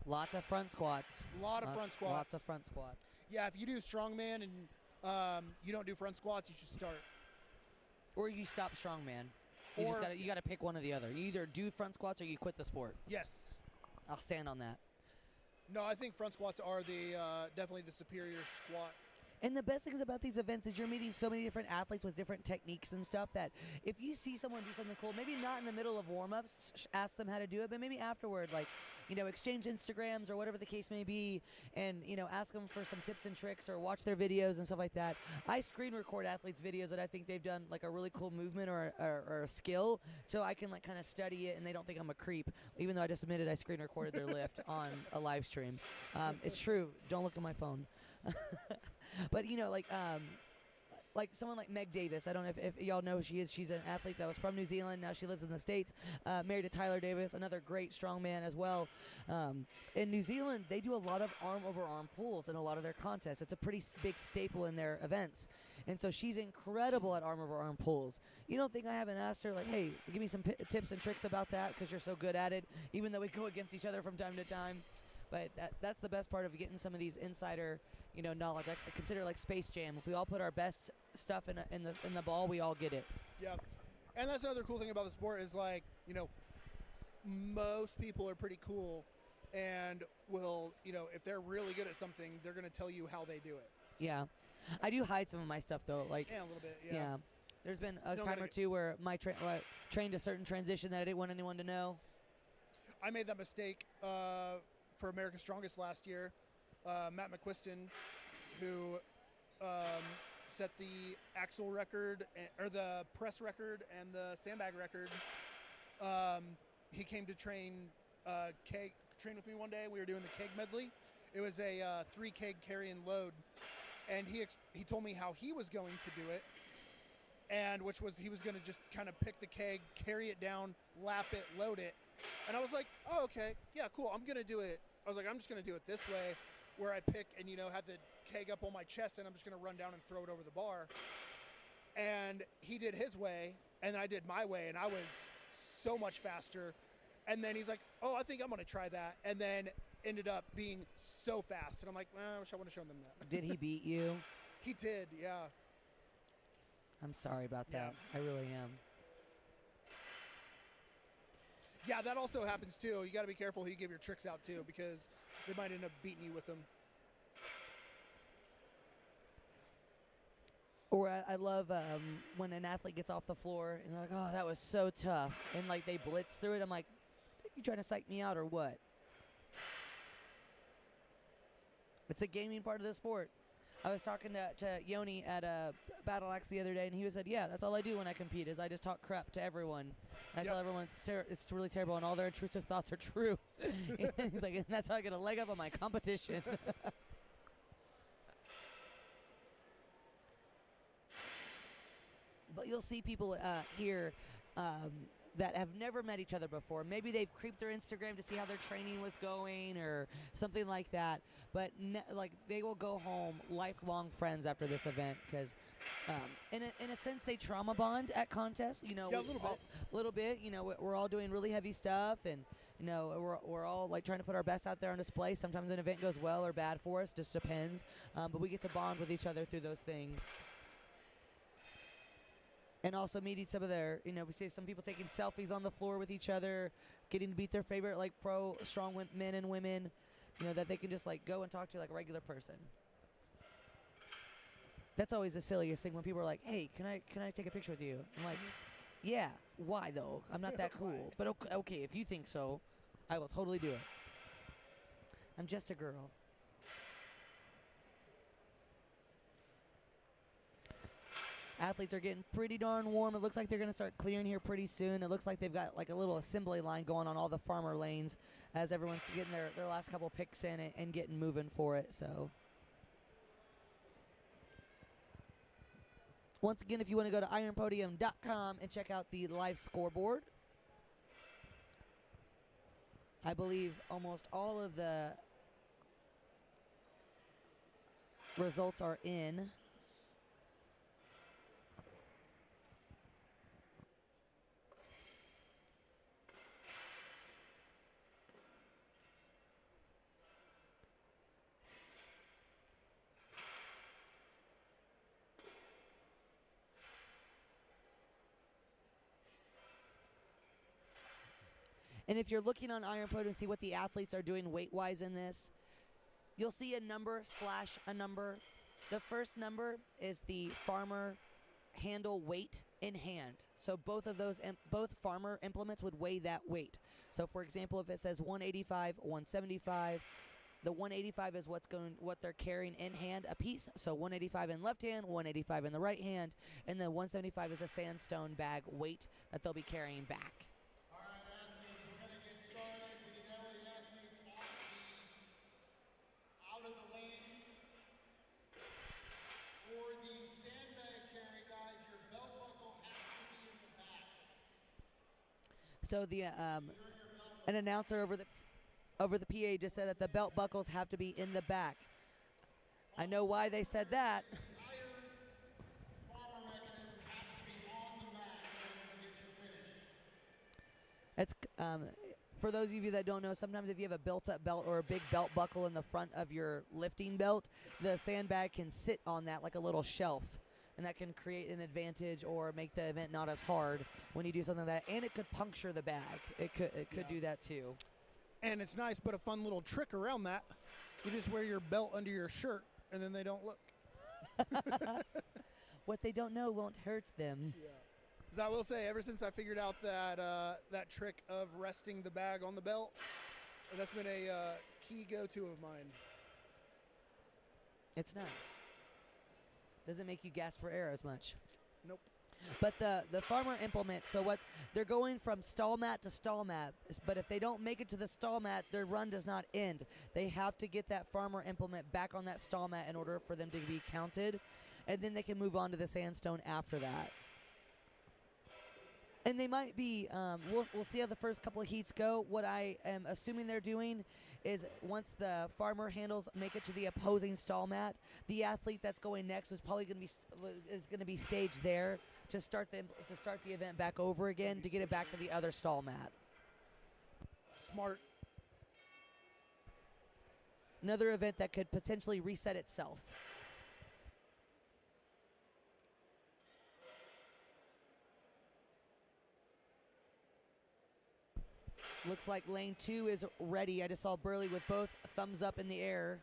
Lots of front squats. Front squats. Lots of front squats. Yeah, if you do strongman and you don't do front squats, you should start. Or you stop strongman. You gotta pick one or the other. You either do front squats or you quit the sport. Yes. I'll stand on that. No, I think front squats are the definitely the superior squat. And the best things about these events is you're meeting so many different athletes with different techniques and stuff that if you see someone do something cool, maybe not in the middle of warm-ups, ask them how to do it, but maybe afterward, like, exchange Instagrams or whatever the case may be, and, ask them for some tips and tricks or watch their videos and stuff like that. I screen record athletes' videos that I think they've done, like, a really cool movement or a skill, so I can, like, kind of study it and they don't think I'm a creep, even though I just admitted I screen recorded their lift on a live stream. It's true. Don't look at my phone. But like someone like Meg Davis, I don't know if y'all know who she is. She's an athlete that was from New Zealand. Now she lives in the States. Married to Tyler Davis, another great strongman as well. In New Zealand, they do a lot of arm over arm pulls in a lot of their contests. It's a pretty big staple in their events. And so she's incredible at arm over arm pulls. You don't think I haven't asked her, like, hey, give me some tips and tricks about that because you're so good at it, even though we go against each other from time to time. But that's the best part of getting some of these insider, knowledge. I consider it like Space Jam. If we all put our best stuff in the ball, we all get it. Yeah, and that's another cool thing about the sport is like, most people are pretty cool, and will, if they're really good at something, they're gonna tell you how they do it. Yeah, I do hide some of my stuff though. Like a little bit. Yeah. There's been a time or two where my trained a certain transition that I didn't want anyone to know. I made that mistake for America's Strongest last year. Matt McQuiston, who set the axle record or the press record and the sandbag record. He came to train with me one day. We were doing the keg medley. It was a 3 keg carry and load, and he told me how he was going to do it, and which was he was going to just kind of pick the keg, carry it down, lap it, load it, and I was like, oh, okay, yeah, cool. I'm gonna do it. I was like, I'm just gonna do it this way, where I pick and have the keg up on my chest, and I'm just gonna run down and throw it over the bar. And he did his way, and I did my way, and I was so much faster. And then he's like, oh, I think I'm gonna try that, and then ended up being so fast. And I'm like, I wish I would have shown them that. Did he beat you? He did, yeah. I'm sorry about that. I really am. Yeah, that also happens too. You got to be careful who you give your tricks out to, because they might end up beating you with them. Or I love when an athlete gets off the floor and they're like, oh, that was so tough. And like they blitz through it. I'm like, you trying to psych me out or what? It's a gaming part of the sport. I was talking to Yoni at Battle Axe the other day, and he said, yeah, that's all I do when I compete is I just talk crap to everyone. And I tell everyone it's really terrible and all their intrusive thoughts are true. He's like, and that's how I get a leg up on my competition. But you'll see people here that have never met each other before. Maybe they've creeped their Instagram to see how their training was going or something like that. But like they will go home lifelong friends after this event because, in a sense, they trauma bond at contests. Yeah, a little bit. Little bit. We're all doing really heavy stuff, and we're all like trying to put our best out there on display. Sometimes an event goes well or bad for us, just depends. But we get to bond with each other through those things. And also meeting some of their, we see some people taking selfies on the floor with each other, getting to meet their favorite, like, pro strong men and women, that they can just, like, go and talk to like a regular person. That's always the silliest thing when people are like, hey, can I take a picture with you? I'm like, yeah, why, though? I'm not that cool. But okay, if you think so, I will totally do it. I'm just a girl. Athletes are getting pretty darn warm. It looks like they're going to start clearing here pretty soon. It looks like they've got like a little assembly line going on all the farmer lanes as everyone's getting their last couple picks in and getting moving for it. So once again, if you want to go to ironpodium.com and check out the live scoreboard, I believe almost all of the results are in. And if you're looking on Iron Podium to see what the athletes are doing weight-wise in this, you'll see a number / a number. The first number is the farmer handle weight in hand. So both of those, both farmer implements would weigh that weight. So for example, if it says 185, 175, the 185 is what they're carrying in hand a piece. So 185 in left hand, 185 in the right hand, and the 175 is a sandstone bag weight that they'll be carrying back. So the an announcer over the PA just said that the belt buckles have to be in the back. I know why they said that. It's for those of you that don't know, sometimes if you have a built-up belt or a big belt buckle in the front of your lifting belt, the sandbag can sit on that like a little shelf. And that can create an advantage or make the event not as hard when you do something like that. And it could puncture the bag. It could do that too. And it's nice, but a fun little trick around that. You just wear your belt under your shirt, and then they don't look. What they don't know won't hurt them. Yeah. 'Cause I will say, ever since I figured out that that trick of resting the bag on the belt, that's been a key go-to of mine. It's nice. Doesn't make you gasp for air as much. Nope. But the farmer implement, so what they're going from stall mat to stall mat, but if they don't make it to the stall mat, their run does not end. They have to get that farmer implement back on that stall mat in order for them to be counted, and then they can move on to the sandstone after that. And they might be, we'll see how the first couple of heats go. What I am assuming they're doing is once the farmer handles make it to the opposing stall mat, the athlete that's going next is probably going to be staged there to start the event back over again to get it back to the other stall mat. Smart. Another event that could potentially reset itself. Looks like lane 2 is ready. I just saw Burley with both thumbs up in the air.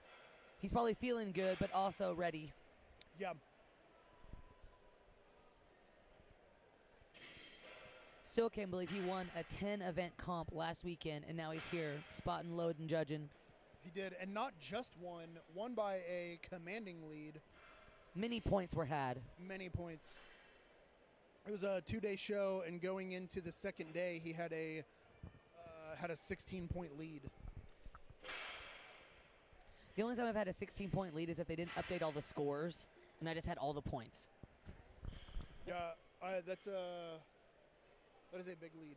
He's probably feeling good, but also ready. Yeah. Still can't believe he won a 10-event comp last weekend, and now he's here, spotting, loading, judging. He did, and not just won by a commanding lead. Many points were had. Many points. It was a 2-day show, and going into the second day, he had a 16-point lead. The only time I've had a 16-point lead is if they didn't update all the scores, and I just had all the points. Yeah, that is a big lead.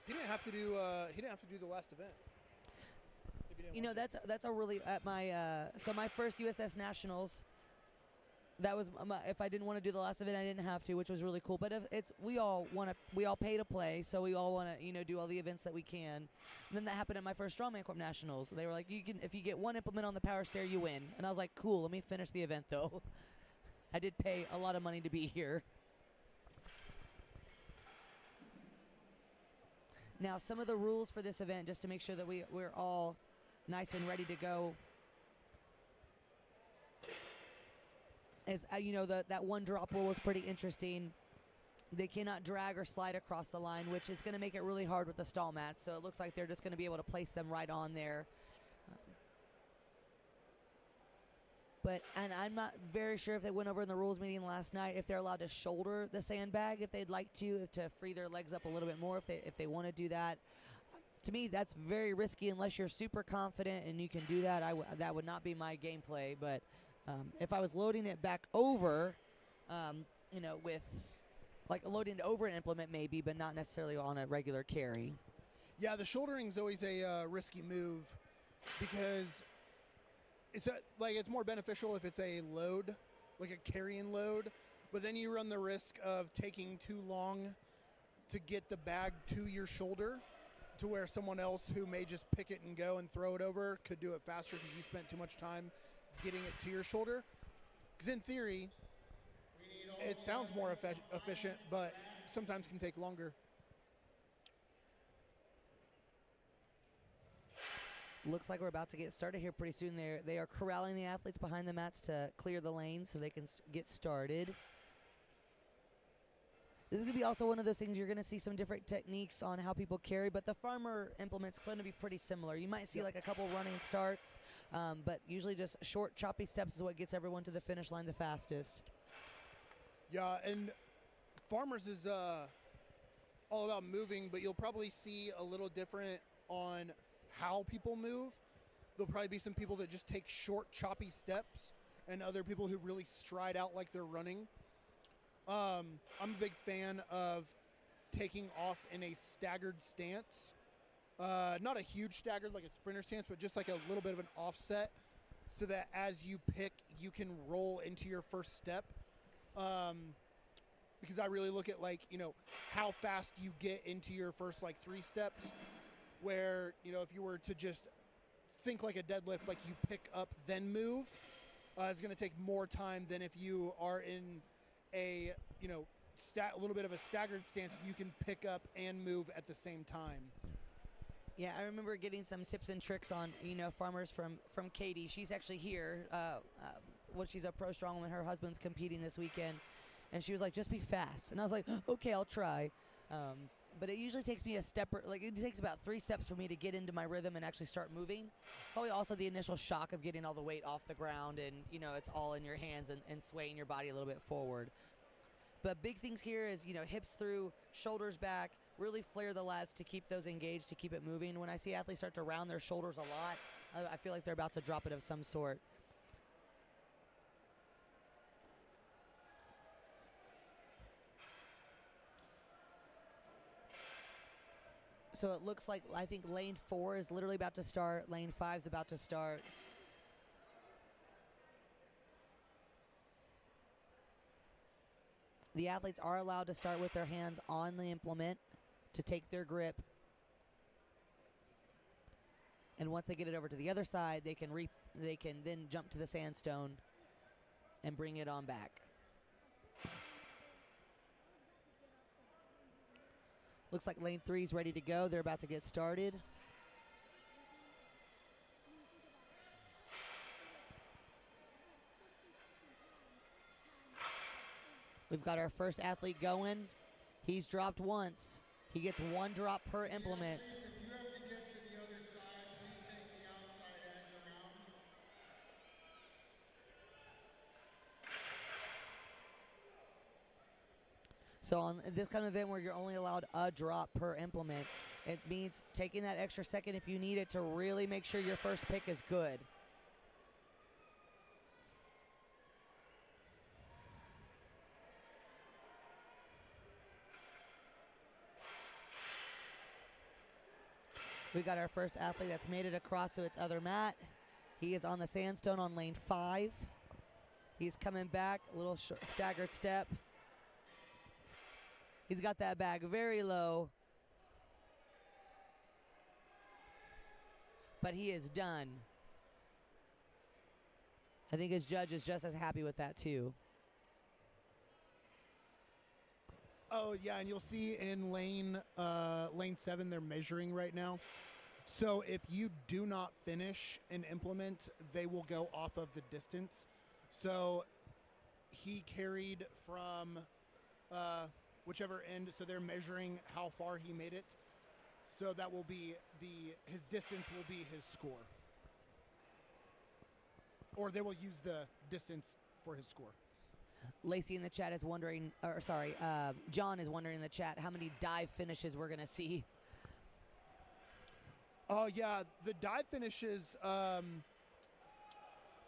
He didn't have to do the last event. You know, that's a really at my so my first USS Nationals. That was if I didn't want to do the last event, I didn't have to, which was really cool. But if we all pay to play, so we all want to do all the events that we can. And then that happened at my first Strongman Corp Nationals. They were like, if you get one implement on the power stair, you win. And I was like, cool. Let me finish the event though. I did pay a lot of money to be here. Now, some of the rules for this event, just to make sure that we're all nice and ready to go. As that one drop rule was pretty interesting. They cannot drag or slide across the line, which is going to make it really hard with the stall mats. So it looks like they're just going to be able to place them right on there. And I'm not very sure if they went over in the rules meeting last night if they're allowed to shoulder the sandbag if they'd like to free their legs up a little bit more if they want to do that. To me, that's very risky unless you're super confident and you can do that. That would not be my gameplay. But if I was loading it back over, with like loading it over an implement maybe, but not necessarily on a regular carry. Yeah, the shouldering's always a risky move because it's more beneficial if it's a load, like a carrying load, but then you run the risk of taking too long to get the bag to your shoulder, to where someone else who may just pick it and go and throw it over could do it faster because you spent too much time getting it to your shoulder. Because in theory, it sounds more efficient, but sometimes can take longer. Looks like we're about to get started here pretty soon. They are corralling the athletes behind the mats to clear the lane so they can get started. This is going to be also one of those things you're going to see some different techniques on how people carry, but the farmer implement's going to be pretty similar. You might see like a couple running starts, but usually just short, choppy steps is what gets everyone to the finish line the fastest. Yeah, and farmers is all about moving, but you'll probably see a little different on how people move. There'll probably be some people that just take short, choppy steps, and other people who really stride out like they're running. I'm a big fan of taking off in a staggered stance. Not a huge staggered like a sprinter stance, but just like a little bit of an offset so that as you pick, you can roll into your first step. Because I really look at how fast you get into your first 3 steps, where, if you were to just think like a deadlift, like you pick up then move, it's going to take more time than if you are in a little bit of a staggered stance. You can pick up and move at the same time. Yeah, I remember getting some tips and tricks on farmers from Katie. She's actually here. She's a pro strongwoman. Her husband's competing this weekend, and she was like, "Just be fast." And I was like, "Okay, I'll try." But it usually takes me it takes about 3 steps for me to get into my rhythm and actually start moving. Probably also the initial shock of getting all the weight off the ground and, it's all in your hands and swaying your body a little bit forward. But big things here is, hips through, shoulders back, really flare the lats to keep those engaged, to keep it moving. When I see athletes start to round their shoulders a lot, I feel like they're about to drop it of some sort. So it looks like, I think lane 4 is literally about to start. Lane 5 is about to start. The athletes are allowed to start with their hands on the implement to take their grip. And once they get it over to the other side, they can then jump to the sandstone and bring it on back. Looks like lane 3 is ready to go. They're about to get started. We've got our first athlete going. He's dropped once. He gets 1 drop per implement. If you have to get to the other side, please take the outside edge around. So on this kind of event where you're only allowed a drop per implement, it means taking that extra second if you need it to really make sure your first pick is good. We got our first athlete that's made it across to its other mat. He is on the sandstone on lane 5. He's coming back, a little staggered step. He's got that bag very low. But he is done. I think his judge is just as happy with that too. Oh yeah, and you'll see in lane 7 they're measuring right now. So if you do not finish an implement, they will go off of the distance. So he carried from whichever end, so they're measuring how far he made it. So that will be his distance will be his score. or they will use the distance for his score. Lacey in the chat is wondering, or sorry, John is wondering in the chat how many dive finishes we're going to see. Oh, yeah, the dive finishes, I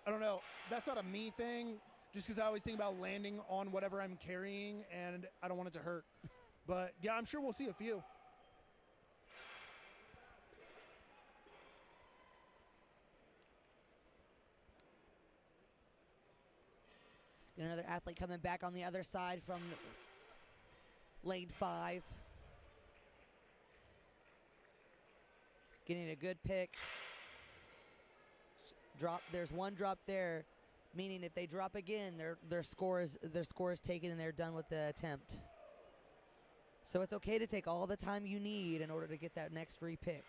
don't know. That's not a me thing, just because I always think about landing on whatever I'm carrying, and I don't want it to hurt. But, yeah, I'm sure we'll see a few. Another athlete coming back on the other side from lane 5. Getting a good pick. Drop. There's one drop there, meaning if they drop again, their score is taken and they're done with the attempt. So it's okay to take all the time you need in order to get that next free pick.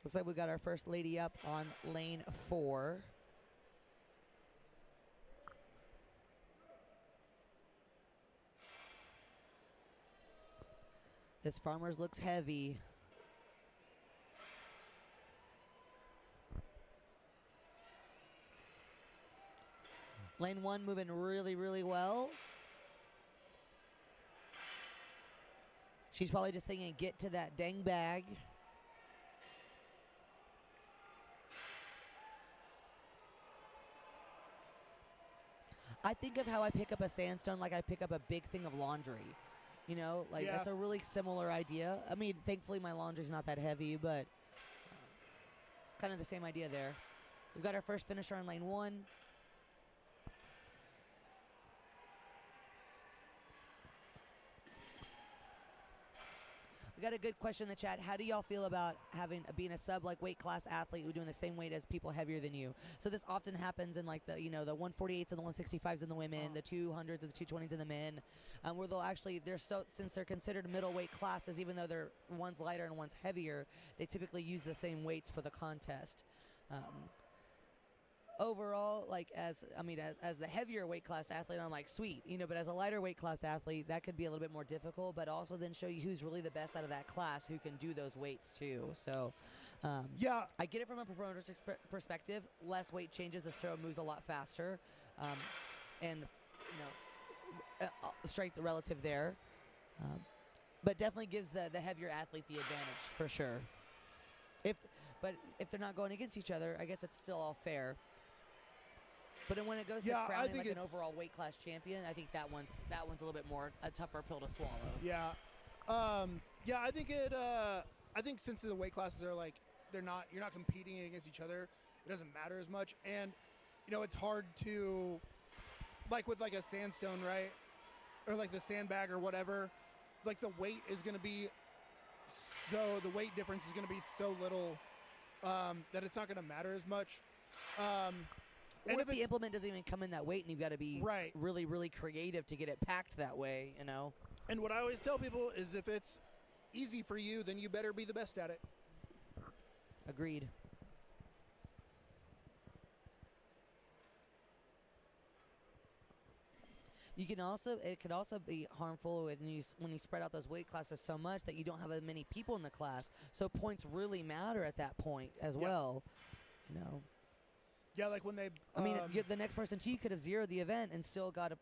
Looks like we got our first lady up on lane 4. This Farmers looks heavy. Lane 1 moving really, really well. She's probably just thinking, get to that dang bag. I think of how I pick up a sandstone like I pick up a big thing of laundry. You know, like Yeah. that's a really similar idea. I mean, thankfully my laundry's not that heavy, but it's kind of the same idea there. We've got our first finisher on lane 1. We got a good question in the chat. How do y'all feel about being a sub like weight class athlete who's doing the same weight as people heavier than you? So this often happens in like the 148s and the 165s in the women, the 200s and the 220s in the men, where since they're considered middleweight classes, even though one's lighter and one's heavier, they typically use the same weights for the contest. Overall, as the heavier weight class athlete, I'm like, sweet, but as a lighter weight class athlete, that could be a little bit more difficult, but also then show you who's really the best out of that class who can do those weights too. So, Yeah, I get it from a promoter's perspective. Less weight changes, the show moves a lot faster, and strength relative there, but definitely gives the heavier athlete the advantage for sure. But if they're not going against each other, I guess it's still all fair. But then when it goes to crowning like an overall weight class champion, I think that one's a little bit more a tougher pill to swallow. Yeah, I think I think since the weight classes are like you're not competing against each other, it doesn't matter as much, and it's hard to like with like a sandstone, right, or like the sandbag or whatever. Like the weight is going to be the weight difference is going to be so little that it's not going to matter as much. And if the implement doesn't even come in that weight, and you've got to be right, really, really creative to get it packed that way, And what I always tell people is if it's easy for you, then you better be the best at it. Agreed. It could also be harmful when you spread out those weight classes so much that you don't have as many people in the class. So points really matter at that point as well. Yeah, like when they. The next person to you could have zeroed the event and still got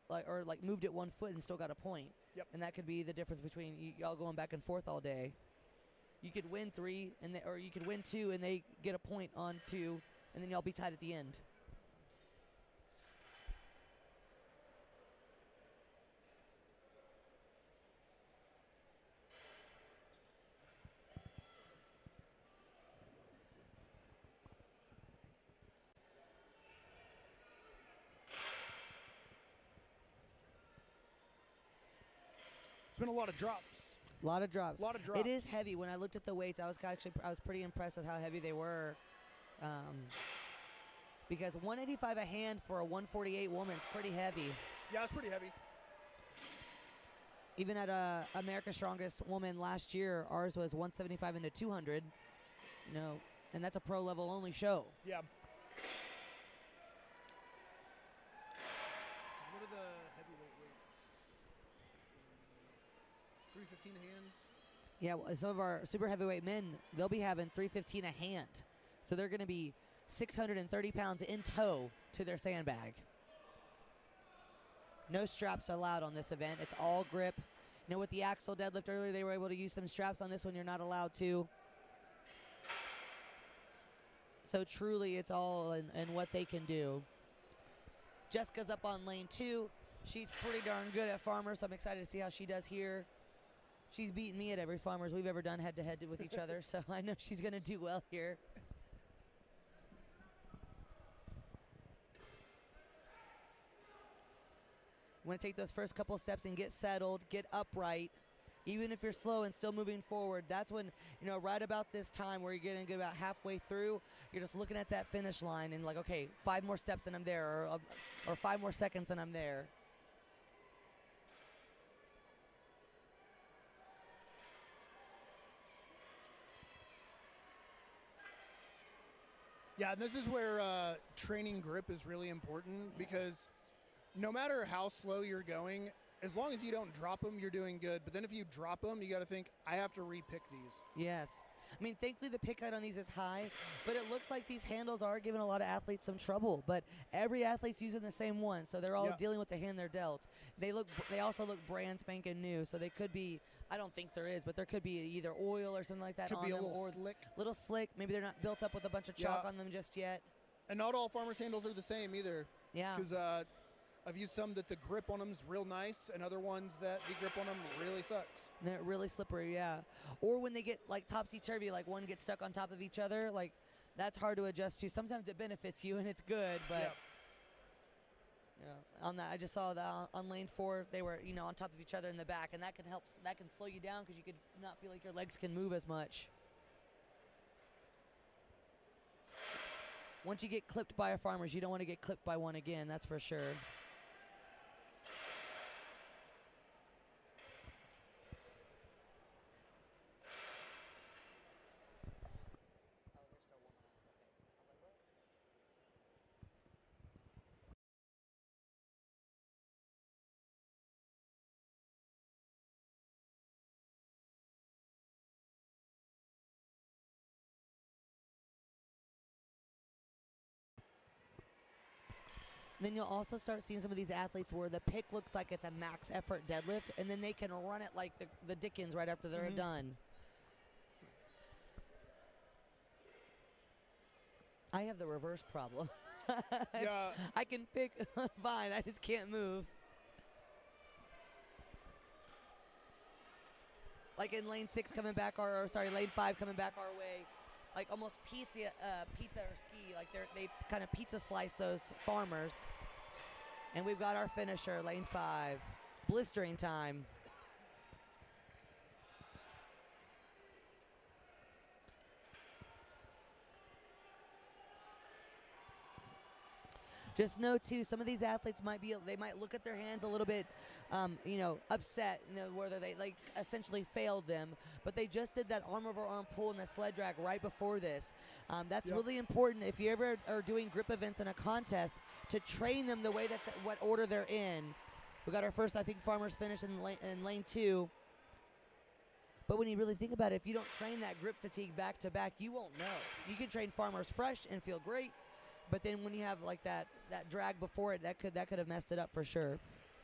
moved it 1 foot and still got a point. Yep. And that could be the difference between y'all going back and forth all day. You could win 3 or you could win 2 and they get a point on 2, and then y'all be tied at the end. It's been a lot of drops. A lot of drops. It is heavy. When I looked at the weights, I was pretty impressed with how heavy they were. Because 185 a hand for a 148 woman is pretty heavy. Yeah, it's pretty heavy. Even at America's Strongest Woman last year, ours was 175 into 200. And that's a pro level only show. Yeah. What are the heavyweight weights? 315 a hand. Yeah, well, some of our super heavyweight men, they'll be having 315 a hand. So they're going to be 630 pounds in tow to their sandbag. No straps allowed on this event. It's all grip. You know, with the axle deadlift earlier, they were able to use some straps. On this one, you're not allowed to. So truly, it's all in what they can do. Jessica's up on lane 2. She's pretty darn good at farmers, so I'm excited to see how she does here. She's beaten me at every farmers we've ever done head-to-head with each other, so I know she's going to do well here. You want to take those first couple steps and get settled, get upright. Even if you're slow and still moving forward, that's when, you know, right about this time where you're getting good about halfway through, you're just looking at that finish line and like, okay, 5 more steps and I'm there, or 5 more seconds and I'm there. Yeah, and this is where training grip is really important because no matter how slow you're going, as long as you don't drop them, you're doing good. But then if you drop them, you got to think, I have to re-pick these. Yes. I mean, thankfully the pick height on these is high, but it looks like these handles are giving a lot of athletes some trouble. But every athlete's using the same one, so they're all dealing with the hand they're dealt. They also look brand spanking new, so they could be, I don't think there is, but there could be either oil or something like that Could on be a them. little or slick. Little slick. Maybe they're not built up with a bunch of chalk on them just yet. And not all farmers handles are the same either. Yeah. Because I've used some that the grip on them is real nice, and other ones that the grip on them really sucks. They're really slippery, yeah. Or when they get like topsy-turvy, like one gets stuck on top of each other, like that's hard to adjust to. Sometimes it benefits you and it's good, but on that, I just saw that on lane 4, they were, you know, on top of each other in the back, and that can help. That can slow you down because you could not feel like your legs can move as much. Once you get clipped by a farmer's, you don't want to get clipped by one again. That's for sure. Then you'll also start seeing some of these athletes where the pick looks like it's a max effort deadlift, and then they can run it like the Dickens right after they're done. I have the reverse problem. Yeah. I can pick fine, I just can't move. Like in lane 6 coming back, or sorry, lane 5 coming back our way. Like almost pizza or ski, like they kind of pizza slice those farmers. And we've got our finisher, lane 5. Blistering time. Just know too, some of these athletes might look at their hands a little bit, you know, upset, you know, whether they like essentially failed them, but they just did that arm over arm pull in the sled drag right before this. That's really important if you ever are doing grip events in a contest to train them the way that what order they're in. We got our first, I think, farmers finish in lane 2. But when you really think about it, if you don't train that grip fatigue back to back, you won't know. You can train farmers fresh and feel great. But then when you have like that drag before it, that could have messed it up for sure.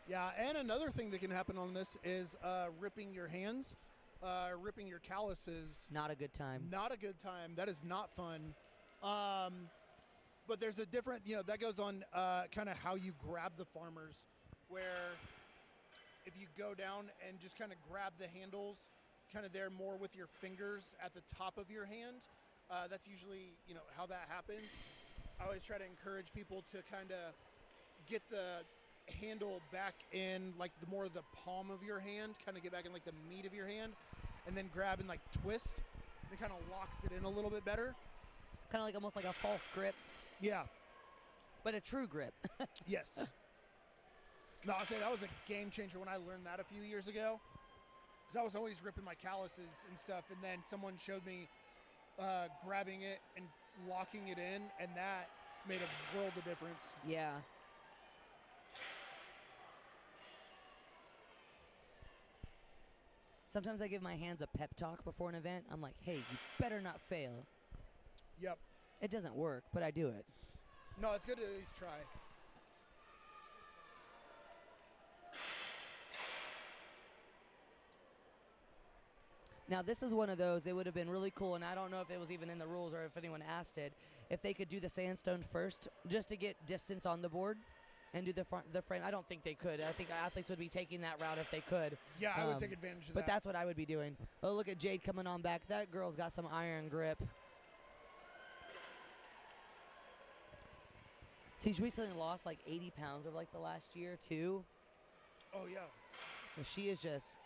Yeah, and another thing that can happen on this is ripping your hands, ripping your calluses. Not a good time. Not a good time. That is not fun. But there's a different, you know, that goes on kind of how you grab the farmers, where if you go down and just kind of grab the handles, kind of there more with your fingers at the top of your hand, that's usually, you know, how that happens. I always try to encourage people to kind of get the handle back in like the more the palm of your hand, kind of get back in like the meat of your hand, and then grab and like twist. It kind of locks it in a little bit better. Kind of like almost like a false grip. Yeah. But a true grip. Yes. No, I'll say that was a game changer when I learned that a few years ago. Because I was always ripping my calluses and stuff, and then someone showed me grabbing it and locking it in, and that made a world of difference. Yeah. Sometimes I give my hands a pep talk before an event. I'm like, hey, you better not fail. Yep. It doesn't work, but I do it. No, it's good to at least try. Now, this is one of those, it would have been really cool, and I don't know if it was even in the rules or if anyone asked it, if they could do the sandstone first just to get distance on the board and do the frame. I don't think they could. I think athletes would be taking that route if they could. Yeah, I would take advantage of But that. that's what I would be doing. Oh, look at Jade coming on back. That girl's got some iron grip. She's recently lost like 80 pounds over like the last year, too. Oh, yeah. So she is just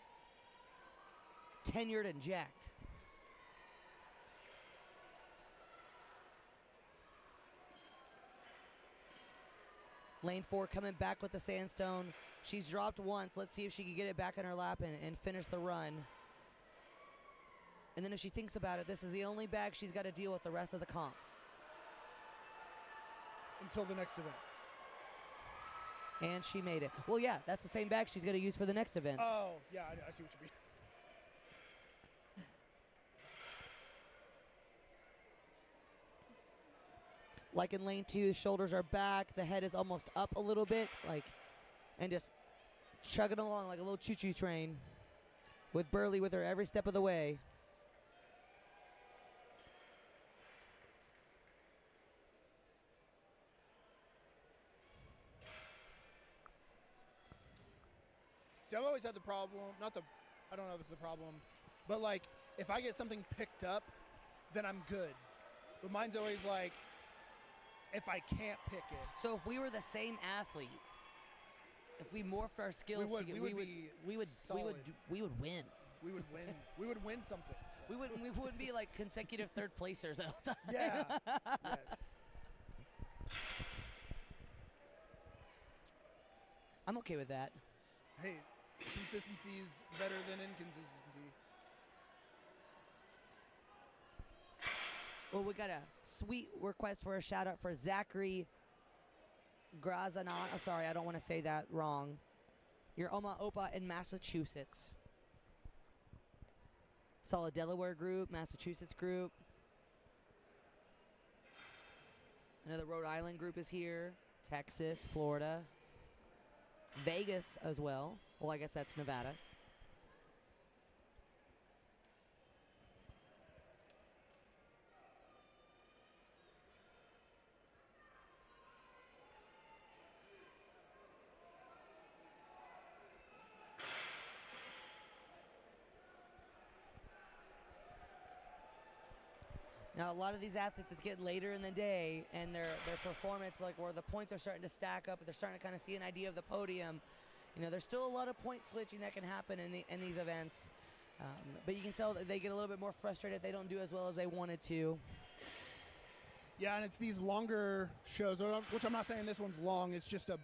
tenured and jacked. Lane 4 coming back with the sandstone. She's dropped once. Let's see if she can get it back in her lap and finish the run. And then if she thinks about it, this is the only bag she's got to deal with the rest of the comp. Until the next event. And she made it. Well, yeah, that's the same bag she's going to use for the next event. Oh, yeah, I see what you mean. Like in lane 2, shoulders are back, the head is almost up a little bit, and just chugging along like a little choo-choo train with Burley with her every step of the way. See, I've always had the problem, I don't know if it's the problem, but like, if I get something picked up, then I'm good. But mine's always like, if I can't pick it. So if we were the same athlete, if we morphed our skills together, we would win. We would win. We would win something. We wouldn't be like consecutive third placers at all times. Yeah. Yes. I'm okay with that. Hey, consistency is better than inconsistency. Well, we got a sweet request for a shout out for Zachary Grazanon. Oh, sorry, I don't want to say that wrong. Your Oma Opa in Massachusetts. Solid Delaware group, Massachusetts group. Another Rhode Island group is here. Texas, Florida. Vegas as well. Well, I guess that's Nevada. Now, a lot of these athletes, it's getting later in the day, and their performance, like where the points are starting to stack up, they're starting to kind of see an idea of the podium. You know, there's still a lot of point switching that can happen in these events, but you can tell that they get a little bit more frustrated if they don't do as well as they wanted to. Yeah, and it's these longer shows, which I'm not saying this one's long. It's just a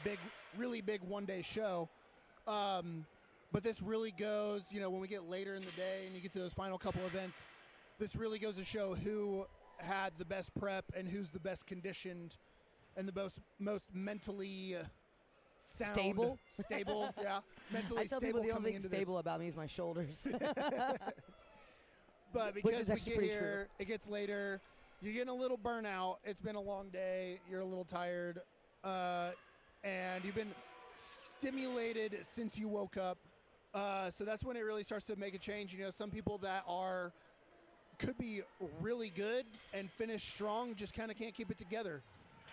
big, really big one-day show. But this really goes, you know, when we get later in the day and you get to those final couple events, this really goes to show who had the best prep and who's the best conditioned and the most mentally sound. Stable, yeah. Mentally I tell stable people the only coming thing into stable about me is my shoulders. But Which because is we actually get pretty here, it gets later, you're getting a little burnout. It's been a long day. You're a little tired. And you've been stimulated since you woke up. So that's when it really starts to make a change. You know, some people that could be really good and finish strong just kind of can't keep it together.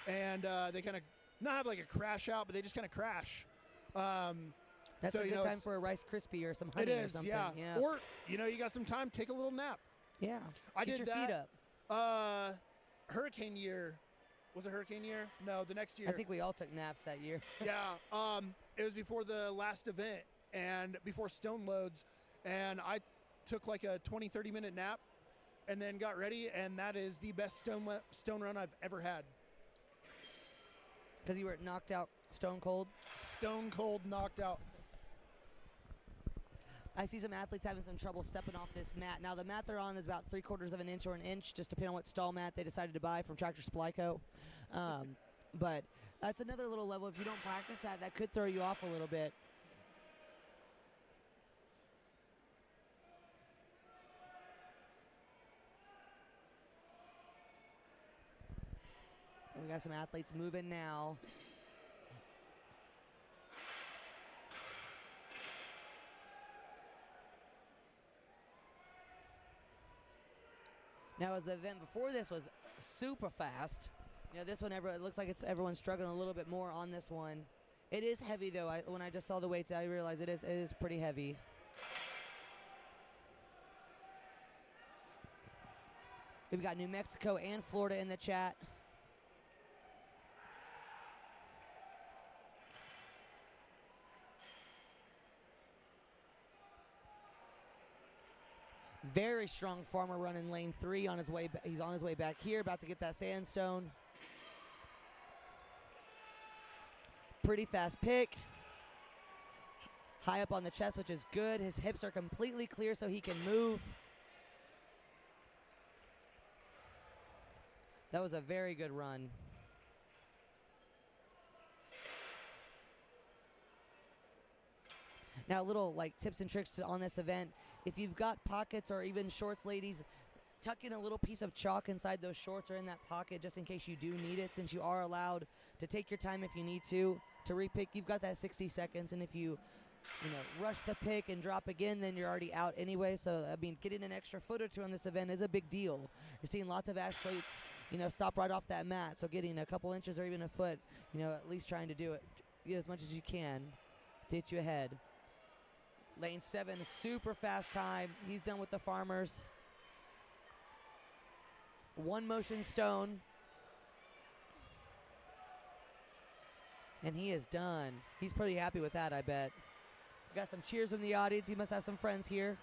And they kind of not have like a crash out, but they just kind of crash. That's so, a good time for a Rice Krispie or some honey or something. Yeah. Yeah. Or, you know, you got some time, take a little nap. Yeah. I Get did your that. feet up. Hurricane year. Was it hurricane year? No, the next year. I think we all took naps that year. Yeah. It was before the last event and before stone loads. And I took like a 20, 30-minute nap and then got ready. And that is the best stone run I've ever had. Because you were knocked out stone cold? Stone cold, knocked out. I see some athletes having some trouble stepping off this mat. Now, the mat they're on is about 3/4 of an inch or an inch, just depending on what stall mat they decided to buy from Tractor Supply Co. But that's another little level. If you don't practice that, that could throw you off a little bit. We got some athletes moving now. Now, as the event before this was super fast, this one, it looks like everyone's struggling a little bit more on this one. It is heavy, though. When I just saw the weights, I realized it is pretty heavy. We've got New Mexico and Florida in the chat. Very strong farmer running lane 3 on his way. He's on his way back here, about to get that sandstone. Pretty fast pick. High up on the chest, which is good. His hips are completely clear so he can move. That was a very good run. Now, little tips and tricks on this event. If you've got pockets or even shorts, ladies, tuck in a little piece of chalk inside those shorts or in that pocket just in case you do need it, since you are allowed to take your time if you need to repick. You've got that 60 seconds, and if you rush the pick and drop again, then you're already out anyway. So, I mean, getting an extra foot or two on this event is a big deal. You're seeing lots of athletes, stop right off that mat. So getting a couple inches or even a foot, at least trying to do it, get as much as you can to hit you ahead. Lane 7, super fast time. He's done with the farmers. One motion stone. And he is done. He's pretty happy with that, I bet. Got some cheers from the audience. He must have some friends here.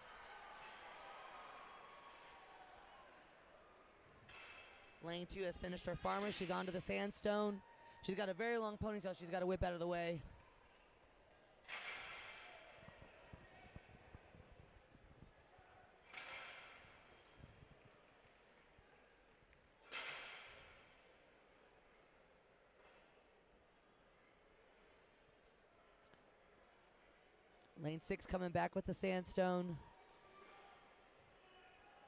Lane 2 has finished her farmer. She's onto the sandstone. She's got a very long ponytail she's got to whip out of the way. Lane 6 coming back with the sandstone.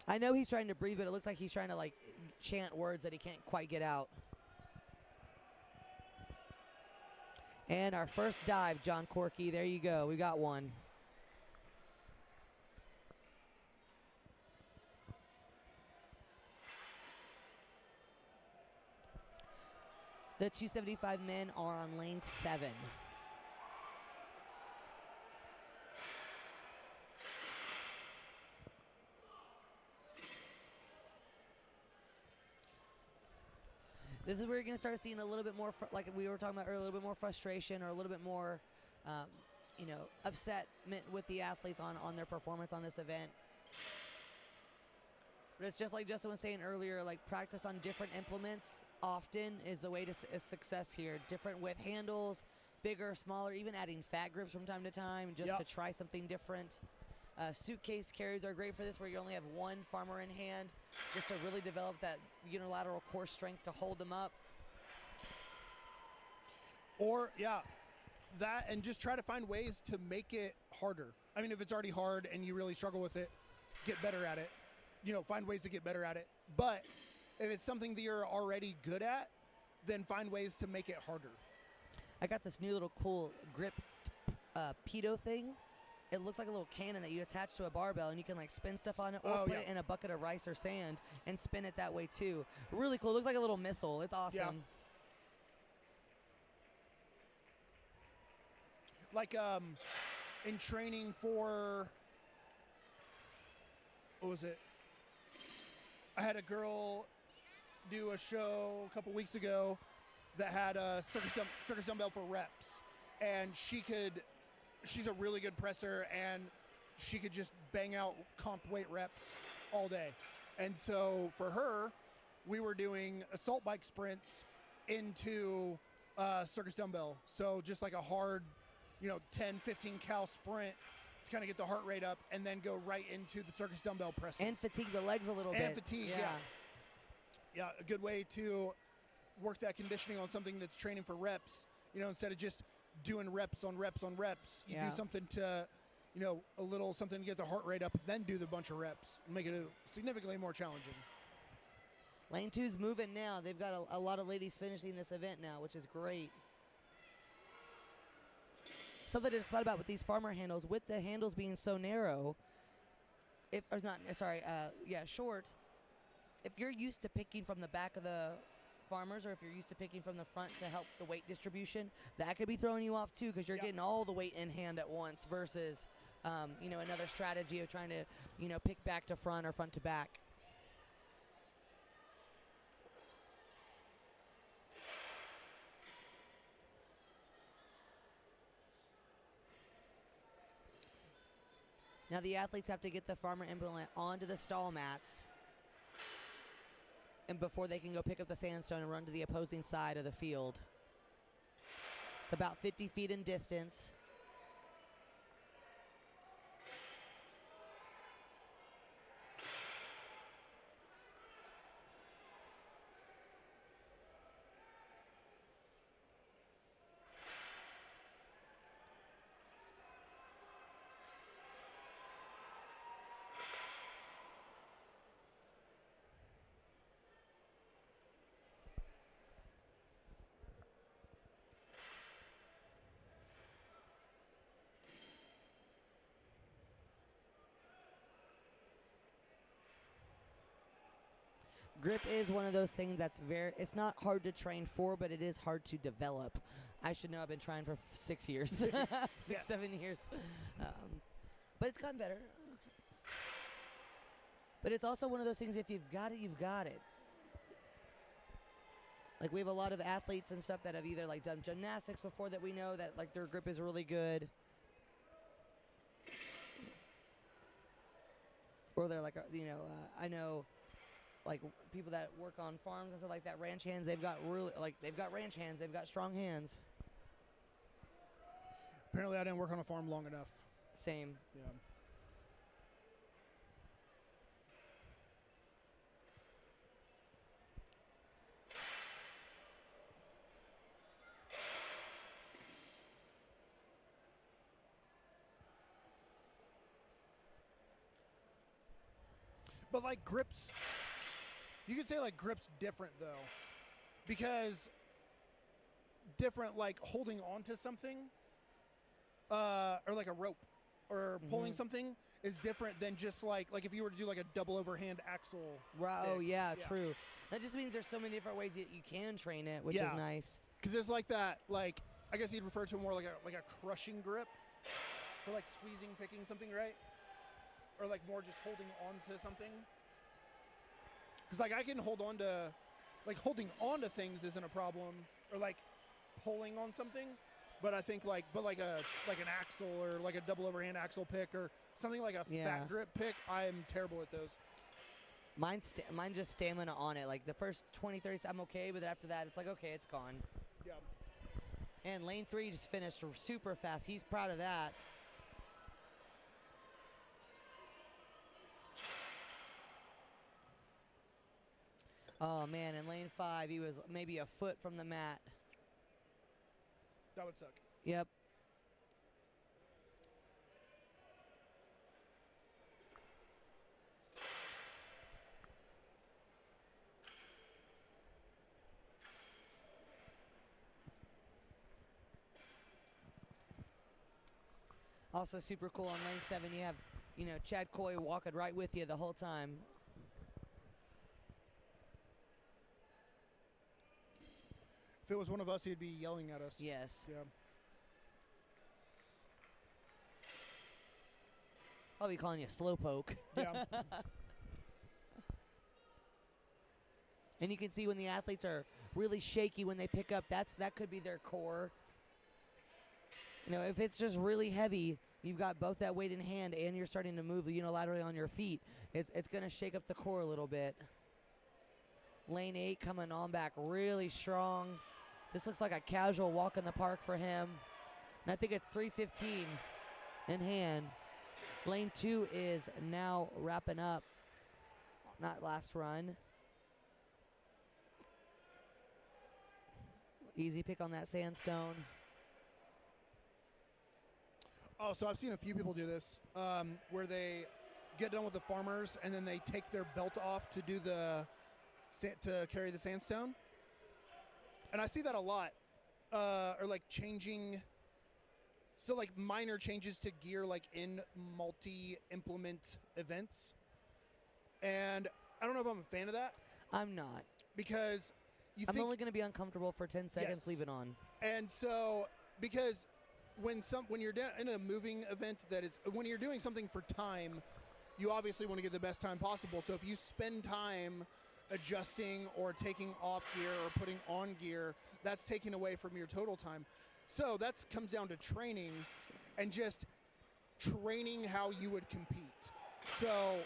I know he's trying to breathe, but it looks like he's trying to chant words that he can't quite get out. And our first dive, John Corky. There you go. We got one. The 275 men are on lane 7. This is where you're going to start seeing a little bit more, like we were talking about earlier, a little bit more frustration or a little bit more, upsetment with the athletes on their performance on this event. But it's just like Justin was saying earlier, practice on different implements often is the way to success here. Different width handles, bigger, smaller, even adding fat grips from time to time just to try something different. Suitcase carries are great for this, where you only have one farmer in hand, just to really develop that unilateral core strength to hold them up. Or, that, and just try to find ways to make it harder. I mean, if it's already hard and you really struggle with it, get better at it. Find ways to get better at it. But if it's something that you're already good at, then find ways to make it harder. I got this new little cool grip pedo thing. It looks like a little cannon that you attach to a barbell, and you can spin stuff on it or put it in a bucket of rice or sand and spin it that way too. Really cool. It looks like a little missile. It's awesome. Yeah. In training for, what was it? I had a girl do a show a couple weeks ago that had a circus dumbbell for reps, and she's a really good presser, and she could just bang out comp weight reps all day. And so for her, we were doing assault bike sprints into circus dumbbell. So just like a hard, 10, 15 cal sprint to kind of get the heart rate up, and then go right into the circus dumbbell presses. And fatigue the legs a little bit. And fatigue, yeah. A good way to work that conditioning on something that's training for reps, instead of just doing reps on reps on reps. You do something to, a little something to get the heart rate up, then do the bunch of reps and make it significantly more challenging. Lane 2's moving now. They've got a lot of ladies finishing this event now, which is great. Something I just thought about with these farmer handles, with the handles being so narrow, short, if you're used to picking from the back of the farmers, or if you're used to picking from the front to help the weight distribution, that could be throwing you off too, because you're getting all the weight in hand at once versus, another strategy of trying to, pick back to front or front to back. Now the athletes have to get the farmer implement onto the stall mats, and before they can go pick up the sandstone and run to the opposing side of the field. It's about 50 feet in distance. Grip is one of those things that's it's not hard to train for, but it is hard to develop. I should know, I've been trying for 6 years, 7 years. But it's gotten better. But it's also one of those things, if you've got it, you've got it. Like, we have a lot of athletes and stuff that have either like done gymnastics before that we know that like their grip is really good. Or they're like, I know like people that work on farms and stuff like that, ranch hands, they've got ranch hands, they've got strong hands. Apparently I didn't work on a farm long enough. Same. Yeah. But like grips, you could say like grips different though, because different like holding on to something, or like a rope, or pulling something is different than just like if you were to do like a double overhand axle. Right. Oh yeah, true. That just means there's so many different ways that you can train it, which is nice. Because there's like that, like I guess you'd refer to it more like a crushing grip for like squeezing, picking something, right? Or like more just holding on to something. Because like I can hold on to, like holding on to things isn't a problem, or like pulling on something. But I think like an axle or like a double overhand axle pick or something like a fat grip pick, I'm terrible at those. Mine's just stamina on it. Like the first 20, 30, I'm okay, but after that, it's like, okay, it's gone. Yeah. And lane 3 just finished super fast. He's proud of that. Oh man, in lane 5, he was maybe a foot from the mat. That would suck. Yep. Also super cool on lane 7, you have, Chad Coy walking right with you the whole time. If it was one of us, he'd be yelling at us. Yes. Yeah. I'll be calling you a slowpoke. Yeah. And you can see when the athletes are really shaky when they pick up, that could be their core. If it's just really heavy, you've got both that weight in hand and you're starting to move unilaterally on your feet, it's going to shake up the core a little bit. Lane 8 coming on back really strong. This looks like a casual walk in the park for him. And I think it's 3:15 in hand. Lane 2 is now wrapping up that last run. Easy pick on that sandstone. Oh, so I've seen a few people do this, where they get done with the farmers and then they take their belt off to do the to carry the sandstone. And I see that a lot, or like changing. So like minor changes to gear, like in multi-implement events. And I don't know if I'm a fan of that I'm not. because you I'm think, only going to be uncomfortable for 10 seconds. Yes. Leave it on. and so because when you're in a moving event when you're doing something for time, you obviously want to get the best time possible. So if you spend time adjusting or taking off gear or putting on gear, that's taking away from your total time. So that comes down to training and just training how you would compete. So,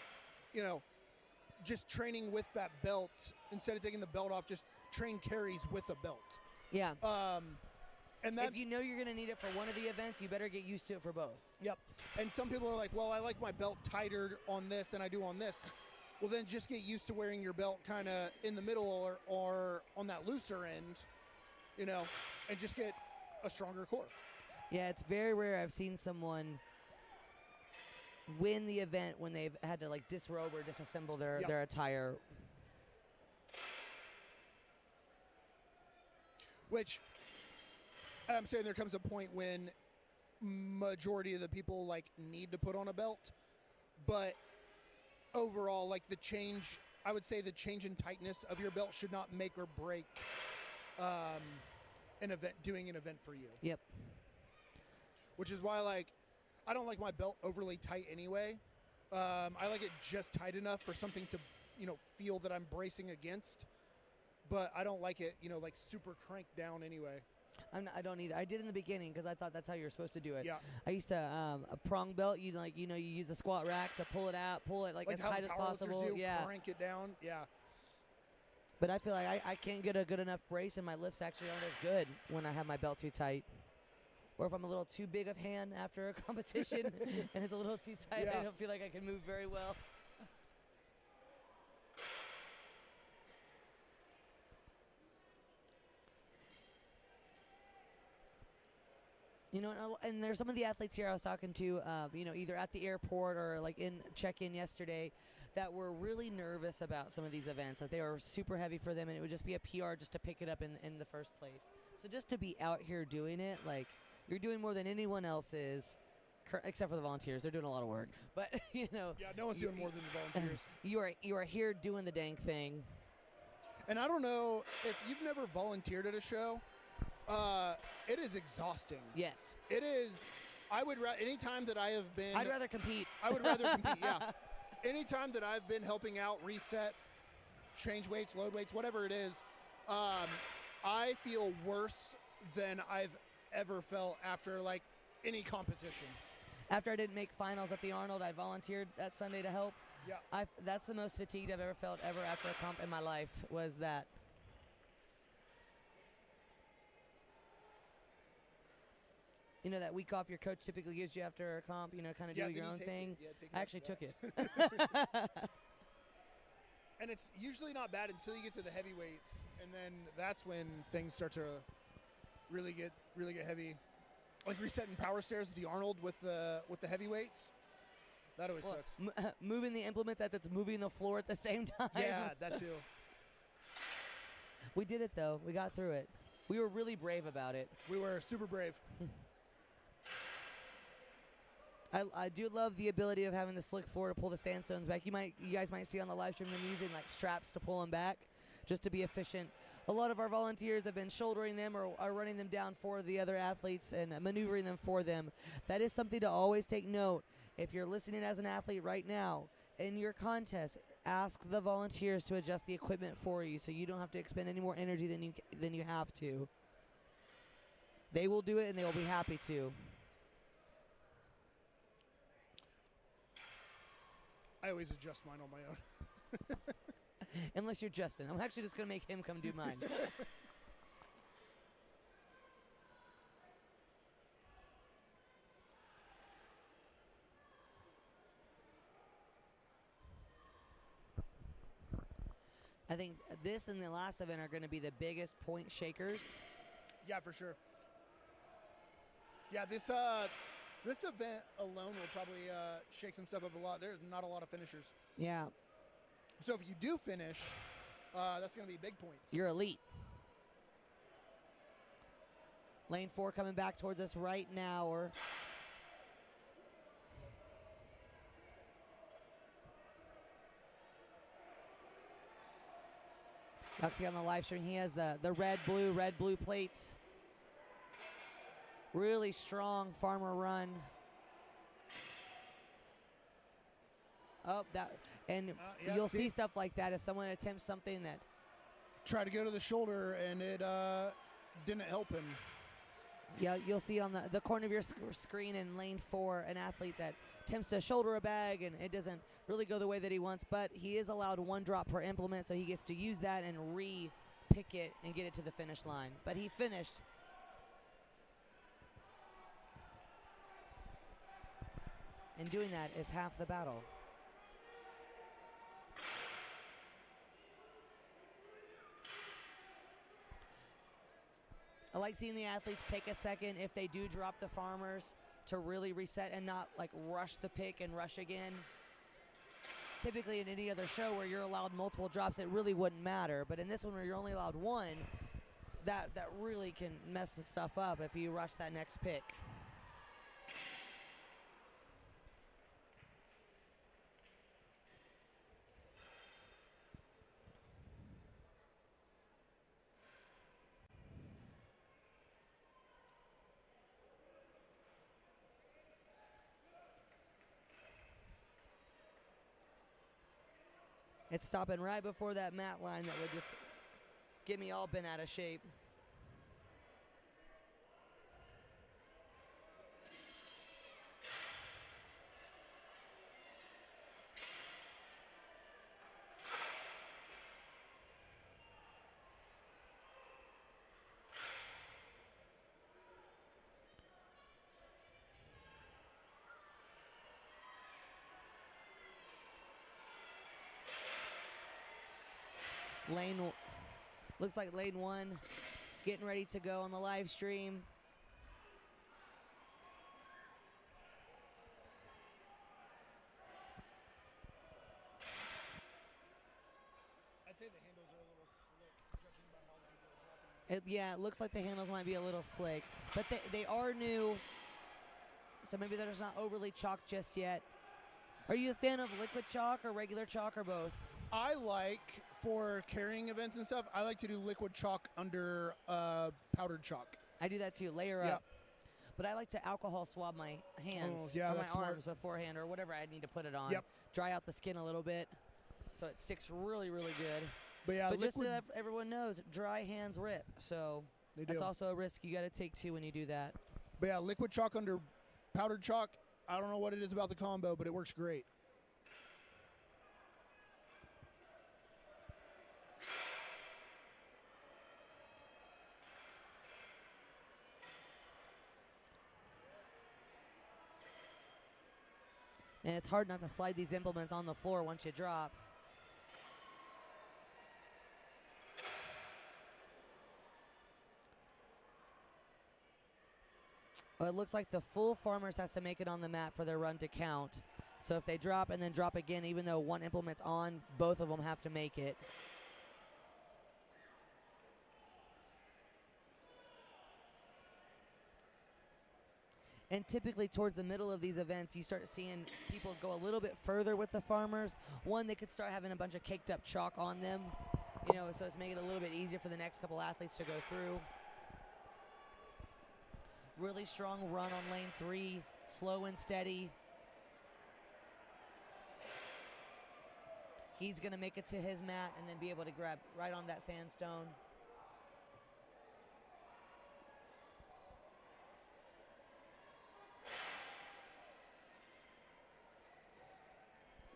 just training with that belt, instead of taking the belt off, just train carries with a belt. Yeah. And that, If you know you're going to need it for one of the events, you better get used to it for both. Yep. And some people are like, well, I like my belt tighter on this than I do on this. Well, then just get used to wearing your belt kind of in the middle or on that looser end, and just get a stronger core. Yeah, it's very rare I've seen someone win the event when they've had to like disrobe or disassemble their, Yep. their attire. Which I'm saying there comes a point when majority of the people like need to put on a belt, but overall, like I would say the change in tightness of your belt should not make or break doing an event for you. Yep. Which is why I don't like my belt overly tight anyway. I like it just tight enough for something to feel that I'm bracing against, but I don't like it like super cranked down anyway. I don't either. I did in the beginning because I thought that's how you're supposed to do it. Yeah. I used to a prong belt. You use a squat rack to pull it out, pull it like as how tight as powerlifters possible. do, Yeah. crank it down. Yeah. But I feel like I can't get a good enough brace, and my lifts actually aren't as good when I have my belt too tight. Or if I'm a little too big of hand after a competition and it's a little too tight, Yeah. I don't feel like I can move very well. And there's some of the athletes here I was talking to, either at the airport or like in check-in yesterday, that were really nervous about some of these events. Like they were super heavy for them, and it would just be a PR just to pick it up in the first place. So just to be out here doing it, like you're doing more than anyone else is, except for the volunteers. They're doing a lot of work, but Yeah, no one's doing more than the volunteers. you are here doing the dang thing. And I don't know if you've never volunteered at a show. It is exhausting. Yes, It is. Anytime that I have been, I'd rather compete. I would rather compete. Yeah. Anytime that I've been helping out, reset, change weights, load weights, whatever it is, I feel worse than I've ever felt after like any competition. After I didn't make finals at the Arnold, I volunteered that Sunday to help. Yeah. That's the most fatigued I've ever felt after a comp in my life was that. That week off your coach typically gives you after a comp, kind of Yeah, do did your you own take thing. it? Yeah, take it I after actually took that. it. And it's usually not bad until you get to the heavyweights, and then that's when things start to really get heavy. Like resetting power stairs with the Arnold with the heavyweights. That always Well, sucks. moving the implements as it's moving the floor at the same time. Yeah, that too. We did it though. We got through it. We were really brave about it. We were super brave. I do love the ability of having the slick floor to pull the sandstones back. You guys might see on the live stream them using like straps to pull them back, just to be efficient. A lot of our volunteers have been shouldering them or are running them down for the other athletes and maneuvering them for them. That is something to always take note. If you're listening as an athlete right now, in your contest, ask the volunteers to adjust the equipment for you so you don't have to expend any more energy than you have to. They will do it and they will be happy to. I always adjust mine on my own. Unless you're Justin. I'm actually just going to make him come do mine. I think this and the last event are going to be the biggest point shakers. Yeah, for sure. Yeah, this event alone will probably shake some stuff up a lot. There's not a lot of finishers. Yeah. So if you do finish, that's going to be big points. You're elite. Lane 4 coming back towards us right now. Or see on the live stream, he has the red blue plates. Really strong farmer run. Oh, Yeah, you'll see stuff like that if someone attempts something that. Try to go to the shoulder, and it didn't help him. Yeah, you'll see on the corner of your screen in lane 4 an athlete that attempts to shoulder a bag, and it doesn't really go the way that he wants, but he is allowed 1 drop per implement, so he gets to use that and re-pick it and get it to the finish line. But he finished. And doing that is half the battle. I like seeing the athletes take a second if they do drop the farmers to really reset and not like rush the pick and rush again. Typically in any other show where you're allowed multiple drops, it really wouldn't matter. But in this one where you're only allowed 1, that really can mess the stuff up if you rush that next pick. It's stopping right before that mat line that would just get me all bent out of shape. Looks like lane 1 getting ready to go on the live stream. I'd say the handles are a little slick, judging by how the people are dropping. Yeah, it looks like the handles might be a little slick, but they are new, so maybe they're just not overly chalked just yet. Are you a fan of liquid chalk or regular chalk or both? I like, for carrying events and stuff, I like to do liquid chalk under powdered chalk. I do that too, layer Yep. up. But I like to alcohol swab my hands yeah, or my that's smart. arms beforehand or whatever I need to put it on. Yep. Dry out the skin a little bit so it sticks really, really good. But yeah, But just so liquid, that everyone knows, dry hands rip. So they that's do. also a risk you got to take too when you do that. But yeah, liquid chalk under powdered chalk, I don't know what it is about the combo, but it works great. And it's hard not to slide these implements on the floor once you drop. Well, it looks like the full farmers has to make it on the mat for their run to count. So if they drop and then drop again, even though 1 implement's on, both of them have to make it. And typically towards the middle of these events, you start seeing people go a little bit further with the farmers. One, they could start having a bunch of caked up chalk on them, so it's making it a little bit easier for the next couple athletes to go through. Really strong run on lane 3, slow and steady. He's gonna make it to his mat and then be able to grab right on that sandstone.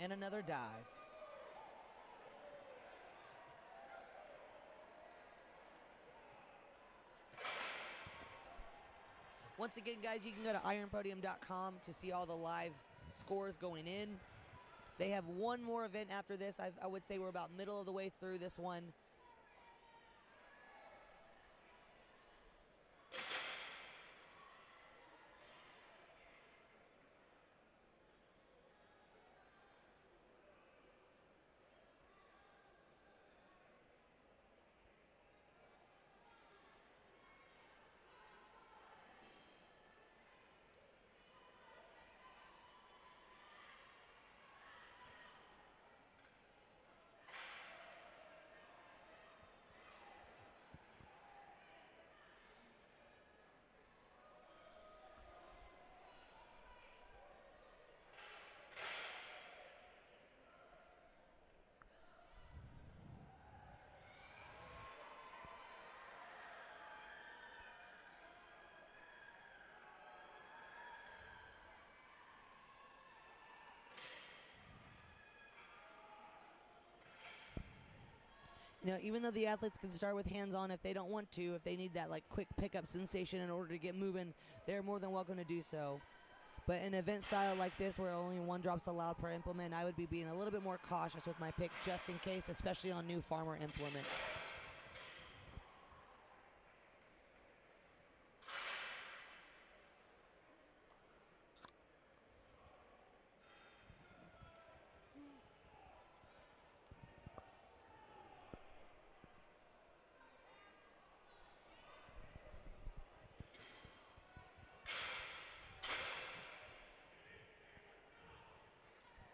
And another dive. Once again, guys, you can go to ironpodium.com to see all the live scores going in. They have one more event after this. I would say we're about middle of the way through this one. You know, even though the athletes can start with hands-on if they don't want to, if they need that like quick pickup sensation in order to get moving, they're more than welcome to do so. But in an event style like this where only 1 drop's allowed per implement, I would be being a little bit more cautious with my pick just in case, especially on new farmer implements.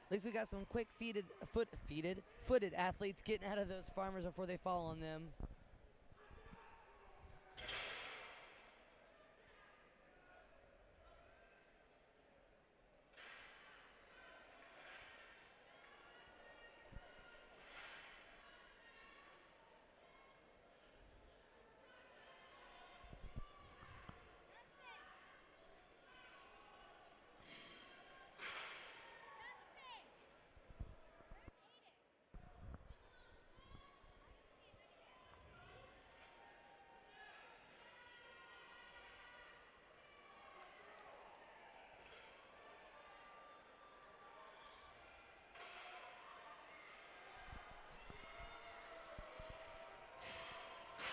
At least we got some quick footed athletes getting out of those farmers before they fall on them.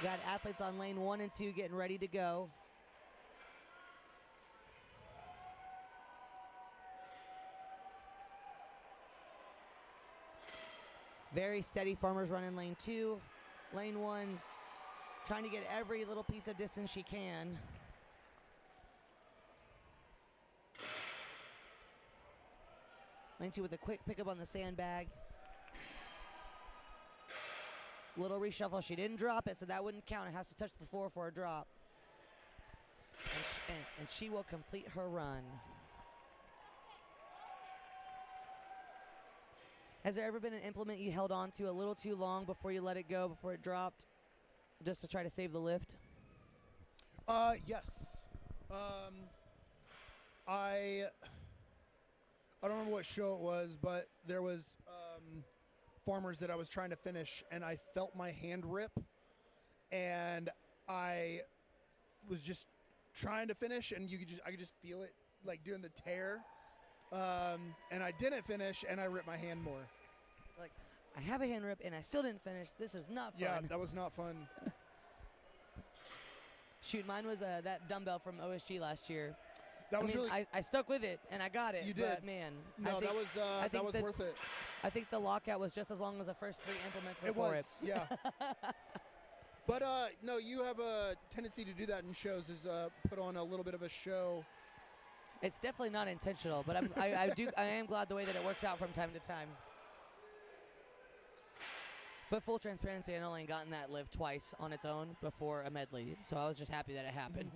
Got athletes on lane 1 and 2 getting ready to go. Very steady farmers running lane 2. Lane 1 trying to get every little piece of distance she can. Lane 2 with a quick pickup on the sandbag. Little reshuffle. She didn't drop it, so that wouldn't count. It has to touch the floor for a drop. And she will complete her run. Has there ever been an implement you held on to a little too long before you let it go, before it dropped, just to try to save the lift? Yes. I don't remember what show it was, but there was farmers that I was trying to finish, and I felt my hand rip, and I was just trying to finish, and I could just feel it like doing the tear, and I didn't finish, and I ripped my hand more. Like, I have a hand rip, and I still didn't finish. This is not fun. Yeah, that was not fun. Shoot, mine was that dumbbell from OSG last year. That was really. I stuck with it and I got it. You did, but man. No, that was worth it. I think the lockout was just as long as the first 3 implements before it. Was, yeah. But no, you have a tendency to do that in shows. Is put on a little bit of a show. It's definitely not intentional, but I am glad the way that it works out from time to time. But full transparency, I'd only gotten that lift twice on its own before a medley, so I was just happy that it happened.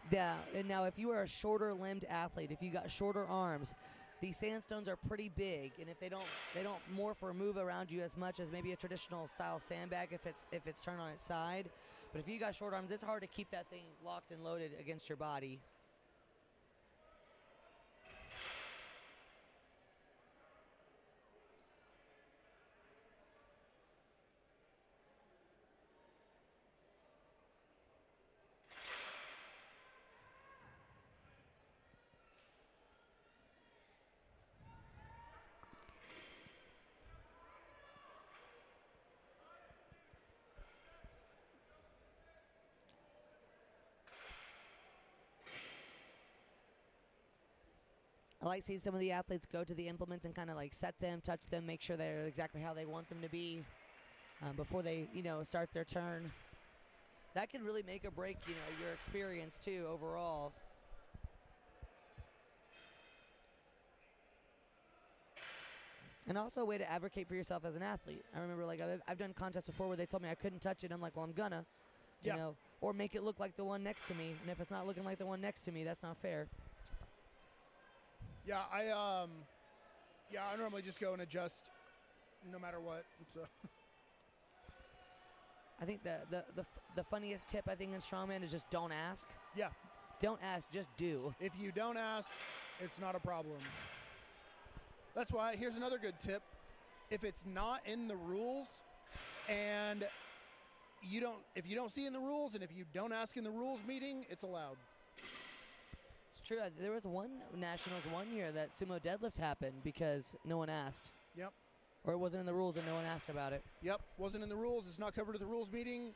Yeah, and now if you are a shorter limbed athlete, if you got shorter arms, these sandstones are pretty big, and if they don't morph or move around you as much as maybe a traditional style sandbag if it's turned on its side. But if you got short arms, it's hard to keep that thing locked and loaded against your body. I like seeing some of the athletes go to the implements and kind of like set them, touch them, make sure they're exactly how they want them to be before they, start their turn. That can really make or break, your experience too overall. And also a way to advocate for yourself as an athlete. I remember I've done contests before where they told me I couldn't touch it. I'm like, well, I'm gonna, or make it look like the one next to me. And if it's not looking like the one next to me, that's not fair. Yeah, I normally just go and adjust no matter what. So. I think the funniest tip I think in strongman is just don't ask. Yeah. Don't ask, just do. If you don't ask, it's not a problem. That's why, here's another good tip. If it's not in the rules and if you don't see in the rules and if you don't ask in the rules meeting, it's allowed. It's true. There was one Nationals one year that sumo deadlift happened because no one asked. Yep. Or it wasn't in the rules and no one asked about it. Yep, wasn't in the rules. It's not covered at the rules meeting.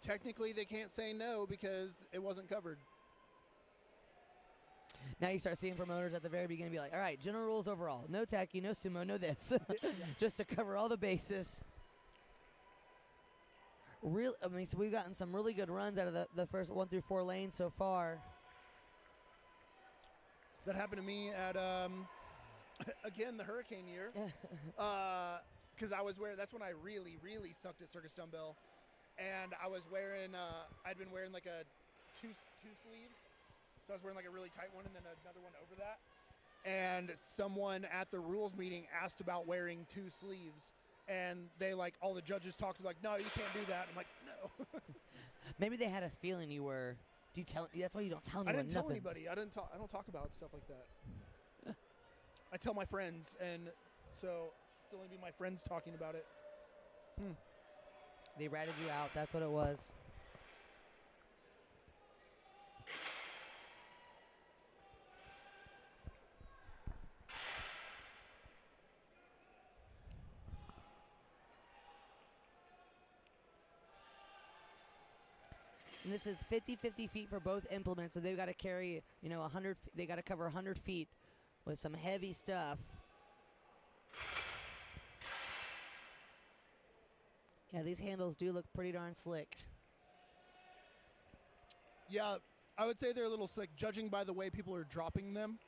Technically, they can't say no because it wasn't covered. Now you start seeing promoters at the very beginning be like, all right, general rules overall. No tacky, no sumo, no this. Just to cover all the bases. So we've gotten some really good runs out of the first 1 through 4 lanes so far. That happened to me at, again, the hurricane year. Because that's when I really, really sucked at circus dumbbell. And I was wearing, I'd been wearing like a two sleeves. So I was wearing like a really tight one and then another one over that. And someone at the rules meeting asked about wearing 2 sleeves. And they all the judges talked to no, you can't do that. I'm like, no. Maybe they had a feeling you were. Do you tell? That's why you don't tell anyone. I didn't tell nothing. anybody. I don't talk about stuff like that. I tell my friends, and so it'll only be my friends talking about it. They ratted you out. That's what it was. And this is 50-50 feet for both implements, so they've got to carry, 100. They got to cover 100 feet with some heavy stuff. Yeah, these handles do look pretty darn slick. Yeah, I would say they're a little slick, judging by the way people are dropping them.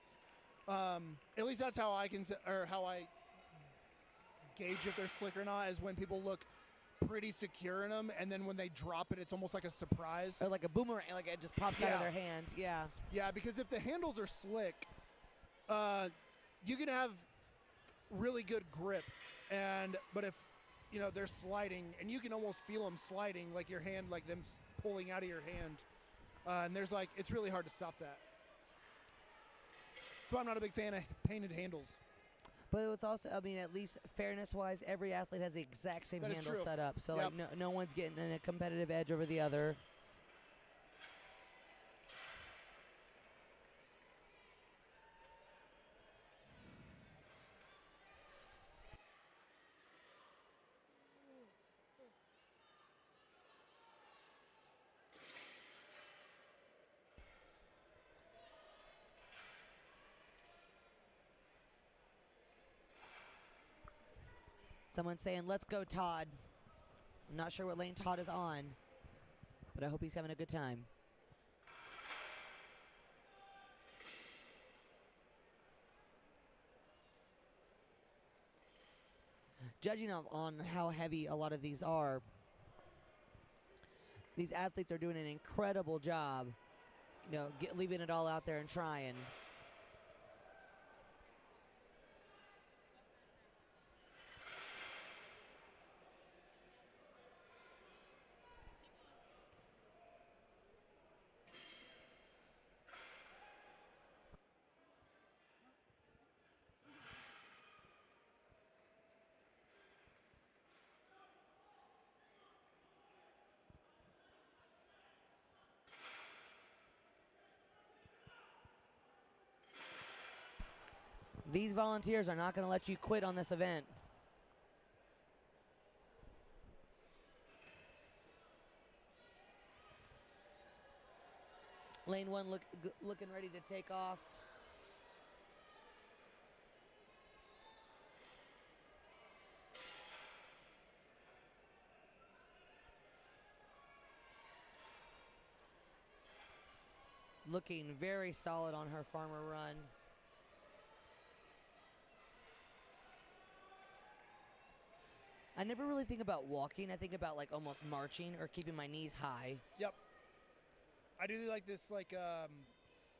At least that's how I how I gauge if they're slick or not, is when people look pretty secure in them, and then when they drop it, it's almost like a surprise. Or like a boomerang, like it just pops out of their hand. Yeah. Yeah, because if the handles are slick, you can have really good grip, but if they're sliding, and you can almost feel them sliding, like your hand, like them pulling out of your hand, and it's really hard to stop that. That's why I'm not a big fan of painted handles. But it's also, at least fairness-wise, every athlete has the exact same That is handle true. set up. So, Yep. no one's getting a competitive edge over the other. Someone's saying, let's go, Todd. I'm not sure what lane Todd is on, but I hope he's having a good time. Judging on how heavy a lot of these are, these athletes are doing an incredible job, leaving it all out there and trying. These volunteers are not going to let you quit on this event. Lane 1 looking ready to take off. Looking very solid on her farmer run. I never really think about walking. I think about almost marching or keeping my knees high. Yep. I do like this, I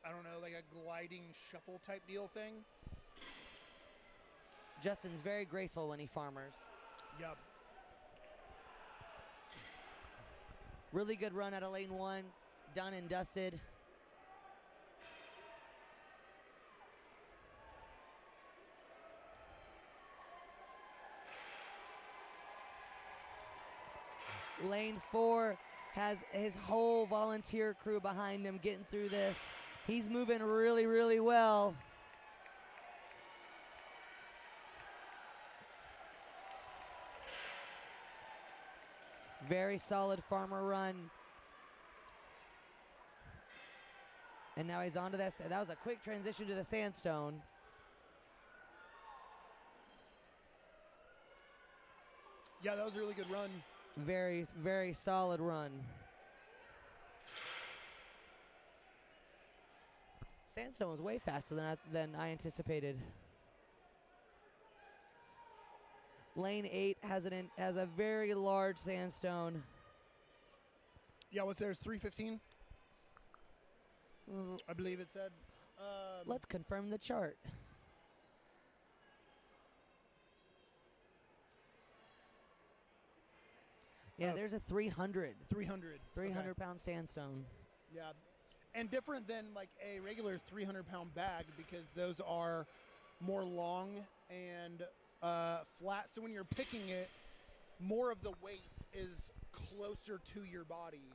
don't know, like a gliding shuffle type deal thing. Justin's very graceful when he farmers. Yep. Really good run out of lane 1. Done and dusted. Lane 4 has his whole volunteer crew behind him getting through this. He's moving really, really well. Very solid farmer run. And now he's onto this. That was a quick transition to the sandstone. Yeah, that was a really good run. Very, very solid run. Sandstone was way faster than I anticipated. Lane 8 has a very large sandstone. Yeah, what's theirs? 3:15. I believe it said. Let's confirm the chart. Yeah, there's a 300. 300. 300 Okay. pound sandstone. Yeah, and different than like a regular 300-pound bag because those are more long and flat. So when you're picking it, more of the weight is closer to your body.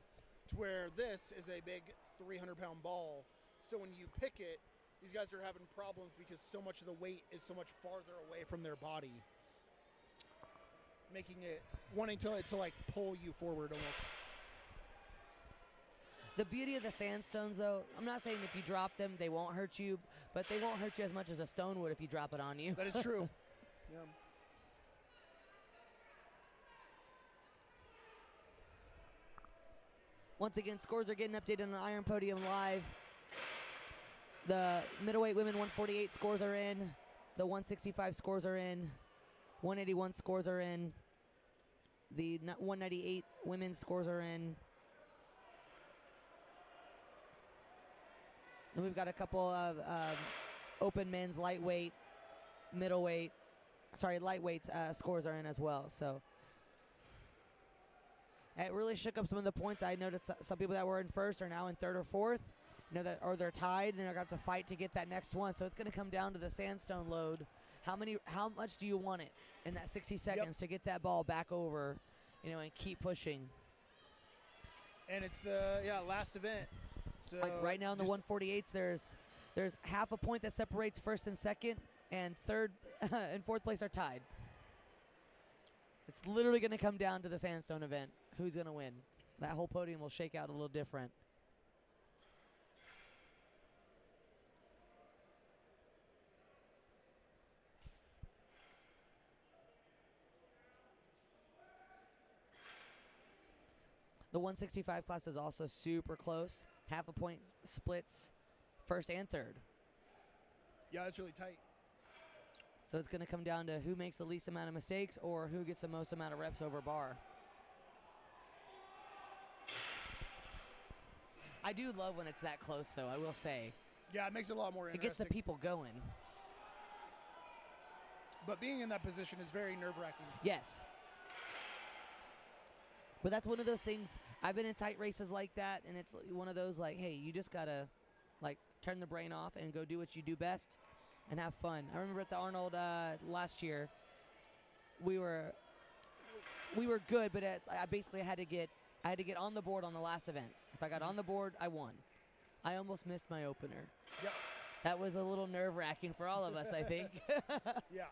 To where this is a big 300-pound ball. So when you pick it, these guys are having problems because so much of the weight is so much farther away from their body, making it wanting to like pull you forward almost. The beauty of the sandstones, though, I'm not saying if you drop them, they won't hurt you, but they won't hurt you as much as a stone would if you drop it on you. That is true. Yeah. Once again, scores are getting updated on Iron Podium Live. The middleweight women 148 scores are in. The 165 scores are in. 181 scores are in. The 198 women's scores are in. Then we've got a couple of open men's lightweight, middleweight, lightweights scores are in as well. So it really shook up some of the points. I noticed that some people that were in first are now in third or fourth. You know, or they're tied and they're going to have to fight to get that next one. So it's going to come down to the sandstone load. How much do you want it in that 60 seconds to get that ball back over, and keep pushing? And it's the last event. So Like right now in the 148s, there's half a point that separates first and second, and third and fourth place are tied. It's literally going to come down to the sandstone event. Who's going to win? That whole podium will shake out a little different. The 165 class is also super close. Half a point splits first and third. Yeah, it's really tight. So it's going to come down to who makes the least amount of mistakes or who gets the most amount of reps over bar. I do love when it's that close, though, I will say. Yeah, it makes it a lot more It interesting. gets the people going. But being in that position is very nerve-wracking. Yes. But that's one of those things. I've been in tight races like that, and it's one of those like, hey, you just got to turn the brain off and go do what you do best and have fun. I remember at the Arnold last year, we were good, but I basically had to get on the board on the last event. If I got on the board, I won. I almost missed my opener. Yep. That was a little nerve-wracking for all of us, I think. Yeah.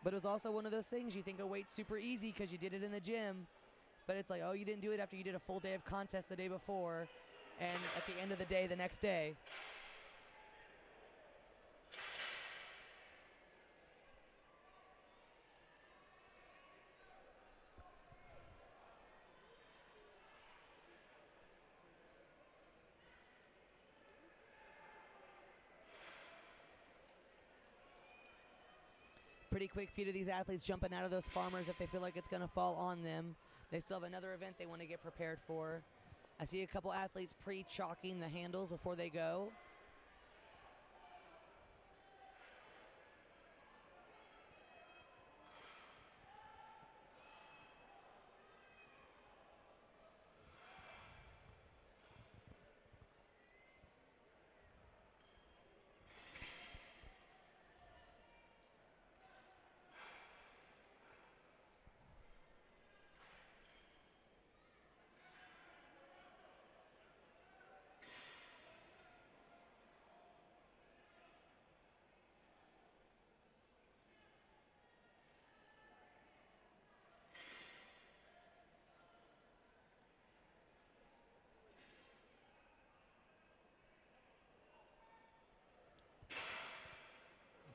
But it was also one of those things you think a weight's super easy because you did it in the gym, but it's like, oh, you didn't do it after you did a full day of contest the day before, and at the end of the day, the next day. Pretty quick few of these athletes jumping out of those farmers if they feel like it's going to fall on them. They still have another event they want to get prepared for. I see a couple athletes pre-chalking the handles before they go.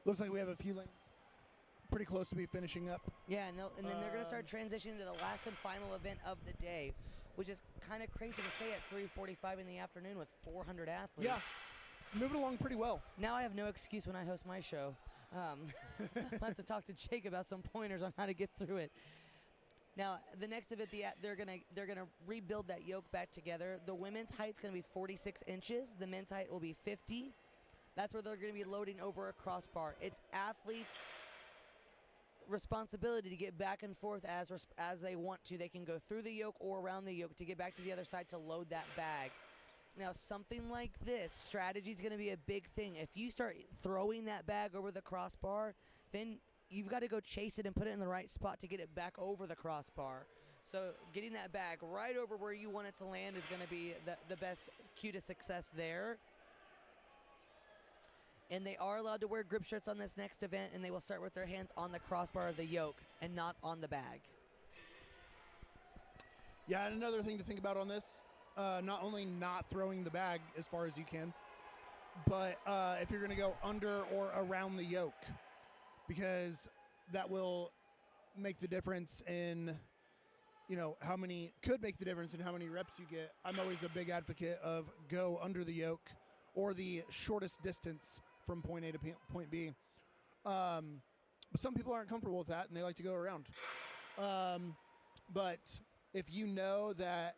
Looks like we have a few lanes pretty close to be finishing up. Yeah, and then they're going to start transitioning to the last and final event of the day, which is kind of crazy to say at 3:45 in the afternoon with 400 athletes. Yeah, moving along pretty well. Now I have no excuse when I host my show. I'll have to talk to Jake about some pointers on how to get through it. Now, the next event, they're gonna rebuild that yoke back together. The women's height's gonna be 46 inches. The men's height will be 50. That's where they're gonna be loading over a crossbar. It's athletes' responsibility to get back and forth as they want to. They can go through the yoke or around the yoke to get back to the other side to load that bag. Now, something like this, strategy is going to be a big thing. If you start throwing that bag over the crossbar, then you've got to go chase it and put it in the right spot to get it back over the crossbar. So getting that bag right over where you want it to land is going to be the best key to success there. And they are allowed to wear grip shirts on this next event, and they will start with their hands on the crossbar of the yoke and not on the bag. Yeah, and another thing to think about on this, not only not throwing the bag as far as you can, but if you're going to go under or around the yoke, because that will make the difference in, could make the difference in how many reps you get. I'm always a big advocate of go under the yoke or the shortest distance from point A to point B. But some people aren't comfortable with that, and they like to go around. But if you know that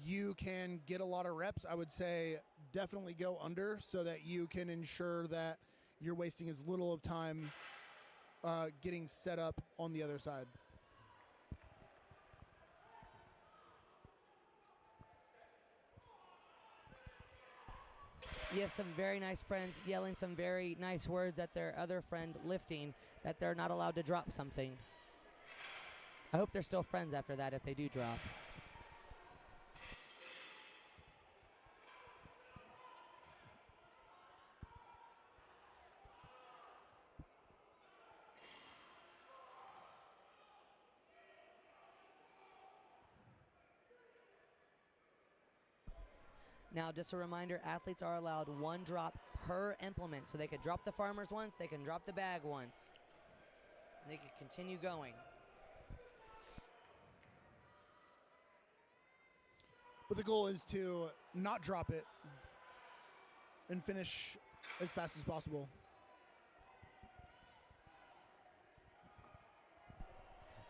you can get a lot of reps, I would say definitely go under so that you can ensure that you're wasting as little of time getting set up on the other side. You have some very nice friends yelling some very nice words at their other friend lifting that they're not allowed to drop something. I hope they're still friends after that if they do drop. Now, just a reminder, athletes are allowed one drop per implement. So they could drop the farmers once, they can drop the bag once. And they can continue going. But the goal is to not drop it and finish as fast as possible.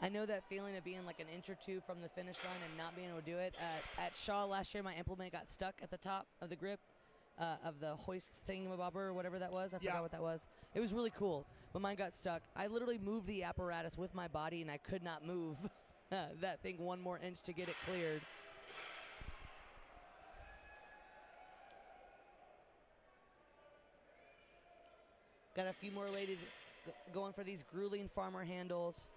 I know that feeling of being like an inch or two from the finish line and not being able to do it. At Shaw last year, my implement got stuck at the top of the grip of the hoist thingamabobber or whatever that was. I forgot what that was. It was really cool, but mine got stuck. I literally moved the apparatus with my body, and I could not move that thing one more inch to get it cleared. Got a few more ladies going for these grueling farmer handles.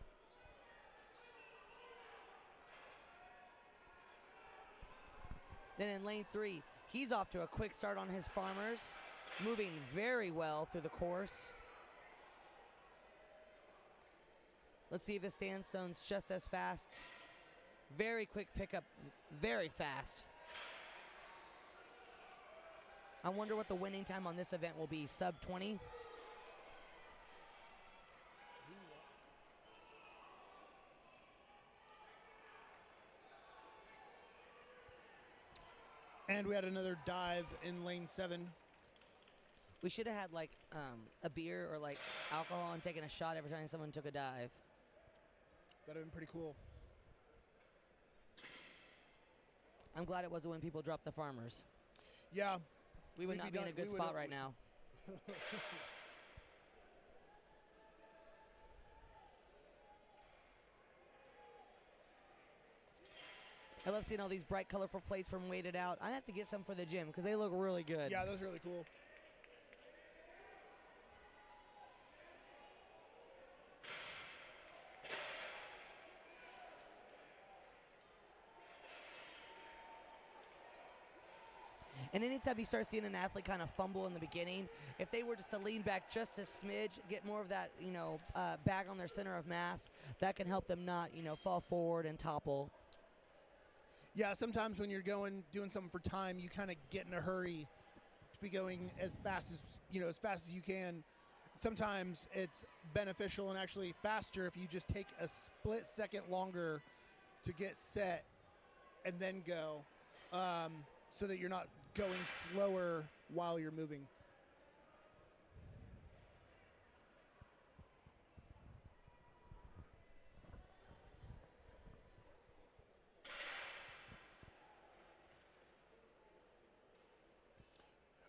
Then in lane 3, he's off to a quick start on his farmers, moving very well through the course. Let's see if his sandstone's just as fast. Very quick pickup, very fast. I wonder what the winning time on this event will be, sub 20? And we had another dive in lane 7. We should have had like a beer or like alcohol and taken a shot every time someone took a dive. That would have been pretty cool. I'm glad it wasn't when people dropped the farmers. Yeah. We would We'd not be be in a done- good we would- spot right now. I love seeing all these bright, colorful plates from Weighted Out. I have to get some for the gym because they look really good. Yeah, those are really cool. And anytime you start seeing an athlete kind of fumble in the beginning, if they were just to lean back just a smidge, get more of that, bag on their center of mass, that can help them not, fall forward and topple. Yeah, sometimes when you're doing something for time, you kind of get in a hurry to be going as fast as you can. sometimes it's beneficial and actually faster if you just take a split second longer to get set and then go, so that you're not going slower while you're moving.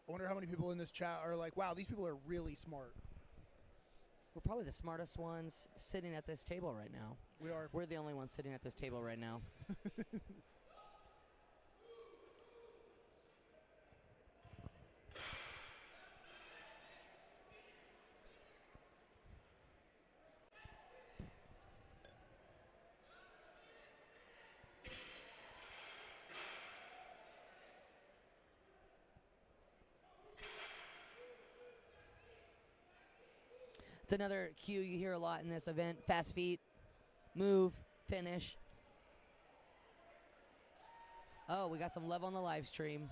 I wonder how many people in this chat are like, wow, these people are really smart. We're probably the smartest ones sitting at this table right now. We are. We're the only ones sitting at this table right now. It's another cue you hear a lot in this event. Fast feet, move, finish. Oh, we got some love on the live stream.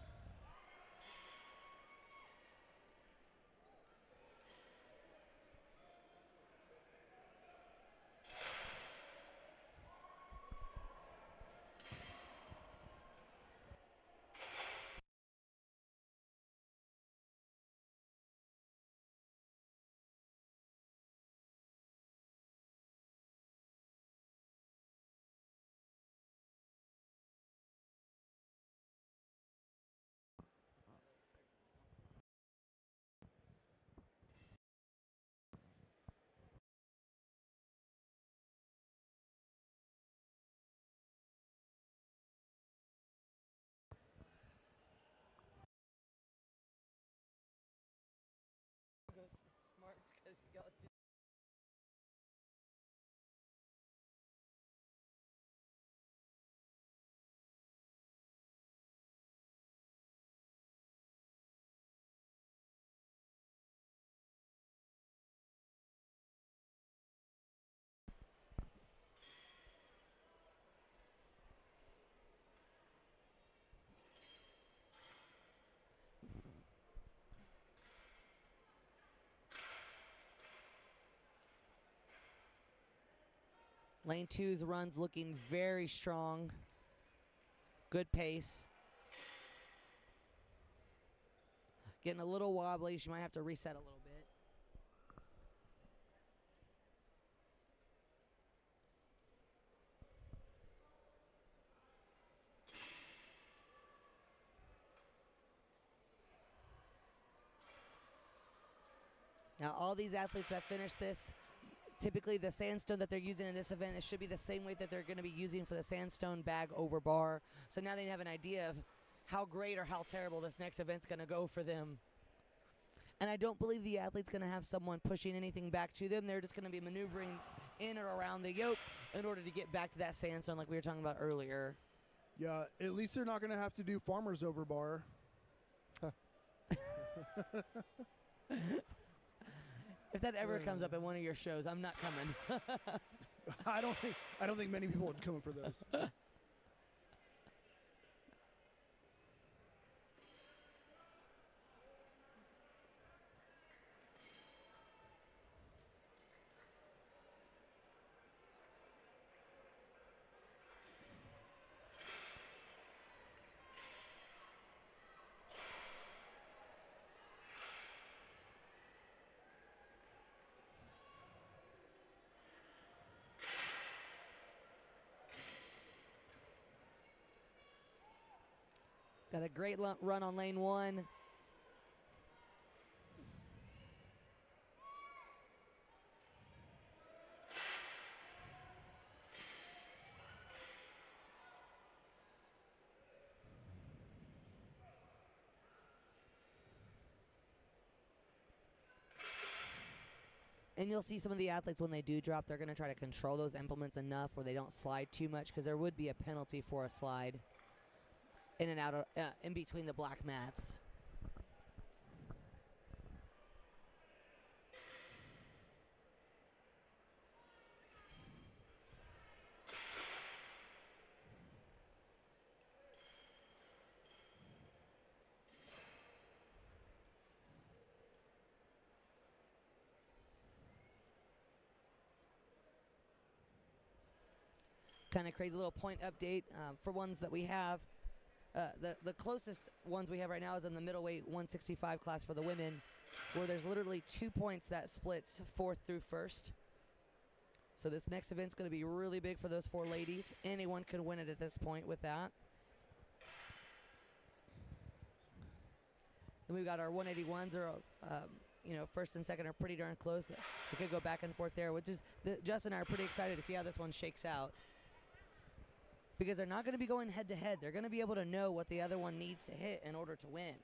Smart because y'all do. Lane 2's run's looking very strong. Good pace. Getting a little wobbly. She might have to reset a little bit. Now, all these athletes that finish this, typically the sandstone that they're using in this event, it should be the same weight that they're going to be using for the sandstone bag over bar. So now they have an idea of how great or how terrible this next event's going to go for them. And I don't believe the athlete's going to have someone pushing anything back to them. They're just going to be maneuvering in or around the yoke in order to get back to that sandstone like we were talking about earlier. Yeah, at least they're not going to have to do farmers over bar. If that ever comes up at one of your shows, I'm not coming. I don't think many people would come for those. Got a great run on lane 1. And you'll see some of the athletes when they do drop, they're going to try to control those implements enough where they don't slide too much, because there would be a penalty for a slide in and out of in between the black mats. kind of crazy little point update for ones that we have. The closest ones we have right now is in the middleweight 165 class for the women, where there's literally 2 points that splits fourth through first. So this next event's going to be really big for those 4 ladies. Anyone could win it at this point with that. And we've got our 181s, or first and second are pretty darn close. We could go back and forth there, which is Justin and I are pretty excited to see how this one shakes out. Because they're not going to be going head to head. They're going to be able to know what the other one needs to hit in order to win,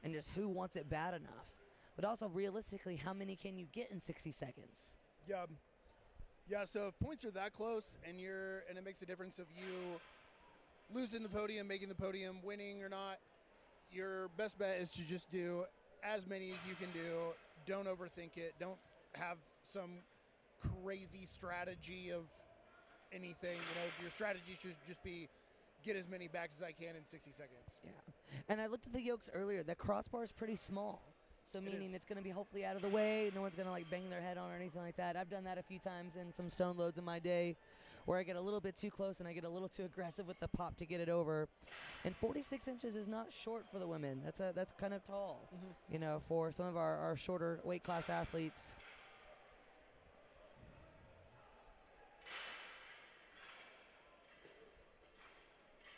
and just who wants it bad enough. But also, realistically, how many can you get in 60 seconds? Yeah, so if points are that close and it makes a difference of you losing the podium, making the podium, winning or not, your best bet is to just do as many as you can do. Don't overthink it. Don't have some crazy strategy of anything. Your strategy should just be get as many backs as I can in 60 seconds. Yeah. And I looked at the yokes earlier. The crossbar is pretty small. So meaning it's going to be hopefully out of the way. No one's going to bang their head on or anything like that. I've done that a few times in some stone loads in my day where I get a little bit too close and I get a little too aggressive with the pop to get it over. And 46 inches is not short for the women. That's kind of tall, for some of our shorter weight class athletes.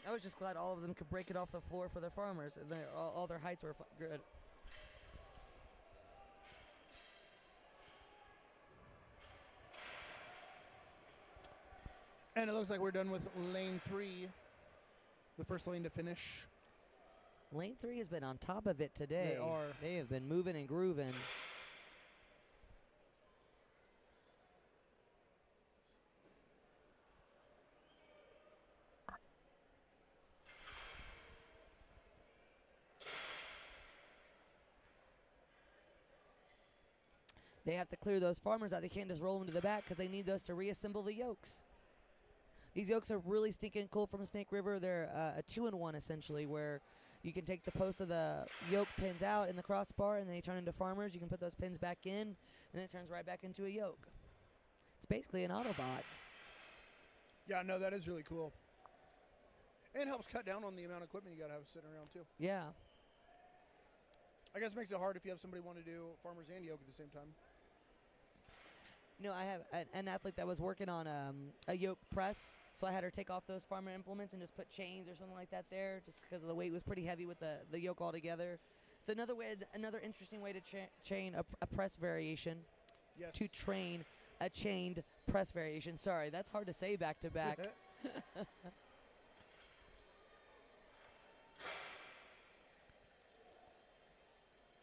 I was just glad all of them could break it off the floor for the farmers. And all their heights were good. And it looks like we're done with lane 3, the first lane to finish. Lane 3 has been on top of it today. They are. They have been moving and grooving. They have to clear those farmers out. They can't just roll them to the back because they need those to reassemble the yokes. These yokes are really stinking cool from Snake River. They're a 2-in-1 essentially, where you can take the post of the yoke pins out in the crossbar and they turn into farmers. You can put those pins back in and then it turns right back into a yoke. It's basically an Autobot. Yeah, no, that is really cool. And helps cut down on the amount of equipment you got to have sitting around too. Yeah. I guess it makes it hard if you have somebody want to do farmers and yoke at the same time. I have an athlete that was working on a yoke press, so I had her take off those farmer implements and just put chains or something like that there, just because the weight was pretty heavy with the yoke altogether. It's another interesting way to chain a press variation. Yes. To train a chained press variation. Sorry, that's hard to say back to back.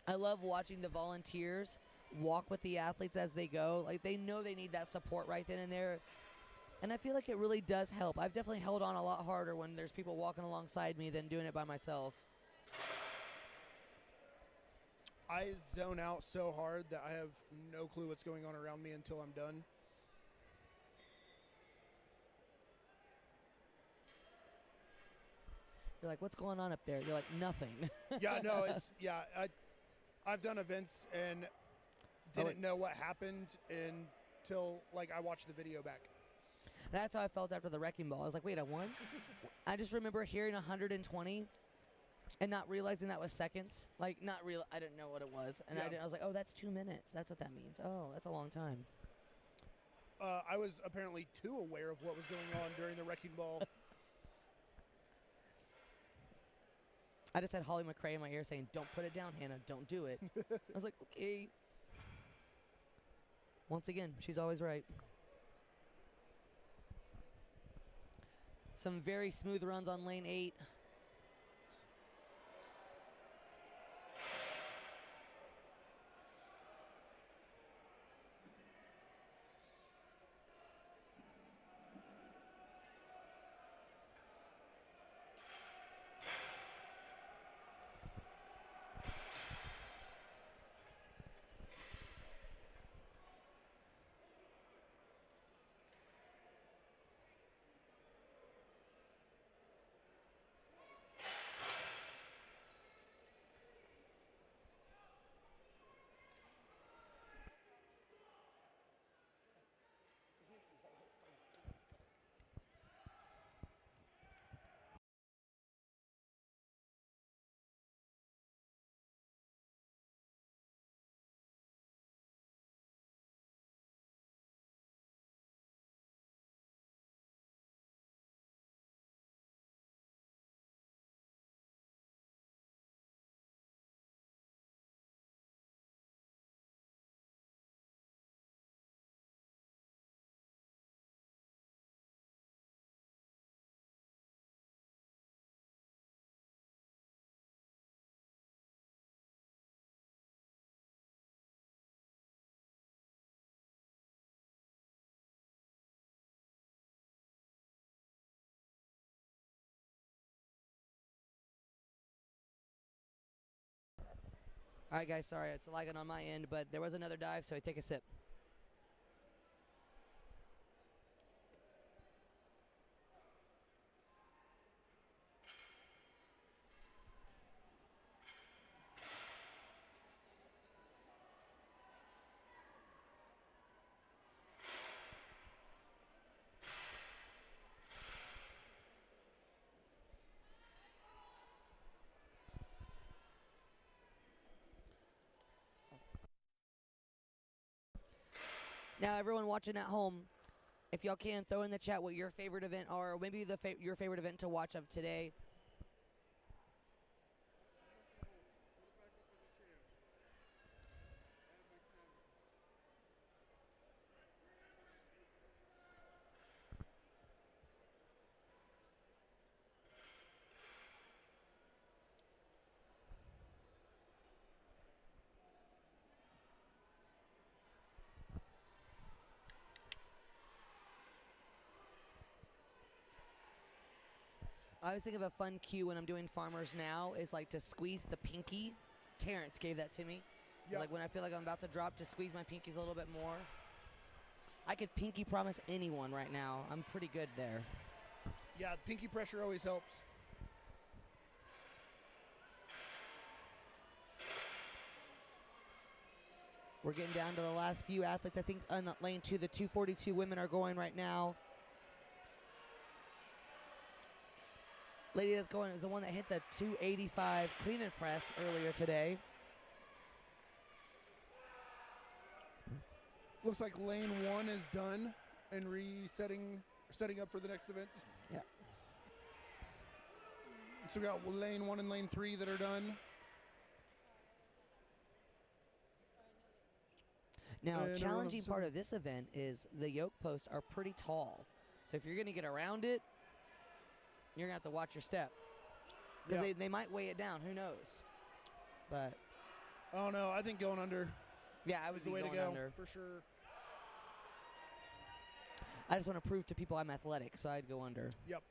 I love watching the volunteers walk with the athletes as they go. They know they need that support right then and there. And I feel like it really does help. I've definitely held on a lot harder when there's people walking alongside me than doing it by myself. I zone out so hard that I have no clue what's going on around me until I'm done. You're like, what's going on up there? You're like, nothing. Yeah, no, I've done events and didn't know what happened until I watched the video back. That's how I felt after the wrecking ball. I was like, wait, I won? I just remember hearing 120 and not realizing that was seconds. I didn't know what it was. And Yeah. I was like, oh, that's 2 minutes. That's what that means. Oh, that's a long time. I was apparently too aware of what was going on during the wrecking ball. I just had Holly McRae in my ear saying, don't put it down, Hannah. Don't do it. I was like, okay. Once again, she's always right. Some very smooth runs on lane 8. All right, guys, sorry, it's lagging on my end, but there was another dive, so I take a sip. Now, everyone watching at home, if y'all can, throw in the chat what your favorite event or maybe your favorite event to watch of today. I always think of a fun cue when I'm doing farmers now is like to squeeze the pinky. Terrence gave that to me. Yep. Like when I feel like I'm about to drop, to squeeze my pinkies a little bit more. I could pinky promise anyone right now. I'm pretty good there. Yeah, pinky pressure always helps. We're getting down to the last few athletes. I think on the lane 2, the 242 women are going right now. Lady that's going is the one that hit the 285 clean and press earlier today. Looks like lane 1 is done and setting up for the next event. Yeah. So we got lane 1 and lane 3 that are done. Now, And challenging everyone's- part of this event is the yoke posts are pretty tall. So if you're going to get around it, you're going to have to watch your step. Because Yeah. they might weigh it down. Who knows? But, I don't know. I think going under yeah, I is would the be way to going go under. for sure. I just want to prove to people I'm athletic, so I'd go under. Yep.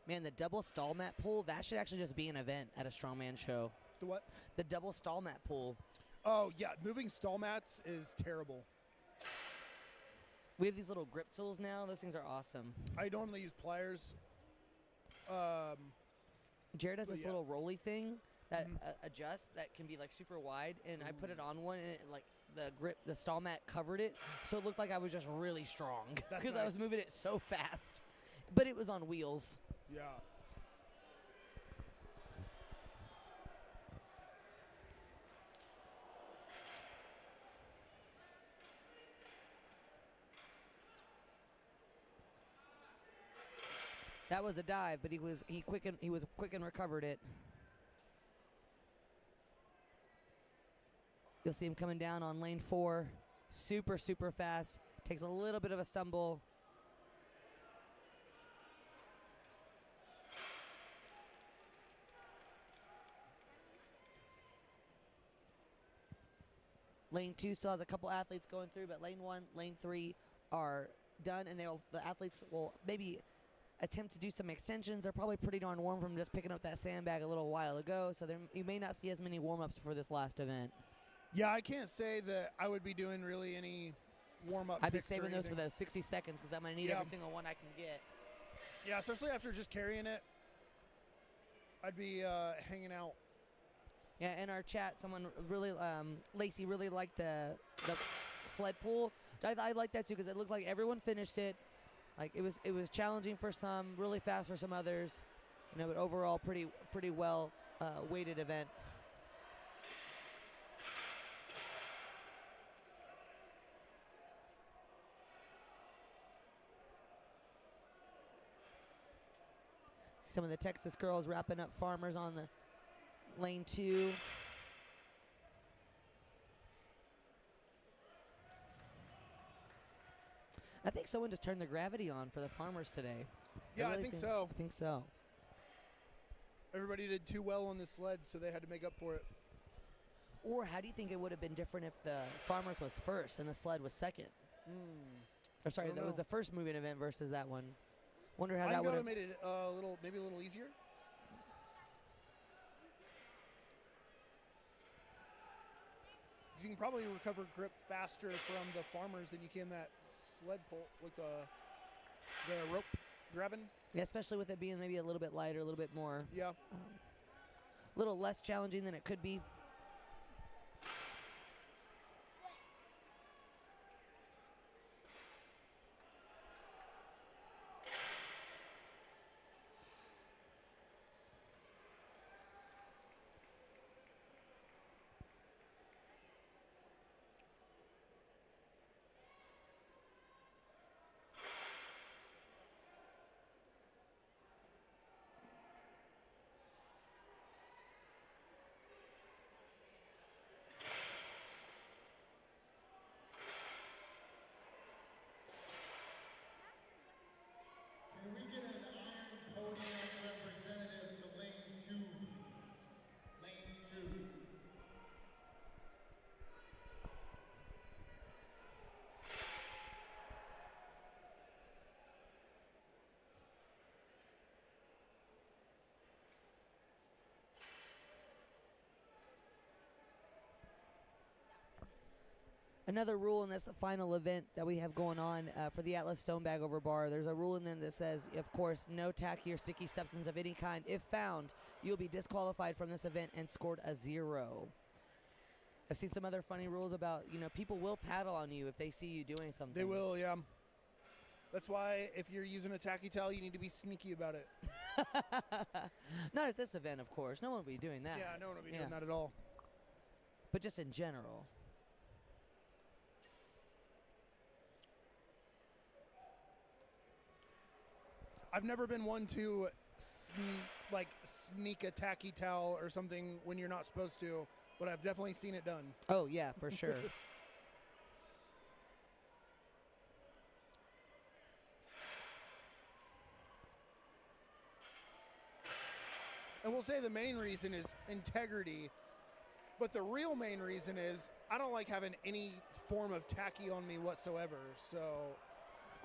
Man, the double stall mat pull, that should actually just be an event at a strongman show. The what? The double stall mat pull. Oh, yeah. Moving stall mats is terrible. We have these little grip tools now. Those things are awesome. I normally use pliers. Jared has Well, this yeah. little rolly thing that Mhm. adjusts that can be like super wide, and I put it on one, and it, like the stall mat covered it, so it looked like I was just really strong That's because I was nice. moving it so fast. But it was on wheels. Yeah. That was a dive, but he was quick and recovered it. You'll see him coming down on lane 4, super fast. Takes a little bit of a stumble. Lane 2 still has a couple athletes going through, but lane 1, lane 3 are done, and the athletes will maybe attempt to do some extensions. They're probably pretty darn warm from just picking up that sandbag a little while ago, so you may not see as many warm-ups for this last event. Yeah, I can't say that I would be doing really any warm-up I'd be picks or saving those for anything. the 60 seconds because I'm going to need Yeah. every single one I can get. Yeah, especially after just carrying it. I'd be hanging out. Yeah, in our chat, someone really, Lacey really liked the sled pull. I like that too because it looked like everyone finished it. Like it was challenging for some, really fast for some others. But overall pretty well weighted event. Some of the Texas girls wrapping up farmers on the lane 2. I think someone just turned the gravity on for the farmers today. Yeah, I think so. I think so. Everybody did too well on the sled, so they had to make up for it. Or how do you think it would have been different if the Farmers was first and the sled was second? Or sorry, don't that was know. the first moving event versus that one. Wonder how I that think would that have. would have made it maybe a little easier. You can probably recover grip faster from the Farmers than you can that sled pull with the rope grabbing. Yeah, especially with it being maybe a little bit lighter, a little bit more, Yeah. a little less challenging than it could be. Can we get an Iron Podium representative to lane 2, please? Lane 2. Another rule in this final event that we have going on for the Atlas Stone Bag Over Bar, there's a rule in there that says, of course, no tacky or sticky substance of any kind. If found, you'll be disqualified from this event and scored a 0. I've seen some other funny rules about, people will tattle on you if they see you doing something. They will, yeah. That's why if you're using a tacky towel, you need to be sneaky about it. Not at this event, of course. No one will be doing that. Yeah, no one will be Yeah. doing that at all. But just in general. I've never been one to sneak a tacky towel or something when you're not supposed to, but I've definitely seen it done. Oh, yeah, for sure. And we'll say the main reason is integrity, but the real main reason is I don't like having any form of tacky on me whatsoever. So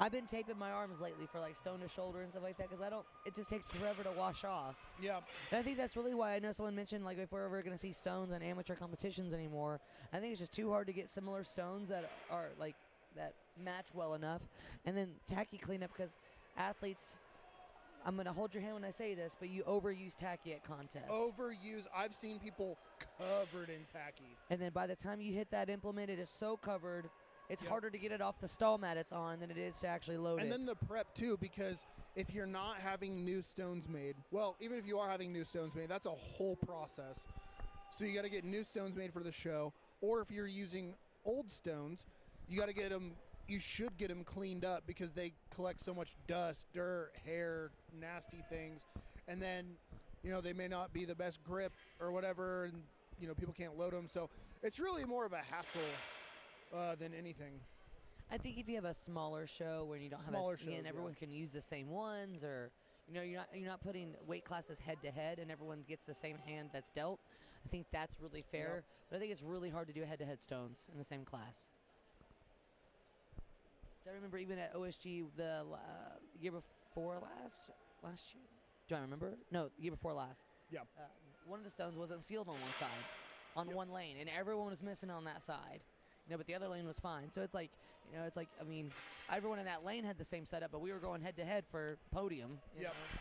I've been taping my arms lately for like stone to shoulder and stuff like that because it just takes forever to wash off. yeah, And I think that's really why I know someone mentioned like if we're ever going to see stones in amateur competitions anymore, I think it's just too hard to get similar stones that are like that match well enough. And then tacky cleanup because athletes, I'm going to hold your hand when I say this, but you overuse tacky at contests. overuse. I've seen people covered in tacky. And then by the time you hit that implement, it is so covered, it's Yep. harder to get it off the stall mat it's on than it is to actually load And it. then the prep too, because if you're not having new stones made, well, even if you are having new stones made, that's a whole process. So you got to get new stones made for the show, or if you're using old stones, you got to get them. You should get them cleaned up because they collect so much dust, dirt, hair, nasty things, and then they may not be the best grip or whatever, and people can't load them. So it's really more of a hassle than anything. I think if you have a smaller show where you don't Smaller have and shows, everyone yeah. can use the same ones, or you're not putting weight classes head to head and everyone gets the same hand that's dealt. I think that's really fair. Yep. But I think it's really hard to do head to head stones in the same class. So I remember even at OSG the year before last year. Do I remember? No, the year before last. Yeah. One of the stones wasn't sealed on one side, on one lane, and everyone was missing on that side. But the other lane was fine. So it's like, I mean, everyone in that lane had the same setup, but we were going head to head for podium. you Yep. know.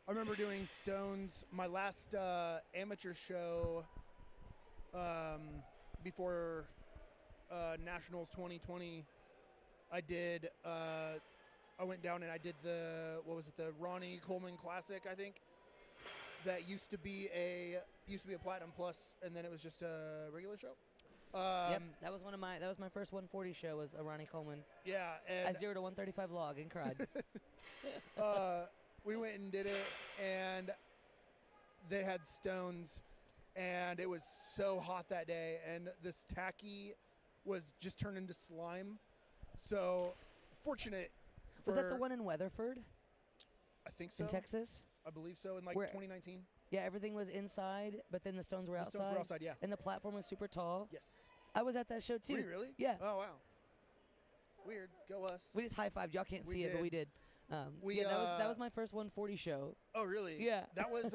I remember doing stones. My last amateur show before Nationals 2020, I did. I went down and I did the Ronnie Coleman Classic, I think. That used to be a Platinum Plus, and then it was just a regular show. Yep, that was my first 140 show was a Ronnie Coleman. Yeah, and At 0 to 135 log and cried. we went and did it, and they had stones, and it was so hot that day, and this tacky was just turned into slime. So fortunate. Was that the for- one in Weatherford I think so. in Texas? I believe so. In like Where- 2019. Yeah, everything was inside, but then the stones were The outside. stones were outside, yeah. And the platform was super tall. Yes. I was at that show too. Were you really? Yeah. Oh wow. Weird. Go us. We just high-fived. Y'all can't We see it, but did. we did. We, yeah, that was my first 140 show. Oh really? Yeah. That was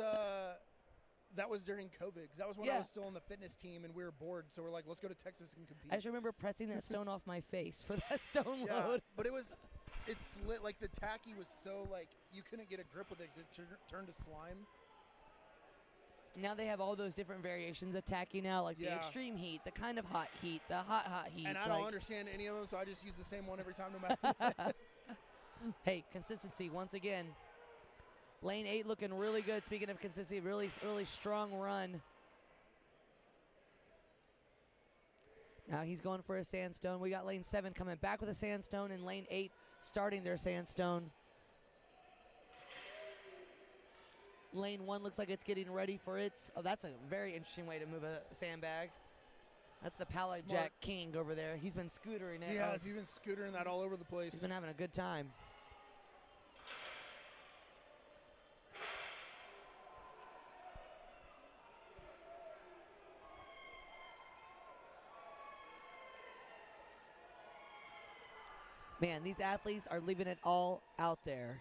that was during COVID. 'Cause that was when I Yeah. was still on the fitness team and we were bored. So we're like, let's go to Texas and compete. I just remember pressing that stone off my face for that stone Yeah, load. but it's lit. Like the tacky was so like you couldn't get a grip with it 'cause it turned to slime. Now they have all those different variations of tacky now, like the Yeah. extreme heat, the kind of hot heat, the hot heat. And I like, don't understand any of them, so I just use the same one every time, no matter what. Hey, consistency once again. Lane 8 looking really good. Speaking of consistency, really strong run. Now he's going for a sandstone. We got lane 7 coming back with a sandstone and lane 8 starting their sandstone. Lane 1 looks like it's getting ready for its. Oh, that's a very interesting way to move a sandbag. That's the pallet Smart. jack king over there. He's been scootering it. He Oh, has. He's been scootering that all over the place. he's been having a good time. Man, these athletes are leaving it all out there.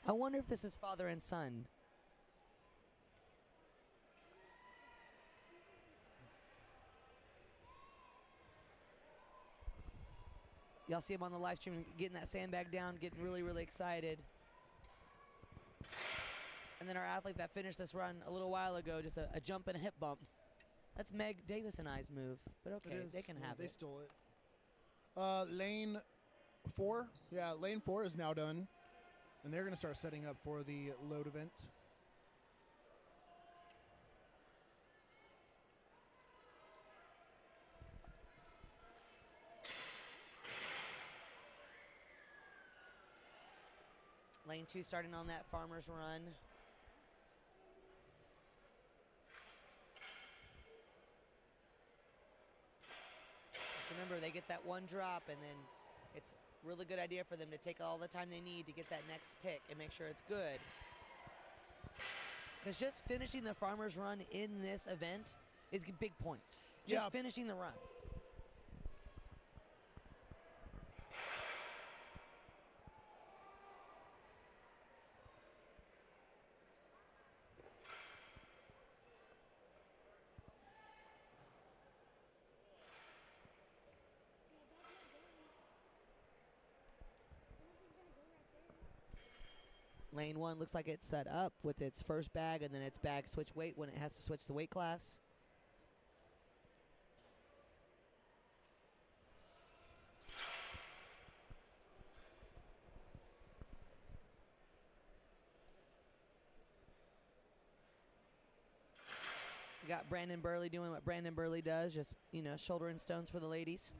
I wonder if this is father and son. Y'all see him on the live stream getting that sandbag down, getting really, really excited. And then our athlete that finished this run a little while ago, just a jump and a hip bump. That's Meg Davis and I's move, but okay, It is. they can Yeah, have they it. stole it. Lane 4. Yeah, lane 4 is now done. And they're going to start setting up for the load event. Lane 2 starting on that farmer's run. Just remember, they get that one drop, and then it's a really good idea for them to take all the time they need to get that next pick and make sure it's good. Because just finishing the farmer's run in this event is big points. Just Yeah. finishing the run. Lane 1 looks like it's set up with its first bag and then its bag switch weight when it has to switch the weight class. We got Brandon Burley doing what Brandon Burley does, just, you know, shouldering stones for the ladies.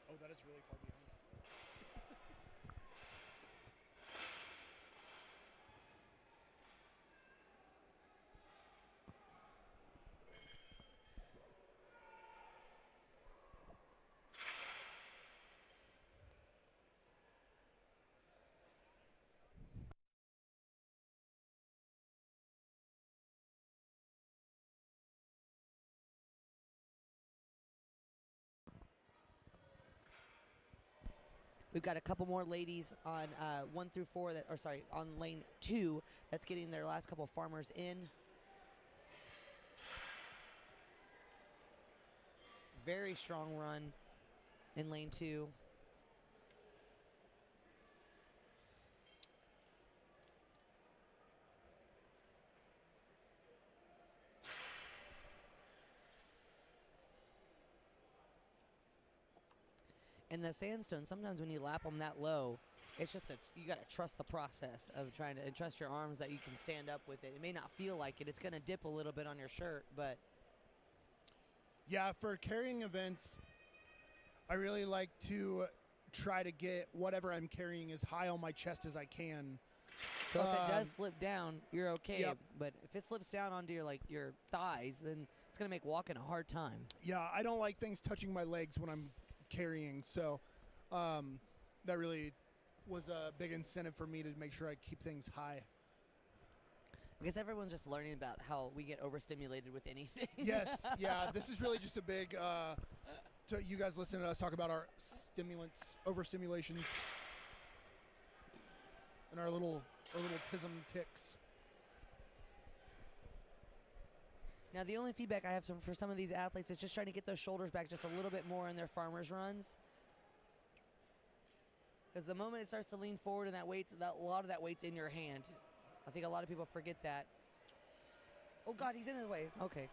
Oh, that is really far behind. We've got a couple more ladies on 1 through 4 that, or sorry, on lane 2 that's getting their last couple farmers in. Very strong run in lane 2. And the sandstone, sometimes when you lap them that low, it's just you got to trust the process of trying to, and trust your arms that you can stand up with it. It may not feel like it. It's going to dip a little bit on your shirt, but Yeah, for carrying events, I really like to try to get whatever I'm carrying as high on my chest as I can. So if it does slip down, you're okay. Yep. But if it slips down onto your thighs, then it's gonna make walking a hard time. Yeah, I don't like things touching my legs when I'm carrying, so that really was a big incentive for me to make sure I keep things high. I guess everyone's just learning about how we get overstimulated with anything. Yes, yeah, this is really just a big, to you guys listening to us talk about our stimulants, overstimulations, and our little tism ticks. Now, the only feedback I have for some of these athletes is just trying to get those shoulders back just a little bit more in their farmer's runs. Because the moment it starts to lean forward and a lot of that weight's in your hand. I think a lot of people forget that. Oh, God, he's in his way. Okay.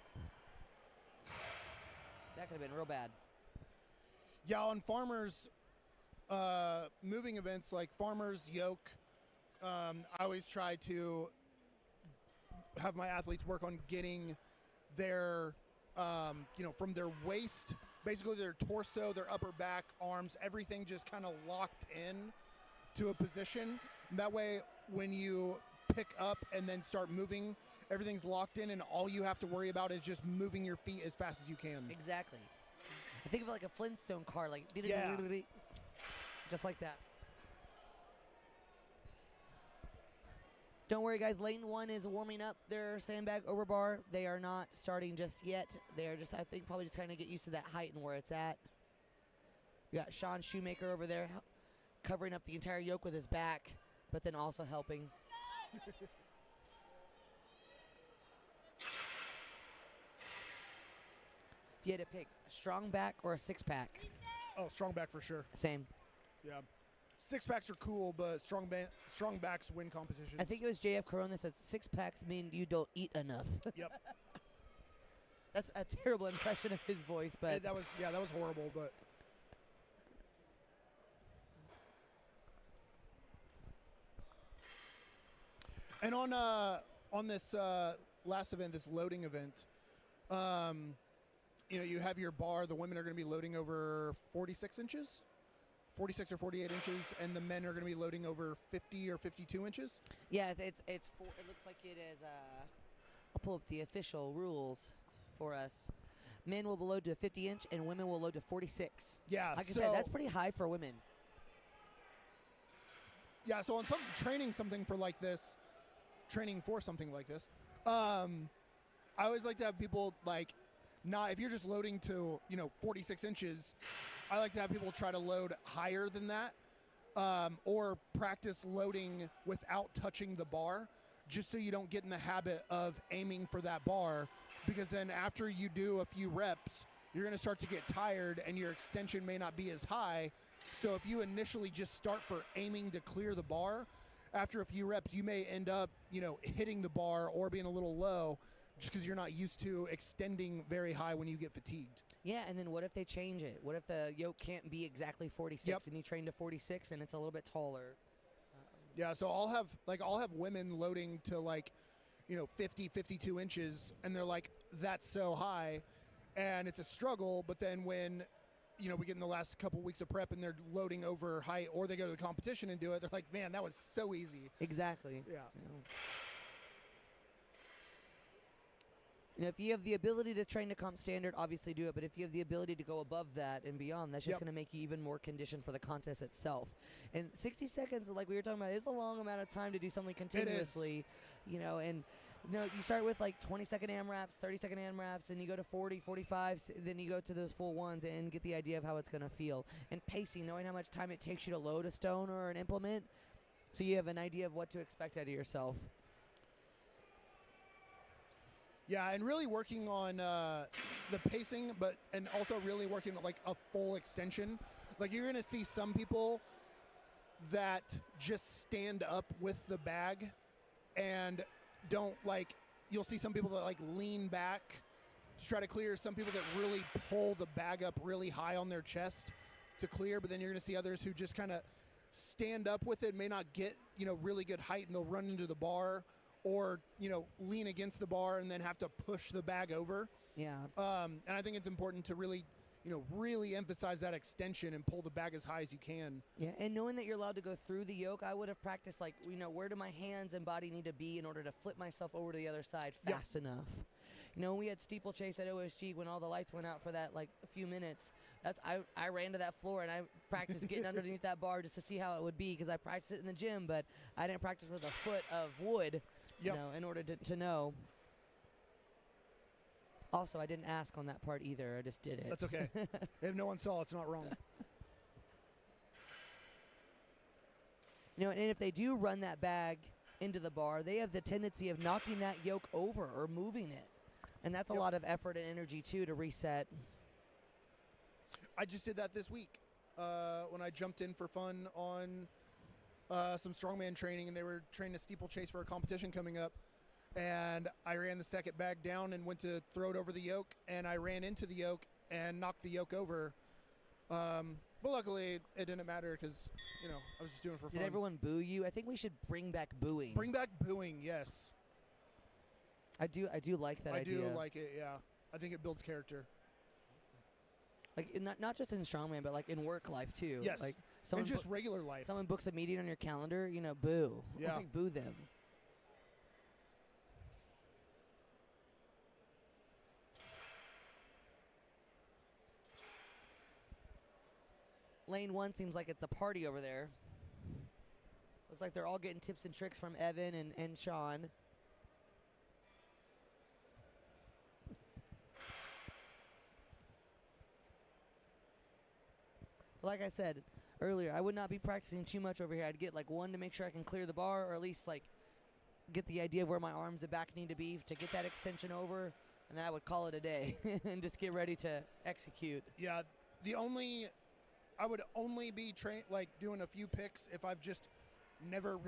That could have been real bad. Yeah, on farmers, moving events like farmers, yoke, I always try to have my athletes work on getting their, from their waist, basically their torso, their upper back, arms, everything just kind of locked in to a position. That way, when you pick up and then start moving, everything's locked in, and all you have to worry about is just moving your feet as fast as you can. Exactly. I think of it like a Flintstone car, like Yeah. just like that. Don't worry, guys. Lane 1 is warming up their sandbag overbar. They are not starting just yet. They are just, I think, probably just trying to get used to that height and where it's at. We got Sean Shoemaker over there covering up the entire yoke with his back, but then also helping. If you had to pick a strong back or a six-pack? Oh, strong back for sure. Same. Yeah. Six packs are cool, but strong backs win competitions. I think it was JF Corona that says six-packs mean you don't eat enough. Yep. That's a terrible impression of his voice, but that was horrible, but and on this last event, this loading event, you have your bar. The women are going to be loading over 46 inches. 46 or 48 inches, and the men are going to be loading over 50 or 52 inches. yeah, it looks like it is. I'll pull up the official rules for us. Men will load to a 50-inch, and women will load to 46. Yeah, like I said, that's pretty high for women. Yeah, so on training for something like this, I always like to have people if you're just loading to 46 inches. I like to have people try to load higher than that, or practice loading without touching the bar, just so you don't get in the habit of aiming for that bar, because then after you do a few reps, you're going to start to get tired and your extension may not be as high. So if you initially just start for aiming to clear the bar, after a few reps, you may end up, hitting the bar or being a little low, just because you're not used to extending very high when you get fatigued. Yeah, and then what if they change it? What if the yoke can't be exactly 46 Yep. and you train to 46 and it's a little bit taller? Yeah, so I'll have women loading to 50, 52 inches, and they're like, that's so high, and it's a struggle. But then when we get in the last couple weeks of prep and they're loading over height, or they go to the competition and do it, they're like, man, that was so easy. Exactly. Yeah. If you have the ability to train to comp standard, obviously do it. But if you have the ability to go above that and beyond, that's just Yep. going to make you even more conditioned for the contest itself. And 60 seconds, like we were talking about, is a long amount of time to do something continuously. And you start with 20-second AMRAPs, 30-second AMRAPs, and you go to 40, 45, then you go to those full ones and get the idea of how it's going to feel. And pacing, knowing how much time it takes you to load a stone or an implement, so you have an idea of what to expect out of yourself. Yeah, and really working on the pacing, and also really working on a full extension. You're going to see some people that just stand up with the bag and don't you'll see some people that lean back to try to clear. Some people that really pull the bag up really high on their chest to clear, but then you're going to see others who just kind of stand up with it, may not get really good height, and they'll run into the bar, or lean against the bar and then have to push the bag over. Yeah. And I think it's important to really really emphasize that extension and pull the bag as high as you can. Yeah, and knowing that you're allowed to go through the yoke, I would have practiced like, where do my hands and body need to be in order to flip myself over to the other side Yep. fast enough. When we had steeplechase at OSG, when all the lights went out for that like a few minutes, I ran to that floor and I practiced getting underneath that bar just to see how it would be, because I practiced it in the gym, but I didn't practice with a foot of wood, Yep. in order to know. Also, I didn't ask on that part either. I just did it. That's okay. If no one saw, it's not wrong. And if they do run that bag into the bar, they have the tendency of knocking that yoke over or moving it. And that's a Yep. lot of effort and energy, too, to reset. I just did that this week when I jumped in for fun on some strongman training, and they were training a steeplechase for a competition coming up. And I ran the second bag down and went to throw it over the yoke, and I ran into the yoke and knocked the yoke over. But luckily, it didn't matter because, I was just doing it for fun. Did everyone boo you? I think we should bring back booing. Bring back booing, yes. I do like that I idea. do like it, yeah. I think it builds character. Like not just in strongman, but like in work life too. Yes. Like And someone just regular life. someone books a meeting on your calendar, boo. Yeah. Like, boo them. Lane 1 seems like it's a party over there. Looks like they're all getting tips and tricks from Evan and Sean. Like I said earlier, I would not be practicing too much over here. I'd get like one to make sure I can clear the bar, or at least like get the idea of where my arms and back need to be to get that extension over, and then I would call it a day and just get ready to execute. Yeah, I would only be doing a few picks if I've just never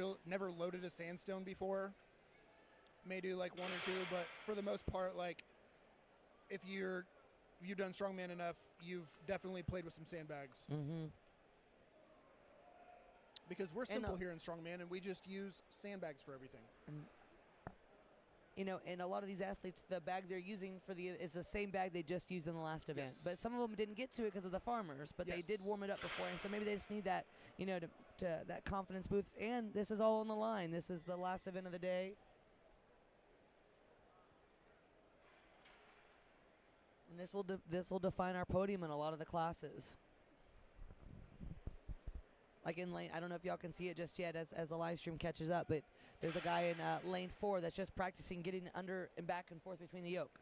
loaded a sandstone before. May do like one or two, but for the most part, like if you've done strongman enough, you've definitely played with some sandbags. Mm-hmm. Because we're simple here in strongman, and we just use sandbags for everything. And a lot of these athletes, the bag they're using is the same bag they just used in the last event. Yes. But some of them didn't get to it because of the farmers, but they Yes. did warm it up before, and so maybe they just need that, to that confidence boost. And this is all on the line. This is the last event of the day. And this will define our podium in a lot of the classes. Like in lane, I don't know if y'all can see it just yet as the live stream catches up, but there's a guy in lane 4 that's just practicing getting under and back and forth between the yoke.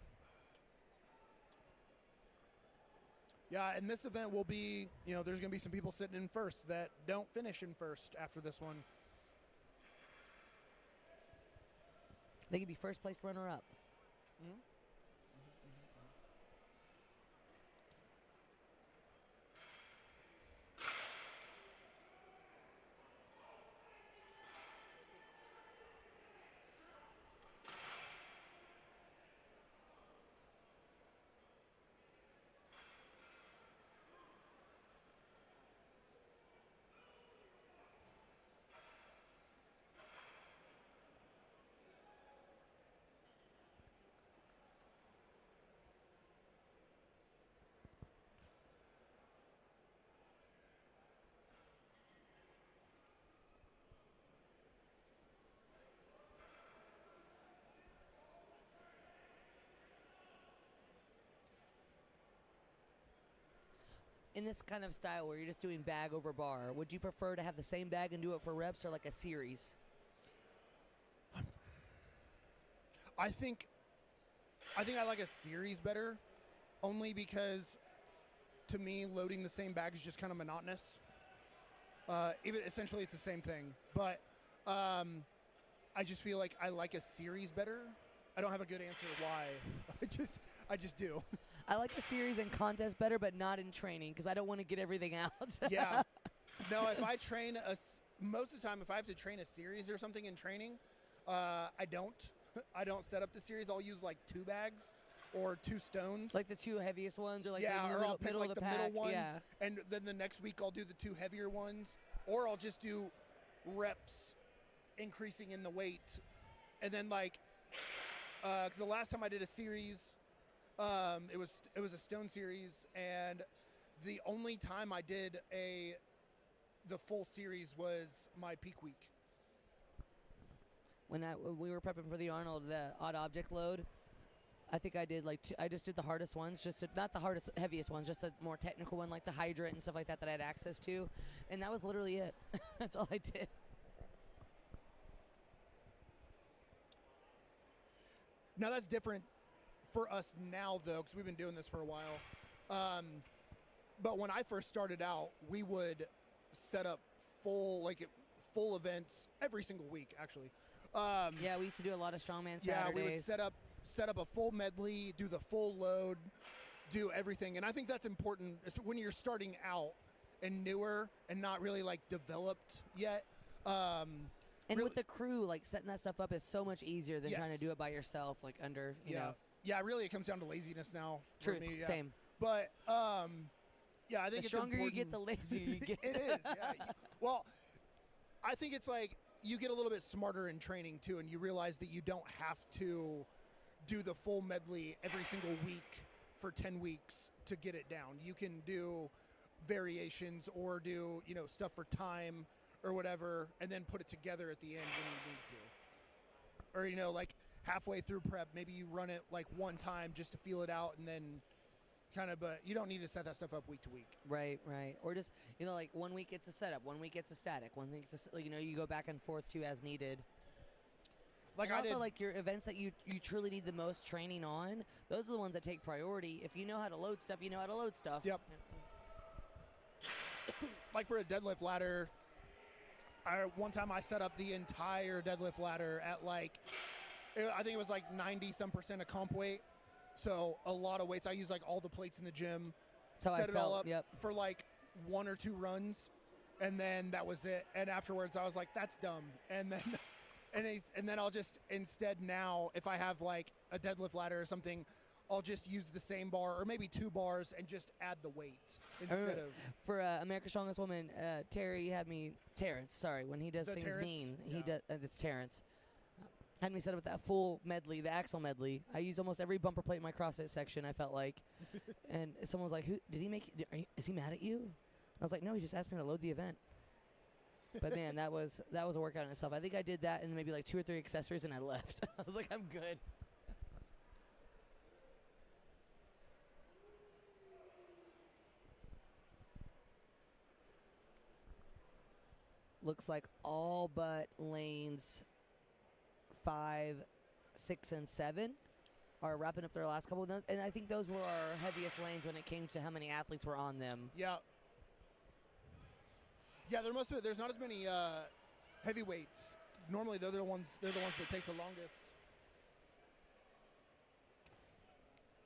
Yeah, and this event will be, there's going to be some people sitting in first that don't finish in first after this one. They could be first place runner-up. Mm-hmm. In this kind of style where you're just doing bag over bar, would you prefer to have the same bag and do it for reps, or like a series? I think I like a series better, only because to me loading the same bag is just kind of monotonous. Even essentially it's the same thing, but I just feel like I like a series better. I don't have a good answer why. I just do. I like a series and contest better, but not in training because I don't want to get everything out. Yeah. No, if I train most of the time, if I have to train a series or something in training, I don't set up the series. I'll use like 2 bags or 2 stones. Like the 2 heaviest ones, or like yeah, the or middle, I'll pick middle like of the the pack. middle ones, Yeah. and then the next week I'll do the 2 heavier ones, or I'll just do reps increasing in the weight, and then because the last time I did a series, It was a stone series, and the only time I did the full series was my peak week. When we were prepping for the Arnold, the odd object load, I think I did like I just did the hardest ones, not the hardest, heaviest ones, just a more technical one like the hydrant and stuff like that I had access to, and that was literally it. That's all I did. Now that's different for us now though, because we've been doing this for a while. But when I first started out, we would set up full events every single week, actually. Yeah, we used to do a lot of strongman Saturdays. Yeah, we would set up a full medley, do the full load, do everything. And I think that's important when you're starting out and newer and not really like developed yet. And really, with the crew, like setting that stuff up is so much easier than trying to do it by yourself, like under, you know. Yeah, really it comes down to laziness now. Truth, for me, yeah. same. But, yeah, I think the it's stronger important. you get, the lazier you get. It is, yeah. Well, I think it's like you get a little bit smarter in training too, and you realize that you don't have to do the full medley every single week for 10 weeks to get it down. You can do variations or do, stuff for time or whatever, and then put it together at the end when you need to. Or, like halfway through prep, maybe you run it like one time just to feel it out, and then but you don't need to set that stuff up week to week. Right. Or just, like 1 week it's a setup, 1 week it's a static, 1 week it's you go back and forth too as needed. Like and I also, did. like your events that you truly need the most training on, those are the ones that take priority. If you know how to load stuff, you know how to load stuff. Yep. Like for a deadlift ladder, one time I set up the entire deadlift ladder at I think it was like 90% of comp weight. So a lot of weights. I use like all the plates in the gym, set it all up for like 1 or 2 runs, and then that was it. And afterwards I was like, that's dumb. And then and then I'll just instead now, if I have like a deadlift ladder or something, I'll just use the same bar or maybe 2 bars and just add the weight instead of. For America's Strongest Woman, Terrence, sorry, when he does things Terrence? mean, Yeah. he does. It's Terrence. Had me set up with that full medley, the axle medley. I use almost every bumper plate in my CrossFit section, I felt like. And someone was like, is he mad at you? I was like, no, he just asked me to load the event. But man, that was a workout in itself. I think I did that and maybe like 2 or 3 accessories and I left. I was like, I'm good. Looks like all but lanes 5, 6, and 7 are wrapping up their last couple of those. And I think those were our heaviest lanes when it came to how many athletes were on them. Yeah. Yeah, there's not as many heavyweights. Normally they're the ones that take the longest.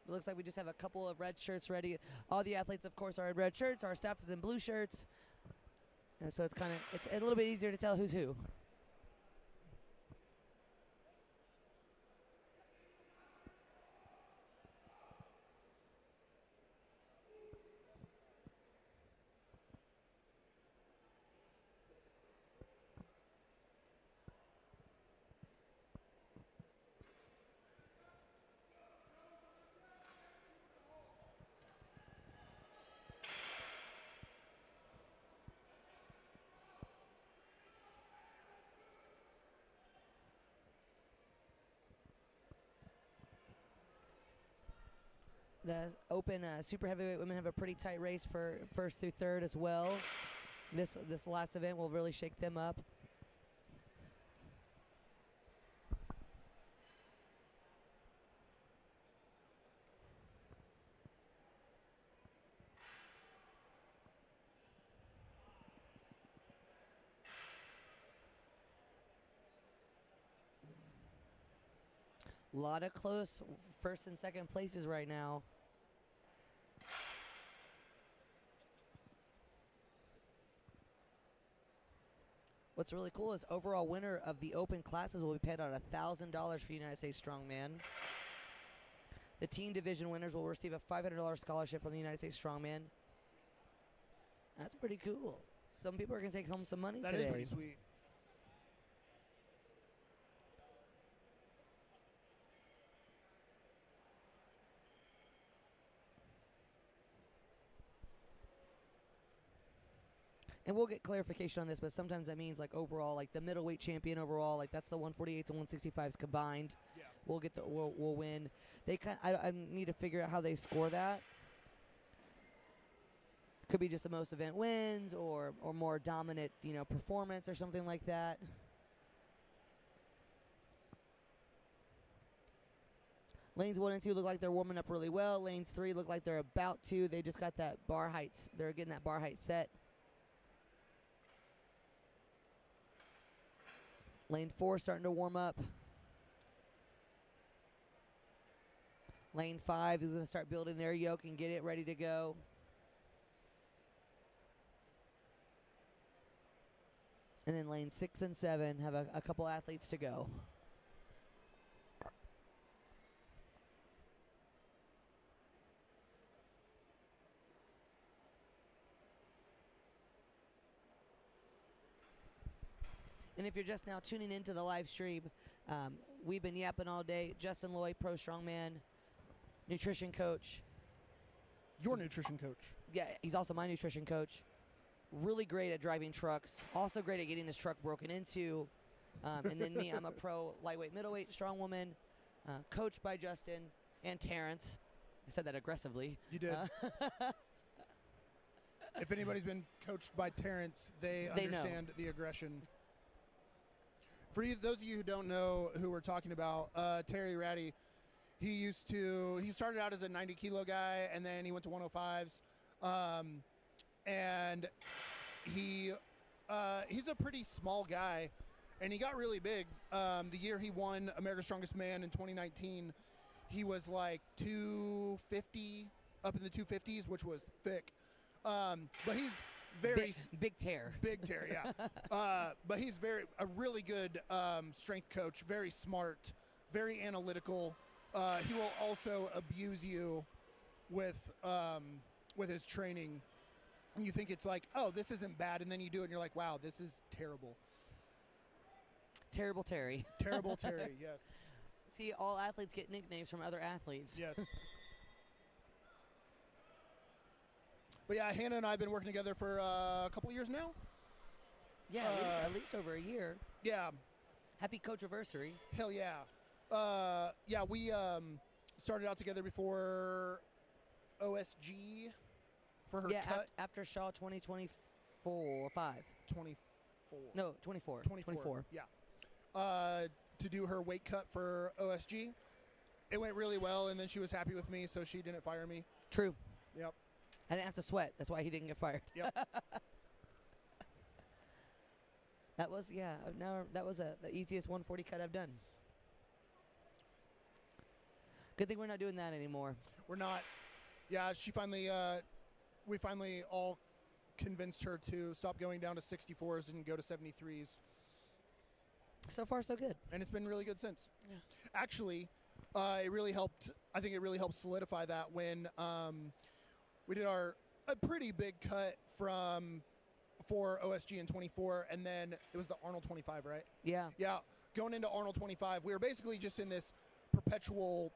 It looks like we just have a couple of red shirts ready. All the athletes, of course, are in red shirts. Our staff is in blue shirts. And so it's a little bit easier to tell who's who. The open super heavyweight women have a pretty tight race for first through third as well. This last event will really shake them up. A lot of close first and second places right now. What's really cool is overall winner of the open classes will be paid out $1,000 for United States Strongman. The team division winners will receive a $500 scholarship from the United States Strongman. That's pretty cool. Some people are going to take home some money today. That is pretty sweet. And we'll get clarification on this, but sometimes that means like overall, like the middleweight champion overall, like that's the 148s and 165s combined. Yeah. We'll win. They I need to figure out how they score that. Could be just the most event wins or more dominant, performance or something like that. Lanes 1 and 2 look like they're warming up really well. Lanes 3 look like they're about to. They just got that bar heights. They're getting that bar height set. Lane 4 starting to warm up. Lane 5 is going to start building their yoke and get it ready to go. And then lane 6 and 7 have a couple athletes to go. And if you're just now tuning into the live stream, we've been yapping all day. Justin Lloyd, pro strongman, nutrition coach. Your nutrition coach. Yeah, he's also my nutrition coach. Really great at driving trucks. Also great at getting his truck broken into. And then me, I'm a pro lightweight, middleweight, strong woman, coached by Justin and Terrence. I said that aggressively. You did. If anybody's been coached by Terrence, they understand the aggression. For those of you who don't know who we're talking about, Terry Ratty, he started out as a 90-kilo guy, and then he went to 105s. And he's a pretty small guy, and he got really big. The year he won America's Strongest Man in 2019, he was like 250, up in the 250s, which was thick. But he's very big tear. Big tear, yeah. But he's a really good strength coach, very smart, very analytical. He will also abuse you with his training. You think it's like, oh, this isn't bad, and then you do it, and you're like, wow, this is terrible. Terrible Terry. Terrible Terry, yes. See, all athletes get nicknames from other athletes. Yes. But yeah, Hannah and I have been working together for a couple years now. Yeah, at least over a year. Yeah. Happy coach-anniversary. Hell yeah. Yeah, we started out together before OSG for her cut. After Shaw 2024, 5. 24. No, 24. 24. Yeah. To do her weight cut for OSG. It went really well, and then she was happy with me, so she didn't fire me. True. Yep. I didn't have to sweat. That's why he didn't get fired. Yep. That was the easiest 140 cut I've done. Good thing we're not doing that anymore. We're not. Yeah, we finally all convinced her to stop going down to 64s and go to 73s. So far, so good. And it's been really good since. Yeah. Actually, it really helped. I think it really helped solidify that when we did a pretty big cut for OSG in 24, and then it was the Arnold 25, right? Yeah. Yeah. Going into Arnold 25, we were basically just in this perpetual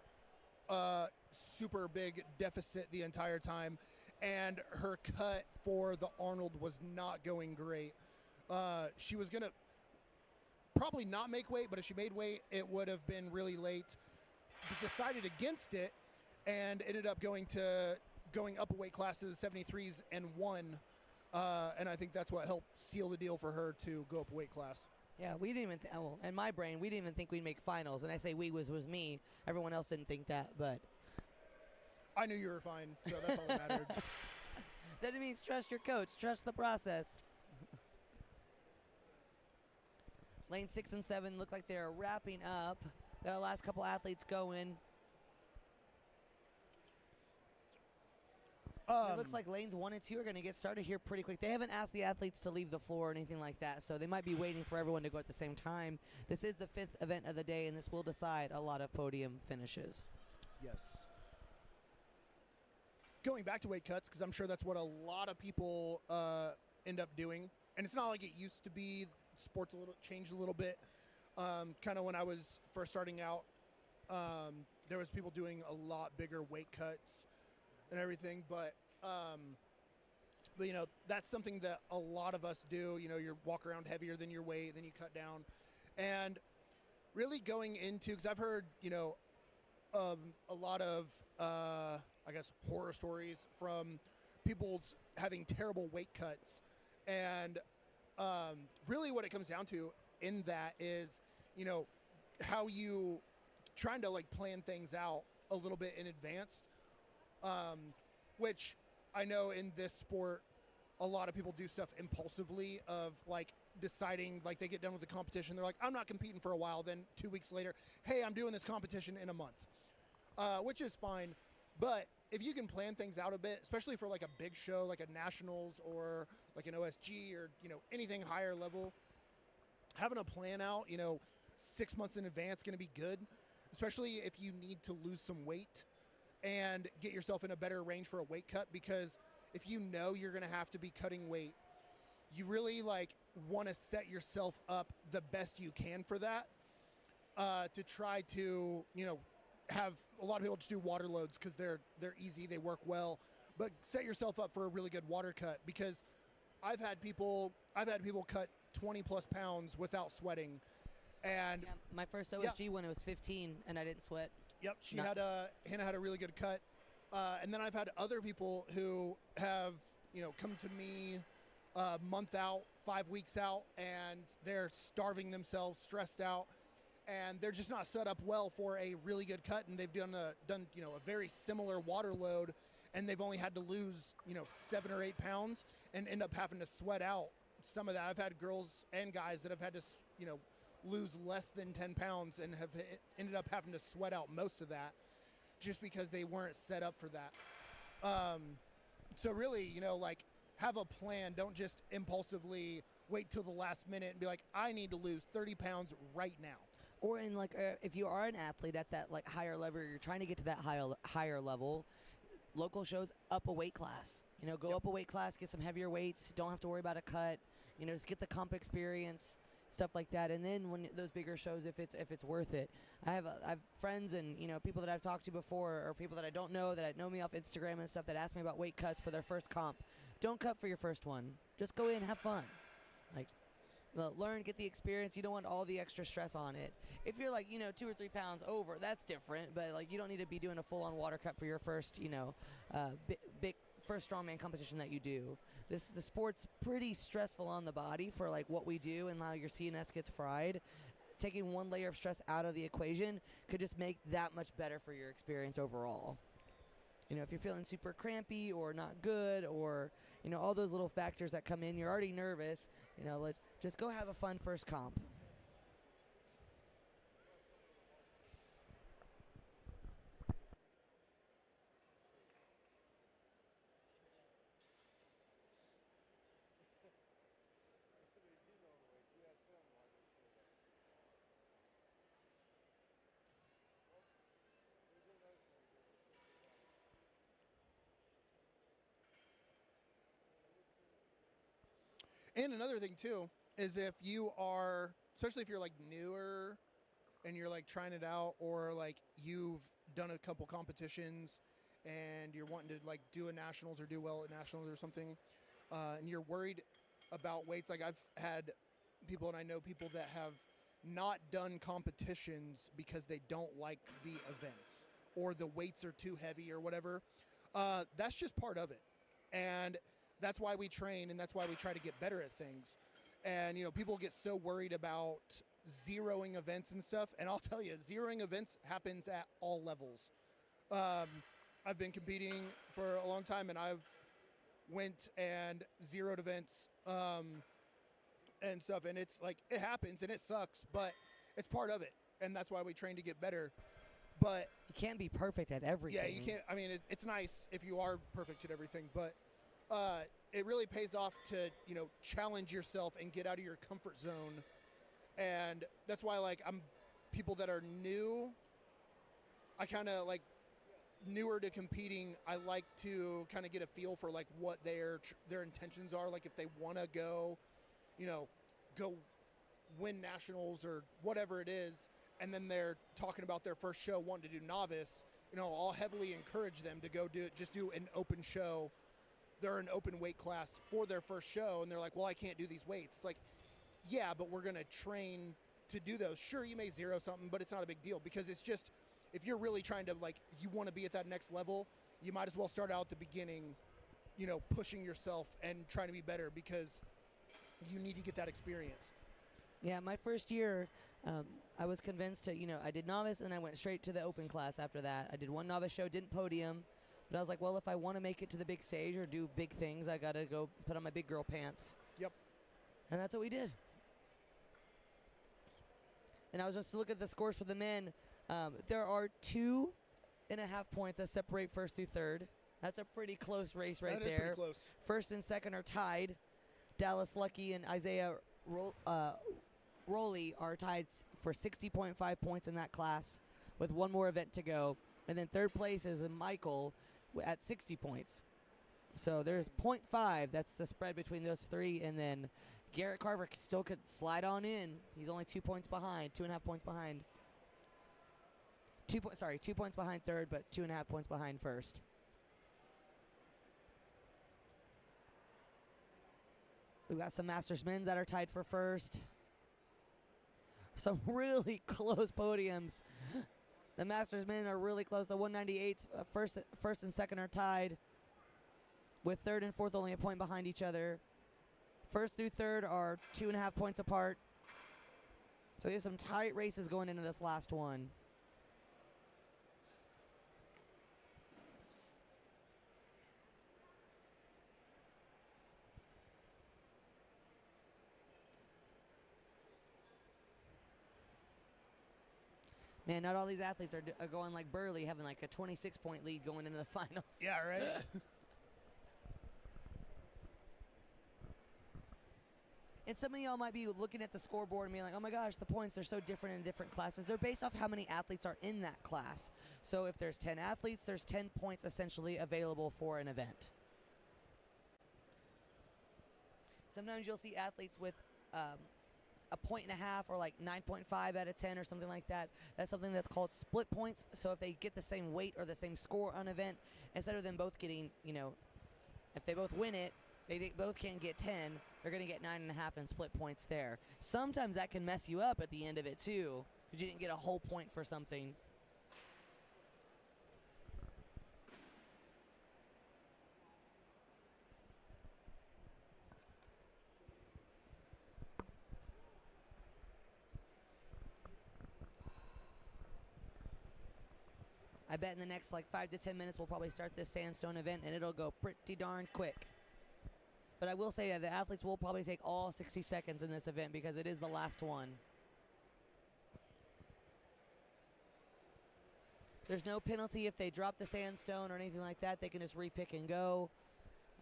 super big deficit the entire time, and her cut for the Arnold was not going great. She was gonna probably not make weight, but if she made weight, it would have been really late. She decided against it and ended up going up a weight class to the 73s and won. And I think that's what helped seal the deal for her to go up a weight class. Yeah, we didn't even in my brain, we didn't even think we'd make finals. And I say we was me. Everyone else didn't think that, but I knew you were fine, so that's all that mattered. That means trust your coach, trust the process. Lane 6 and 7 look like they're wrapping up. Got the last couple athletes going. It looks like lanes 1 and 2 are going to get started here pretty quick. They haven't asked the athletes to leave the floor or anything like that, so they might be waiting for everyone to go at the same time. This is the 5th event of the day, and this will decide a lot of podium finishes. Yes. Going back to weight cuts, because I'm sure that's what a lot of people end up doing. And it's not like it used to be. Sports changed a little bit. Kind of when I was first starting out, there was people doing a lot bigger weight cuts and everything. But But, that's something that a lot of us do. You walk around heavier than your weight, then you cut down. And really going into, because I've heard, a lot of, I guess, horror stories from people having terrible weight cuts. And really what it comes down to in that is, how you trying to like plan things out a little bit in advance, which I know in this sport, a lot of people do stuff impulsively of like deciding, like they get done with the competition. They're like, I'm not competing for a while. Then 2 weeks later, hey, I'm doing this competition in a month, which is fine. But if you can plan things out a bit, especially for like a big show, like a Nationals or like an OSG or, anything higher level, having a plan out, 6 months in advance going to be good, especially if you need to lose some weight and get yourself in a better range for a weight cut. Because if you're going to have to be cutting weight, you really like want to set yourself up the best you can for that, to try to, have a lot of people just do water loads because they're easy, they work well, but set yourself up for a really good water cut. Because I've had people cut 20 plus pounds without sweating. And Yeah, my first OSG when it was 15 and I didn't sweat. yep, Hannah had a really good cut. And then I've had other people who have, come to me a month out, 5 weeks out, and they're starving themselves, stressed out, and they're just not set up well for a really good cut. And they've done a very similar water load, and they've only had to lose, 7 or 8 pounds and end up having to sweat out some of that. I've had girls and guys that have had to, lose less than 10 pounds and have ended up having to sweat out most of that just because they weren't set up for that. So really, like have a plan. Don't just impulsively wait till the last minute and be like, I need to lose 30 pounds right now. Or in like, if you are an athlete at that like higher level, you're trying to get to that higher level, local shows, up a weight class. Go Yep. up a weight class, get some heavier weights. Don't have to worry about a cut. Just get the comp experience, stuff like that. And then when those bigger shows, if it's worth it, I have friends and people that I've talked to before, or people that I don't know that know me off Instagram and stuff, that ask me about weight cuts for their first comp. Don't cut for your first one. Just go in, have fun. Like, learn, get the experience. You don't want all the extra stress on it. If you're like 2 or 3 pounds over, that's different. But like, you don't need to be doing a full-on water cut for your first big first strongman competition that you do. The sport's pretty stressful on the body for like what we do, and how your CNS gets fried. Taking one layer of stress out of the equation could just make that much better for your experience overall. If you're feeling super crampy or not good, or all those little factors that come in, you're already nervous. Let's just go have a fun first comp. And another thing too is if you are, especially if you're like newer and you're like trying it out, or like you've done a couple competitions and you're wanting to like do a Nationals or do well at Nationals or something, and you're worried about weights. Like I've had people, and I know people that have not done competitions because they don't like the events, or the weights are too heavy or whatever. That's just part of it. And that's why we train, and that's why we try to get better at things. And, people get so worried about zeroing events and stuff. And I'll tell you, zeroing events happens at all levels. I've been competing for a long time, and I've went and zeroed events and stuff. And it's like, it happens and it sucks, but it's part of it. And that's why we train to get better. But You can't be perfect at everything. yeah, you can't. I mean, it's nice if you are perfect at everything, but it really pays off to, challenge yourself and get out of your comfort zone. And that's why, like, people that are new, I kind of like newer to competing. I like to kind of get a feel for like what their intentions are. Like if they want to go, go win Nationals or whatever it is, and then they're talking about their first show wanting to do novice, I'll heavily encourage them to go just do an open show they're an open weight class for their first show, and they're like, well, I can't do these weights. It's like, yeah, but we're going to train to do those. Sure, you may zero something, but it's not a big deal, because it's just, if you're really trying to, like, you want to be at that next level, you might as well start out at the beginning, you know, pushing yourself and trying to be better, because you need to get that experience. Yeah, my first year, I was convinced to, I did novice and I went straight to the open class after that. I did one novice show, didn't podium, but I was like, well, if I want to make it to the big stage or do big things, I got to go put on my big girl pants. Yep. And that's what we did. And I was just to look at the scores for the men. There are 2.5 points that separate first through third. That's a pretty close race right That is there. pretty close. First and second are tied. Dallas Lucky and Isaiah Rowley are tied for 60.5 points in that class with one more event to go. And then third place is Michael at 60 points. So there's 0.5. That's the spread between those three. And then Garrett Carver still could slide on in. He's only 2 points behind, 2.5 points behind. 2 points behind third, but 2.5 points behind first. We've got some Masters men that are tied for first. Some really close podiums. The Masters men are really close. The 198s, first and second are tied, with third and fourth only a point behind each other. First through third are 2.5 points apart. So there's some tight races going into this last one. Man, not all these athletes are going like Burley, having like a 26-point lead going into the finals. Yeah, right? And some of y'all might be looking at the scoreboard and being like, oh my gosh, the points are so different in different classes. They're based off how many athletes are in that class. So if there's 10 athletes, there's 10 points essentially available for an event. Sometimes you'll see athletes with a 1.5 or like 9.5 out of 10 or something like that. That's something that's called split points. So if they get the same weight or the same score on an event, instead of them both getting, if they both win it, they both can get 10, they're going to get 9.5 in split points there. Sometimes that can mess you up at the end of it too, because you didn't get a whole point for something. I bet in the next like 5 to 10 minutes we'll probably start this sandstone event, and it'll go pretty darn quick. But I will say that the athletes will probably take all 60 seconds in this event because it is the last one. There's no penalty if they drop the sandstone or anything like that. They can just repick and go.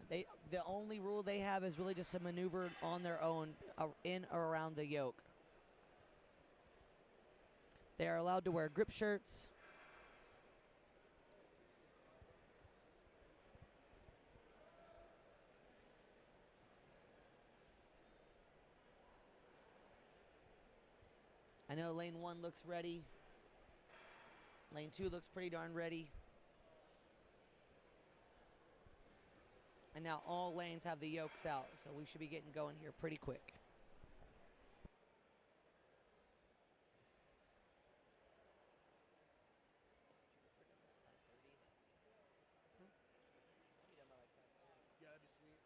The only rule they have is really just to maneuver on their own in or around the yoke. They are allowed to wear grip shirts. I know lane 1 looks ready. Lane 2 looks pretty darn ready. And now all lanes have the yokes out, so we should be getting going here pretty quick. Yeah, that'd be sweet.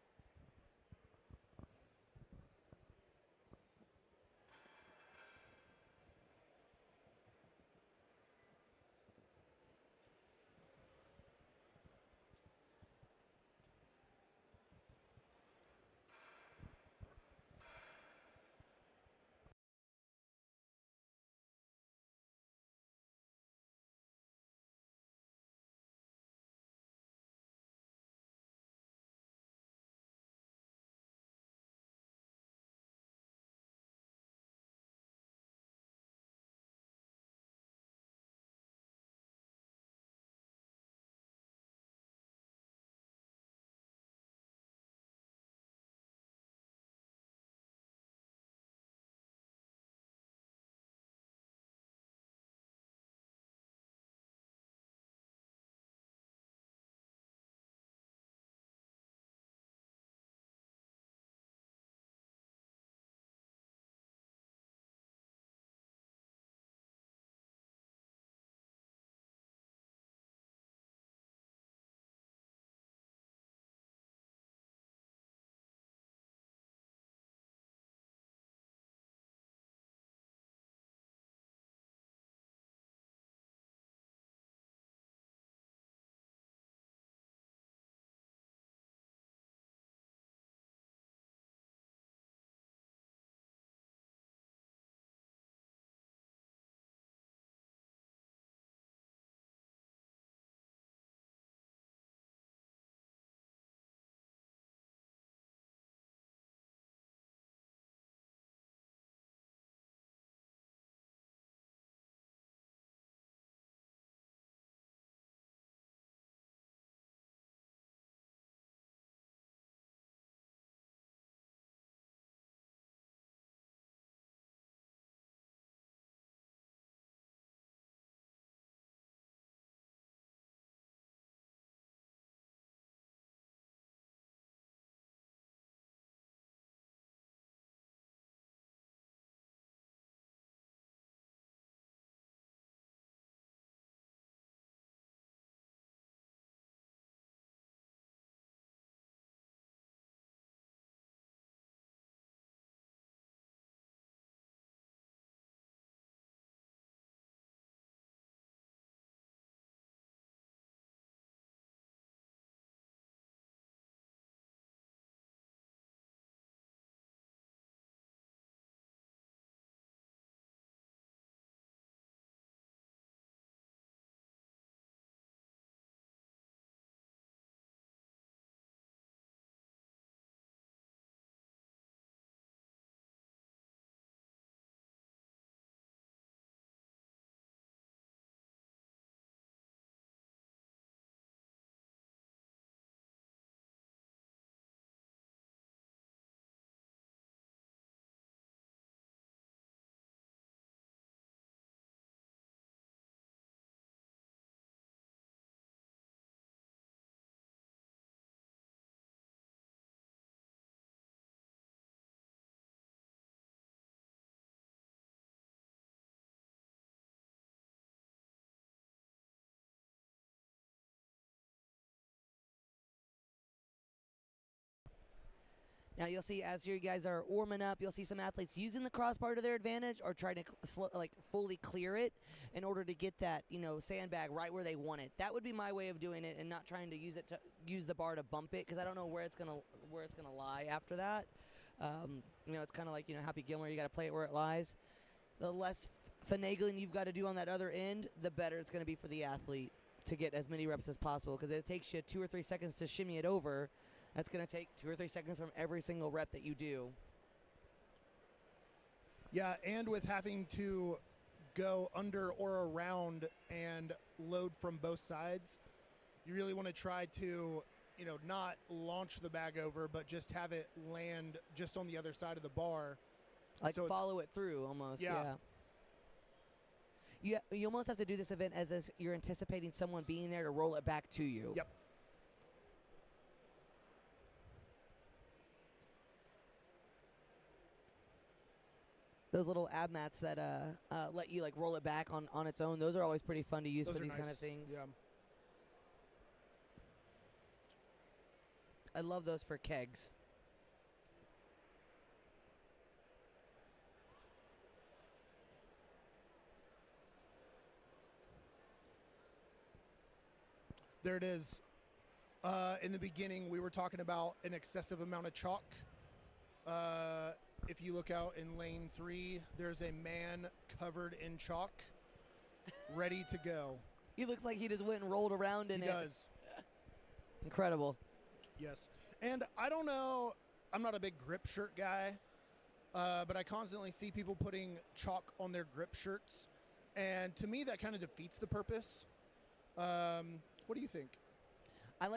Now you'll see as you guys are warming up, you'll see some athletes using the crossbar to their advantage or trying to fully clear it in order to get that, sandbag right where they want it. That would be my way of doing it, and not trying to use the bar to bump it, because I don't know where it's gonna lie after that. It's kind of like Happy Gilmore. You got to play it where it lies. The less finagling you've got to do on that other end, the better it's going to be for the athlete to get as many reps as possible, because it takes you 2 or 3 seconds to shimmy it over. That's going to take 2 or 3 seconds from every single rep that you do. Yeah, and with having to go under or around and load from both sides, you really want to try to, not launch the bag over, but just have it land just on the other side of the bar. Like So follow it through almost, Yeah. You almost have to do this event as if you're anticipating someone being there to roll it back to you. Yep. Those little ab mats that let you roll it back on its own, those are always pretty fun to use Those for are these kind nice. of things. Yeah. I love those for kegs. There it is. In the beginning, we were talking about an excessive amount of chalk. If you look out in lane 3, there's a man covered in chalk, ready to go. He looks like he just went and rolled around in He it. does. Incredible. Yes. And I don't know, I'm not a big grip shirt guy, but I constantly see people putting chalk on their grip shirts. And to me, that kind of defeats the purpose. What do you think? I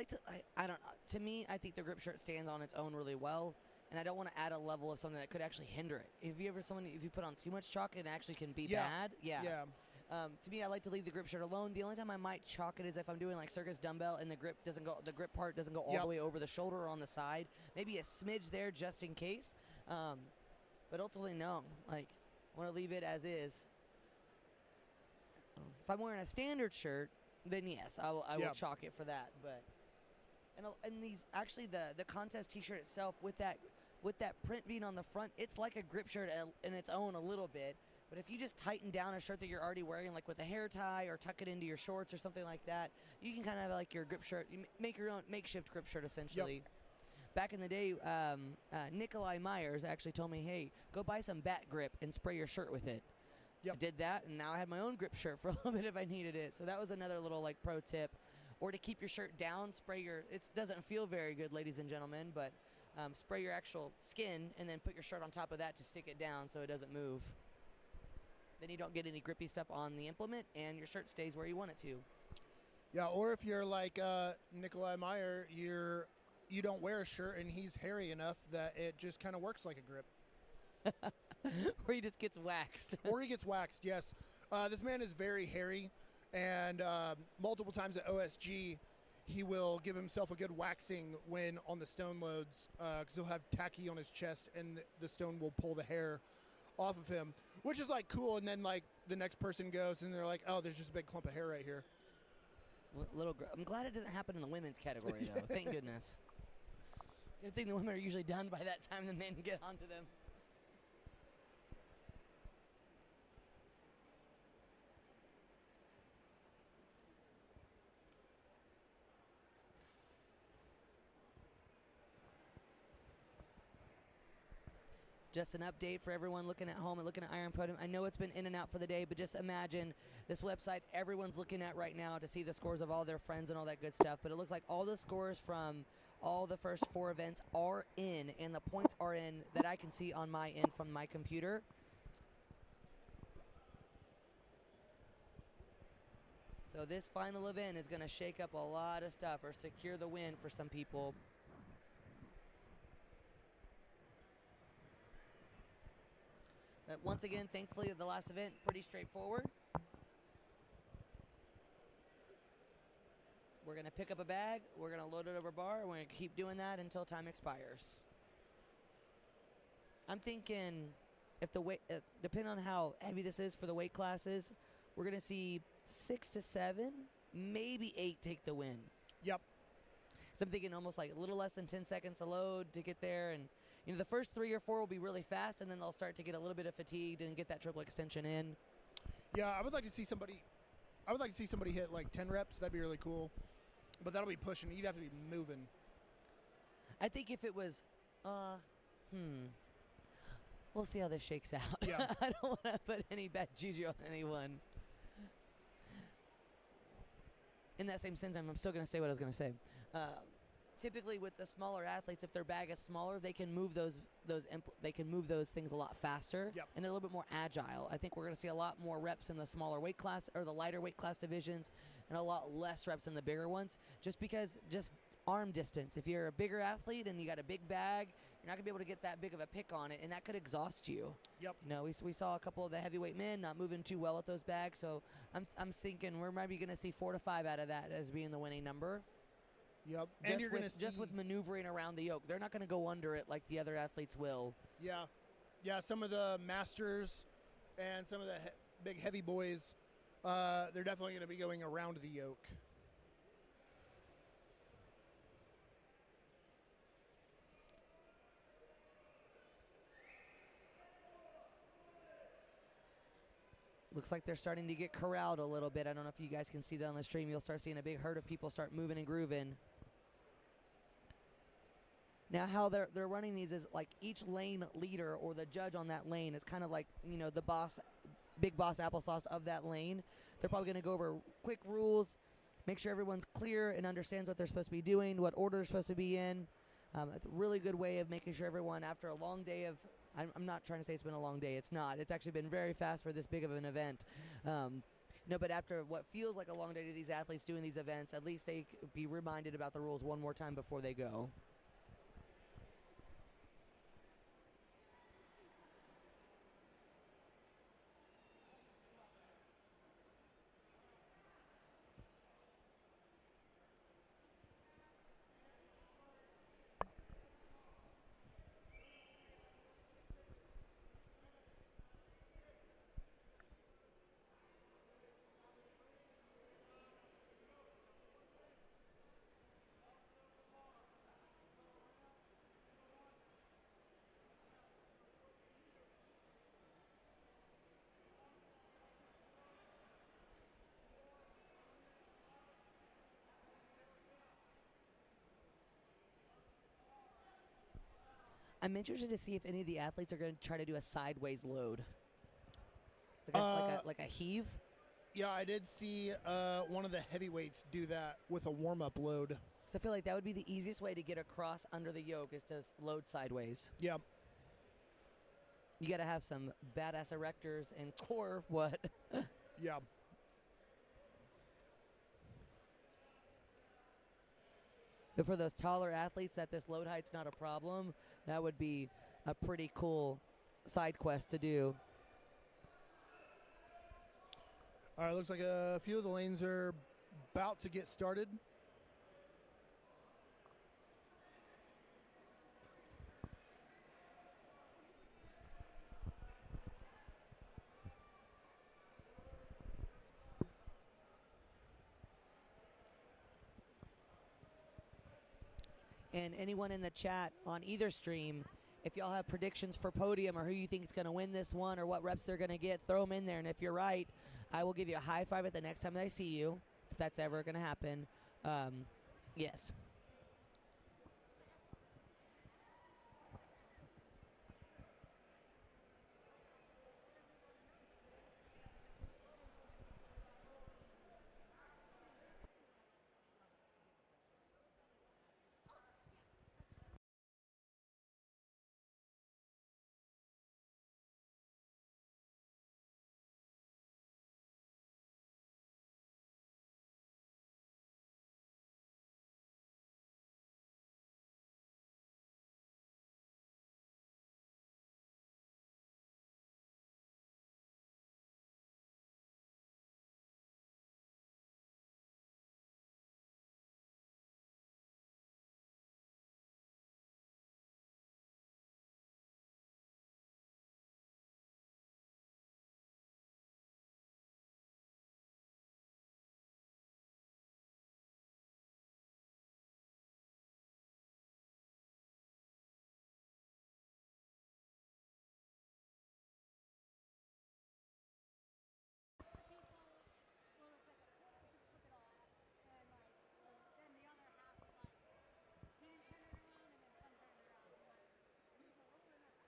don't. To me, I think the grip shirt stands on its own really well, and I don't want to add a level of something that could actually hinder it. If you put on too much chalk, it actually can be bad. Yeah. To me, I like to leave the grip shirt alone. The only time I might chalk it is if I'm doing circus dumbbell and the grip part doesn't go all the way over the shoulder or on the side. Maybe a smidge there just in case. But ultimately, no. I want to leave it as is. If I'm wearing a standard shirt, then yes, I will chalk it for that. But and these actually the contest T-shirt itself with that print being on the front, it's like a grip shirt in its own a little bit. But if you just tighten down a shirt that you're already wearing, like with a hair tie, or tuck it into your shorts or something like that, you can kind of have your grip shirt. You make your own makeshift grip shirt essentially. Yep. Back in the day, Nikolai Myers actually told me, "Hey, go buy some bat grip and spray your shirt with it." Yep. I did that, and now I had my own grip shirt for a little bit if I needed it. So that was another little pro tip. Or to keep your shirt down, it doesn't feel very good, ladies and gentlemen, but spray your actual skin and then put your shirt on top of that to stick it down so it doesn't move. Then you don't get any grippy stuff on the implement, and your shirt stays where you want it to. Yeah, or if you're like Nikolai Meyer, you don't wear a shirt and he's hairy enough that it just kind of works like a grip. Or he just gets waxed. Or he gets waxed, yes. This man is very hairy, and multiple times at OSG, he will give himself a good waxing when on the stone loads, because he'll have tacky on his chest, and the stone will pull the hair off of him, which is cool. And then the next person goes, and they're like, "Oh, there's just a big clump of hair right here." I'm glad it doesn't happen in the women's category, though. Thank goodness. Good thing the women are usually done by that time the men get onto them. Just an update for everyone looking at home and looking at Iron Podium. I know it's been in and out for the day, but just imagine this website everyone's looking at right now to see the scores of all their friends and all that good stuff. But it looks like all the scores from all the first 4 events are in, and the points are in that I can see on my end from my computer. So this final event is going to shake up a lot of stuff or secure the win for some people. But once again, thankfully, the last event, pretty straightforward. We're going to pick up a bag, we're going to load it over bar, and we're going to keep doing that until time expires. I'm thinking, if the weight, depending on how heavy this is for the weight classes, we're going to see 6 to 7, maybe 8 take the win. Yep. So I'm thinking almost a little less than 10 seconds to load to get there, and the first 3 or 4 will be really fast, and then they'll start to get a little bit of fatigued and get that triple extension in. Yeah, I would like to see somebody. I would like to see somebody hit like 10 reps. That'd be really cool. But that'll be pushing. You'd have to be moving. I think if it was, we'll see how this shakes out. Yeah. I don't want to put any bad juju on anyone. In that same sentence, I'm still going to say what I was going to say. Typically, with the smaller athletes, if their bag is smaller, they can move those things a lot faster, Yep. and they're a little bit more agile. I think we're going to see a lot more reps in the smaller weight class or the lighter weight class divisions, and a lot less reps in the bigger ones, just because arm distance. If you're a bigger athlete and you got a big bag, you're not going to be able to get that big of a pick on it, and that could exhaust you. Yep. We saw a couple of the heavyweight men not moving too well with those bags, so I'm thinking we're maybe going to see 4 to 5 out of that as being the winning number. Yep. And you're going to Just with maneuvering around the yoke. They're not going to go under it like the other athletes will. Yeah. Yeah, some of the masters and some of the big heavy boys, they're definitely going to be going around the yoke. Looks like they're starting to get corralled a little bit. I don't know if you guys can see that on the stream. You'll start seeing a big herd of people start moving and grooving. Now, how they're running these is like each lane leader or the judge on that lane is kind of like, the big boss applesauce of that lane. They're probably going to go over quick rules, make sure everyone's clear and understands what they're supposed to be doing, what order they're supposed to be in. It's a really good way of making sure everyone, after a long day of, I'm not trying to say it's been a long day. It's not. It's actually been very fast for this big of an event. But after what feels like a long day to these athletes doing these events, at least they be reminded about the rules one more time before they go. I'm interested to see if any of the athletes are going to try to do a sideways load. Like a heave? Yeah, I did see one of the heavyweights do that with a warm-up load. So I feel like that would be the easiest way to get across under the yoke is to load sideways. Yeah. You got to have some badass erectors and core what? Yeah. But for those taller athletes that this load height's not a problem, that would be a pretty cool side quest to do. All right, looks like a few of the lanes are about to get started. And anyone in the chat on either stream, if y'all have predictions for podium or who you think is going to win this one or what reps they're going to get, throw them in there. And if you're right, I will give you a high five at the next time I see you, if that's ever going to happen. Yes.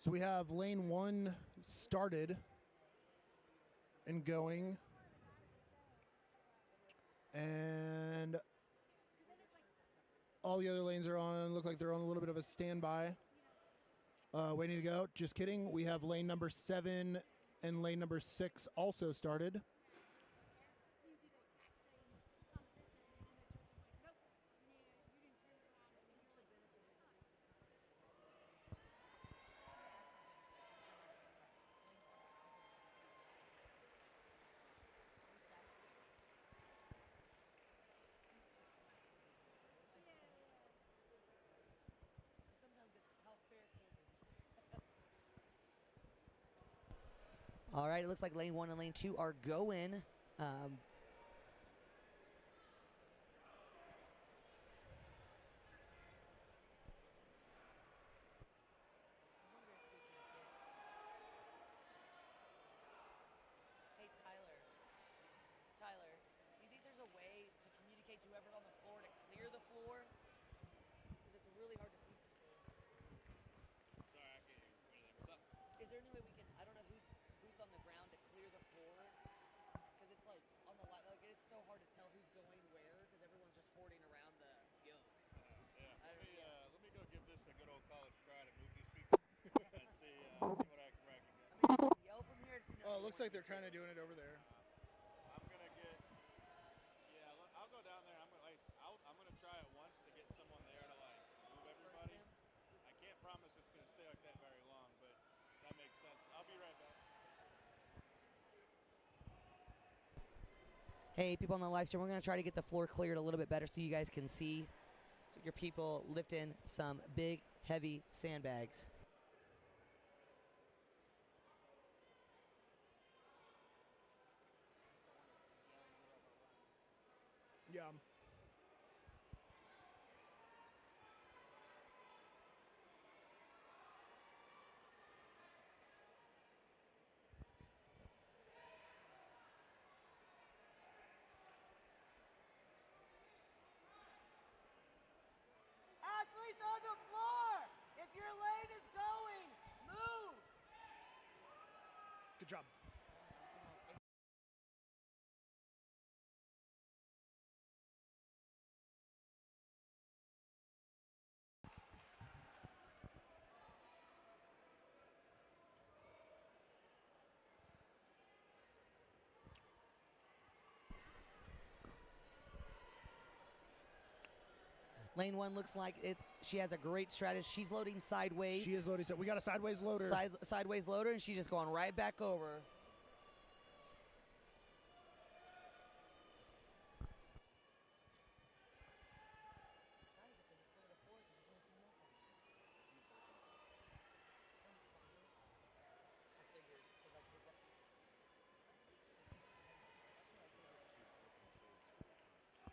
So we have lane 1 started and going. And all the other lanes are on. Look like they're on a little bit of a standby. Waiting to go. Just kidding. We have lane number 7 and lane number 6 also started. All right, it looks like lane 1 and lane 2 are going. Hey, Tyler, do you think there's a way to communicate to whoever's on the floor to clear the floor? Because it's really hard to see people. Sorry, I can't hear you. What's up? Is there any way we can, I don't know who's boots on the ground to clear the floor? Because it's like on the like it's so hard to tell who's going where because everyone's just hoarding around the yoke. Yeah. I don't know. Let me go give this a good old college try to move these people and see what I can get. I mean, I can yell from here to see. Oh, it looks like they're kind of doing it over there. I'm gonna get. Yeah, I'll go down there. I'm gonna try it once to get someone there to like move everybody. I can't promise it's gonna stay like that very long, but that makes sense. I'll be right back. Hey, people on the live stream, we're going to try to get the floor cleared a little bit better so you guys can see your people lifting some big, heavy sandbags. Yeah. Athletes on the floor! If your lane is going, move! Good job. Lane 1 looks like she has a great strategy. She's loading sideways. She is loading. We got a sideways loader. Sideways loader, and she's just going right back over.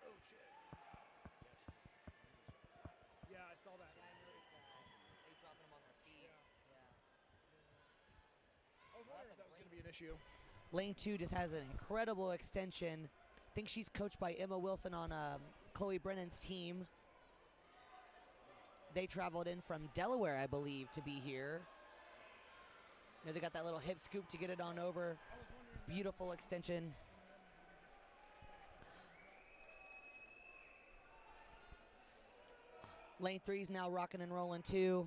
Oh, shit. Yeah, I saw that. Yeah, I noticed that. They dropping them on their feet. Yeah. Yeah. I was wondering if that was going to be an issue. Lane 2 just has an incredible extension. I think she's coached by Emma Wilson on Chloe Brennan's team. They traveled in from Delaware, I believe, to be here. You know, they got that little hip scoop to get it on over. Beautiful extension. Lane 3 is now rocking and rolling too.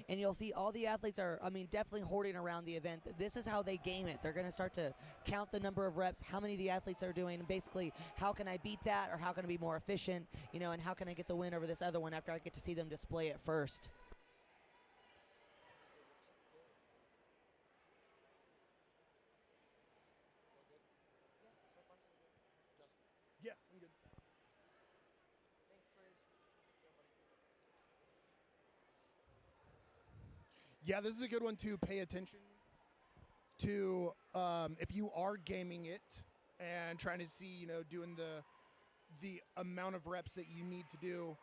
And you'll see all the athletes are, definitely hoarding around the event. This is how they game it. They're going to start to count the number of reps, how many of the athletes are doing, and basically how can I beat that or how can I be more efficient, and how can I get the win over this other one after I get to see them display it first. Yeah, I'm good. Yeah, this is a good one to pay attention to if you are gaming it and trying to see, doing the amount of reps that you need to do,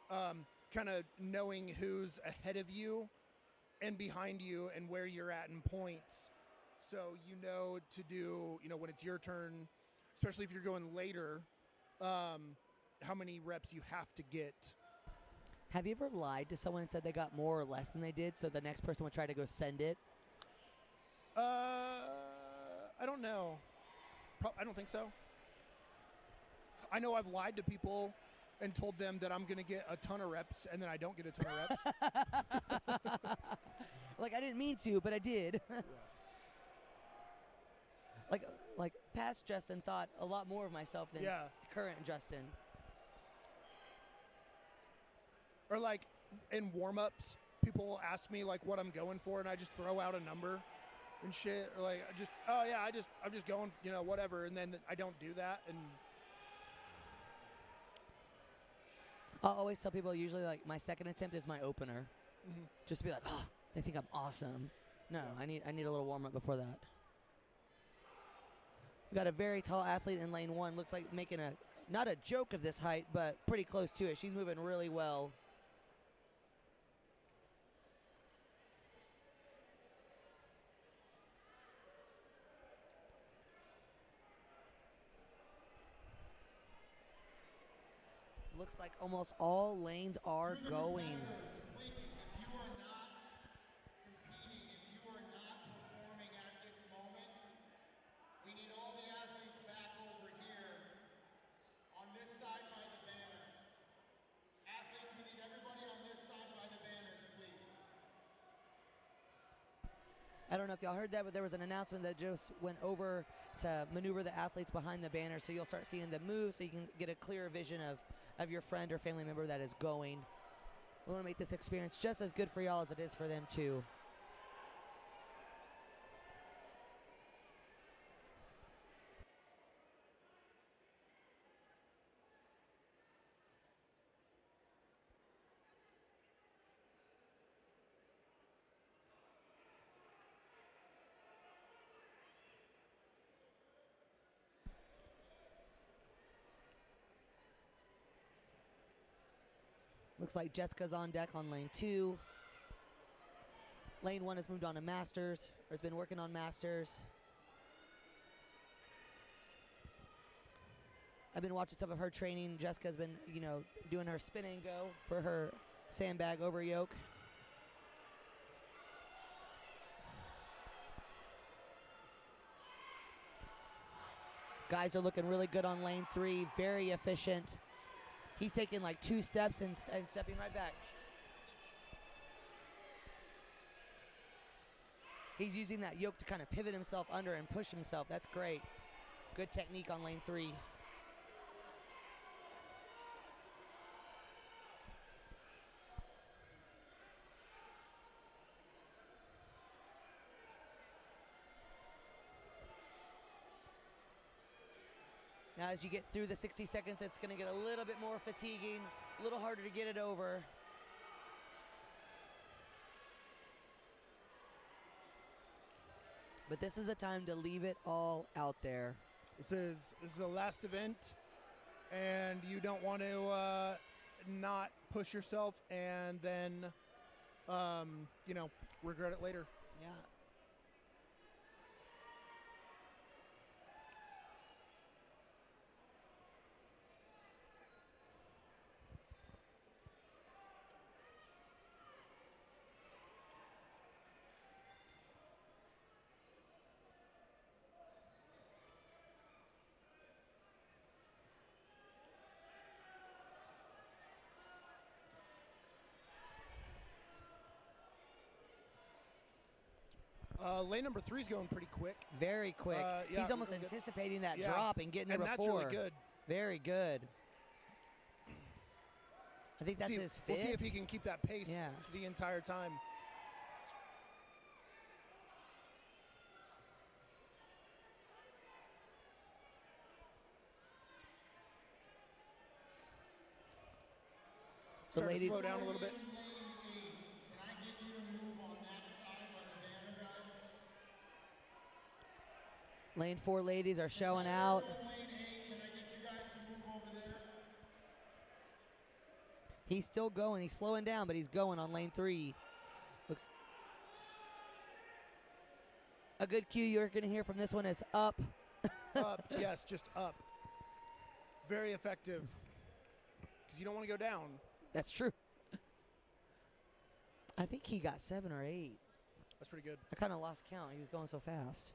kind of knowing who's ahead of you and behind you and where you're at in points. So to do, when it's your turn, especially if you're going later, how many reps you have to get. Have you ever lied to someone and said they got more or less than they did, so the next person would try to go send it? I don't know. I don't think so. I know I've lied to people and told them that I'm going to get a ton of reps, and then I don't get a ton of reps. Like, I didn't mean to, but I did. Like past Justin thought a lot more of myself than current Justin. Or like in warm-ups, people will ask me like what I'm going for, and I just throw out a number and shit. Or like I'm just going, whatever, and then I don't do that. And I'll always tell people usually like my second attempt is my opener, just to be like, oh, they think I'm awesome. No, I need a little warm-up before that. We got a very tall athlete in lane 1. Looks like making not a joke of this height, but pretty close to it. She's moving really well. Looks like almost all lanes are going. Please, if you are not competing, if you are not performing at this moment, we need all the athletes back over here on this side by the banners. Athletes, we need everybody on this side by the banners, please. I don't know if y'all heard that, but there was an announcement that just went over to maneuver the athletes behind the banner, so you'll start seeing them move so you can get a clearer vision of your friend or family member that is going. We want to make this experience just as good for y'all as it is for them too. Looks like Jessica's on deck on lane 2. Lane 1 has moved on to Masters, or has been working on Masters. I've been watching some of her training. Jessica's been, doing her spin and go for her sandbag over yoke. Guys are looking really good on lane 3, very efficient. He's taking like 2 steps and stepping right back. He's using that yoke to kind of pivot himself under and push himself. That's great. Good technique on lane 3. Now as you get through the 60 seconds, it's going to get a little bit more fatiguing, a little harder to get it over. But this is a time to leave it all out there. This is the last event, and you don't want to not push yourself and then, regret it later. Yeah. Lane number 3 is going pretty quick. Very quick. Yeah, He's almost really good. anticipating that Yeah. drop and getting there And before. that's really good. Very good. I think that's his fifth. We'll see if he can keep that pace the entire time. Starting to slow down a little bit. Can I get you to move on that side by the banner, guys? Lane 4 ladies are showing out. Lane 8, can I get you guys to move over there? He's still going. He's slowing down, but he's going on lane 3. Looks. A good cue you're going to hear from this one is up. Up, yes, just up. Very effective. Because you don't want to go down. That's true. I think he got 7 or 8. That's pretty good. I kind of lost count. He was going so fast.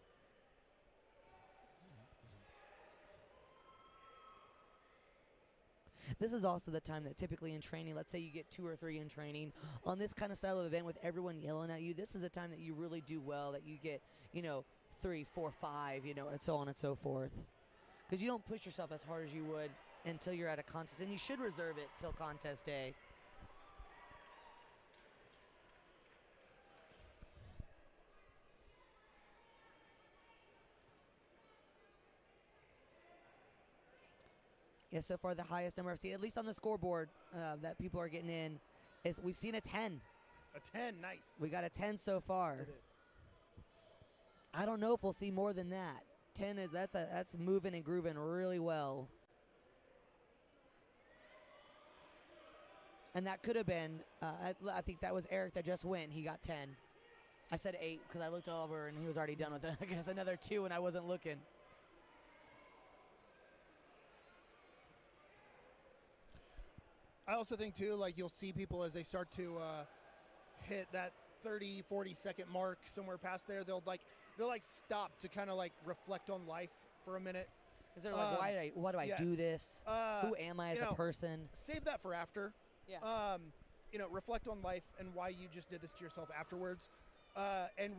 This is also the time that typically in training, let's say you get 2 or 3 in training, on this kind of style of event with everyone yelling at you, this is the time that you really do well, that you get, 3, 4, 5, and so on and so forth. Because you don't push yourself as hard as you would until you're at a contest, and you should reserve it till contest day. Yeah, so far the highest number I've seen, at least on the scoreboard, that people are getting in, is we've seen a 10. A 10, nice. We got a 10 so far. Did it. I don't know if we'll see more than that. 10 is that's moving and grooving really well. And that could have been, I think that was Eric that just went. He got 10. I said 8 because I looked over and he was already done with it. I guess another 2 and I wasn't looking. I also think too, like you'll see people as they start to hit that 30, 40-second mark somewhere past there, they'll stop to kind of like reflect on life for a minute. Is there like, why do I yes. do this? Who am I as a person? Save that for after. Yeah. Reflect on life and why you just did this to yourself afterwards. And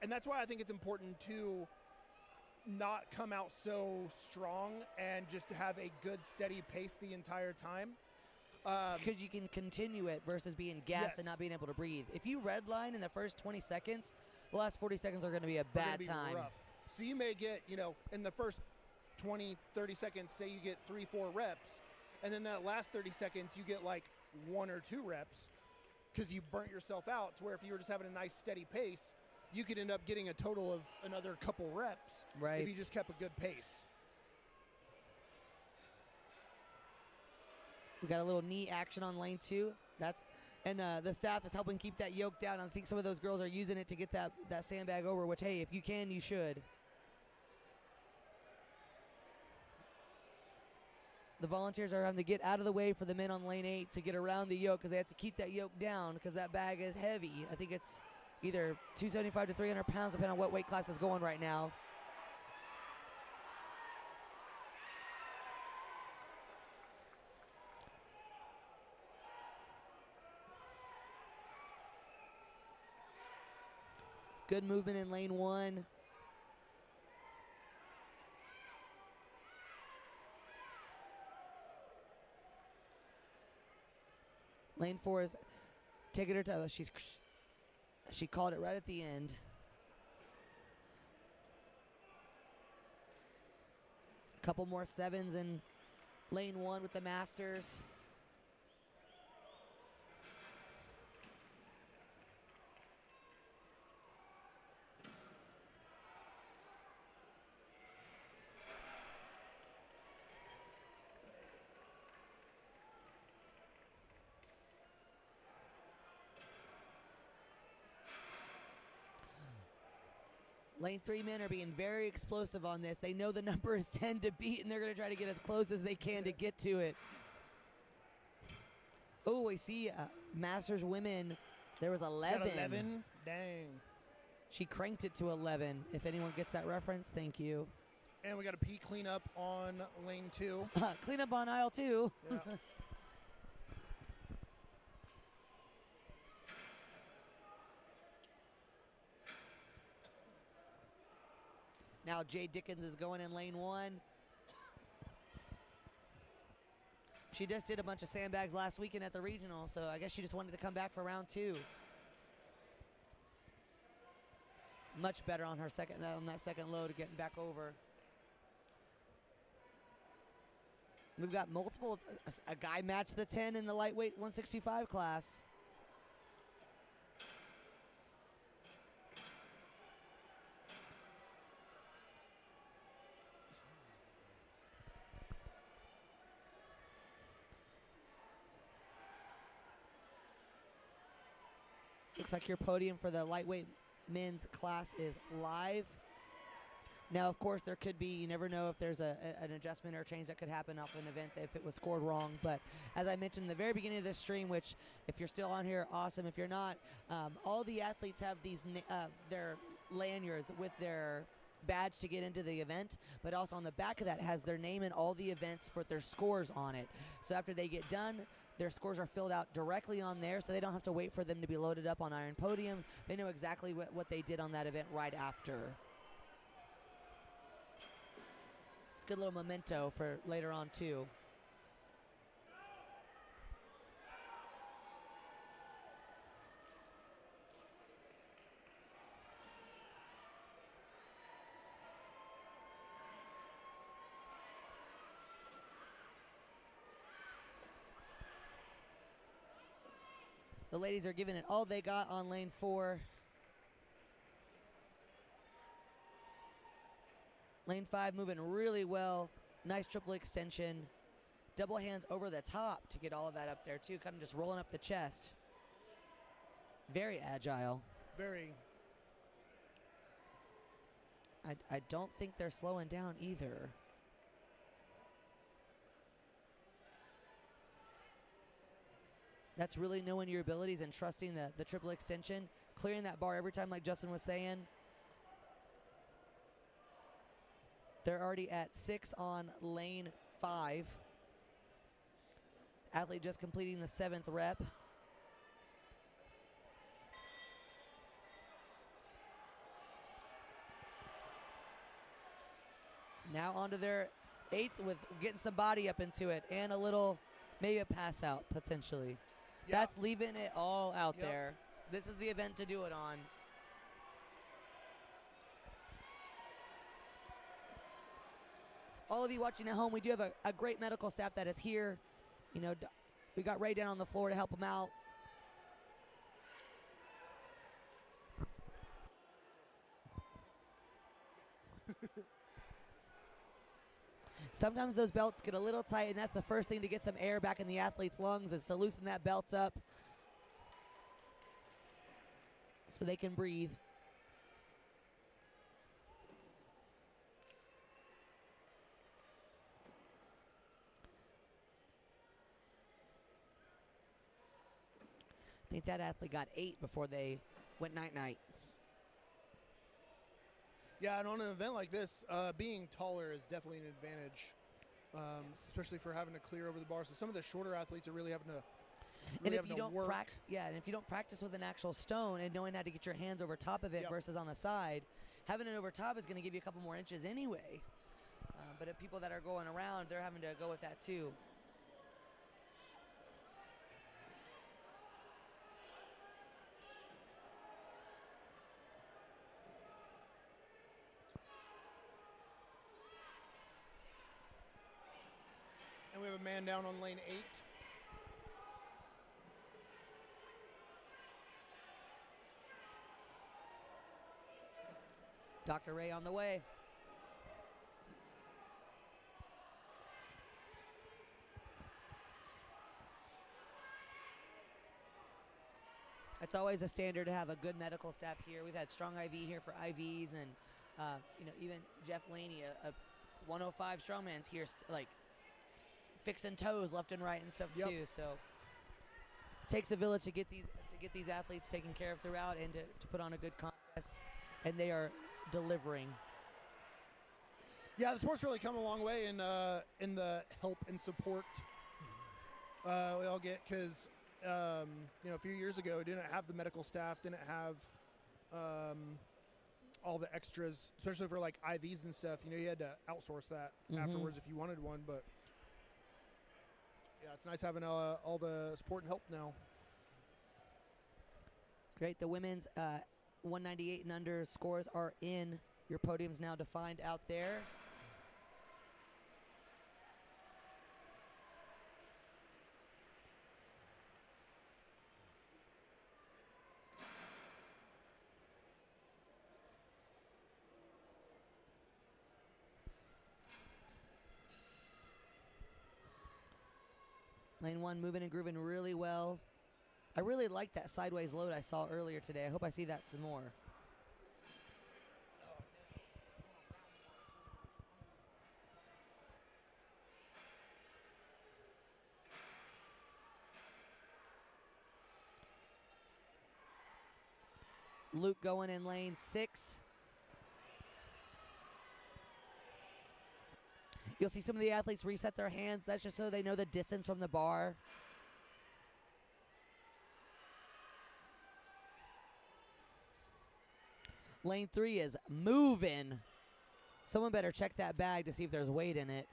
that's why I think it's important to not come out so strong and just to have a good steady pace the entire time. Because you can continue it versus being gassed Yes. and not being able to breathe. If you redline in the first 20 seconds, the last 40 seconds are going to be a bad time. Rough. So you may get, in the first 20, 30 seconds, say you get 3, 4 reps, and then that last 30 seconds you get like 1 or 2 reps because you burnt yourself out, to where if you were just having a nice steady pace, you could end up getting a total of another couple reps if you just kept a good pace. We got a little knee action on lane 2. And the staff is helping keep that yoke down. I think some of those girls are using it to get that sandbag over, which, hey, if you can, you should. The volunteers are having to get out of the way for the men on lane 8 to get around the yoke because they have to keep that yoke down because that bag is heavy. I think it's either 275 to 300 pounds, depending on what weight class is going right now. Good movement in lane 1. Lane 4 is taking her time. She called it right at the end. Couple more 7s in lane 1 with the Masters. Lane 3 men are being very explosive on this. They know the number is 10 to beat, and they're going to try to get as close as they can to get to it. Oh, I see Masters women. There was 11. Got 11? Dang. She cranked it to 11. If anyone gets that reference, thank you. And we got a P cleanup on lane 2. Clean up on aisle 2. Yeah. Now Jay Dickens is going in lane 1. She just did a bunch of sandbags last weekend at the regional, so I guess she just wanted to come back for round 2. Much better on her that second load, getting back over. We've got multiple. A guy matched the 10 in the lightweight 165 class. Looks like your podium for the lightweight men's class is live. Now, of course, there could be, you never know if there's an adjustment or a change that could happen off an event if it was scored wrong. But as I mentioned in the very beginning of this stream, which if you're still on here, awesome. If you're not, all the athletes have these their lanyards with their badge to get into the event, but also on the back of that has their name and all the events for their scores on it. So after they get done, their scores are filled out directly on there, so they don't have to wait for them to be loaded up on Iron Podium. They know exactly what they did on that event right after. Good little memento for later on, too. The ladies are giving it all they got on lane 4. Lane 5 moving really well. Nice triple extension. Double hands over the top to get all of that up there, too. Kind of just rolling up the chest. Very agile. Very. I don't think they're slowing down either. That's really knowing your abilities and trusting the triple extension. Clearing that bar every time, like Justin was saying. They're already at 6 on lane 5. Athlete just completing the 7th rep. Now onto their 8th with getting some body up into it and a little, maybe a pass out potentially. Yeah. That's leaving it all out Yep. there. This is the event to do it on. All of you watching at home, we do have a great medical staff that is here. You know, we got Ray down on the floor to help them out. Sometimes those belts get a little tight, and that's the first thing to get some air back in the athlete's lungs is to loosen that belt up so they can breathe. I think that athlete got 8 before they went night-night. Yeah, and on an event like this, being taller is definitely an advantage, especially for having to clear over the bar. So some of the shorter athletes are really having to And if you don't work. and if you don't practice with an actual stone and knowing how to get your hands over top of it Yep. versus on the side, having it over top is going to give you a couple more inches anyway. But if people that are going around, they're having to go with that too. And we have a man down on lane 8. Dr. Ray on the way. It's always a standard to have a good medical staff here. We've had strong IV here for IVs, and even Jeff Laney, a 105 strongman's here, fixing toes left and right and stuff Yep. too. So it takes a village to get these athletes taken care of throughout and to put on a good contest, and they are delivering. Yeah, the sport's really come a long way in the help and support we all get, because a few years ago, didn't have the medical staff, didn't have all the extras, especially for like IVs and stuff. You had to outsource that afterwards if you wanted one. But yeah, it's nice having all the support and help now. Great. The women's 198 and under scores are in. Your podium's now defined out there. Lane 1 moving and grooving really well. I really like that sideways load I saw earlier today. I hope I see that some more. Luke going in lane 6. You'll see some of the athletes reset their hands. That's just so they know the distance from the bar. Lane 3 is moving. Someone better check that bag to see if there's weight in it.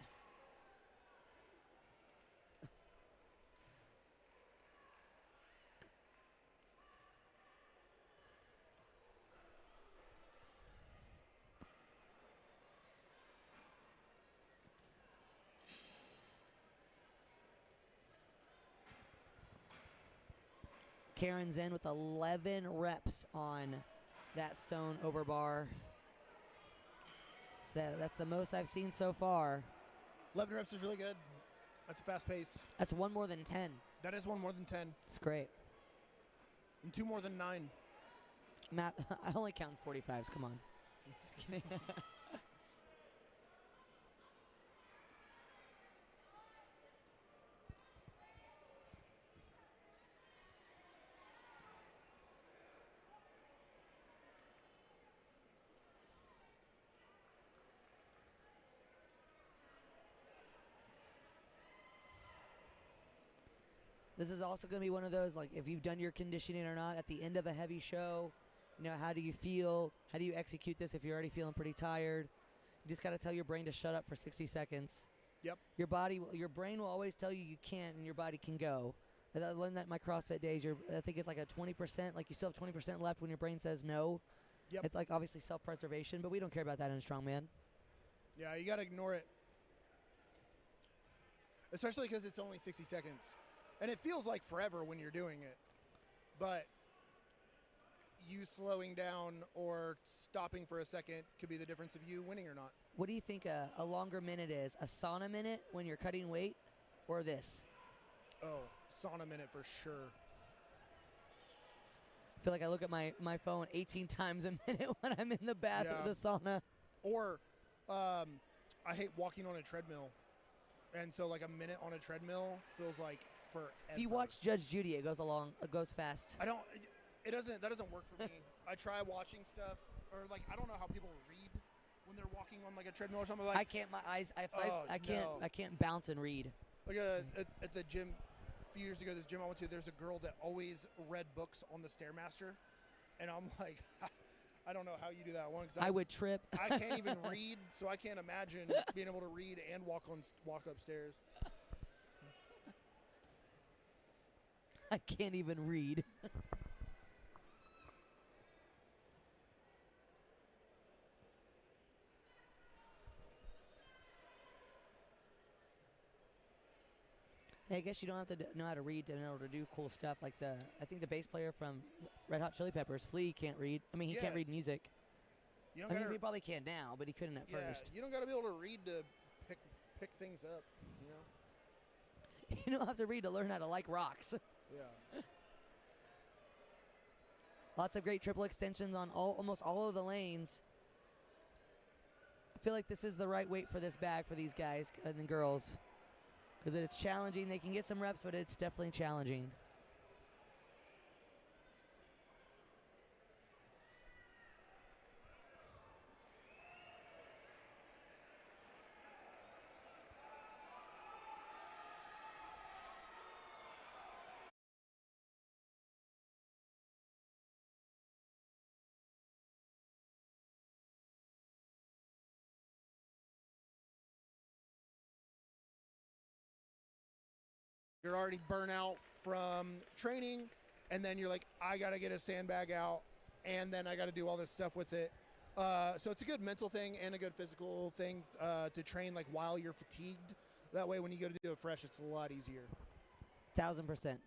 Karen's in with 11 reps on that stone over bar. So that's the most I've seen so far. 11 reps is really good. That's a fast pace. That's one more than 10. That is one more than 10. It's great. And 2 more than 9. Matt, I only count 45s. Come on. Just kidding. This is also going to be one of those, like, if you've done your conditioning or not, at the end of a heavy show, you know, how do you feel? How do you execute this if you're already feeling pretty tired? You just got to tell your brain to shut up for 60 seconds. Yep. Your brain will always tell you you can't, and your body can go. I learned that in my CrossFit days. I think it's like a 20%, like you still have 20% left when your brain says no. Yep. It's like obviously self-preservation, but we don't care about that in strongman. Yeah, you got to ignore it. Especially because it's only 60 seconds. And it feels like forever when you're doing it. But you slowing down or stopping for a second could be the difference of you winning or not. What do you think a longer minute is? A sauna minute when you're cutting weight, or this? Oh, sauna minute for sure. I feel like I look at my phone 18 times a minute when I'm in the bath Yeah. of the sauna. Or I hate walking on a treadmill. And so like a minute on a treadmill feels like forever. If you watch Judge Judy, it goes fast. That doesn't work for me. I try watching stuff, or like, I don't know how people read when they're walking on like a treadmill or something. Like, I can't. My eyes. I can't. no. I can't bounce and read. Like at the gym, a few years ago, this gym I went to, there's a girl that always read books on the Stairmaster, and I'm like, I don't know how you do that one. Cause I would trip. I can't even read, so I can't imagine being able to read and walk upstairs. I can't even read. Hey, I guess you don't have to know how to read in order to do cool stuff like I think the bass player from Red Hot Chili Peppers, Flea, can't read. I mean, he can't Yeah. read music. You I don't mean, gotta, he probably can now, but he couldn't at first. you don't got to be able to read to pick things up. You know. You don't have to read to learn how to like rocks. Yeah. Lots of great triple extensions on almost all of the lanes. I feel like this is the right weight for this bag for these guys and girls. Because it's challenging. They can get some reps, but it's definitely challenging. You're already burnt out from training, and then you're like, I got to get a sandbag out, and then I got to do all this stuff with it. So it's a good mental thing and a good physical thing to train like while you're fatigued. That way, when you go to do it fresh, it's a lot easier. 1000%.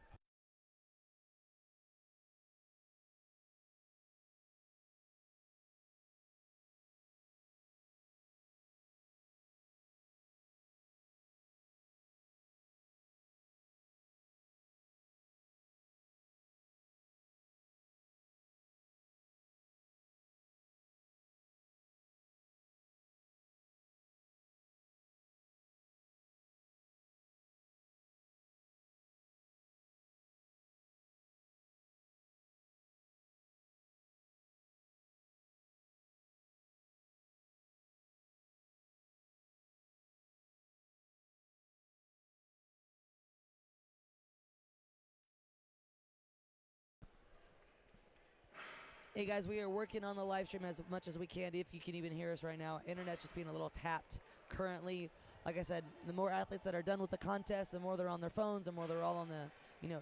Hey guys, we are working on the live stream as much as we can, if you can even hear us right now. Internet's just being a little tapped currently. Like I said, the more athletes that are done with the contest, the more they're on their phones, the more they're all on the,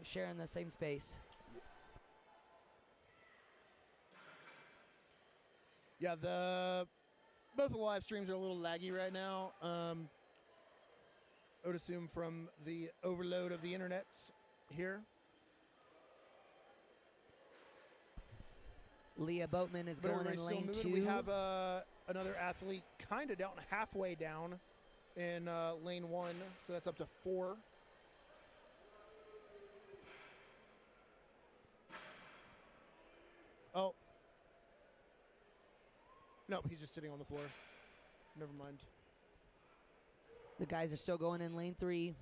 sharing the same space. Yeah, both the live streams are a little laggy right now. I would assume from the overload of the internet here. Leah Boatman is But going in everybody's lane still 2. moving. We have another athlete kind of down, halfway down in lane 1, so that's up to 4. Oh. No, he's just sitting on the floor. Never mind. The guys are still going in lane 3.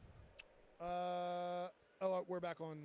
We're back on.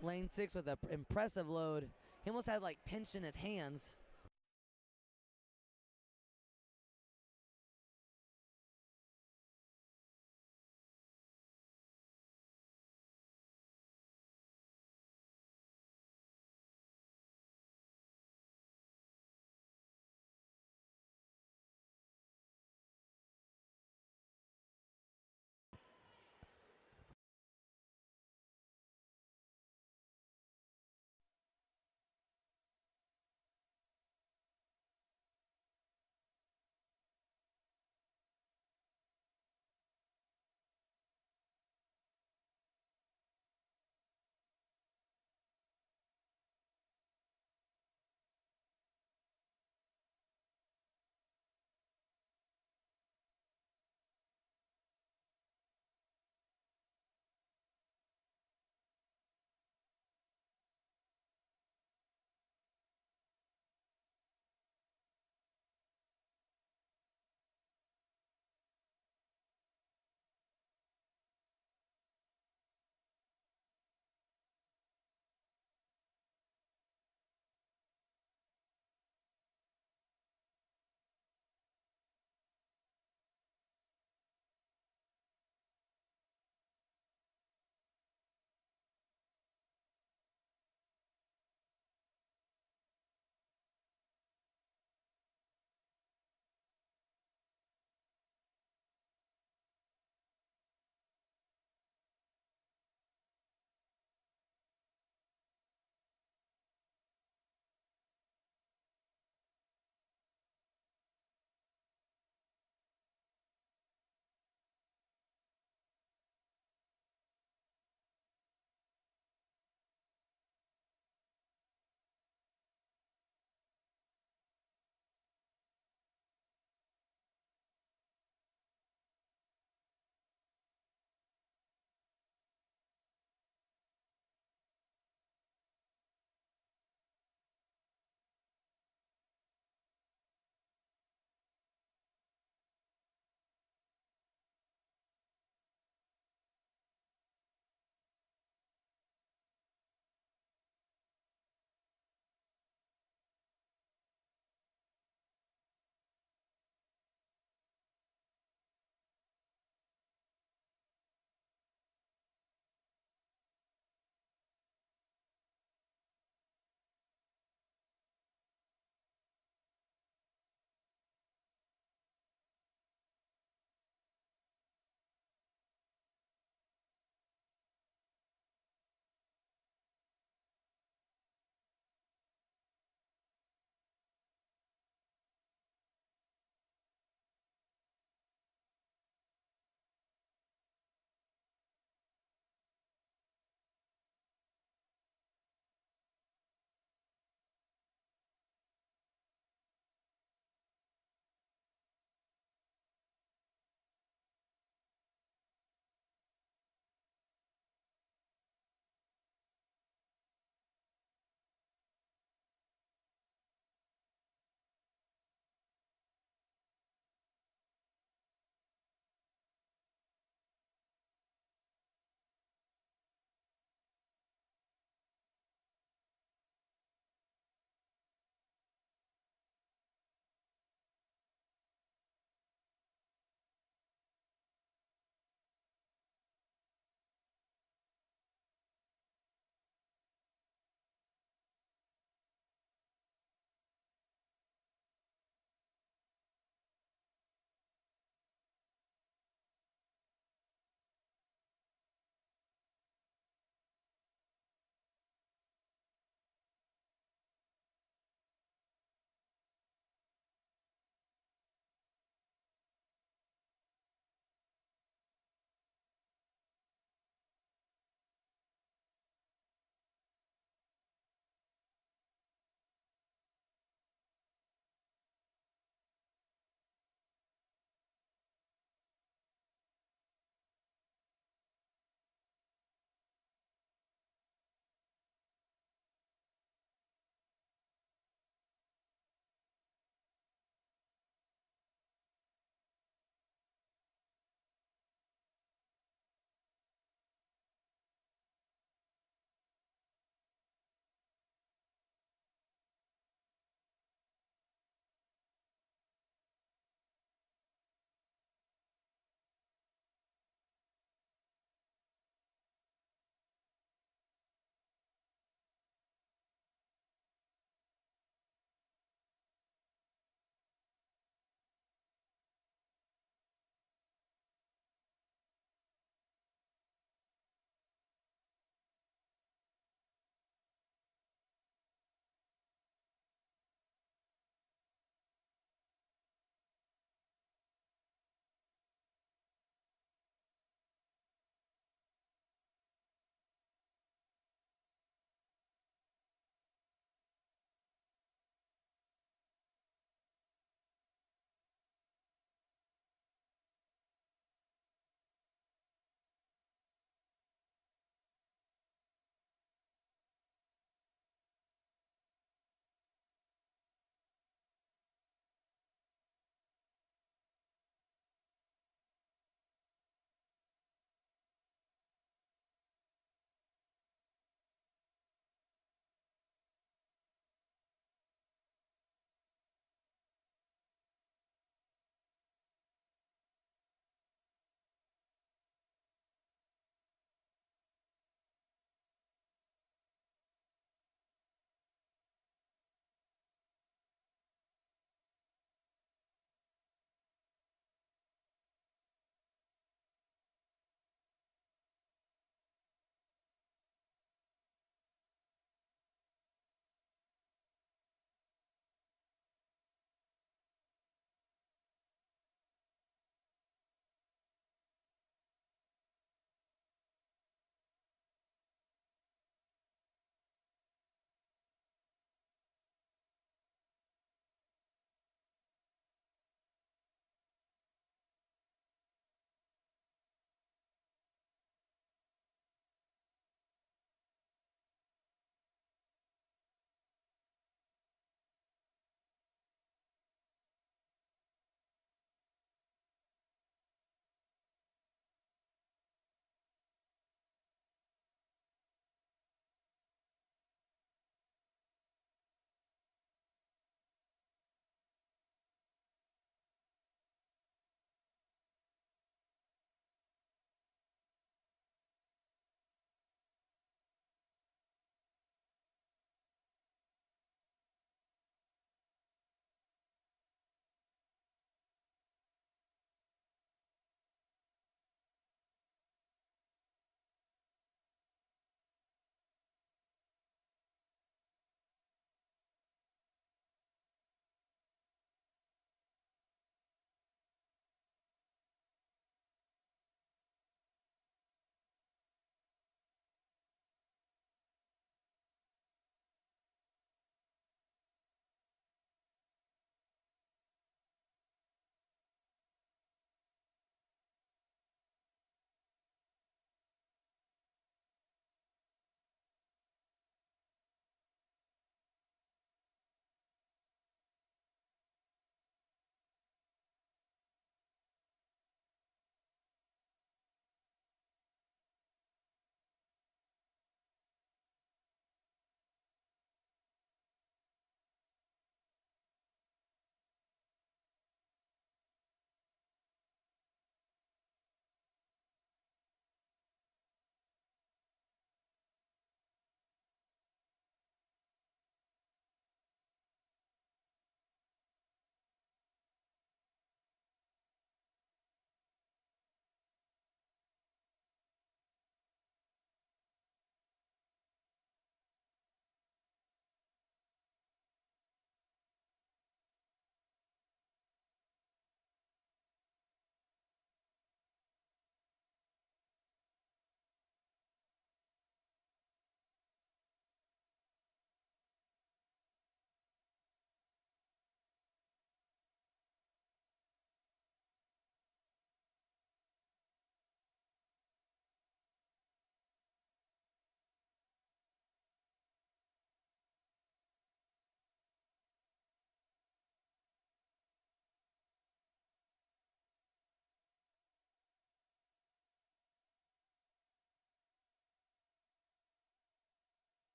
Lane 6 with an impressive load. He almost had like pinched in his hands.